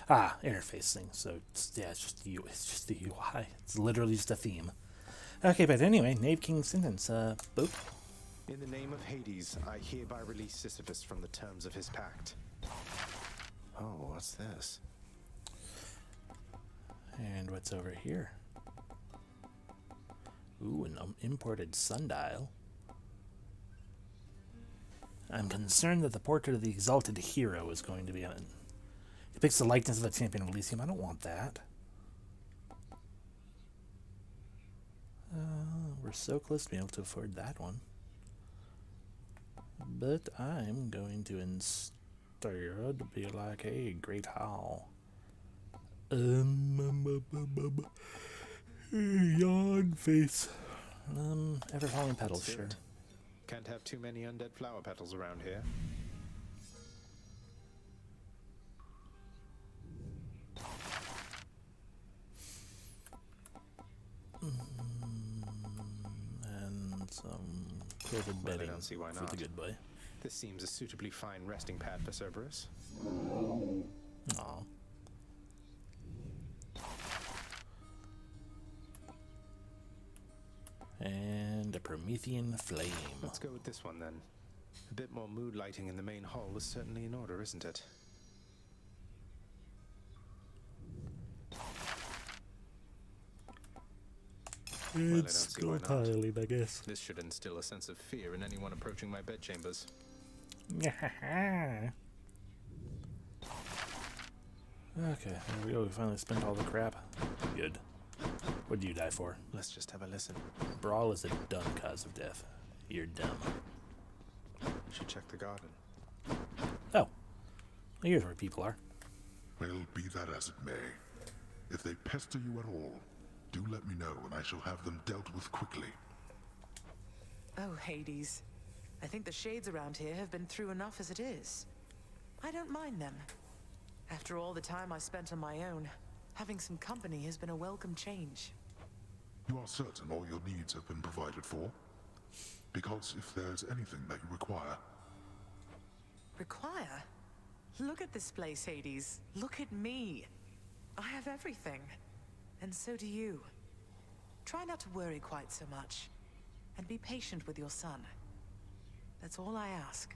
interface thing. So yeah, it's just the UI. It's literally just a theme. Okay, but anyway, Knave King sentence. Boop. In the name of Hades, I hereby release Sisyphus from the terms of his pact. Oh, what's this? And what's over here? Ooh, an imported sundial. I'm concerned that the portrait of the exalted hero is going to be on. It depicts the likeness of the champion of Elysium. I don't want that. We're so close to being able to afford that one. But I'm going to instead be like, hey, great hall. Yawn face. Ever falling petals, sure. Can't have too many undead flower petals around here. And some quilted bedding I don't see why for not. the good boy. This seems a suitably fine resting pad for Cerberus. Aw. And a Promethean flame. Let's go with this one then. A bit more mood lighting in the main hall is certainly in order, isn't it? It's still tiling, I guess. This should instill a sense of fear in anyone approaching my bedchambers. Okay, there we go. We finally spent all the crap. Good. What do you die for? Let's just have a listen. Brawl is a dumb cause of death. You're dumb. Should check the garden. Oh. Here's where people are. Well, be that as it may. If they pester you at all, do let me know and I shall have them dealt with quickly. Oh, Hades. I think the shades around here have been through enough as it is. I don't mind them. After all the time I spent on my own, having some company has been a welcome change. You are certain all your needs have been provided for? Because if there's anything that you require... Require? Look at this place, Hades. Look at me. I have everything. And so do you. Try not to worry quite so much. And be patient with your son. That's all I ask.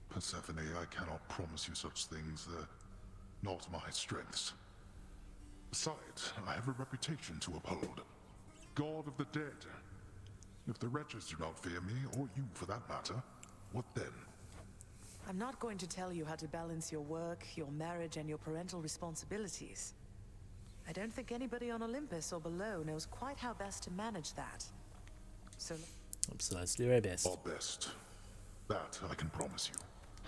Persephone, I cannot promise you such things. They're not my strengths. Besides, I have a reputation to uphold. God of the dead. If the wretches do not fear me, or you for that matter, what then? I'm not going to tell you how to balance your work, your marriage, and your parental responsibilities. I don't think anybody on Olympus or below knows quite how best to manage that. So let's do our best. Our best. That I can promise you.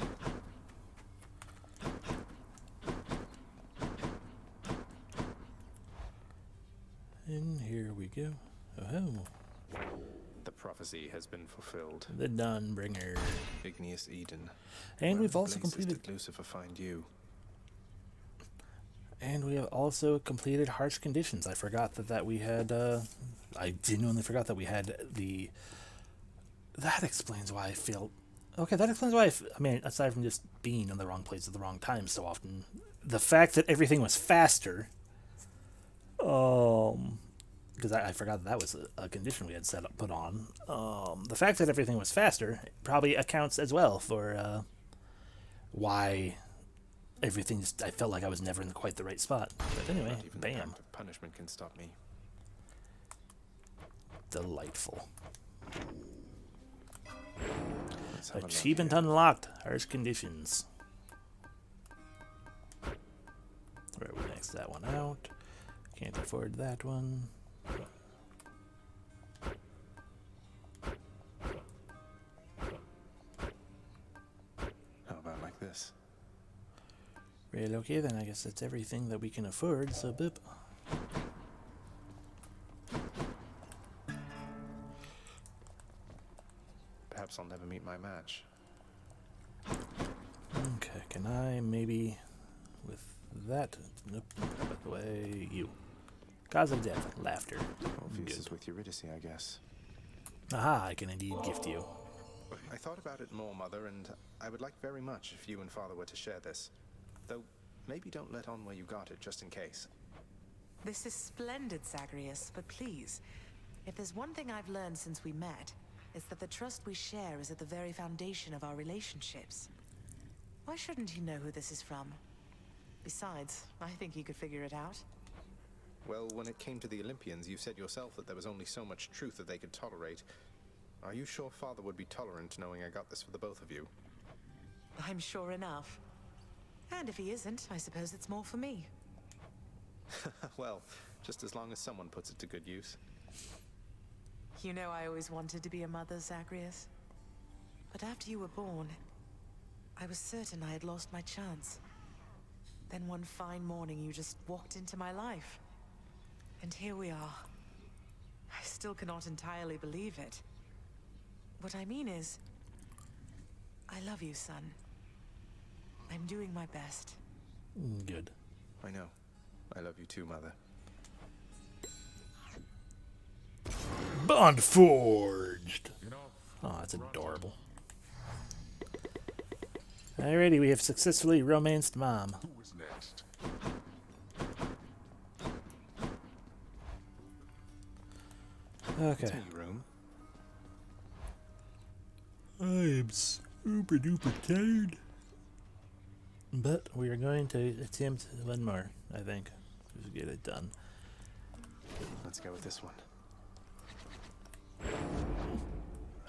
And here we go. Oh. The prophecy has been fulfilled. The Dawnbringer. Igneous Eden. And Where we've also blazes completed... did Lucifer find you? And we have also completed Harsh Conditions. I forgot that we had... I genuinely forgot that we had the... That explains why I feel... Okay, that explains why I mean, aside from just being in the wrong place at the wrong time so often, the fact that everything was faster... because I forgot that was a condition we had put on. The fact that everything was faster probably accounts as well for why everything just, I felt like I was never in quite the right spot. But anyway, Not even bam. the act of punishment can stop me. Delightful. Let's have a look Achievement here. unlocked. Harsh Conditions. Where we next that one out. Can't afford that one. How about like this? Real okay, then I guess that's everything that we can afford, so boop. Perhaps I'll never meet my match. Okay, can I maybe with that? Nope. By the way, you. Cause of death, laughter. Orpheus is with Eurydice, I guess. Aha, I can indeed gift you. I thought about it more, Mother, and I would like very much if you and Father were to share this. Though, maybe don't let on where you got it, just in case. This is splendid, Zagreus, but please, if there's one thing I've learned since we met, it's that the trust we share is at the very foundation of our relationships. Why shouldn't he know who this is from? Besides, I think he could figure it out. Well, when it came to the Olympians, you said yourself that there was only so much truth that they could tolerate. Are you sure Father would be tolerant knowing I got this for the both of you? I'm sure enough. And if he isn't, I suppose it's more for me. Well, just as long as someone puts it to good use. You know I always wanted to be a mother, Zagreus. But after you were born, I was certain I had lost my chance. Then one fine morning you just walked into my life. And here we are. I still cannot entirely believe it. What I mean is, I love you, son. I'm doing my best. Good. I know. I love you too, Mother. Bond forged! Oh, that's adorable. Alrighty, we have successfully romanced Mom. Who is next? Okay. Room. I am super duper tired. But we are going to attempt one more, I think, to get it done. Let's go with this one.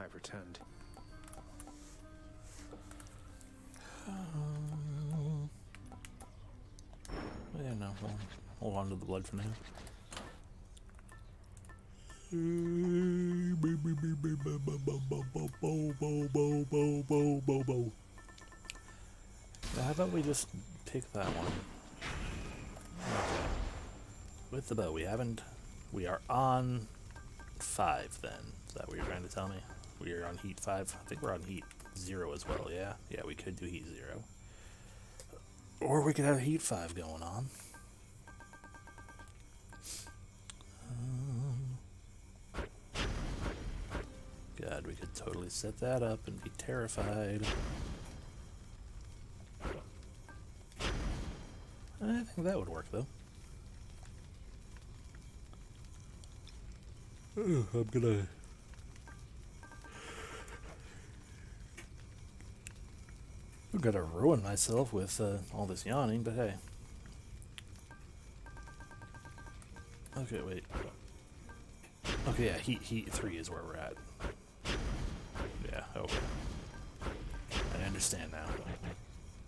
I've returned. I don't know. We'll hold on to the blood for now. How about we just pick that one? Okay. With the bow, we are on 5 then. Is that what you're trying to tell me? We are on heat 5? I think we're on heat 0 as well, yeah? Yeah, we could do heat 0. Or we could have heat 5 going on. God, we could totally set that up and be terrified. I think that would work, though. I'm gonna ruin myself with all this yawning, but hey. Okay, wait. Okay, yeah, heat 3 is where we're at. Yeah, okay. I understand now.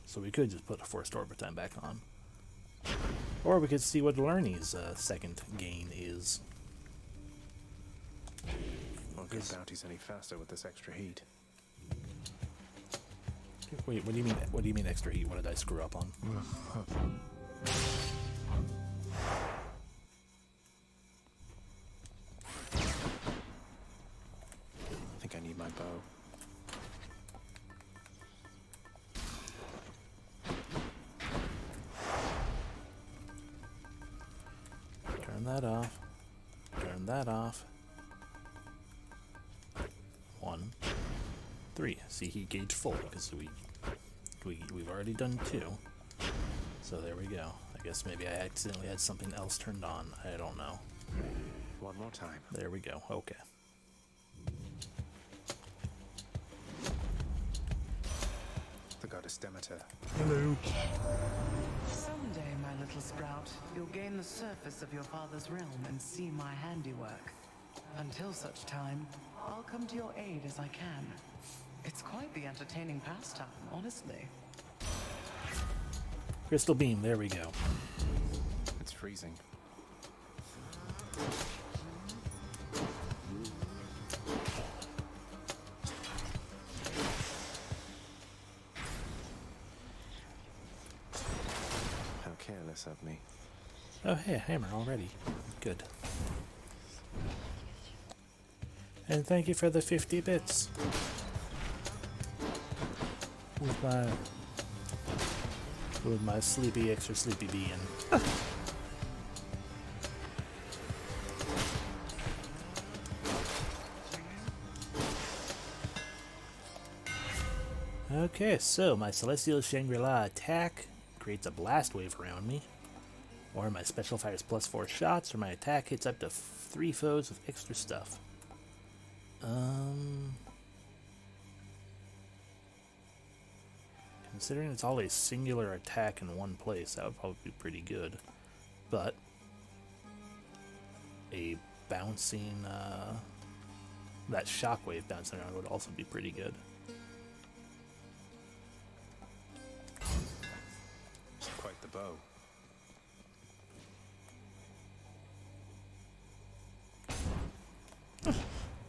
So we could just put a forced orbit time back on. Or we could see what Lerny's second gain is. Won't get bounties any faster with this extra heat. Wait, what do you mean? What do you mean extra heat? What did I screw up on? I think I need my bow. Turn that off. Turn that off. 1, 3. See, heat gauge full because we've already done 2. So there we go. I guess maybe I accidentally had something else turned on. I don't know. One more time. There we go. Okay. The goddess Demeter. Hello. Someday, my little sprout, you'll gain the surface of your father's realm and see my handiwork. Until such time, I'll come to your aid as I can. It's quite the entertaining pastime, honestly. Crystal beam. There we go. It's freezing. How careless of me. Oh, hey, a hammer already. Good. And thank you for the 50 bits. With my sleepy extra sleepy being. Okay, so my Celestial Shangri-La attack, creates a blast wave around me. Or my special fires +4 shots, or my attack hits up to 3 foes with extra stuff. Considering it's all a singular attack in one place, that would probably be pretty good. But a bouncing, that shockwave bouncing around would also be pretty good. Quite the bow.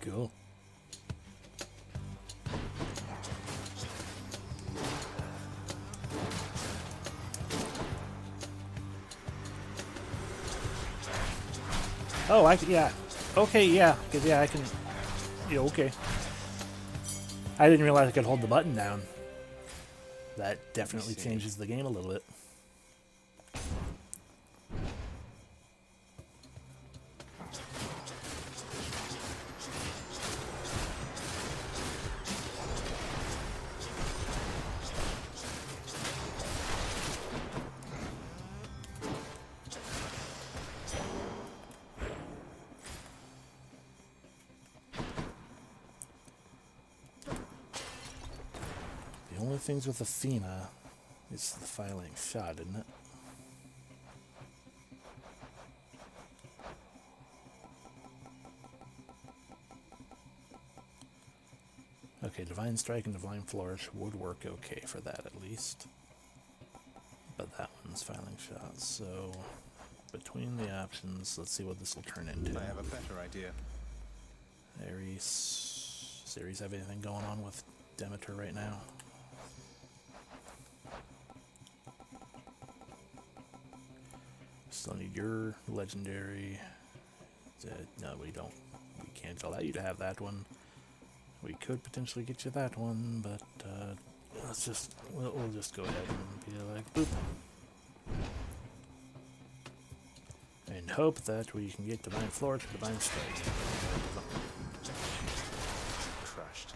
Cool. Oh, yeah. Okay, yeah. Cause yeah, I can. Yeah, okay. I didn't realize I could hold the button down. That definitely changes the game a little bit. The only things with Athena is the filing shot, isn't it? Okay, Divine Strike and Divine Flourish would work okay for that at least. But that one's filing shots, so between the options, let's see what this will turn into. I have a better idea. Ares. Does Ares have anything going on with Demeter right now? Still need your legendary. No, we don't. We can't allow you to have that one. We could potentially get you that one, but let's just we'll just go ahead and be like boop, and hope that we can get Divine Flourish or Divine Strike. Crushed.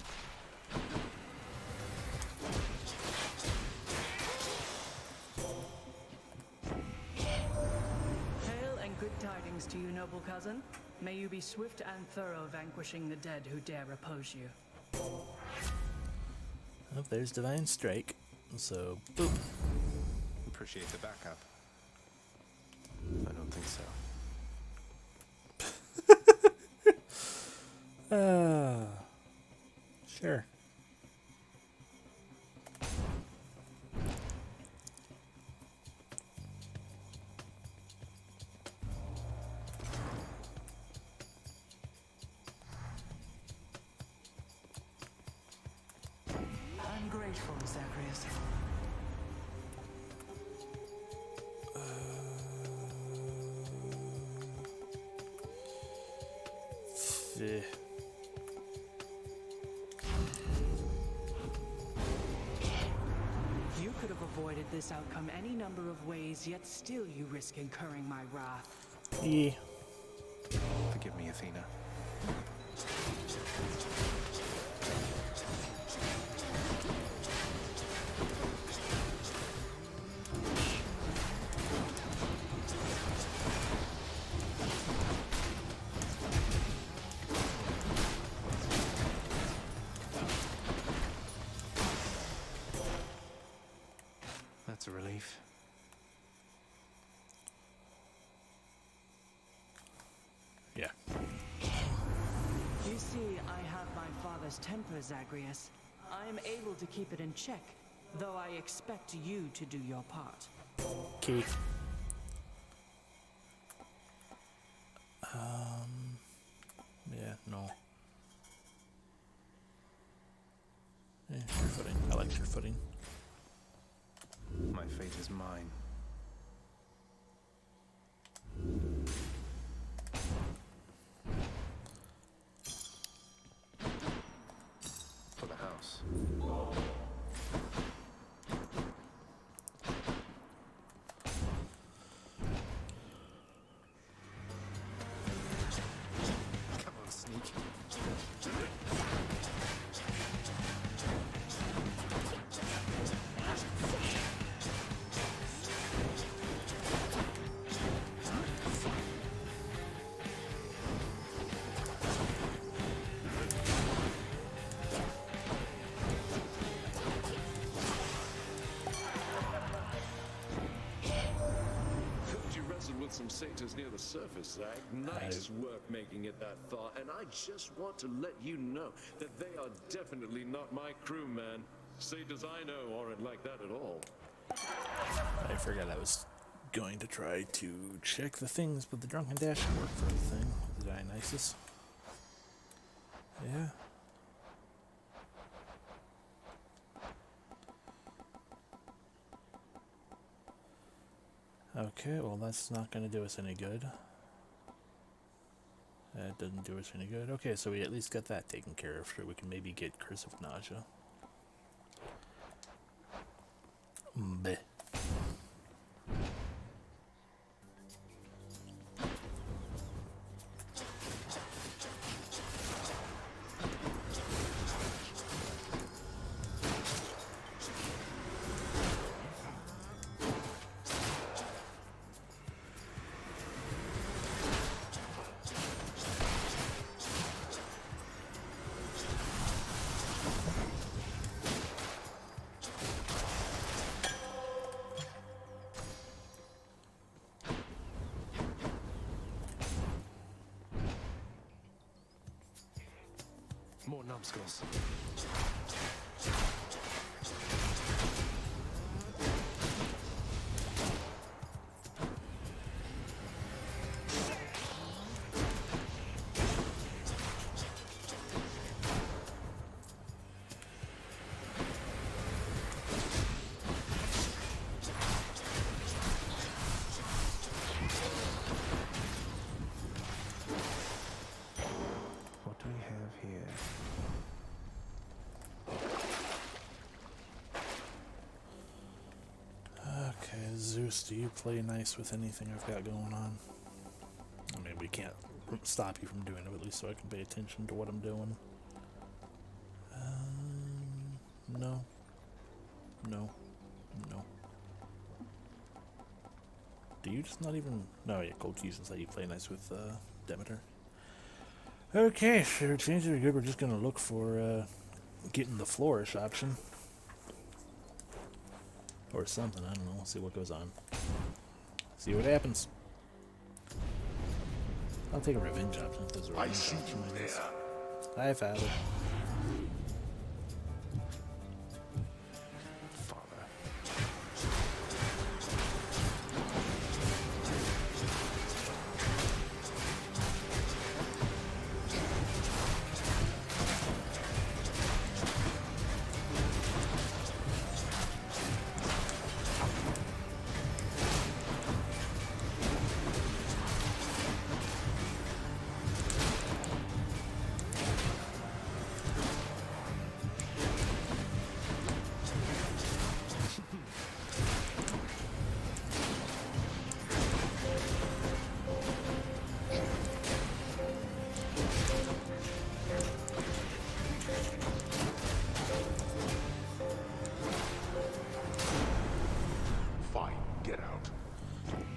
Hail and good tidings to you, noble cousin. May you be swift and thorough vanquishing the dead who dare oppose you. Oh, there's Divine Strike. So, boop. Appreciate the backup. I don't think so. Sure. I'm grateful, Zagreus. You could have avoided this outcome any number of ways, yet still you risk incurring my wrath. Yeah. Forgive me, Athena. That's a relief. Yeah. You see, I have my father's temper, Zagreus. I am able to keep it in check, though I expect you to do your part. Okay. Yeah, no. Sure footing. I like sure footing. My fate is mine. For the house. Come on, sneak. some satyrs near the surface, Zag. Nice work making it that far, and I just want to let you know that they are definitely not my crew, man. Satyrs I know aren't like that at all. I forgot I was going to try to check the things with the Drunken Dashing work for the thing. The Dionysus. Yeah. Okay, well that's not going to do us any good. That doesn't do us any good. Okay, so we at least got that taken care of. Sure, we can maybe get Curse of Nausea. Bleh. More numbskulls. What do we have here? Okay, Zeus, do you play nice with anything I've got going on? I mean, we can't stop you from doing it, at least so I can pay attention to what I'm doing. No. No. No. Do you just not even... No, yeah, Cold Fusion's how you play nice with Demeter. Okay, so change it good. We're just going to look for getting the Flourish option. Or something, I don't know. We'll see what goes on. See what happens. I'll take a revenge option if there's a revenge option, I guess. Hi, Father.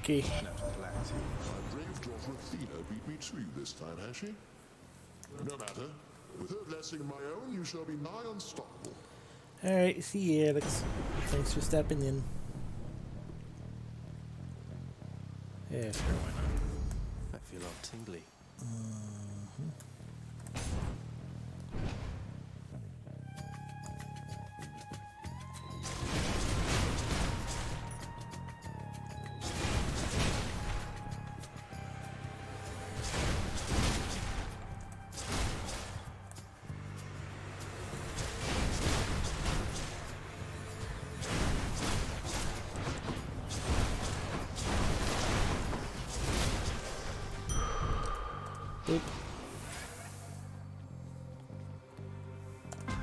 Okay. My brave daughter Athena beat me to you this time, has she? No matter. With her blessing of my own, you shall be nigh unstoppable. Alright, see you, Alex. Thanks for stepping in. Yeah, sure, why not? I feel all tingly. Boop.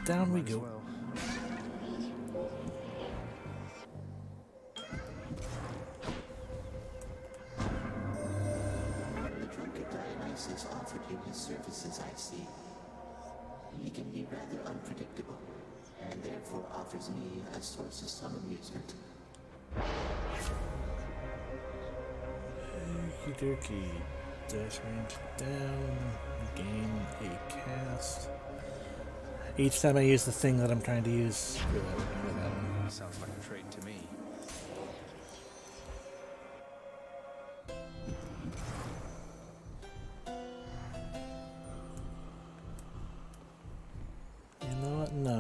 Down we go. The drunkard Dionysus offered him his services, I see. He can be rather unpredictable, and therefore offers me a source of some amusement. Okie dokie. Dash range down. Gain a cast. Each time I use the thing that I'm trying to use. Screw that, we're gonna do that one. Sounds like a trade to me.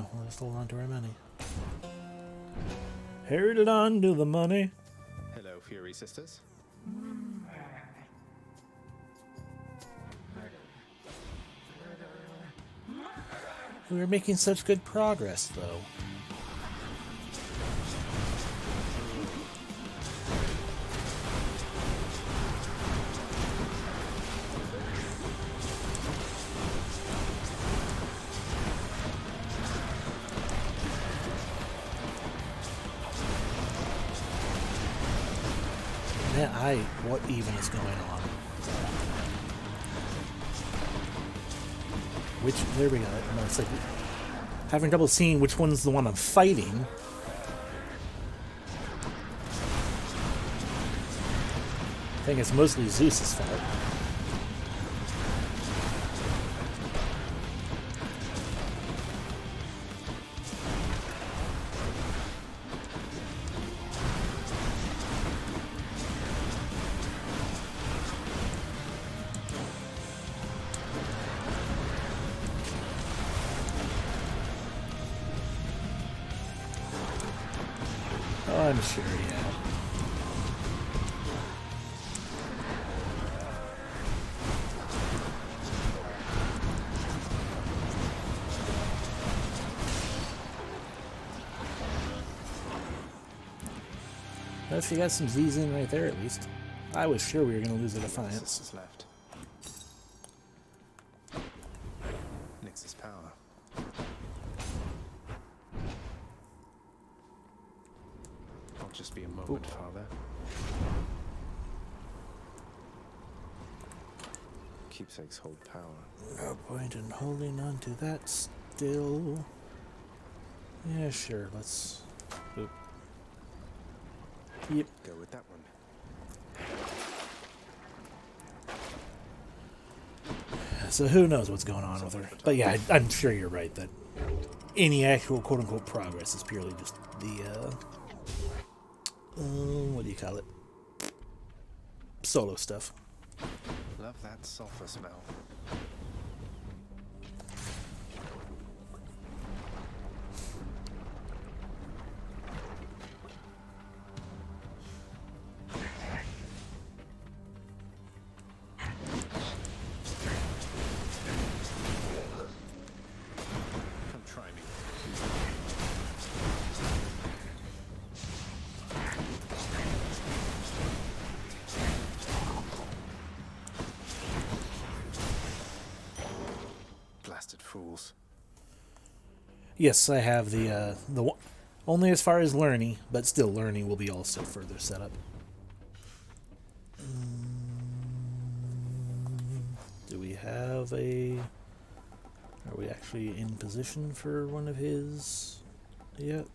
no. We'll just hold on to our money. Herded on to the money. Hello, Fury Sisters. We were making such good progress, though. Man, what even is going on? There we go. No, it's like having trouble seeing which one's the one I'm fighting. I think it's mostly Zeus's fault. I'm sure, yeah. Well, if you got some Z's in right there, at least. I was sure we were going to lose the Defiance. Is left. Nix's power. I'll just be a moment, Father. Keepsakes hold power. No point in holding on to that still. Yeah, sure, let's... Oop. Yep. Go with that one. So who knows what's going on with her. But yeah, I'm sure you're right that any actual quote-unquote progress is purely just the, what do you call it? Solo stuff. Love that sulfur smell. Fools. Yes, I have the only as far as learning, but still learning will be also further set up. Do we have a... Are we actually in position for one of his yet?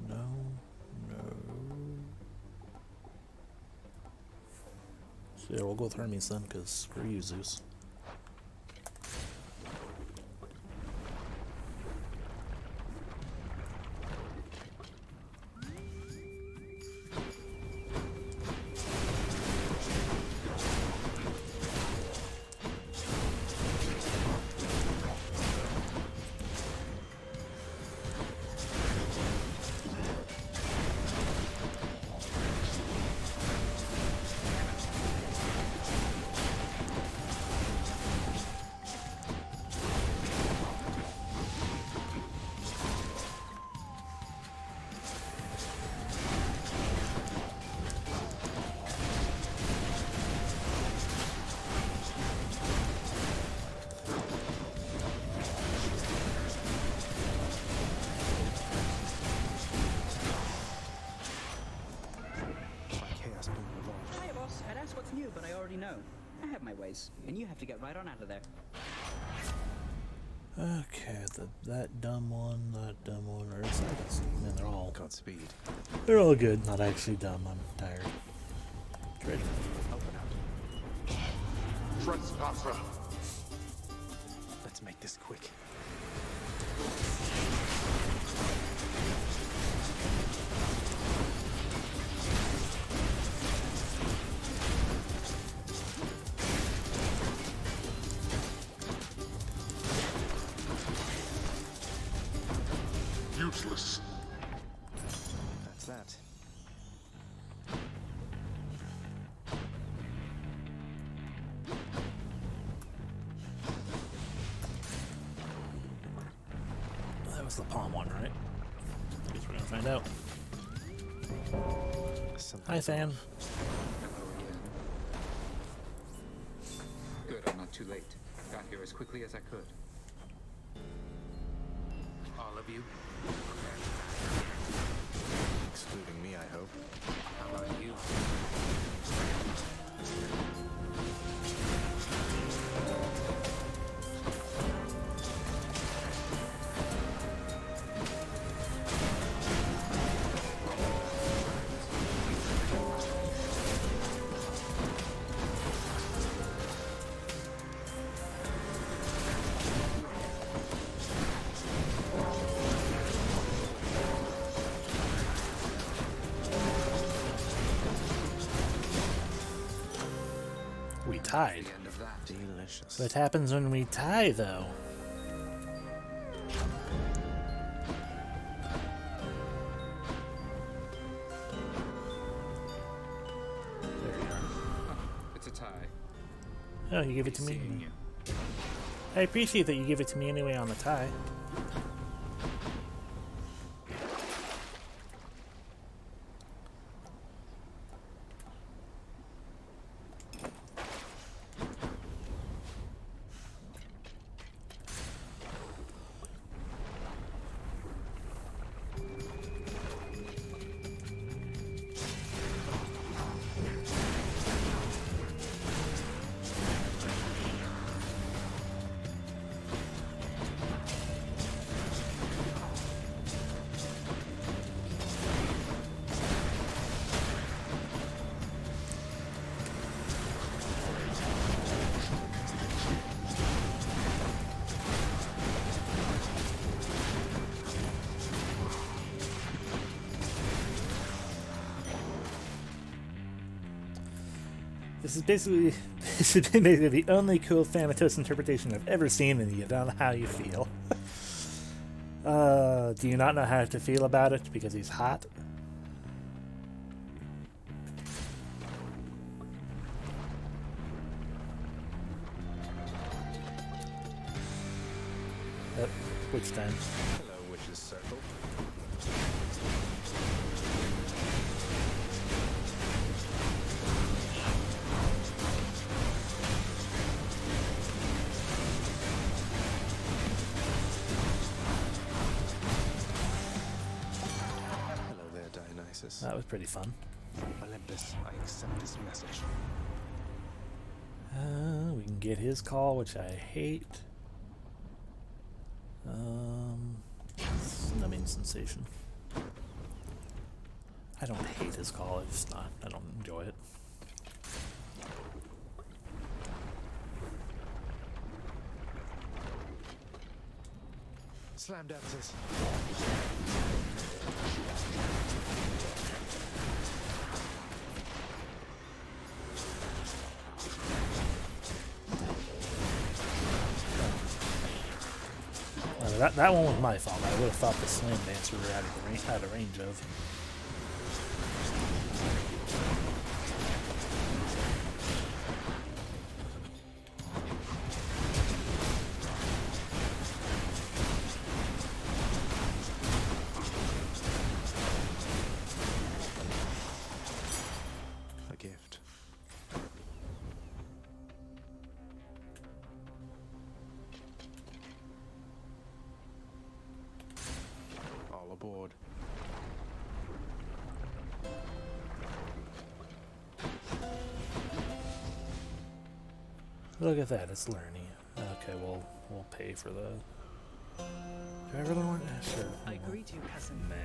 No. No. So yeah, we'll go with Hermes then, because screw you, Zeus. But I already know. I have my ways, and you have to get right on out of there. Okay, that dumb one, or is that? Man, they're all Godspeed. They're all good. Not actually dumb. I'm tired. Ready. Open up. Trespasser. Let's make this quick. useless. That's that. That was the palm one, right? I guess we're gonna find out. Hi, Sam. Good, I'm not too late. Got here as quickly as I could. All of you? Excluding me, I hope. How about you? We tied. Delicious. What happens when we tie, though? There you are. It's a tie. Oh, you give it to me? I appreciate that you give it to me anyway on the tie. This is basically the only cool Thanatos interpretation I've ever seen, and you don't know how you feel. Do you not know how to feel about it because he's hot? Which time? Hello, Witch's Circle. That was pretty fun. Olympus, I accept this message. We can get his call, which I hate. Numbing sensation. I don't hate his call, I don't enjoy it. Slam dances. That one was my fault. I would have thought the slam dance we were out of range of. A gift. All aboard. Look at that, it's learning. Okay, we'll pay for the. Do I really want? Sure. I greet you, cousin. Nah.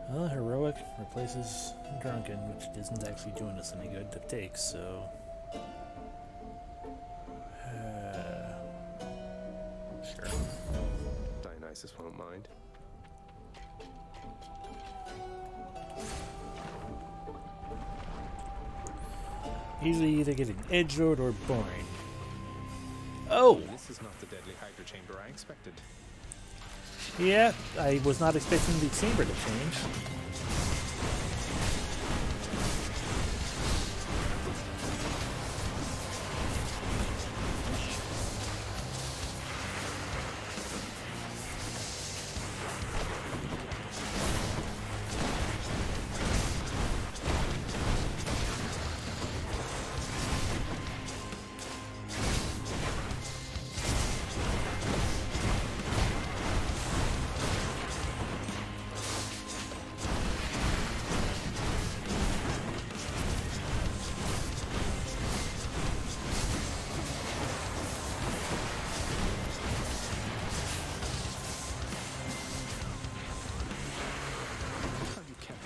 Well, heroic replaces drunken, which isn't actually doing us any good to take. So. Sure. Dionysus won't mind. Usually either getting edgelord or boring. Oh! This is not the deadly Hydra chamber I expected. Yeah, I was not expecting the chamber to change.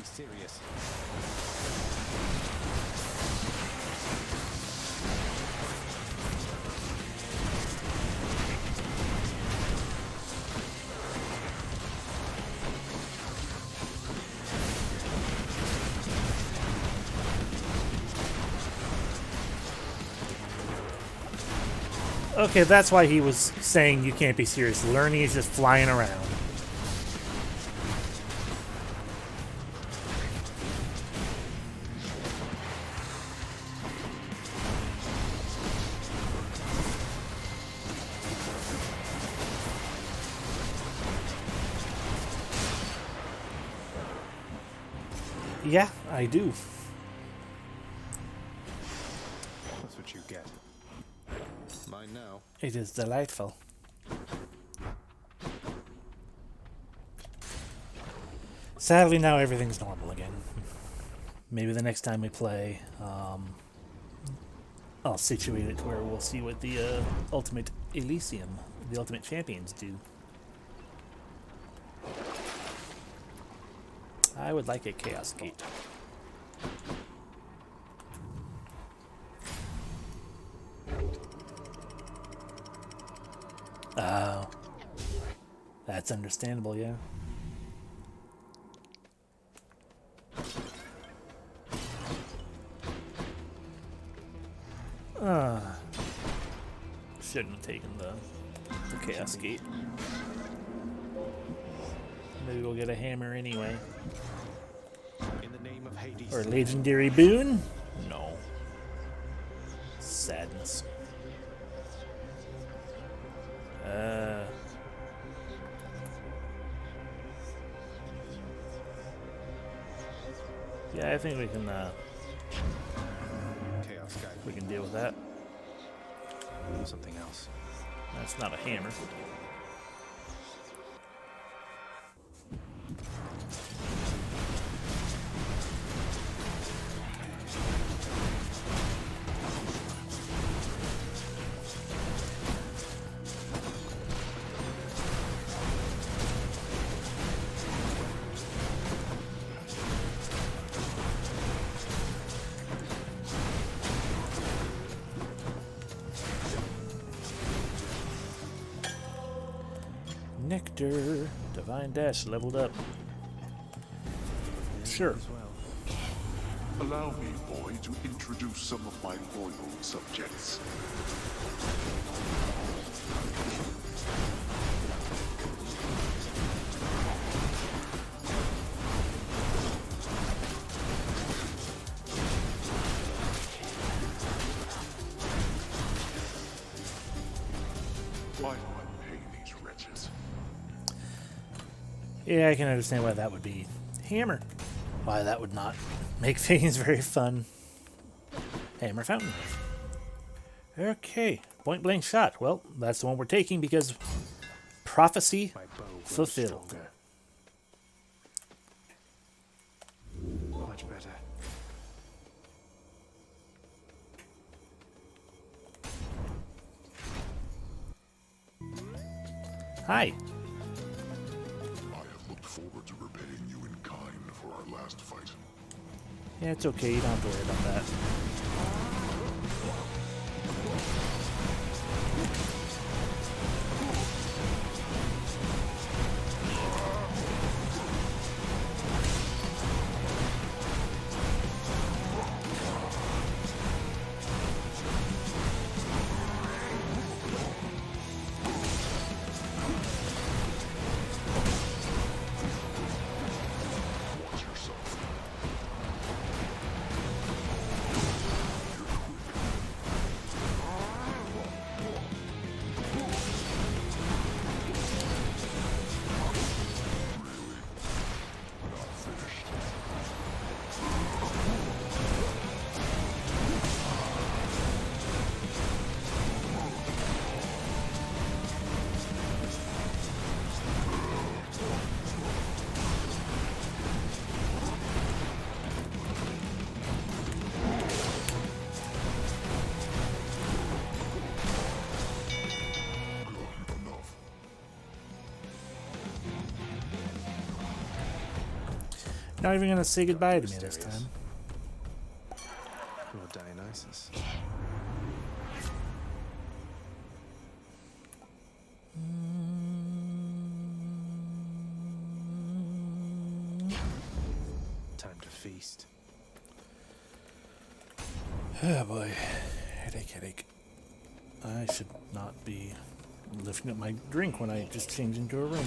Serious. Okay, that's why he was saying you can't be serious. Lernie is just flying around. Yeah, I do. That's what you get. Mine now. It is delightful. Sadly, now everything's normal again. Maybe the next time we play, I'll situate it to where we'll see what the Ultimate Elysium, the Ultimate Champions do. I would like a Chaos Gate. Oh. That's understandable, yeah. Shouldn't have taken the Chaos Gate. Maybe we'll get a hammer anyway. In the name of Hades. Or a legendary boon? No. Sadness. Yeah, I think we can Chaos Guide. we can deal with that. Something else. That's not a hammer. Nectar. Divine Dash leveled up. Sure. Allow me, boy, to introduce some of my loyal subjects. Why do I pay these wretches? Yeah, I can understand why that would be hammer. Why that would not make things very fun. Hammer fountain. Okay, point blank shot. Well, that's the one we're taking because prophecy fulfilled. Much better. Hi. I have looked forward to repaying you in kind for our last fight. Yeah, it's okay. You don't have to worry about that. Not even gonna say goodbye to me this time. Lord Dionysus. Time to feast. Oh boy. Headache, headache. I should not be lifting up my drink when I just change into a room.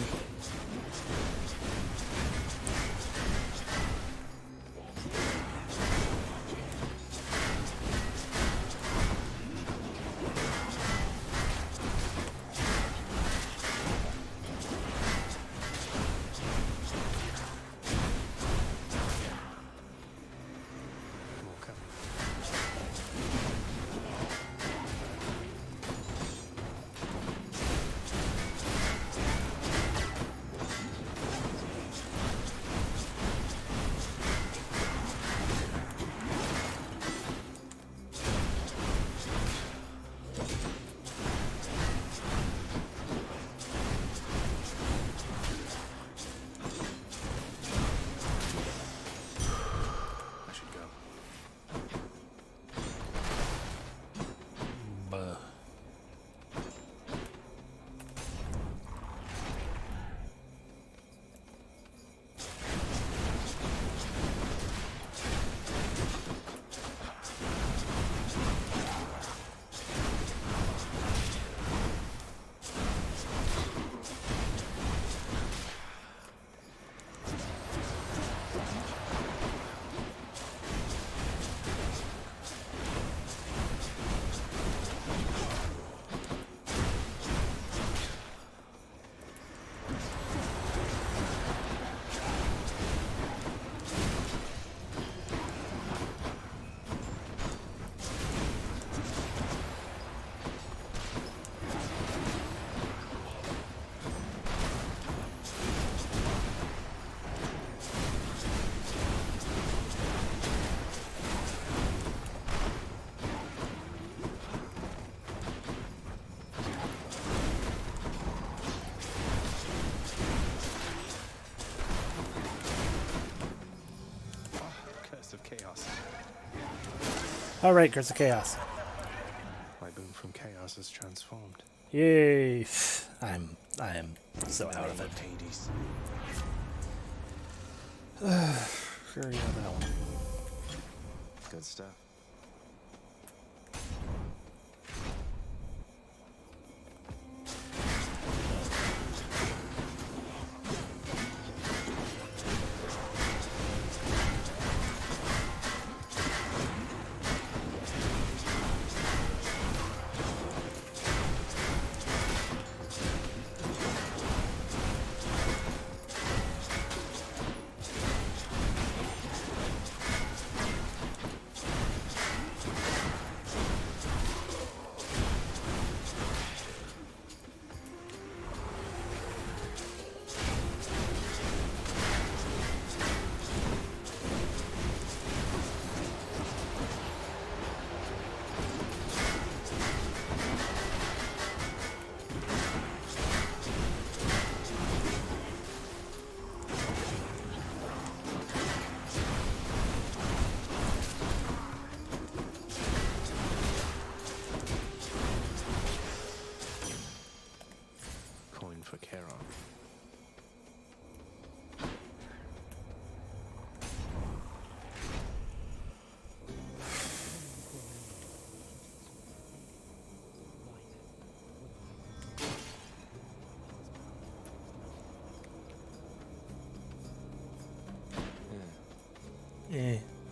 Alright, Curse of Chaos. My boon from chaos is transformed. Yay! I am so out of it. Hades. Sure, yeah, that one. Good stuff.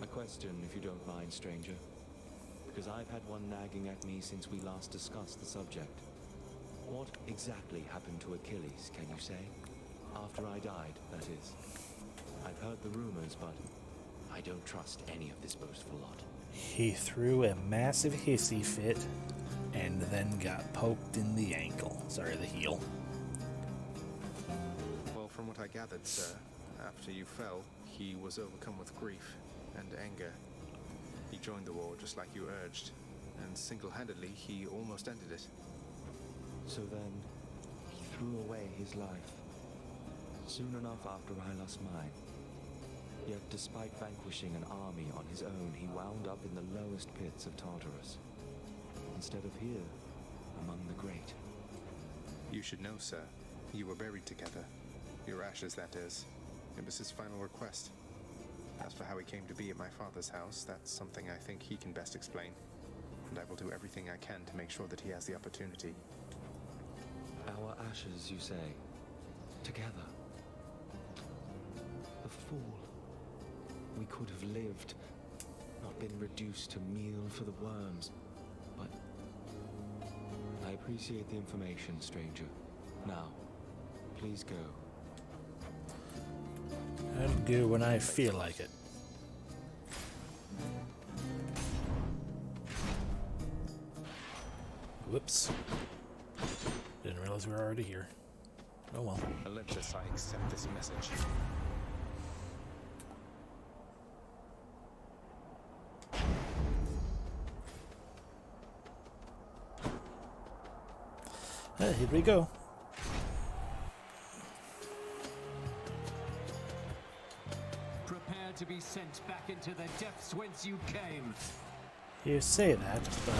A question, if you don't mind, stranger. Because I've had one nagging at me since we last discussed the subject. What exactly happened to Achilles, can you say? After I died, that is. I've heard the rumors, but I don't trust any of this boastful lot. He threw a massive hissy fit and then got poked in the ankle. Sorry, the heel. Well, from what I gathered, sir, after you fell, he was overcome with grief and anger. He joined the war just like you urged, and single-handedly he almost ended it. So then, he threw away his life. Soon enough after I lost mine. Yet despite vanquishing an army on his own, he wound up in the lowest pits of Tartarus, instead of here, among the great. You should know, sir. You were buried together. Your ashes, that is. It was his final request. As for how he came to be at my father's house, that's something I think he can best explain. And I will do everything I can to make sure that he has the opportunity. Our ashes, you say? Together? A fool. We could have lived, not been reduced to meal for the worms. But I appreciate the information, stranger. Now, please go. I'll go when I feel like it. Whoops. Didn't realize we were already here. Oh well. Olympus, I accept this message. Here we go. Prepare to be sent back into the depths whence you came. You say that, but...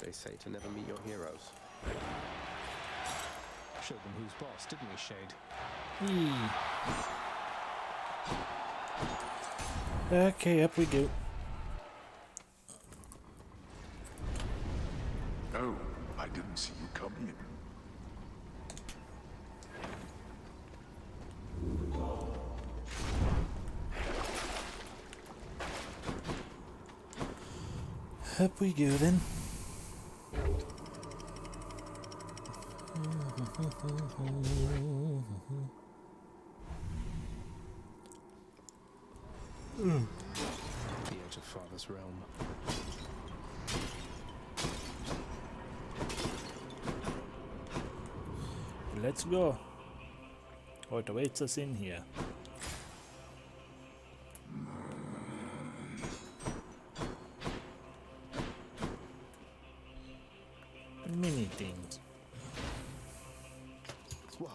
They say to never meet your heroes. Showed them who's boss, didn't we, Shade? Okay, up we go. Oh, I didn't see you come in. Up we go then. The edge of Father's realm. Let's go. What awaits us in here? Many things. Whoa.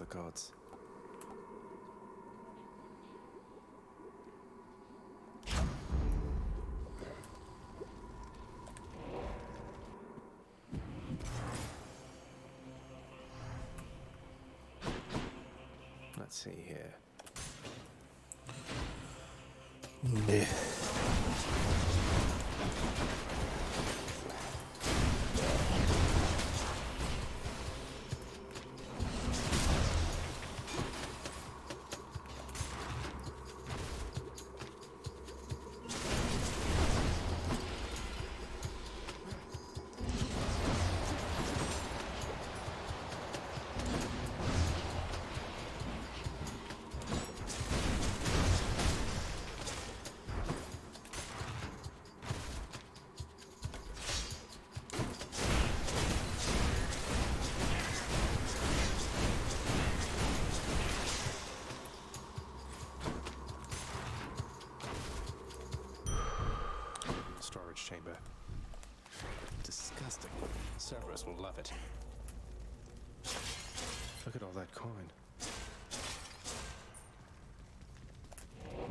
gods. Let's see here. Yeah. Storage chamber. Disgusting. Cerberus will love it. Look at all that coin.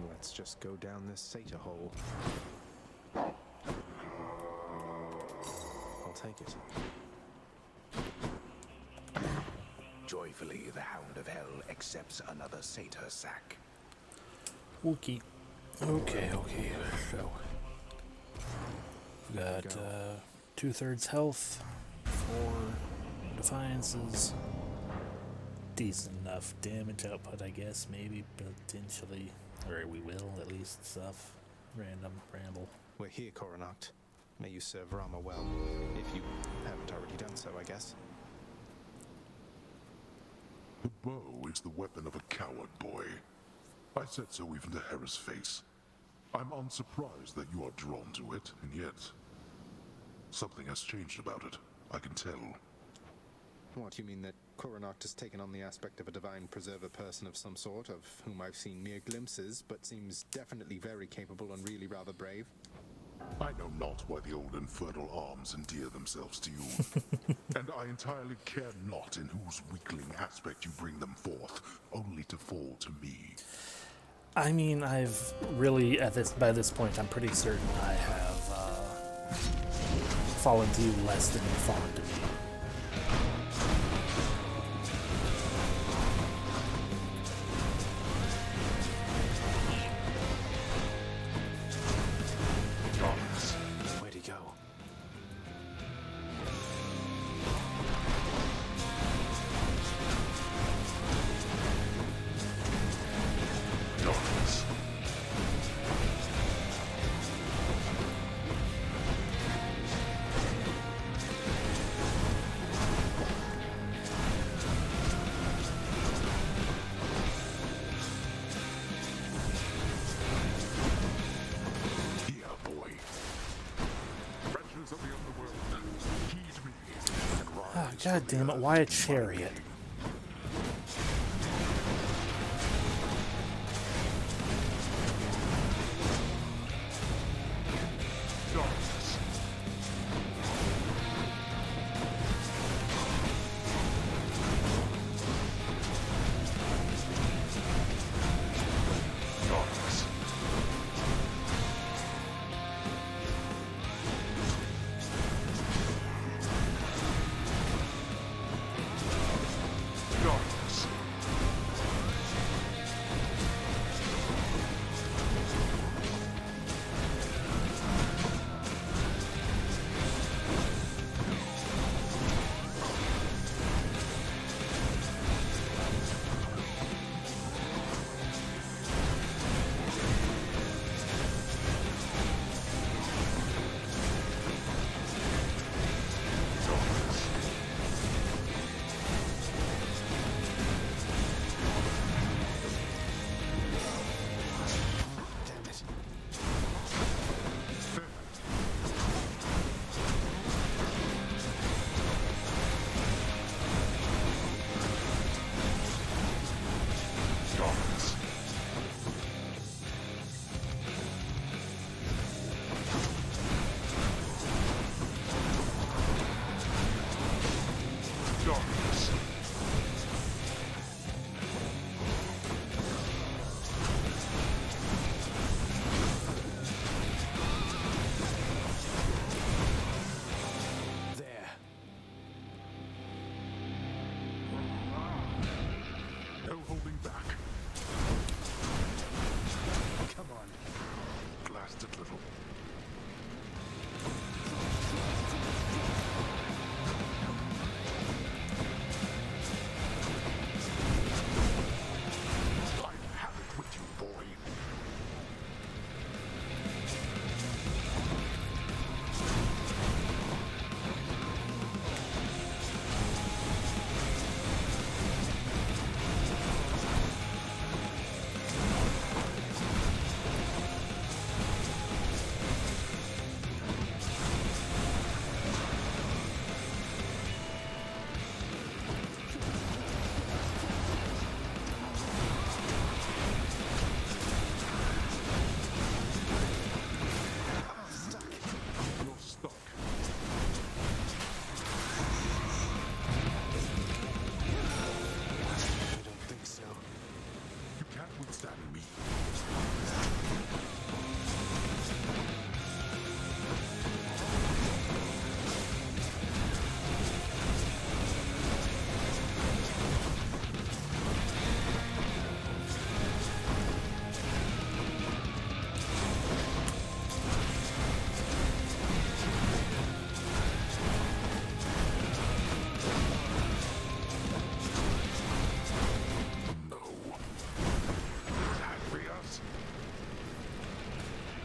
Let's just go down this satyr hole. I'll take it. Joyfully, the Hound of Hell accepts another satyr sack. Okay. Okay. So we got 2/3 health, 4 defiances, decent enough damage output, I guess. Maybe potentially, or we will at least stuff. Random ramble. We're here, Coronacht. May you serve Rama well, if you haven't already done so, I guess. The bow is the weapon of a coward, boy. I said so even to Hera's face. I'm unsurprised that you are drawn to it, and yet something has changed about it. I can tell. What, you mean that Coronacht has taken on the aspect of a divine preserver person of some sort, of whom I've seen mere glimpses, but seems definitely very capable and really rather brave? I know not why the old infernal arms endear themselves to you, and I entirely care not in whose weakling aspect you bring them forth, only to fall to me. I mean, I've really, by this point, I'm pretty certain I have fallen to you less than you've fallen to me. Where'd he go? God damn it, why a chariot?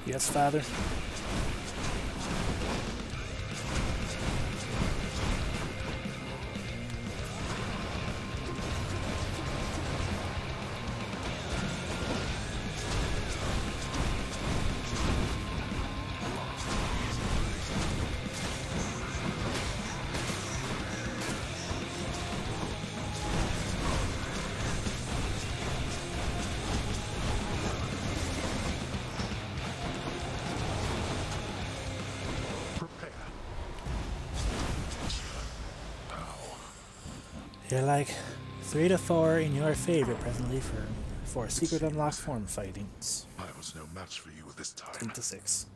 Yes, Father. You're like 3 to 4 in your favor presently for secret unlocked form fightings. I was no match for you this time. 10 to 6.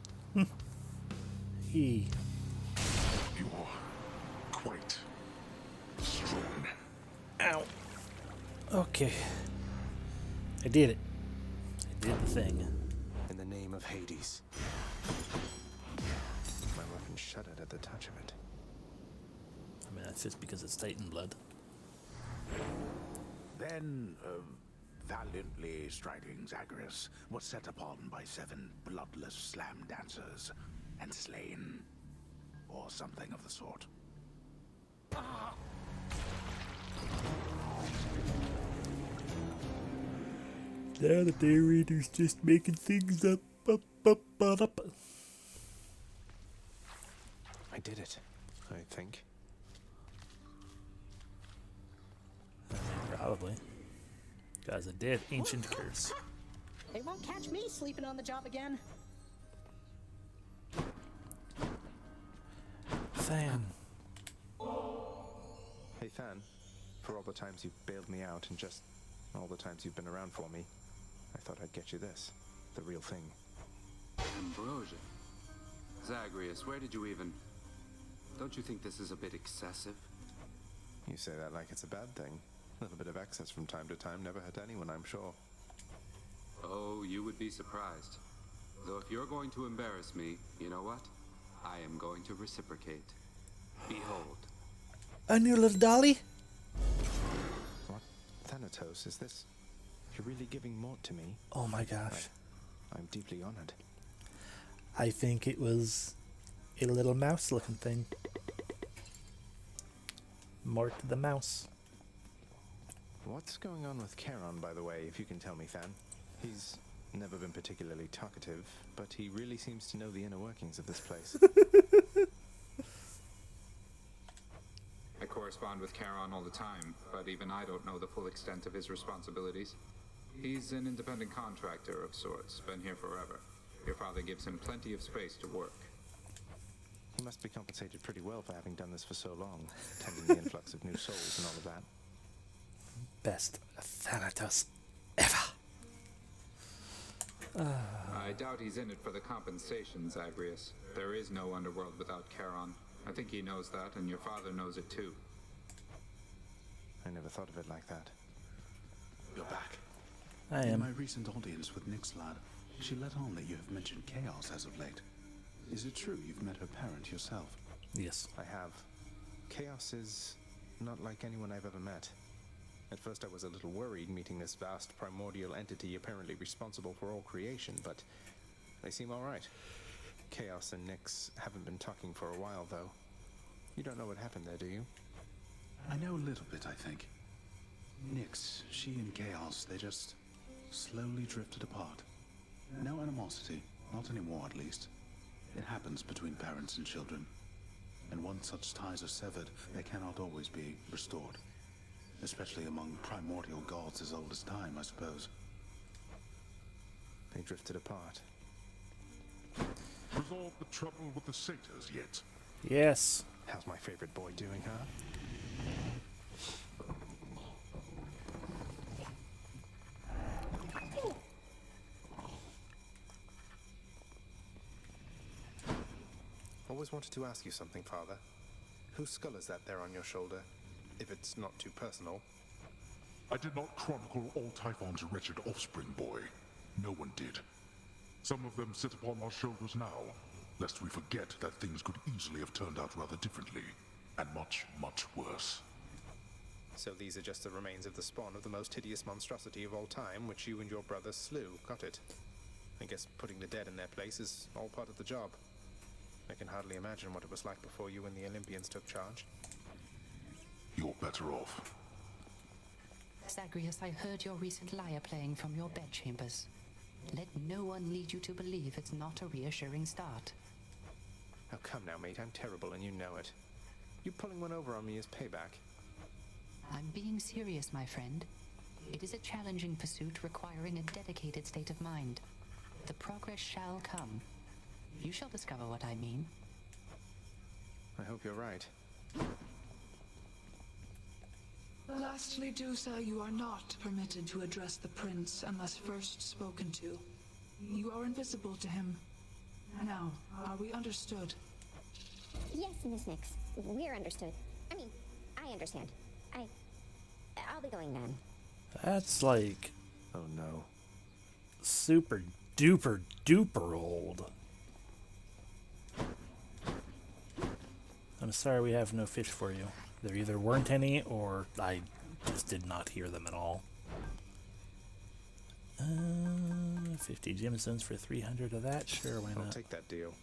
He. You're quite strong. Ow. Okay. I did it. I did the thing. In the name of Hades. My weapon shuddered at the touch of it. I mean, that's just because it's Titan blood. Then, valiantly striding Zagreus was set upon by 7 bloodless slam dancers and slain, or something of the sort. Now the narrator's just making things up. I did it, I think. Probably. Guys, a dead ancient curse. They won't catch me sleeping on the job again. Than. Hey, Than. For all the times you've bailed me out and just all the times you've been around for me, I thought I'd get you this. The real thing. Ambrosia. Zagreus, where did you even... Don't you think this is a bit excessive? You say that like it's a bad thing. A little bit of excess from time to time never hurt anyone, I'm sure. Oh, you would be surprised. Though if you're going to embarrass me, you know what? I am going to reciprocate. Behold. A new little dolly? What? Thanatos, is this... You're really giving more to me? Oh my gosh. I'm deeply honored. I think it was a little mouse looking thing. Mort the mouse. What's going on with Charon, by the way, if you can tell me, Than? He's never been particularly talkative, but he really seems to know the inner workings of this place. I correspond with Charon all the time, but even I don't know the full extent of his responsibilities. He's an independent contractor of sorts, been here forever. Your father gives him plenty of space to work. He must be compensated pretty well for having done this for so long, tending the influx of new souls and all of that. Best Thanatos ever. I doubt he's in it for the compensation, Zagreus. There is no underworld without Charon. I think he knows that, and your father knows it too. I never thought of it like that. You're back. I am. In my recent audience with Nyx's lad, she let on that you have mentioned chaos as of late. Is it true you've met her parent yourself? Yes. I have. Chaos is not like anyone I've ever met. At first I was a little worried meeting this vast primordial entity apparently responsible for all creation, but they seem alright. Chaos and Nyx haven't been talking for a while, though. You don't know what happened there, do you? I know a little bit, I think. Nyx, she and Chaos, they just slowly drifted apart. No animosity, not anymore at least. It happens between parents and children. And once such ties are severed, they cannot always be restored. Especially among primordial gods as old as time, I suppose. They drifted apart. Resolved the trouble with the satyrs yet? Yes. How's my favorite boy doing, huh? Always wanted to ask you something, Father. Whose skull is that there on your shoulder? If it's not too personal. I did not chronicle all Typhon's wretched offspring, boy. No one did. Some of them sit upon our shoulders now, lest we forget that things could easily have turned out rather differently, and much, much worse. So these are just the remains of the spawn of the most hideous monstrosity of all time, which you and your brother slew, got it? I guess putting the dead in their place is all part of the job. I can hardly imagine what it was like before you and the Olympians took charge. You're better off. Zagreus, I heard your recent lyre playing from your bedchambers. Let no one lead you to believe it's not a reassuring start. Oh, come now, mate. I'm terrible and you know it. You pulling one over on me is payback. I'm being serious, my friend. It is a challenging pursuit requiring a dedicated state of mind. The progress shall come. You shall discover what I mean. I hope you're right. Lastly, Dusa, you are not permitted to address the prince unless first spoken to. You are invisible to him. Now, are we understood? Yes, Miss Nix. We're understood. I mean, I understand. I'll be going then. That's like... Oh no. Super duper duper old. I'm sorry we have no fish for you. There either weren't any, or I just did not hear them at all. 50 gemstones for 300 of that? Sure, why not? I'll take that deal.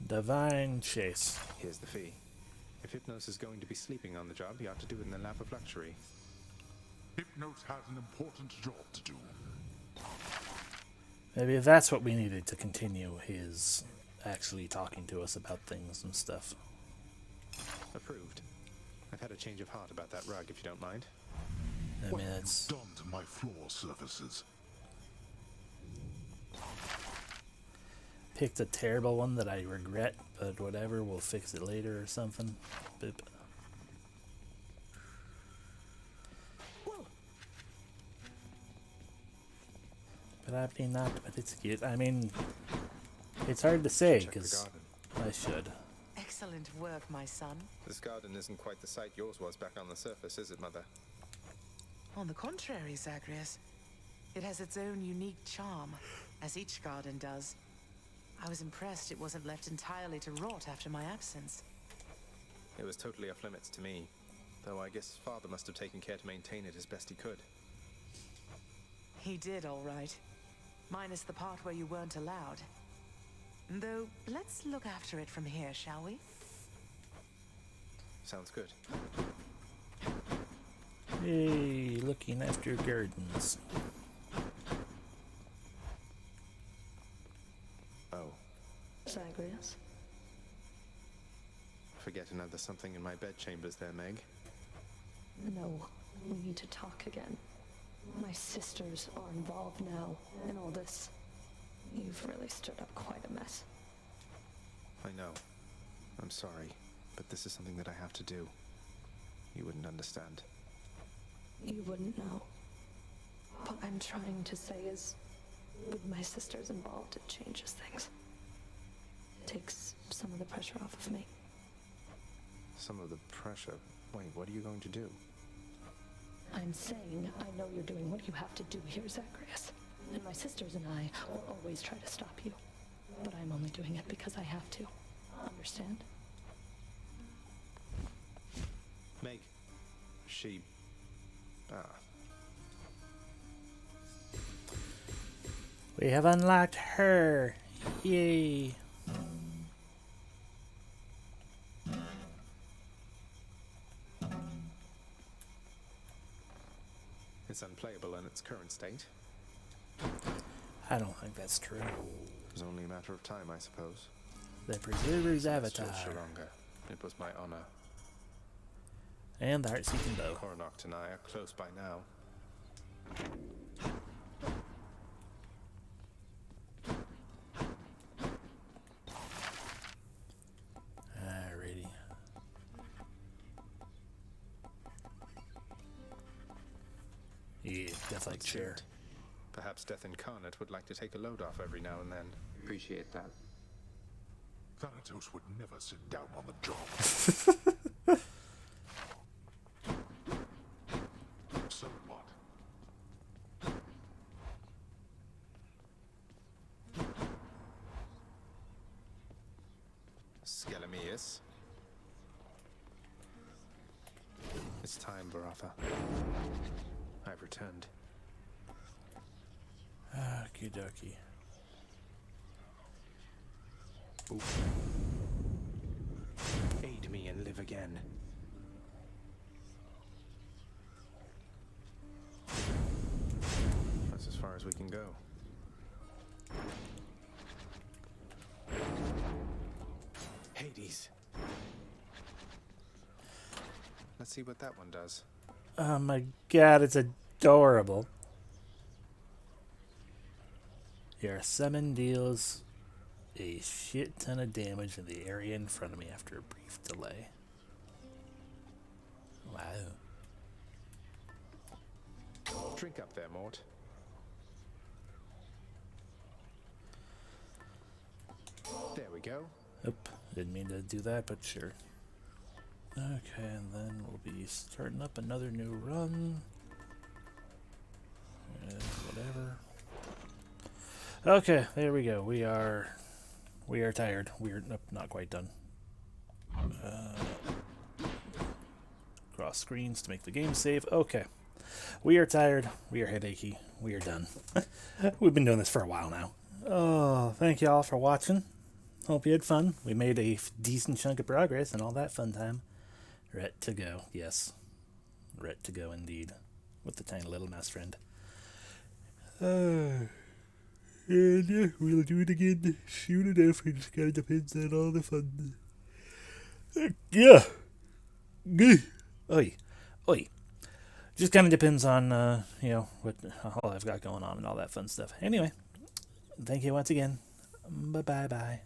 Divine Chase. Here's the fee. If Hypnos is going to be sleeping on the job, he ought to do it in the lap of luxury. Hypnos has an important job to do. Maybe that's what we needed to continue his actually talking to us about things and stuff. Approved. I've had a change of heart about that rug, if you don't mind. I mean, it's... Done to my floor surfaces. Picked a terrible one that I regret, but whatever, we'll fix it later or something. Boop. But I mean, not, but it's cute. I mean, it's hard to say, because I should. Excellent work, my son. This garden isn't quite the sight yours was back on the surface, is it, Mother? On the contrary, Zagreus. It has its own unique charm, as each garden does. I was impressed it wasn't left entirely to rot after my absence. It was totally off limits to me, though I guess Father must have taken care to maintain it as best he could. He did, all right. Minus the part where you weren't allowed. Though, let's look after it from here, shall we? Sounds good. Hey, looking after gardens. Oh. Zagreus? Forget another something in my bedchambers there, Meg. No, we need to talk again. My sisters are involved now in all this. You've really stirred up quite a mess. I know. I'm sorry, but this is something that I have to do. You wouldn't understand. You wouldn't know. What I'm trying to say is, with my sisters involved, it changes things. It takes some of the pressure off of me. Some of the pressure? Wait, what are you going to do? I'm saying I know you're doing what you have to do here, Zagreus. And my sisters and I will always try to stop you. But I'm only doing it because I have to. Understand? Meg. She... We have unlocked her. Yay. It's unplayable in its current state. I don't think that's true. It was only a matter of time, I suppose. The Preserver's Avatar. Sharonga. It was my honor. And the Heart-Seeking Bow. Coronach and I are close by now. Alrighty. Yeah, Death-like chair. Perhaps Death Incarnate would like to take a load off every now and then. Appreciate that. Thanatos would never sit down on the job. So what? this. It's time, Varatha. I've returned. Okie dokie. Oof. Aid me and live again. That's as far as we can go. Hades. Let's see what that one does. Oh my god, it's adorable. Your summon deals a shit ton of damage in the area in front of me after a brief delay. Wow. Drink up there, Mort. There we go. Oop, didn't mean to do that, but sure. Okay, and then we'll be starting up another new run. Whatever. Okay, there we go. We are tired. We're nope, not quite done. Cross screens to make the game save. Okay. We are tired. We are headachy. We are done. We've been doing this for a while now. Oh, thank you all for watching. Hope you had fun. We made a decent chunk of progress and all that fun time. Ret to go. Yes. Ret to go indeed. With the tiny little mouse friend. And yeah, we'll do it again soon enough. It just kind of depends on all the fun. Yeah. Oi. Oi. Just kind of depends on, you know, what all I've got going on and all that fun stuff. Anyway, thank you once again. Bye-bye-bye.